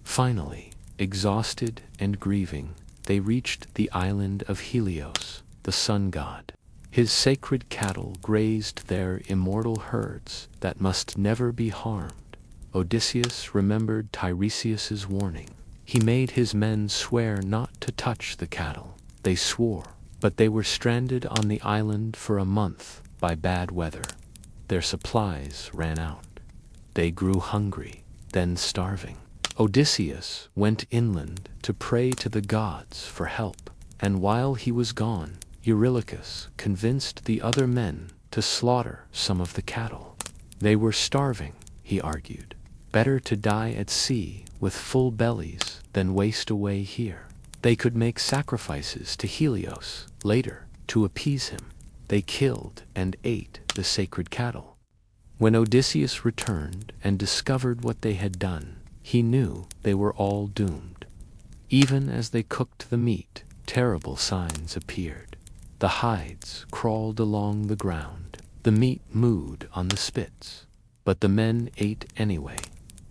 Finally, exhausted and grieving, they reached the island of Helios, the sun god. His sacred cattle grazed their immortal herds that must never be harmed. Odysseus remembered Tiresias's warning. He made his men swear not to touch the cattle. They swore, but they were stranded on the island for a month by bad weather. Their supplies ran out. They grew hungry, then starving. Odysseus went inland to pray to the gods for help, and while he was gone, Eurylochus convinced the other men to slaughter some of the cattle. They were starving, he argued. Better to die at sea with full bellies than waste away here. They could make sacrifices to Helios later to appease him. They killed and ate the sacred cattle. When Odysseus returned and discovered what they had done, he knew they were all doomed. Even as they cooked the meat, terrible signs appeared. The hides crawled along the ground. The meat mooed on the spits. but the men ate anyway.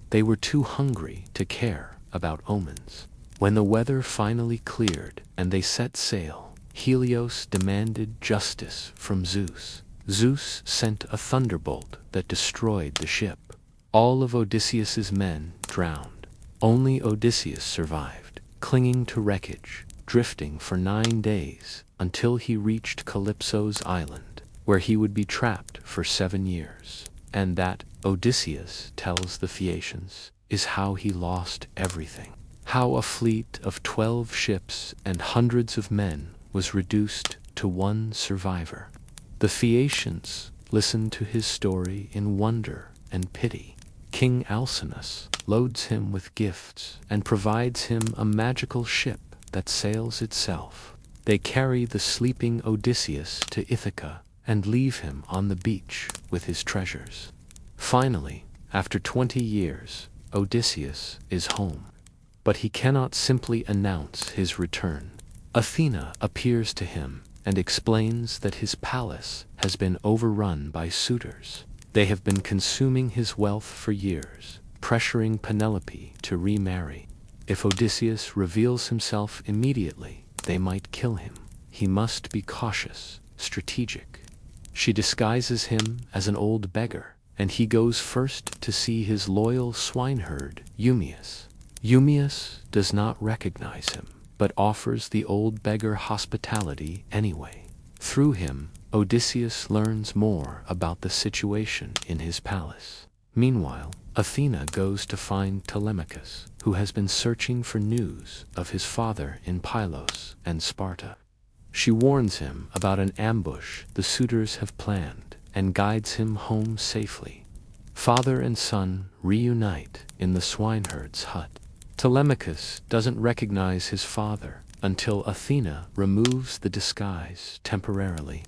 They were too hungry to care about omens. When the weather finally cleared and they set sail, Helios demanded justice from Zeus. Zeus sent a thunderbolt that destroyed the ship. All of Odysseus's men drowned. Only Odysseus survived, clinging to wreckage, drifting for 9 days until he reached Calypso's island, where he would be trapped for 7 years. And that, Odysseus tells the Phaeacians, is how he lost everything. How a fleet of 12 ships and hundreds of men was reduced to one survivor. The Phaeacians listened to his story in wonder and pity. King Alcinous loads him with gifts and provides him a magical ship that sails itself. They carry the sleeping Odysseus to Ithaca and leave him on the beach with his treasures. Finally, after 20 years, Odysseus is home. But he cannot simply announce his return. Athena appears to him and explains that his palace has been overrun by suitors. They have been consuming his wealth for years, pressuring Penelope to remarry. If Odysseus reveals himself immediately, they might kill him. He must be cautious, strategic. She disguises him as an old beggar, and he goes first to see his loyal swineherd, Eumaeus. Eumaeus does not recognize him, but offers the old beggar hospitality anyway. Through him, Odysseus learns more about the situation in his palace. Meanwhile, Athena goes to find Telemachus, who has been searching for news of his father in Pylos and Sparta. She warns him about an ambush the suitors have planned and guides him home safely. Father and son reunite in the swineherd's hut. Telemachus doesn't recognize his father until Athena removes the disguise temporarily.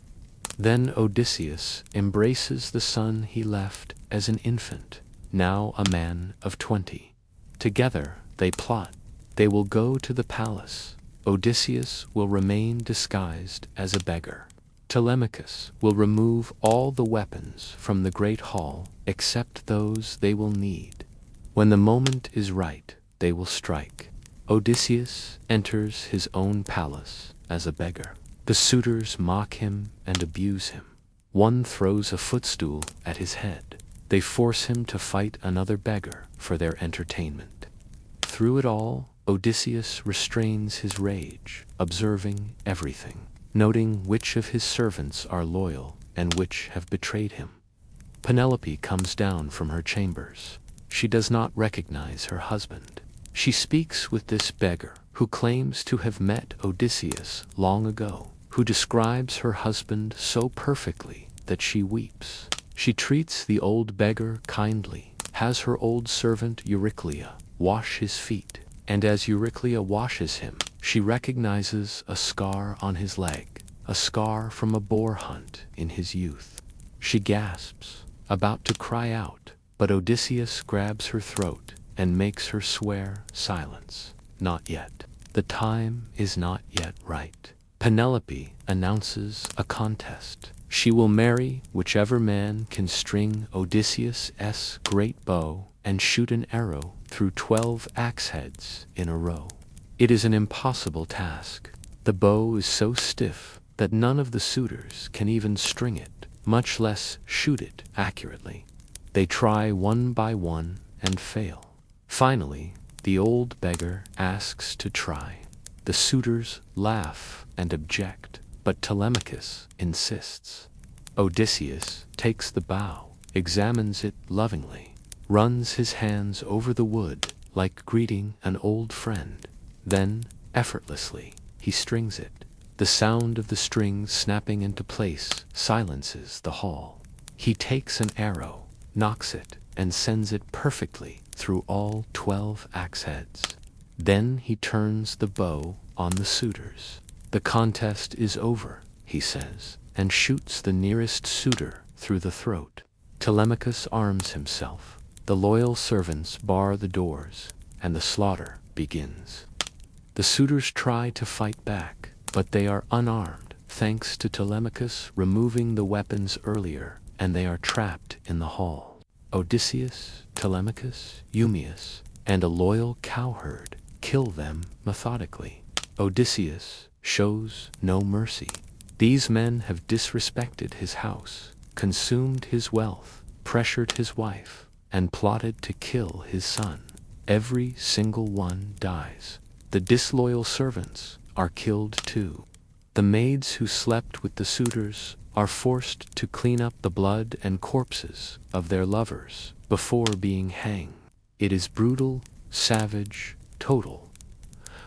Then Odysseus embraces the son he left as an infant, now a man of 20. Together they plot. They will go to the palace. Odysseus will remain disguised as a beggar. Telemachus will remove all the weapons from the great hall except those they will need. When the moment is right, they will strike. Odysseus enters his own palace as a beggar. The suitors mock him and abuse him. One throws a footstool at his head. They force him to fight another beggar for their entertainment. Through it all, Odysseus restrains his rage, observing everything, noting which of his servants are loyal and which have betrayed him. Penelope comes down from her chambers. She does not recognize her husband. She speaks with this beggar, who claims to have met Odysseus long ago, who describes her husband so perfectly that she weeps. She treats the old beggar kindly, has her old servant Euryclea wash his feet, and as Euryclea washes him, she recognizes a scar on his leg, a scar from a boar hunt in his youth. She gasps, about to cry out, but Odysseus grabs her throat and makes her swear silence. Not yet. The time is not yet right. Penelope announces a contest. She will marry whichever man can string Odysseus' great bow and shoot an arrow through 12 axe heads in a row. It is an impossible task. The bow is so stiff that none of the suitors can even string it, much less shoot it accurately. They try one by one and fail. Finally, the old beggar asks to try. The suitors laugh and object, but Telemachus insists. Odysseus takes the bow, examines it lovingly, runs his hands over the wood like greeting an old friend. Then, effortlessly, he strings it. The sound of the strings snapping into place silences the hall. He takes an arrow, nocks it, and sends it perfectly through all 12 axe heads. Then he turns the bow on the suitors. The contest is over, he says, and shoots the nearest suitor through the throat. Telemachus arms himself. The loyal servants bar the doors, and the slaughter begins. The suitors try to fight back, but they are unarmed, thanks to Telemachus removing the weapons earlier, and they are trapped in the hall. Odysseus, Telemachus, Eumaeus, and a loyal cowherd kill them methodically. Odysseus shows no mercy. These men have disrespected his house, consumed his wealth, pressured his wife, and plotted to kill his son. Every single one dies. The disloyal servants are killed too. The maids who slept with the suitors are forced to clean up the blood and corpses of their lovers before being hanged. It is brutal, savage, total.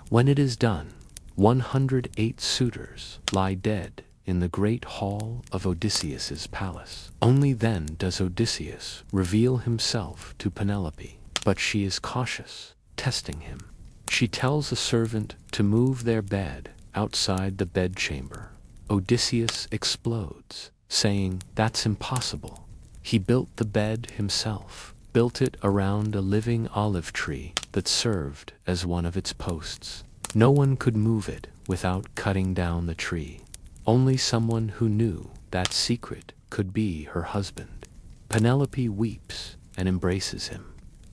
When it is done, 108 suitors lie dead in the great hall of Odysseus's palace. Only then does Odysseus reveal himself to Penelope, but she is cautious, testing him. She tells a servant to move their bed outside the bedchamber. Odysseus explodes, saying, "That's impossible." He built the bed himself, built it around a living olive tree that served as one of its posts. No one could move it without cutting down the tree. Only someone who knew that secret could be her husband. Penelope weeps and embraces him.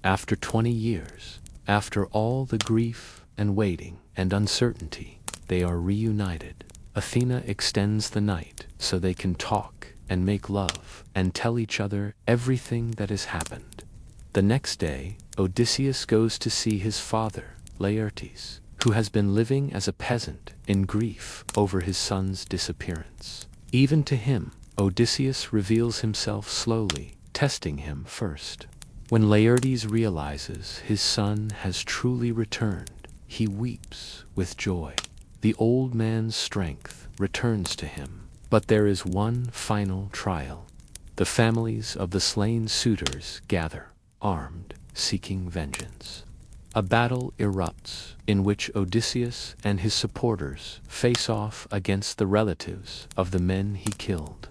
After 20 years, after all the grief and waiting and uncertainty, they are reunited. Athena extends the night so they can talk and make love and tell each other everything that has happened. The next day, Odysseus goes to see his father, Laertes, who has been living as a peasant in grief over his son's disappearance. Even to him, Odysseus reveals himself slowly, testing him first. When Laertes realizes his son has truly returned, he weeps with joy. The old man's strength returns to him, but there is one final trial. The families of the slain suitors gather, armed, seeking vengeance. A battle erupts in which Odysseus and his supporters face off against the relatives of the men he killed.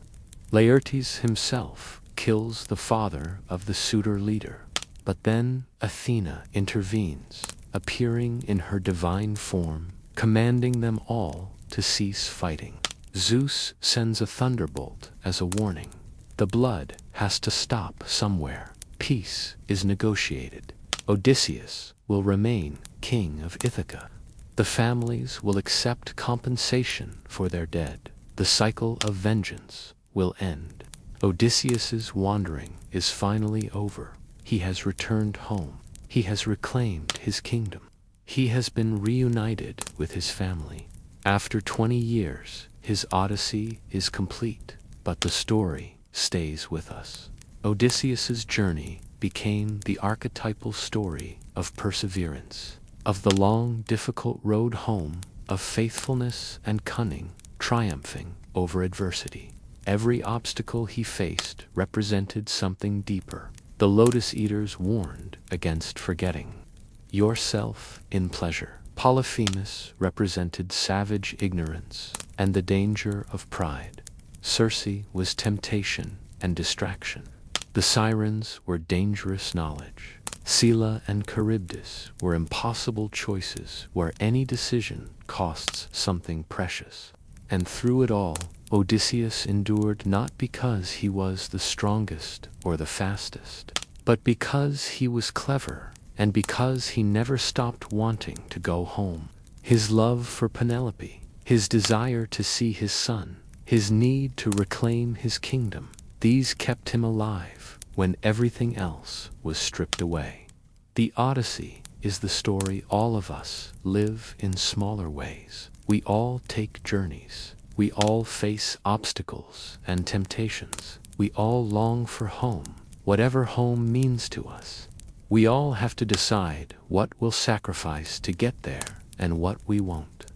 Laertes himself kills the father of the suitor leader, but then Athena intervenes, appearing in her divine form, commanding them all to cease fighting. Zeus sends a thunderbolt as a warning. The blood has to stop somewhere. Peace is negotiated. Odysseus will remain king of Ithaca. The families will accept compensation for their dead. The cycle of vengeance will end. Odysseus's wandering is finally over. He has returned home. He has reclaimed his kingdom. He has been reunited with his family. After 20 years, his odyssey is complete, but the story stays with us. Odysseus's journey became the archetypal story of perseverance, of the long, difficult road home, of faithfulness and cunning, triumphing over adversity. Every obstacle he faced represented something deeper. The lotus eaters warned against forgetting yourself in pleasure. Polyphemus represented savage ignorance and the danger of pride. Circe was temptation and distraction. The sirens were dangerous knowledge. Scylla and Charybdis were impossible choices where any decision costs something precious. And through it all, Odysseus endured not because he was the strongest or the fastest, but because he was clever, and because he never stopped wanting to go home. His love for Penelope, his desire to see his son, his need to reclaim his kingdom, these kept him alive when everything else was stripped away. The Odyssey is the story all of us live in smaller ways. We all take journeys. We all face obstacles and temptations. We all long for home, whatever home means to us. We all have to decide what we'll sacrifice to get there and what we won't.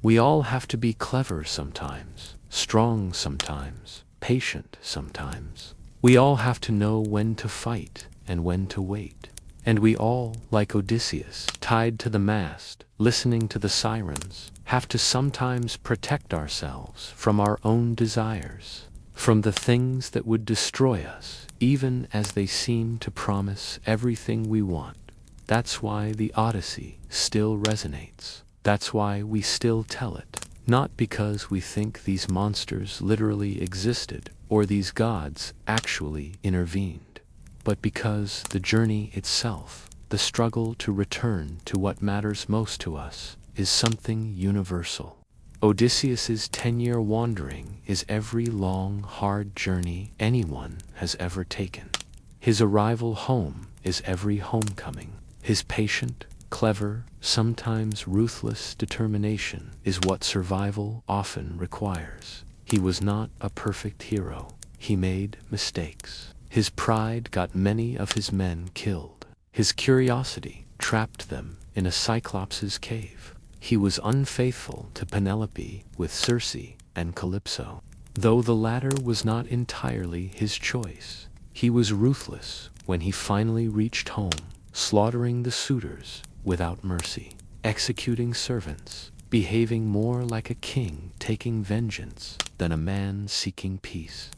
We all have to be clever sometimes, strong sometimes, patient sometimes. We all have to know when to fight and when to wait. And we all, like Odysseus, tied to the mast, listening to the sirens, have to sometimes protect ourselves from our own desires, from the things that would destroy us, even as they seem to promise everything we want. That's why the Odyssey still resonates. That's why we still tell it. Not because we think these monsters literally existed, or these gods actually intervened, but because the journey itself, the struggle to return to what matters most to us, is something universal. Odysseus's 10-year wandering is every long, hard journey anyone has ever taken. His arrival home is every homecoming. His patient, clever, sometimes ruthless determination is what survival often requires. He was not a perfect hero. He made mistakes. His pride got many of his men killed. His curiosity trapped them in a Cyclops' cave. He was unfaithful to Penelope with Circe and Calypso. Though the latter was not entirely his choice, he was ruthless when he finally reached home, slaughtering the suitors without mercy, executing servants, behaving more like a king taking vengeance than a man seeking peace.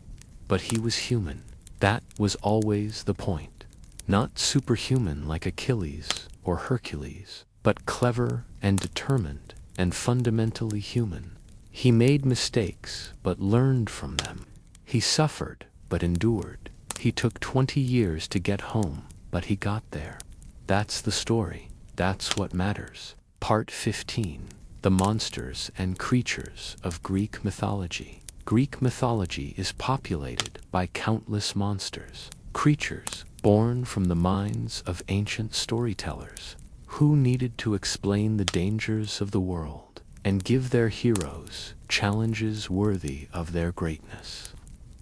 But he was human. That was always the point. Not superhuman like Achilles or Hercules, but clever and determined and fundamentally human. He made mistakes but learned from them. He suffered but endured. He took 20 years to get home, but he got there. That's the story. That's what matters. Part 15. The monsters and creatures of Greek mythology. Greek mythology is populated by countless monsters, creatures born from the minds of ancient storytellers, who needed to explain the dangers of the world and give their heroes challenges worthy of their greatness.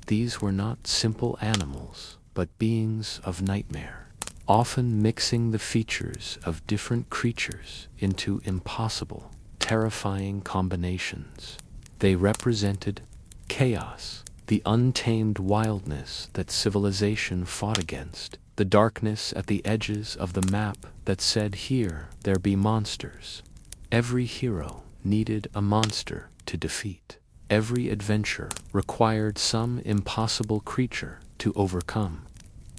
These were not simple animals, but beings of nightmare, often mixing the features of different creatures into impossible, terrifying combinations. They represented chaos, the untamed wildness that civilization fought against, the darkness at the edges of the map that said, "Here there be monsters." Every hero needed a monster to defeat. Every adventure required some impossible creature to overcome.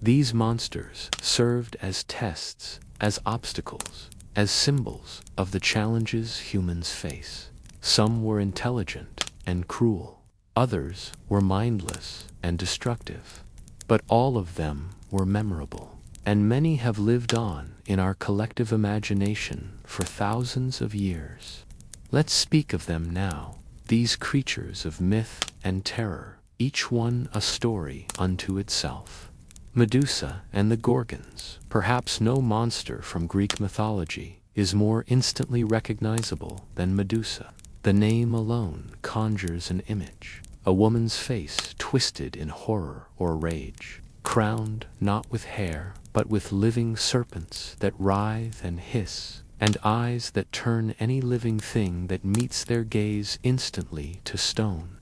These monsters served as tests, as obstacles, as symbols of the challenges humans face. Some were intelligent and cruel. Others were mindless and destructive. But all of them were memorable, and many have lived on in our collective imagination for thousands of years. Let's speak of them now, these creatures of myth and terror, each one a story unto itself. Medusa and the Gorgons. Perhaps no monster from Greek mythology is more instantly recognizable than Medusa. The name alone conjures an image, a woman's face twisted in horror or rage, crowned not with hair, but with living serpents that writhe and hiss, and eyes that turn any living thing that meets their gaze instantly to stone.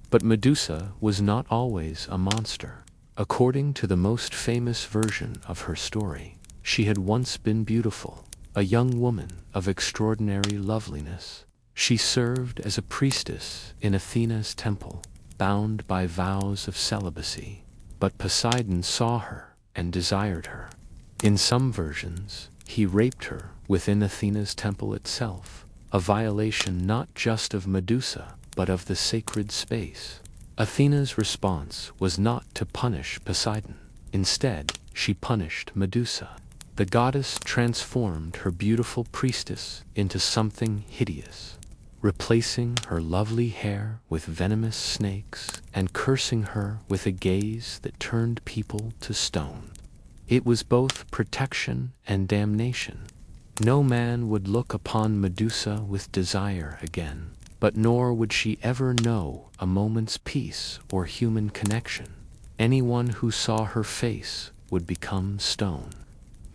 But Medusa was not always a monster. According to the most famous version of her story, she had once been beautiful, a young woman of extraordinary loveliness. She served as a priestess in Athena's temple, bound by vows of celibacy. But Poseidon saw her and desired her. In some versions, he raped her within Athena's temple itself, a violation not just of Medusa, but of the sacred space. Athena's response was not to punish Poseidon. Instead, she punished Medusa. The goddess transformed her beautiful priestess into something hideous, replacing her lovely hair with venomous snakes and cursing her with a gaze that turned people to stone. It was both protection and damnation. No man would look upon Medusa with desire again, but nor would she ever know a moment's peace or human connection. Anyone who saw her face would become stone.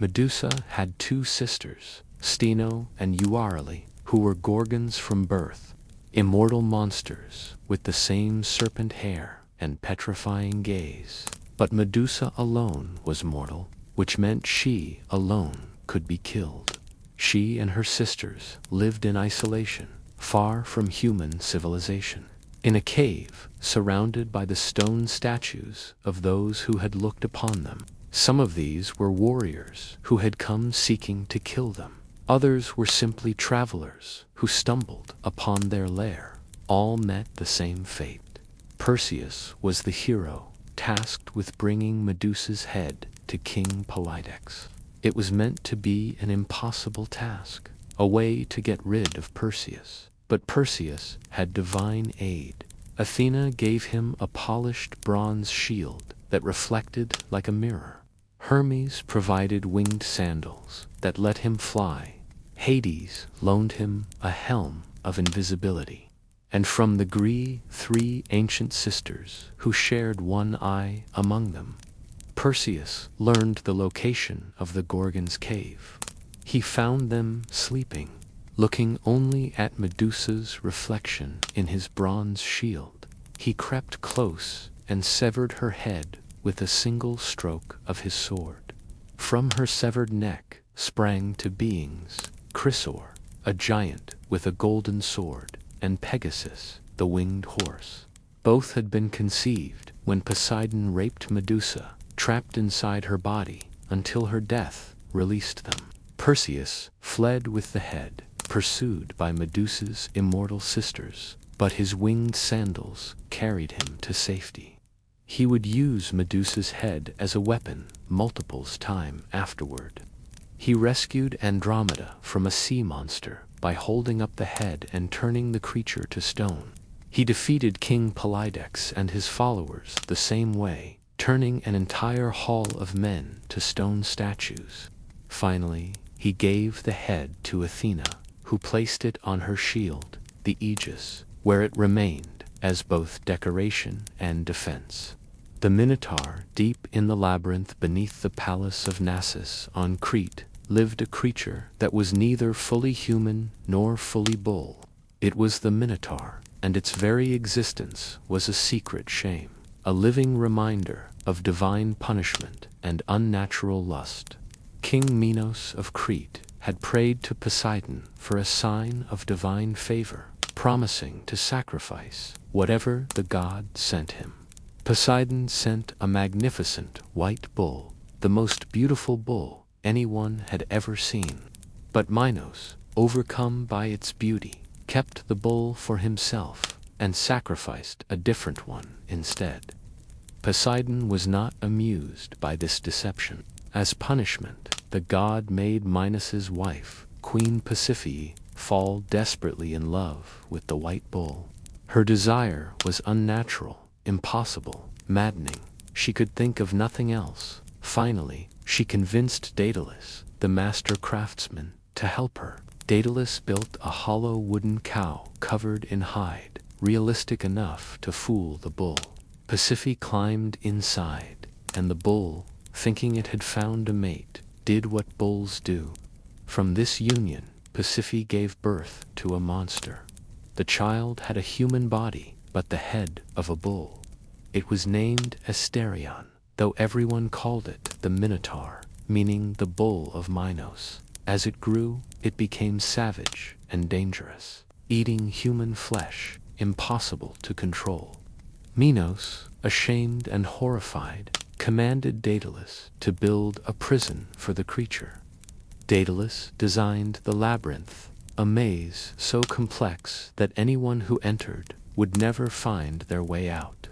Medusa had two sisters, Steno and Euryale, who were Gorgons from birth, immortal monsters with the same serpent hair and petrifying gaze. But Medusa alone was mortal, which meant she alone could be killed. She and her sisters lived in isolation, far from human civilization, in a cave surrounded by the stone statues of those who had looked upon them. Some of these were warriors who had come seeking to kill them. Others were simply travelers who stumbled upon their lair. All met the same fate. Perseus was the hero tasked with bringing Medusa's head to King Polydex. It was meant to be an impossible task, a way to get rid of Perseus. But Perseus had divine aid. Athena gave him a polished bronze shield that reflected like a mirror. Hermes provided winged sandals that let him fly. Hades loaned him a helm of invisibility. And from the Greek, 3 ancient sisters who shared one eye among them, Perseus learned the location of the Gorgons' cave. He found them sleeping, looking only at Medusa's reflection in his bronze shield. He crept close and severed her head with a single stroke of his sword. From her severed neck sprang to beings Chrysaor, a giant with a golden sword, and Pegasus, the winged horse. Both had been conceived when Poseidon raped Medusa, trapped inside her body, until her death released them. Perseus fled with the head, pursued by Medusa's immortal sisters, but his winged sandals carried him to safety. He would use Medusa's head as a weapon multiples time afterward. He rescued Andromeda from a sea monster by holding up the head and turning the creature to stone. He defeated King Polydex and his followers the same way, turning an entire hall of men to stone statues. Finally, he gave the head to Athena, who placed it on her shield, the Aegis, where it remained as both decoration and defense. The Minotaur, deep in the labyrinth beneath the palace of Naxos on Crete, lived a creature that was neither fully human nor fully bull. It was the Minotaur, and its very existence was a secret shame, a living reminder of divine punishment and unnatural lust. King Minos of Crete had prayed to Poseidon for a sign of divine favor, promising to sacrifice whatever the god sent him. Poseidon sent a magnificent white bull, the most beautiful bull anyone had ever seen. But Minos, overcome by its beauty, kept the bull for himself and sacrificed a different one instead. Poseidon was not amused by this deception. As punishment, the god made Minos's wife, Queen Pasiphae, fall desperately in love with the white bull. Her desire was unnatural, impossible, maddening. She could think of nothing else. Finally, she convinced Daedalus, the master craftsman, to help her. Daedalus built a hollow wooden cow covered in hide, realistic enough to fool the bull. Pasiphae climbed inside, and the bull, thinking it had found a mate, did what bulls do. From this union, Pasiphae gave birth to a monster. The child had a human body, but the head of a bull. It was named Asterion, though everyone called it the Minotaur, meaning the bull of Minos. As it grew, it became savage and dangerous, eating human flesh, impossible to control. Minos, ashamed and horrified, commanded Daedalus to build a prison for the creature. Daedalus designed the labyrinth, a maze so complex that anyone who entered would never find their way out.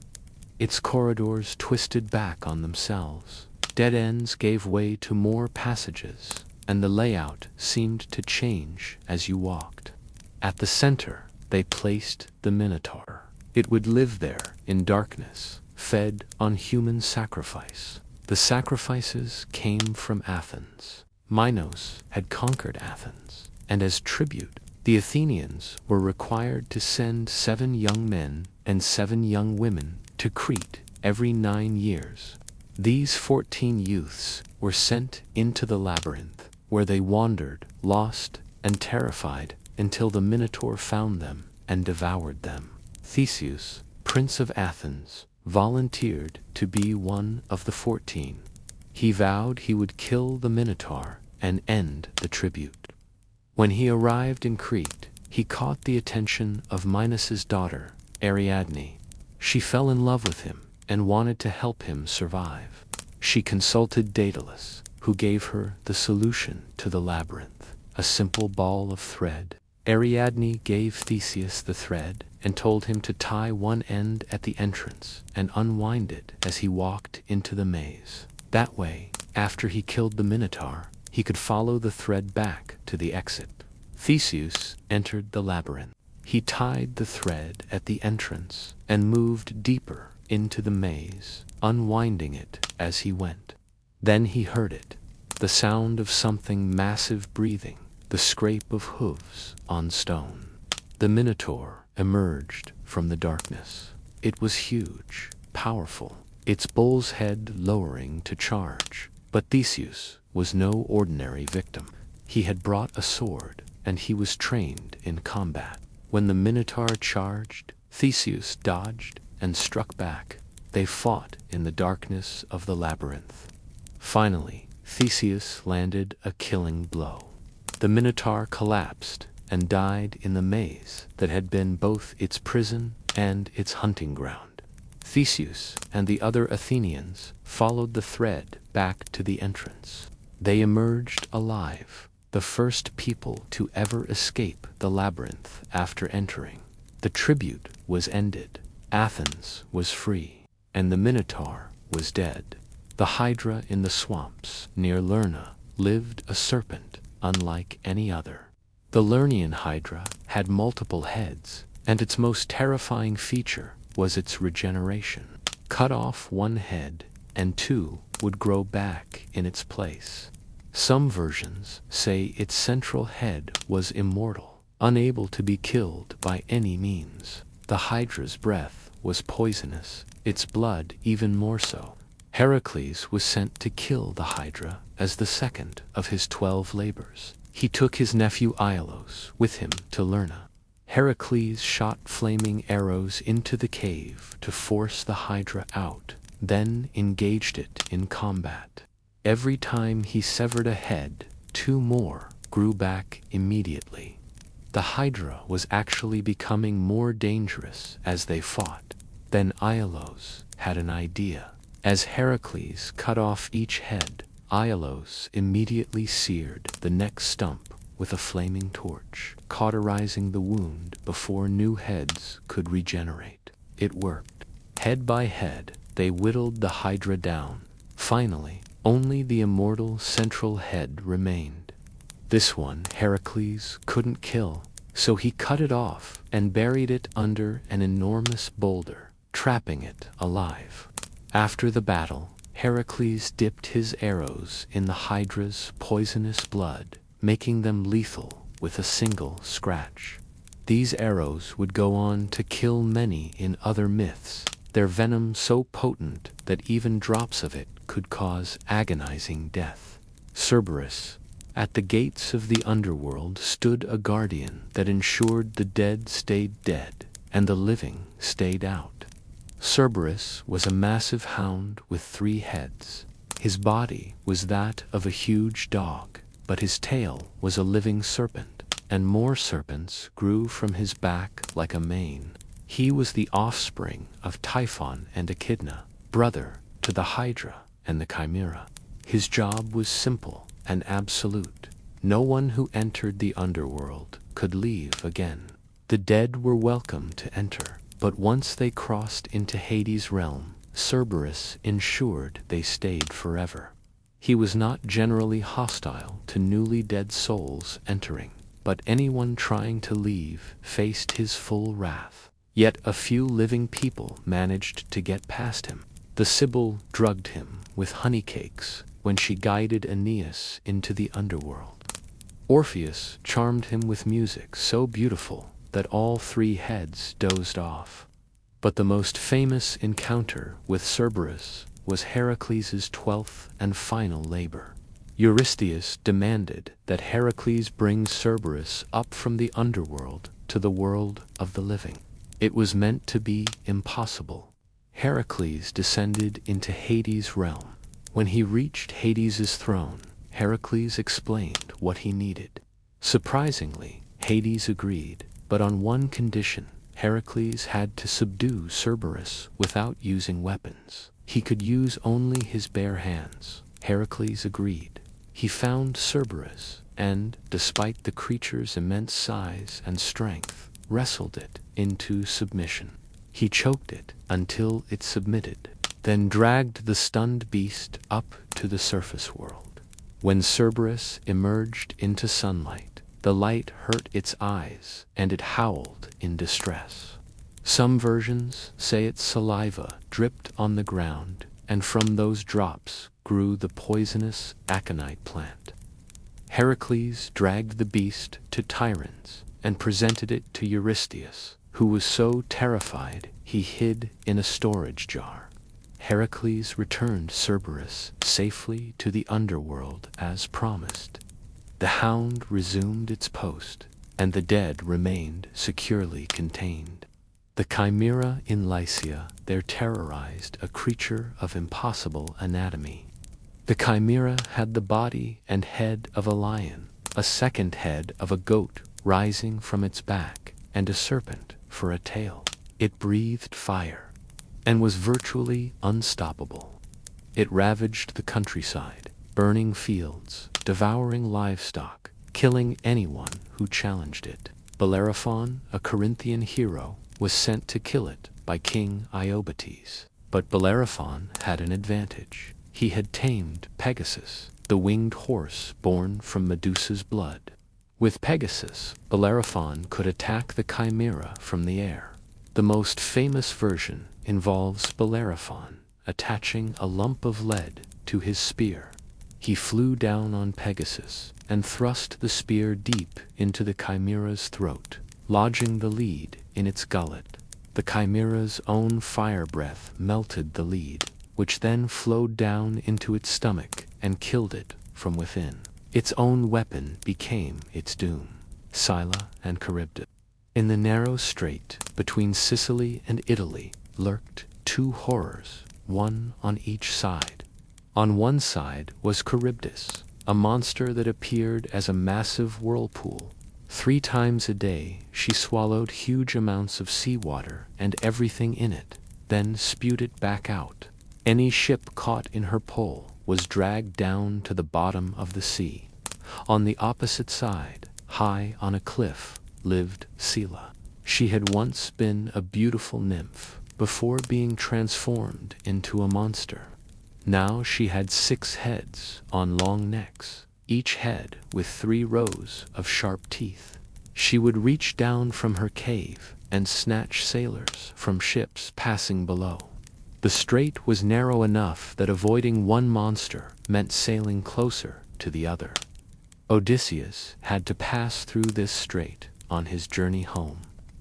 Its corridors twisted back on themselves, dead ends gave way to more passages, and the layout seemed to change as you walked. At the center, they placed the Minotaur. It would live there in darkness, fed on human sacrifice. The sacrifices came from Athens. Minos had conquered Athens, and as tribute, the Athenians were required to send 7 young men and 7 young women to Crete every 9 years. These 14 youths were sent into the labyrinth, where they wandered, lost and terrified, until the Minotaur found them and devoured them. Theseus, Prince of Athens, volunteered to be one of the 14. He vowed he would kill the Minotaur and end the tribute. When he arrived in Crete, he caught the attention of Minos's daughter, Ariadne. She fell in love with him and wanted to help him survive. She consulted Daedalus, who gave her the solution to the labyrinth, a simple ball of thread. Ariadne gave Theseus the thread and told him to tie one end at the entrance and unwind it as he walked into the maze. That way, After he killed the Minotaur, he could follow the thread back to the exit. Theseus entered the labyrinth. He tied the thread at the entrance and moved deeper into the maze, unwinding it as he went. Then he heard it, the sound of something massive breathing, the scrape of hooves on stone. The Minotaur emerged from the darkness. It was huge, powerful, its bull's head lowering to charge. But Theseus was no ordinary victim. He had brought a sword, and he was trained in combat. When the Minotaur charged, Theseus dodged and struck back. They fought in the darkness of the labyrinth. Finally, Theseus landed a killing blow. The Minotaur collapsed and died in the maze that had been both its prison and its hunting ground. Theseus and the other Athenians followed the thread back to the entrance. They emerged alive, the first people to ever escape the labyrinth after entering. The tribute was ended, Athens was free, and the Minotaur was dead. The Hydra in the swamps near Lerna lived a serpent unlike any other. The Lernian Hydra had multiple heads, and its most terrifying feature was its regeneration. Cut off one head, and two would grow back in its place. Some versions say its central head was immortal, unable to be killed by any means. The Hydra's breath was poisonous, its blood even more so. Heracles was sent to kill the Hydra as the second of his 12 labors. He took his nephew Iolaus with him to Lerna. Heracles shot flaming arrows into the cave to force the Hydra out, then engaged it in combat. Every time he severed a head, 2 more grew back immediately. The Hydra was actually becoming more dangerous as they fought. Then Iolaus had an idea. As Heracles cut off each head, Iolaus immediately seared the next stump with a flaming torch, cauterizing the wound before new heads could regenerate. It worked. Head by head, they whittled the Hydra down. Finally, only the immortal central head remained. This one Heracles couldn't kill, so he cut it off and buried it under an enormous boulder, trapping it alive. After the battle, Heracles dipped his arrows in the Hydra's poisonous blood, making them lethal with a single scratch. These arrows would go on to kill many in other myths, their venom so potent that even drops of it could cause agonizing death. Cerberus. At the gates of the underworld stood a guardian that ensured the dead stayed dead and the living stayed out. Cerberus was a massive hound with 3 heads. His body was that of a huge dog, but his tail was a living serpent, and more serpents grew from his back like a mane. He was the offspring of Typhon and Echidna, brother to the Hydra and the Chimera. His job was simple and absolute. No one who entered the underworld could leave again. The dead were welcome to enter, but once they crossed into Hades' realm, Cerberus ensured they stayed forever. He was not generally hostile to newly dead souls entering, but anyone trying to leave faced his full wrath. Yet a few living people managed to get past him. The Sibyl drugged him with honey cakes when she guided Aeneas into the underworld. Orpheus charmed him with music so beautiful that all 3 heads dozed off. But the most famous encounter with Cerberus was Heracles' 12th and final labor. Eurystheus demanded that Heracles bring Cerberus up from the underworld to the world of the living. It was meant to be impossible. Heracles descended into Hades' realm. When he reached Hades' throne, Heracles explained what he needed. Surprisingly, Hades agreed, but on one condition. Heracles had to subdue Cerberus without using weapons. He could use only his bare hands. Heracles agreed. He found Cerberus, and, despite the creature's immense size and strength, wrestled it into submission. He choked it until it submitted. then dragged the stunned beast up to the surface world. When Cerberus emerged into sunlight, the light hurt its eyes and it howled in distress. Some versions say its saliva dripped on the ground, and from those drops grew the poisonous aconite plant. Heracles dragged the beast to Tiryns and presented it to Eurystheus, who was so terrified he hid in a storage jar. Heracles returned Cerberus safely to the underworld as promised. The hound resumed its post, and the dead remained securely contained. The chimera in Lycia there terrorized a creature of impossible anatomy. The chimera had the body and head of a lion, a second head of a goat rising from its back, and a serpent for a tail. It breathed fire and was virtually unstoppable. It ravaged the countryside, burning fields, devouring livestock, killing anyone who challenged it. Bellerophon, a Corinthian hero, was sent to kill it by King Iobates. But Bellerophon had an advantage. He had tamed Pegasus, the winged horse born from Medusa's blood. With Pegasus, Bellerophon could attack the chimera from the air. The most famous version involves Bellerophon attaching a lump of lead to his spear. He flew down on Pegasus and thrust the spear deep into the chimera's throat, lodging the lead in its gullet. The chimera's own fire breath melted the lead, which then flowed down into its stomach and killed it from within. Its own weapon became its doom. Scylla and Charybdis. In the narrow strait between Sicily and Italy lurked two horrors, one on each side. On one side was Charybdis, a monster that appeared as a massive whirlpool. 3 times a day she swallowed huge amounts of seawater and everything in it, then spewed it back out. Any ship caught in her pole was dragged down to the bottom of the sea. On the opposite side, high on a cliff, lived Scylla. She had once been a beautiful nymph before being transformed into a monster. Now she had 6 heads on long necks, each head with 3 rows of sharp teeth. She would reach down from her cave and snatch sailors from ships passing below. The strait was narrow enough that avoiding one monster meant sailing closer to the other. Odysseus had to pass through this strait on his journey home.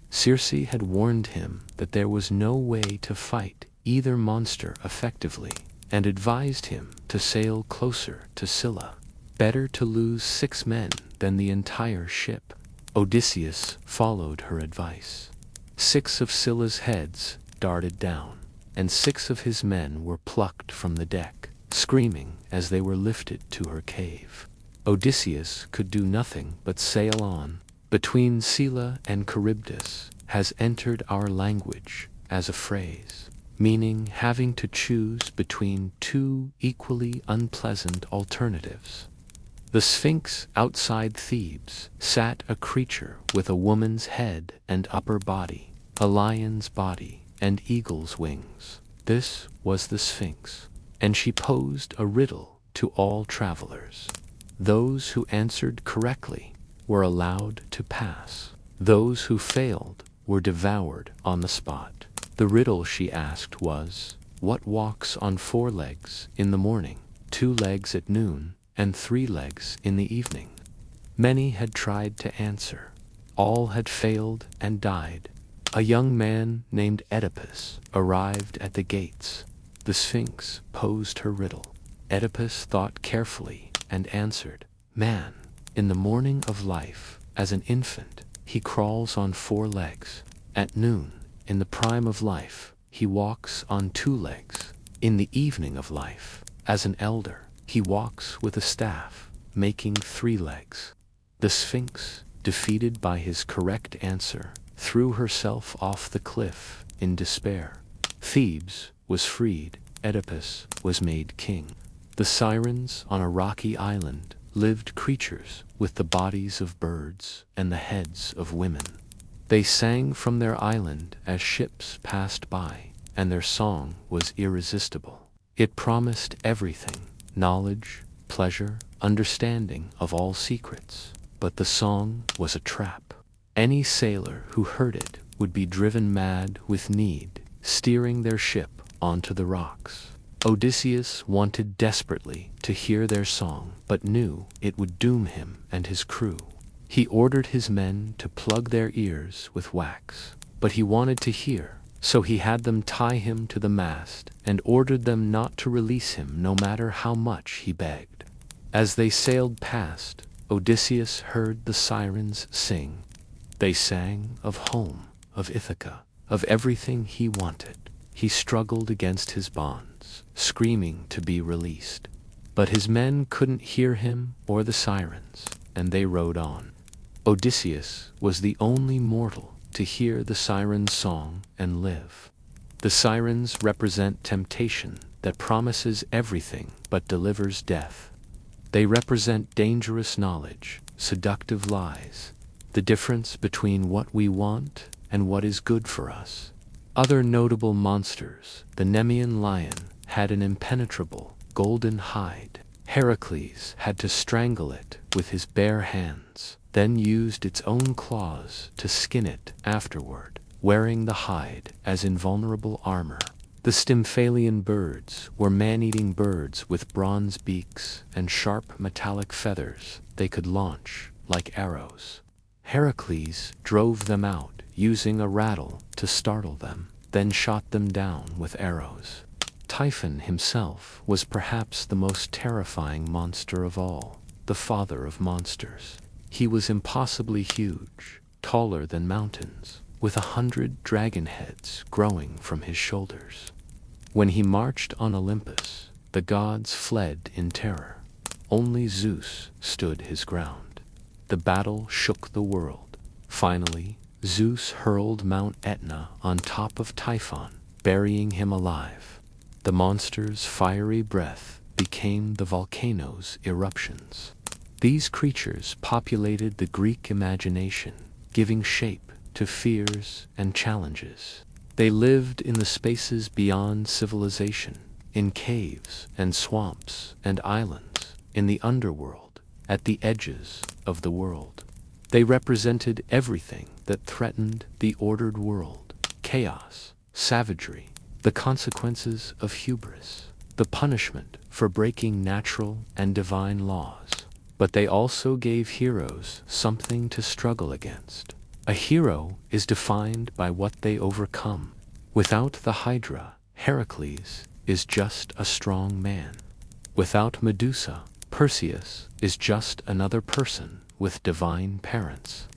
Circe had warned him that there was no way to fight either monster effectively, and advised him to sail closer to Scylla. Better to lose 6 men than the entire ship. Odysseus followed her advice. 6 of Scylla's heads darted down, and 6 of his men were plucked from the deck, screaming as they were lifted to her cave. Odysseus could do nothing but sail on. Between Scylla and Charybdis has entered our language as a phrase, meaning having to choose between 2 equally unpleasant alternatives. The Sphinx outside Thebes sat a creature with a woman's head and upper body, a lion's body, and eagle's wings. This was the Sphinx, and she posed a riddle to all travelers. Those who answered correctly were allowed to pass. Those who failed were devoured on the spot. The riddle she asked was, what walks on 4 legs in the morning, 2 legs at noon, and 3 legs in the evening? Many had tried to answer. All had failed and died. A young man named Oedipus arrived at the gates. The Sphinx posed her riddle. Oedipus thought carefully and answered, man, in the morning of life, as an infant, he crawls on 4 legs. At noon, in the prime of life, he walks on 2 legs. In the evening of life, as an elder, he walks with a staff, making 3 legs. The Sphinx, defeated by his correct answer, threw herself off the cliff in despair. Thebes was freed. Oedipus was made king. The sirens on a rocky island lived creatures with the bodies of birds and the heads of women. They sang from their island as ships passed by, and their song was irresistible. It promised everything: knowledge, pleasure, understanding of all secrets. But the song was a trap. Any sailor who heard it would be driven mad with need, steering their ship onto the rocks. Odysseus wanted desperately to hear their song, but knew it would doom him and his crew. He ordered his men to plug their ears with wax, but he wanted to hear, so he had them tie him to the mast and ordered them not to release him no matter how much he begged. As they sailed past, Odysseus heard the sirens sing. They sang of home, of Ithaca, of everything he wanted. He struggled against his bonds, screaming to be released. But his men couldn't hear him or the sirens, and they rowed on. Odysseus was the only mortal to hear the sirens' song and live. The sirens represent temptation that promises everything but delivers death. They represent dangerous knowledge, seductive lies, the difference between what we want and what is good for us. Other notable monsters: the Nemean lion had an impenetrable golden hide. Heracles had to strangle it with his bare hands, then used its own claws to skin it afterward, wearing the hide as invulnerable armor. The Stymphalian birds were man-eating birds with bronze beaks and sharp metallic feathers they could launch like arrows. Heracles drove them out using a rattle to startle them, then shot them down with arrows. Typhon himself was perhaps the most terrifying monster of all, the father of monsters. He was impossibly huge, taller than mountains, with 100 dragon heads growing from his shoulders. When he marched on Olympus, the gods fled in terror. Only Zeus stood his ground. The battle shook the world. Finally, Zeus hurled Mount Etna on top of Typhon, burying him alive. The monster's fiery breath became the volcano's eruptions. These creatures populated the Greek imagination, giving shape to fears and challenges. They lived in the spaces beyond civilization, in caves and swamps and islands, in the underworld, at the edges of the world. They represented everything that threatened the ordered world: chaos, savagery, the consequences of hubris, the punishment for breaking natural and divine laws. But they also gave heroes something to struggle against. A hero is defined by what they overcome. Without the Hydra, Heracles is just a strong man. Without Medusa, Perseus is just another person with divine parents.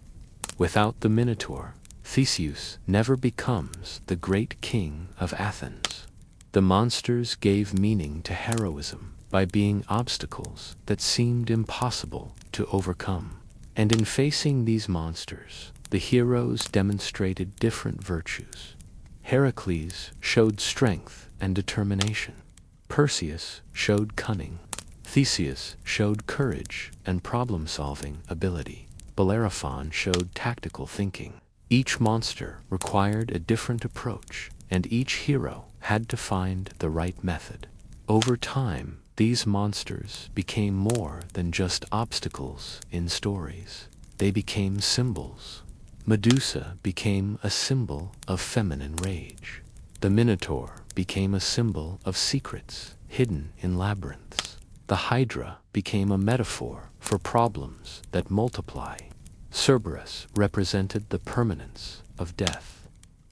Without the Minotaur, Theseus never becomes the great king of Athens. The monsters gave meaning to heroism by being obstacles that seemed impossible to overcome. And in facing these monsters, the heroes demonstrated different virtues. Heracles showed strength and determination. Perseus showed cunning. Theseus showed courage and problem-solving ability. Bellerophon showed tactical thinking. Each monster required a different approach, and each hero had to find the right method. Over time, these monsters became more than just obstacles in stories. They became symbols. Medusa became a symbol of feminine rage. The Minotaur became a symbol of secrets hidden in labyrinths. The Hydra became a metaphor for problems that multiply. Cerberus represented the permanence of death.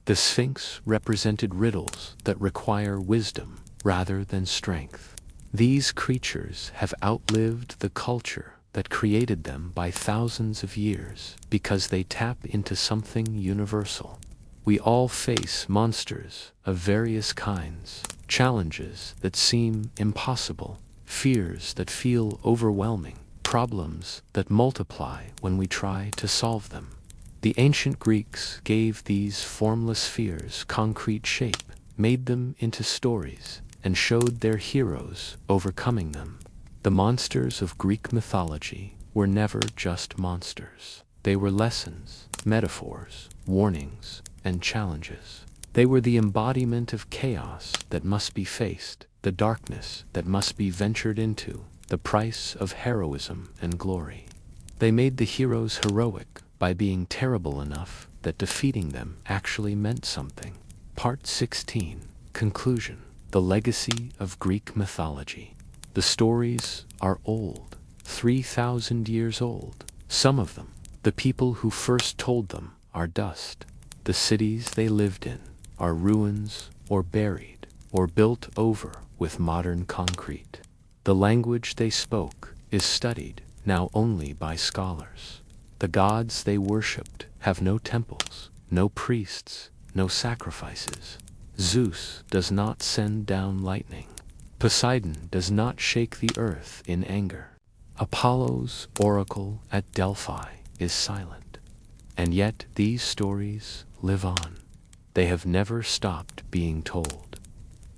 The Sphinx represented riddles that require wisdom rather than strength. These creatures have outlived the culture that created them by thousands of years because they tap into something universal. We all face monsters of various kinds, challenges that seem impossible, fears that feel overwhelming, problems that multiply when we try to solve them. The ancient Greeks gave these formless fears concrete shape, made them into stories, and showed their heroes overcoming them. The monsters of Greek mythology were never just monsters. They were lessons, metaphors, warnings, and challenges. They were the embodiment of chaos that must be faced, the darkness that must be ventured into, the price of heroism and glory. They made the heroes heroic by being terrible enough that defeating them actually meant something. Part 16. Conclusion. The legacy of Greek mythology. The stories are old, 3,000 years old. Some of them, the people who first told them, are dust. The cities they lived in are ruins or buried or built over with modern concrete. The language they spoke is studied now only by scholars. The gods they worshipped have no temples, no priests, no sacrifices. Zeus does not send down lightning. Poseidon does not shake the earth in anger. Apollo's oracle at Delphi is silent. And yet these stories live on. They have never stopped being told.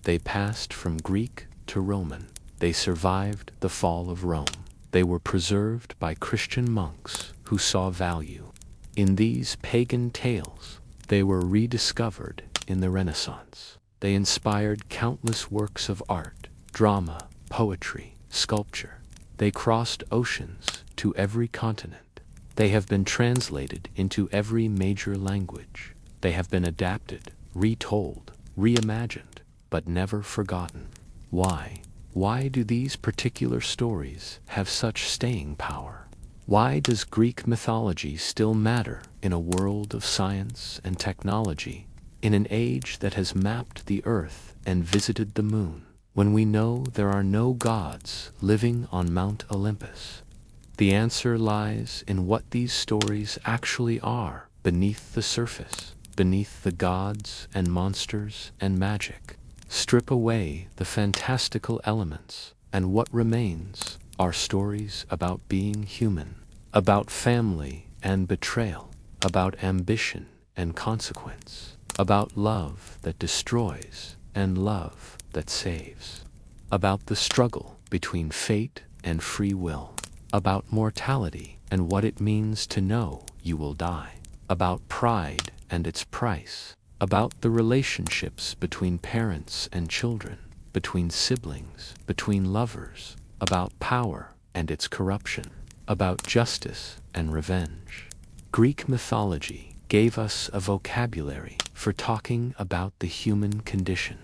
They passed from Greek to Roman. They survived the fall of Rome. They were preserved by Christian monks who saw value in these pagan tales. They were rediscovered in the Renaissance. They inspired countless works of art, drama, poetry, sculpture. They crossed oceans to every continent. They have been translated into every major language. They have been adapted, retold, reimagined, but never forgotten. Why? Why do these particular stories have such staying power? Why does Greek mythology still matter in a world of science and technology, in an age that has mapped the earth and visited the moon, when we know there are no gods living on Mount Olympus? The answer lies in what these stories actually are beneath the surface, beneath the gods and monsters and magic. Strip away the fantastical elements, and what remains are stories about being human, about family and betrayal, about ambition and consequence, about love that destroys and love that saves, about the struggle between fate and free will, about mortality and what it means to know you will die, about pride and its price, about the relationships between parents and children, between siblings, between lovers, about power and its corruption, about justice and revenge. Greek mythology gave us a vocabulary for talking about the human condition.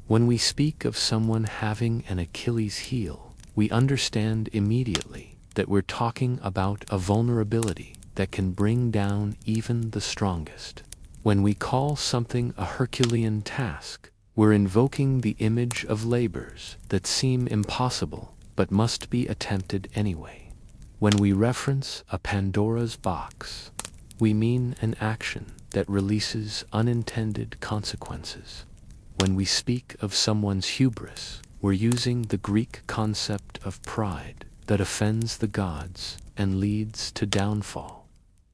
When we speak of someone having an Achilles heel, we understand immediately that we're talking about a vulnerability that can bring down even the strongest. When we call something a Herculean task, we're invoking the image of labors that seem impossible but must be attempted anyway. When we reference a Pandora's box, we mean an action that releases unintended consequences. When we speak of someone's hubris, we're using the Greek concept of pride that offends the gods and leads to downfall.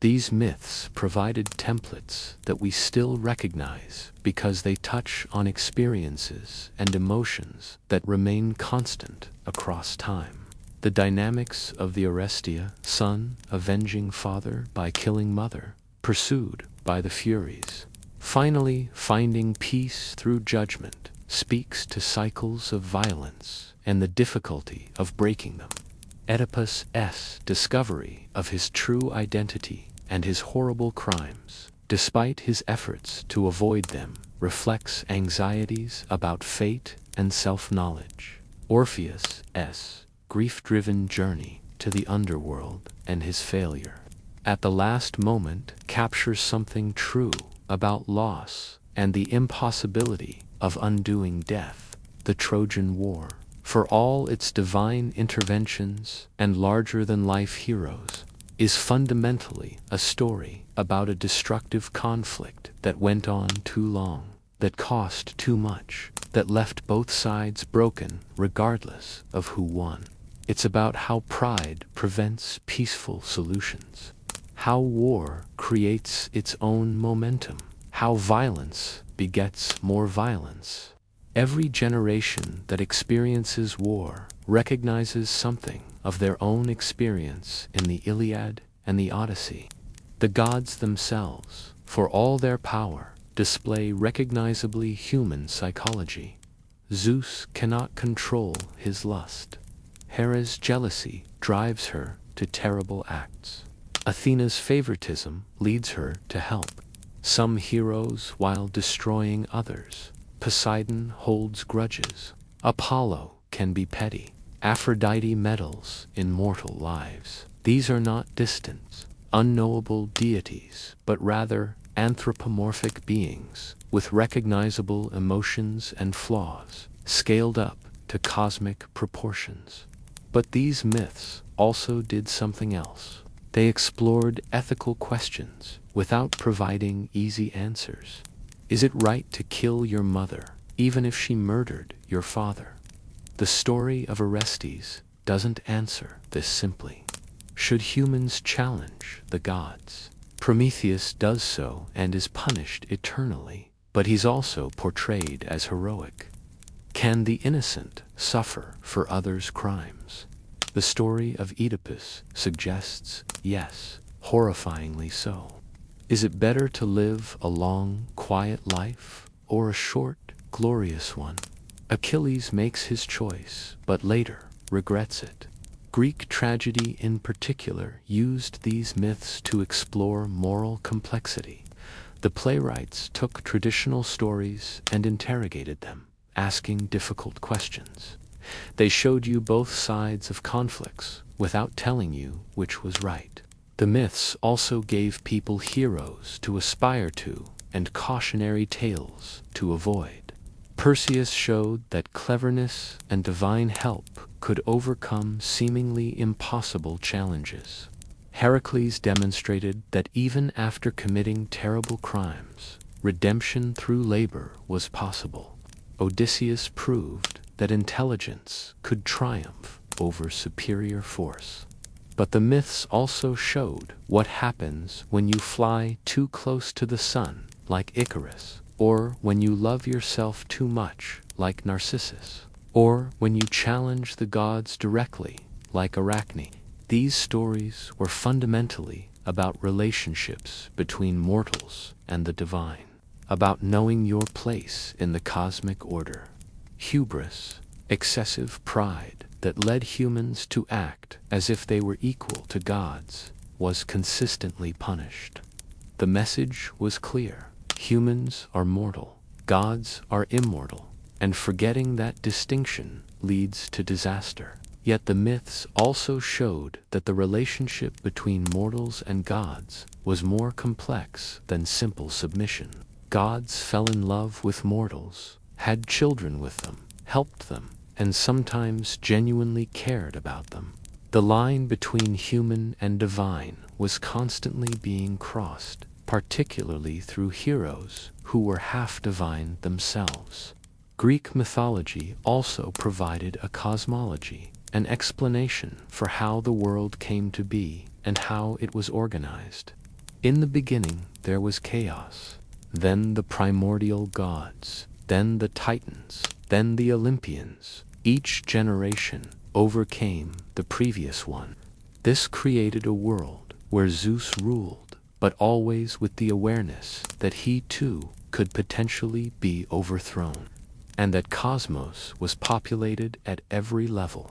These myths provided templates that we still recognize because they touch on experiences and emotions that remain constant across time. The dynamics of the Orestia, son avenging father by killing mother, pursued by the Furies, finally finding peace through judgment, speaks to cycles of violence and the difficulty of breaking them. Oedipus' discovery of his true identity and his horrible crimes, despite his efforts to avoid them, reflects anxieties about fate and self-knowledge. Orpheus' grief-driven journey to the underworld and his failure, at the last moment, captures something true about loss and the impossibility of undoing death. The Trojan War, for all its divine interventions and larger-than-life heroes, is fundamentally a story about a destructive conflict that went on too long, that cost too much, that left both sides broken regardless of who won. It's about how pride prevents peaceful solutions, how war creates its own momentum, how violence begets more violence. Every generation that experiences war recognizes something of their own experience in the Iliad and the Odyssey. The gods themselves, for all their power, display recognizably human psychology. Zeus cannot control his lust. Hera's jealousy drives her to terrible acts. Athena's favoritism leads her to help some heroes while destroying others. Poseidon holds grudges. Apollo can be petty. Aphrodite meddles in mortal lives. These are not distant, unknowable deities, but rather anthropomorphic beings with recognizable emotions and flaws, scaled up to cosmic proportions. But these myths also did something else. They explored ethical questions without providing easy answers. Is it right to kill your mother, even if she murdered your father? The story of Orestes doesn't answer this simply. Should humans challenge the gods? Prometheus does so and is punished eternally, but he's also portrayed as heroic. Can the innocent suffer for others' crimes? The story of Oedipus suggests yes, horrifyingly so. Is it better to live a long, quiet life or a short, glorious one? Achilles makes his choice, but later regrets it. Greek tragedy in particular used these myths to explore moral complexity. The playwrights took traditional stories and interrogated them, asking difficult questions. They showed you both sides of conflicts without telling you which was right. The myths also gave people heroes to aspire to and cautionary tales to avoid. Perseus showed that cleverness and divine help could overcome seemingly impossible challenges. Heracles demonstrated that even after committing terrible crimes, redemption through labor was possible. Odysseus proved that intelligence could triumph over superior force. But the myths also showed what happens when you fly too close to the sun, like Icarus, or when you love yourself too much, like Narcissus, or when you challenge the gods directly, like Arachne. These stories were fundamentally about relationships between mortals and the divine, about knowing your place in the cosmic order. Hubris, excessive pride that led humans to act as if they were equal to gods, was consistently punished. The message was clear. Humans are mortal, gods are immortal, and forgetting that distinction leads to disaster. Yet the myths also showed that the relationship between mortals and gods was more complex than simple submission. Gods fell in love with mortals, had children with them, helped them, and sometimes genuinely cared about them. The line between human and divine was constantly being crossed, particularly through heroes who were half divine themselves. Greek mythology also provided a cosmology, an explanation for how the world came to be and how it was organized. In the beginning there was chaos, then the primordial gods, then the Titans, then the Olympians. Each generation overcame the previous one. This created a world where Zeus ruled, but always with the awareness that he too could potentially be overthrown, and that cosmos was populated at every level.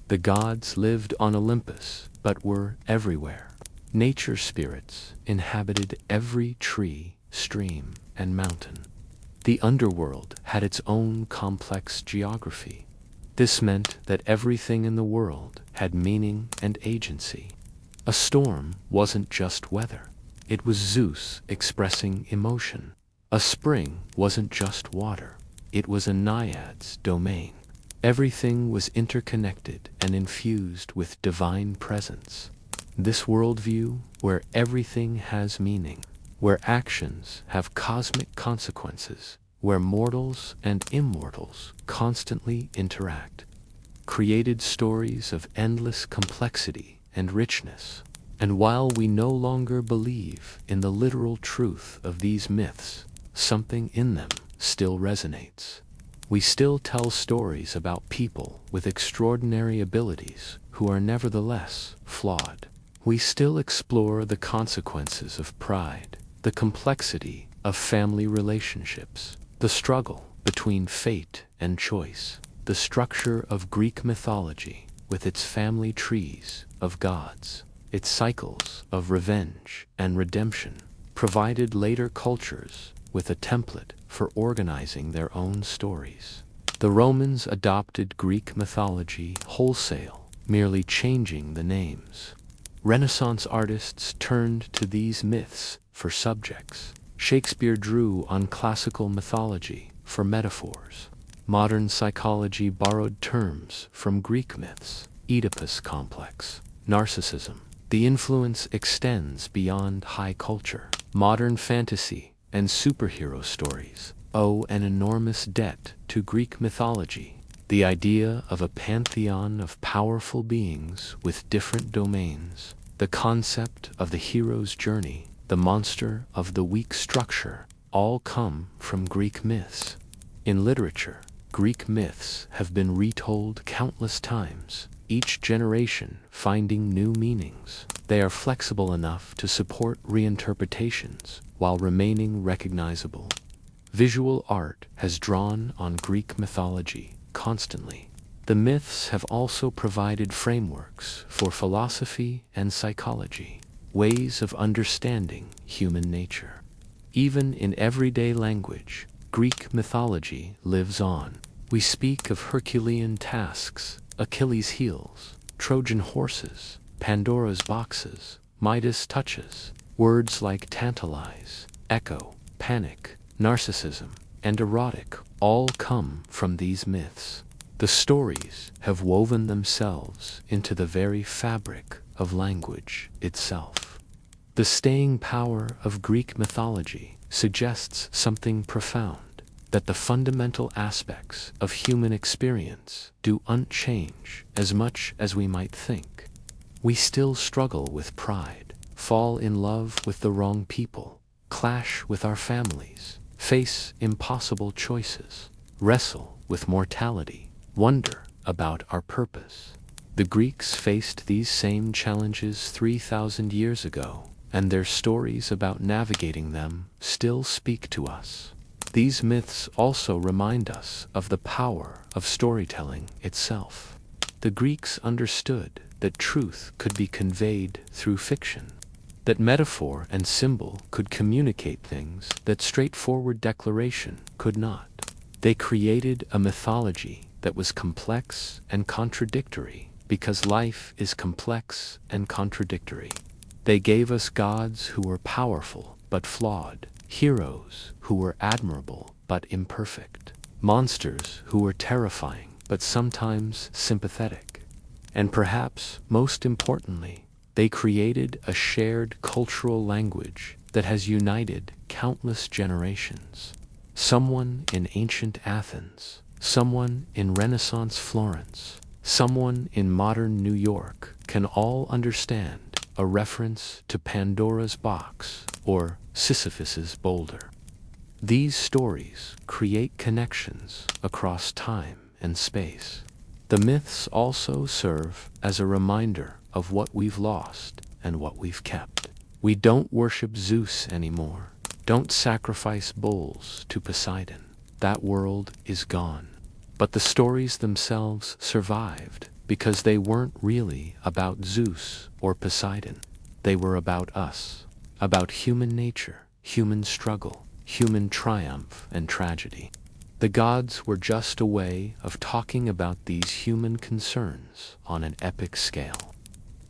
The gods lived on Olympus, but were everywhere. Nature spirits inhabited every tree, stream, and mountain. The underworld had its own complex geography. This meant that everything in the world had meaning and agency. A storm wasn't just weather. It was Zeus expressing emotion. A spring wasn't just water. It was a naiad's domain. Everything was interconnected and infused with divine presence. This worldview, where everything has meaning, where actions have cosmic consequences, where mortals and immortals constantly interact, created stories of endless complexity and richness. And while we no longer believe in the literal truth of these myths, something in them still resonates. We still tell stories about people with extraordinary abilities who are nevertheless flawed. We still explore the consequences of pride, the complexity of family relationships, the struggle between fate and choice, the structure of Greek mythology with its family trees of gods, its cycles of revenge and redemption, provided later cultures with a template for organizing their own stories. The Romans adopted Greek mythology wholesale, merely changing the names. Renaissance artists turned to these myths for subjects. Shakespeare drew on classical mythology for metaphors. Modern psychology borrowed terms from Greek myths: Oedipus complex, narcissism. The influence extends beyond high culture. Modern fantasy and superhero stories owe an enormous debt to Greek mythology. The idea of a pantheon of powerful beings with different domains, the concept of the hero's journey, the monster of the weak structure, all come from Greek myths. In literature, Greek myths have been retold countless times, each generation finding new meanings. They are flexible enough to support reinterpretations while remaining recognizable. Visual art has drawn on Greek mythology constantly. The myths have also provided frameworks for philosophy and psychology, ways of understanding human nature. Even in everyday language, Greek mythology lives on. We speak of Herculean tasks, Achilles' heels, Trojan horses, Pandora's boxes, Midas touches. Words like tantalize, echo, panic, narcissism, and erotic all come from these myths. The stories have woven themselves into the very fabric of language itself. The staying power of Greek mythology suggests something profound, that the fundamental aspects of human experience do unchange as much as we might think. We still struggle with pride, fall in love with the wrong people, clash with our families, face impossible choices, wrestle with mortality, wonder about our purpose. The Greeks faced these same challenges 3,000 years ago, and their stories about navigating them still speak to us. These myths also remind us of the power of storytelling itself. The Greeks understood that truth could be conveyed through fiction, that metaphor and symbol could communicate things that straightforward declaration could not. They created a mythology that was complex and contradictory, because life is complex and contradictory. They gave us gods who were powerful but flawed, heroes who were admirable but imperfect, monsters who were terrifying but sometimes sympathetic. And perhaps most importantly, they created a shared cultural language that has united countless generations. Someone in ancient Athens, someone in Renaissance Florence, someone in modern New York can all understand a reference to Pandora's box or Sisyphus's boulder. These stories create connections across time and space. The myths also serve as a reminder of what we've lost and what we've kept. We don't worship Zeus anymore. Don't sacrifice bulls to Poseidon. That world is gone. But the stories themselves survived because they weren't really about Zeus or Poseidon. They were about us, about human nature, human struggle, human triumph and tragedy. The gods were just a way of talking about these human concerns on an epic scale.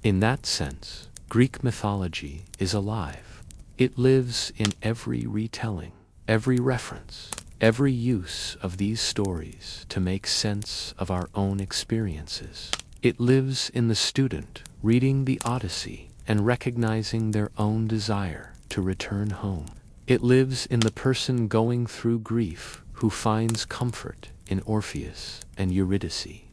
In that sense, Greek mythology is alive. It lives in every retelling, every reference, every use of these stories to make sense of our own experiences. It lives in the student reading the Odyssey and recognizing their own desire to return home. It lives in the person going through grief who finds comfort in Orpheus and Eurydice.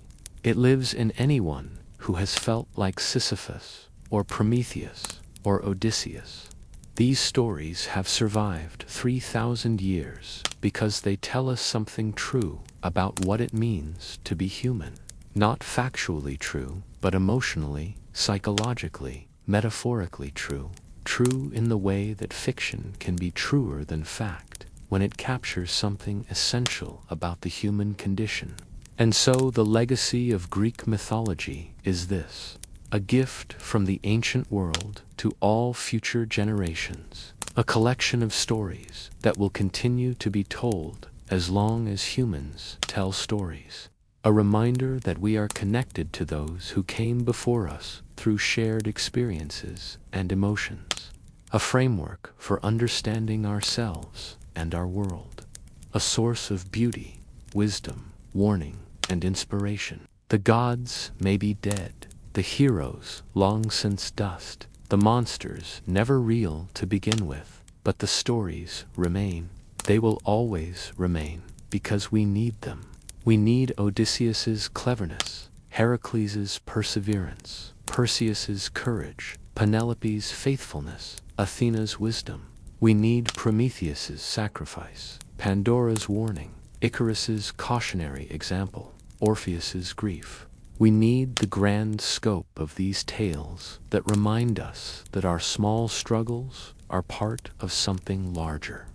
It lives in anyone who has felt like Sisyphus or Prometheus or Odysseus. These stories have survived 3,000 years because they tell us something true about what it means to be human. Not factually true, but emotionally, psychologically, metaphorically true. true in the way that fiction can be truer than fact, when it captures something essential about the human condition. And so the legacy of Greek mythology is this: a gift from the ancient world to all future generations, a collection of stories that will continue to be told as long as humans tell stories, a reminder that we are connected to those who came before us through shared experiences and emotions, a framework for understanding ourselves and our world, a source of beauty, wisdom, warning, and inspiration. The gods may be dead, the heroes long since dust, the monsters never real to begin with, but the stories remain. They will always remain, because we need them. We need Odysseus's cleverness, Heracles's perseverance, Perseus's courage, Penelope's faithfulness, Athena's wisdom. We need Prometheus's sacrifice, Pandora's warning, Icarus's cautionary example, Orpheus's grief. We need the grand scope of these tales that remind us that our small struggles are part of something larger,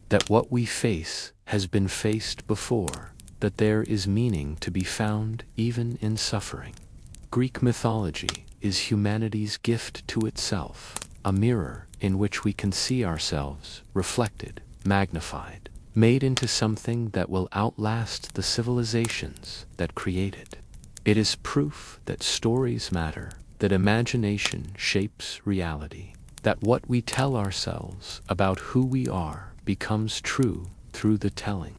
that what we face has been faced before, that there is meaning to be found even in suffering. Greek mythology is humanity's gift to itself, a mirror in which we can see ourselves reflected, magnified, made into something that will outlast the civilizations that create it. It is proof that stories matter, that imagination shapes reality, that what we tell ourselves about who we are becomes true through the telling.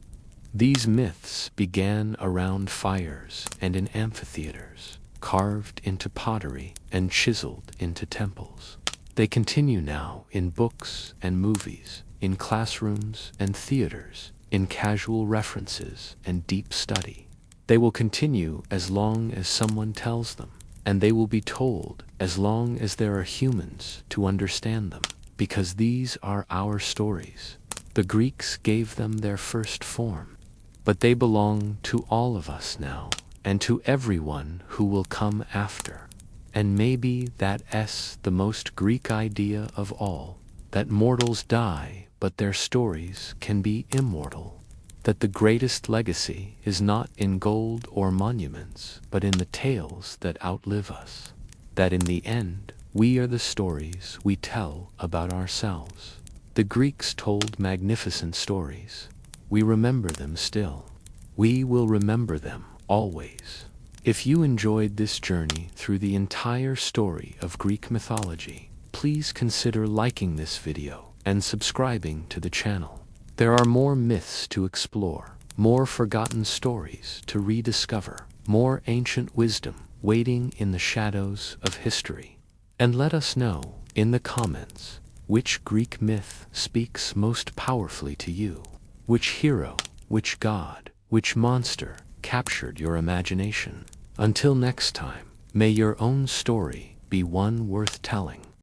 These myths began around fires and in amphitheaters, carved into pottery and chiseled into temples. They continue now in books and movies, in classrooms and theaters, in casual references and deep study. They will continue as long as someone tells them, and they will be told as long as there are humans to understand them, because these are our stories. The Greeks gave them their first form, but they belong to all of us now, and to everyone who will come after. And maybe that's the most Greek idea of all, that mortals die, but their stories can be immortal. That the greatest legacy is not in gold or monuments, but in the tales that outlive us. That in the end, we are the stories we tell about ourselves. The Greeks told magnificent stories. We remember them still. We will remember them always. If you enjoyed this journey through the entire story of Greek mythology, please consider liking this video and subscribing to the channel. There are more myths to explore, more forgotten stories to rediscover, more ancient wisdom waiting in the shadows of history. And let us know, in the comments, which Greek myth speaks most powerfully to you. Which hero, which god, which monster captured your imagination? Until next time, may your own story be one worth telling.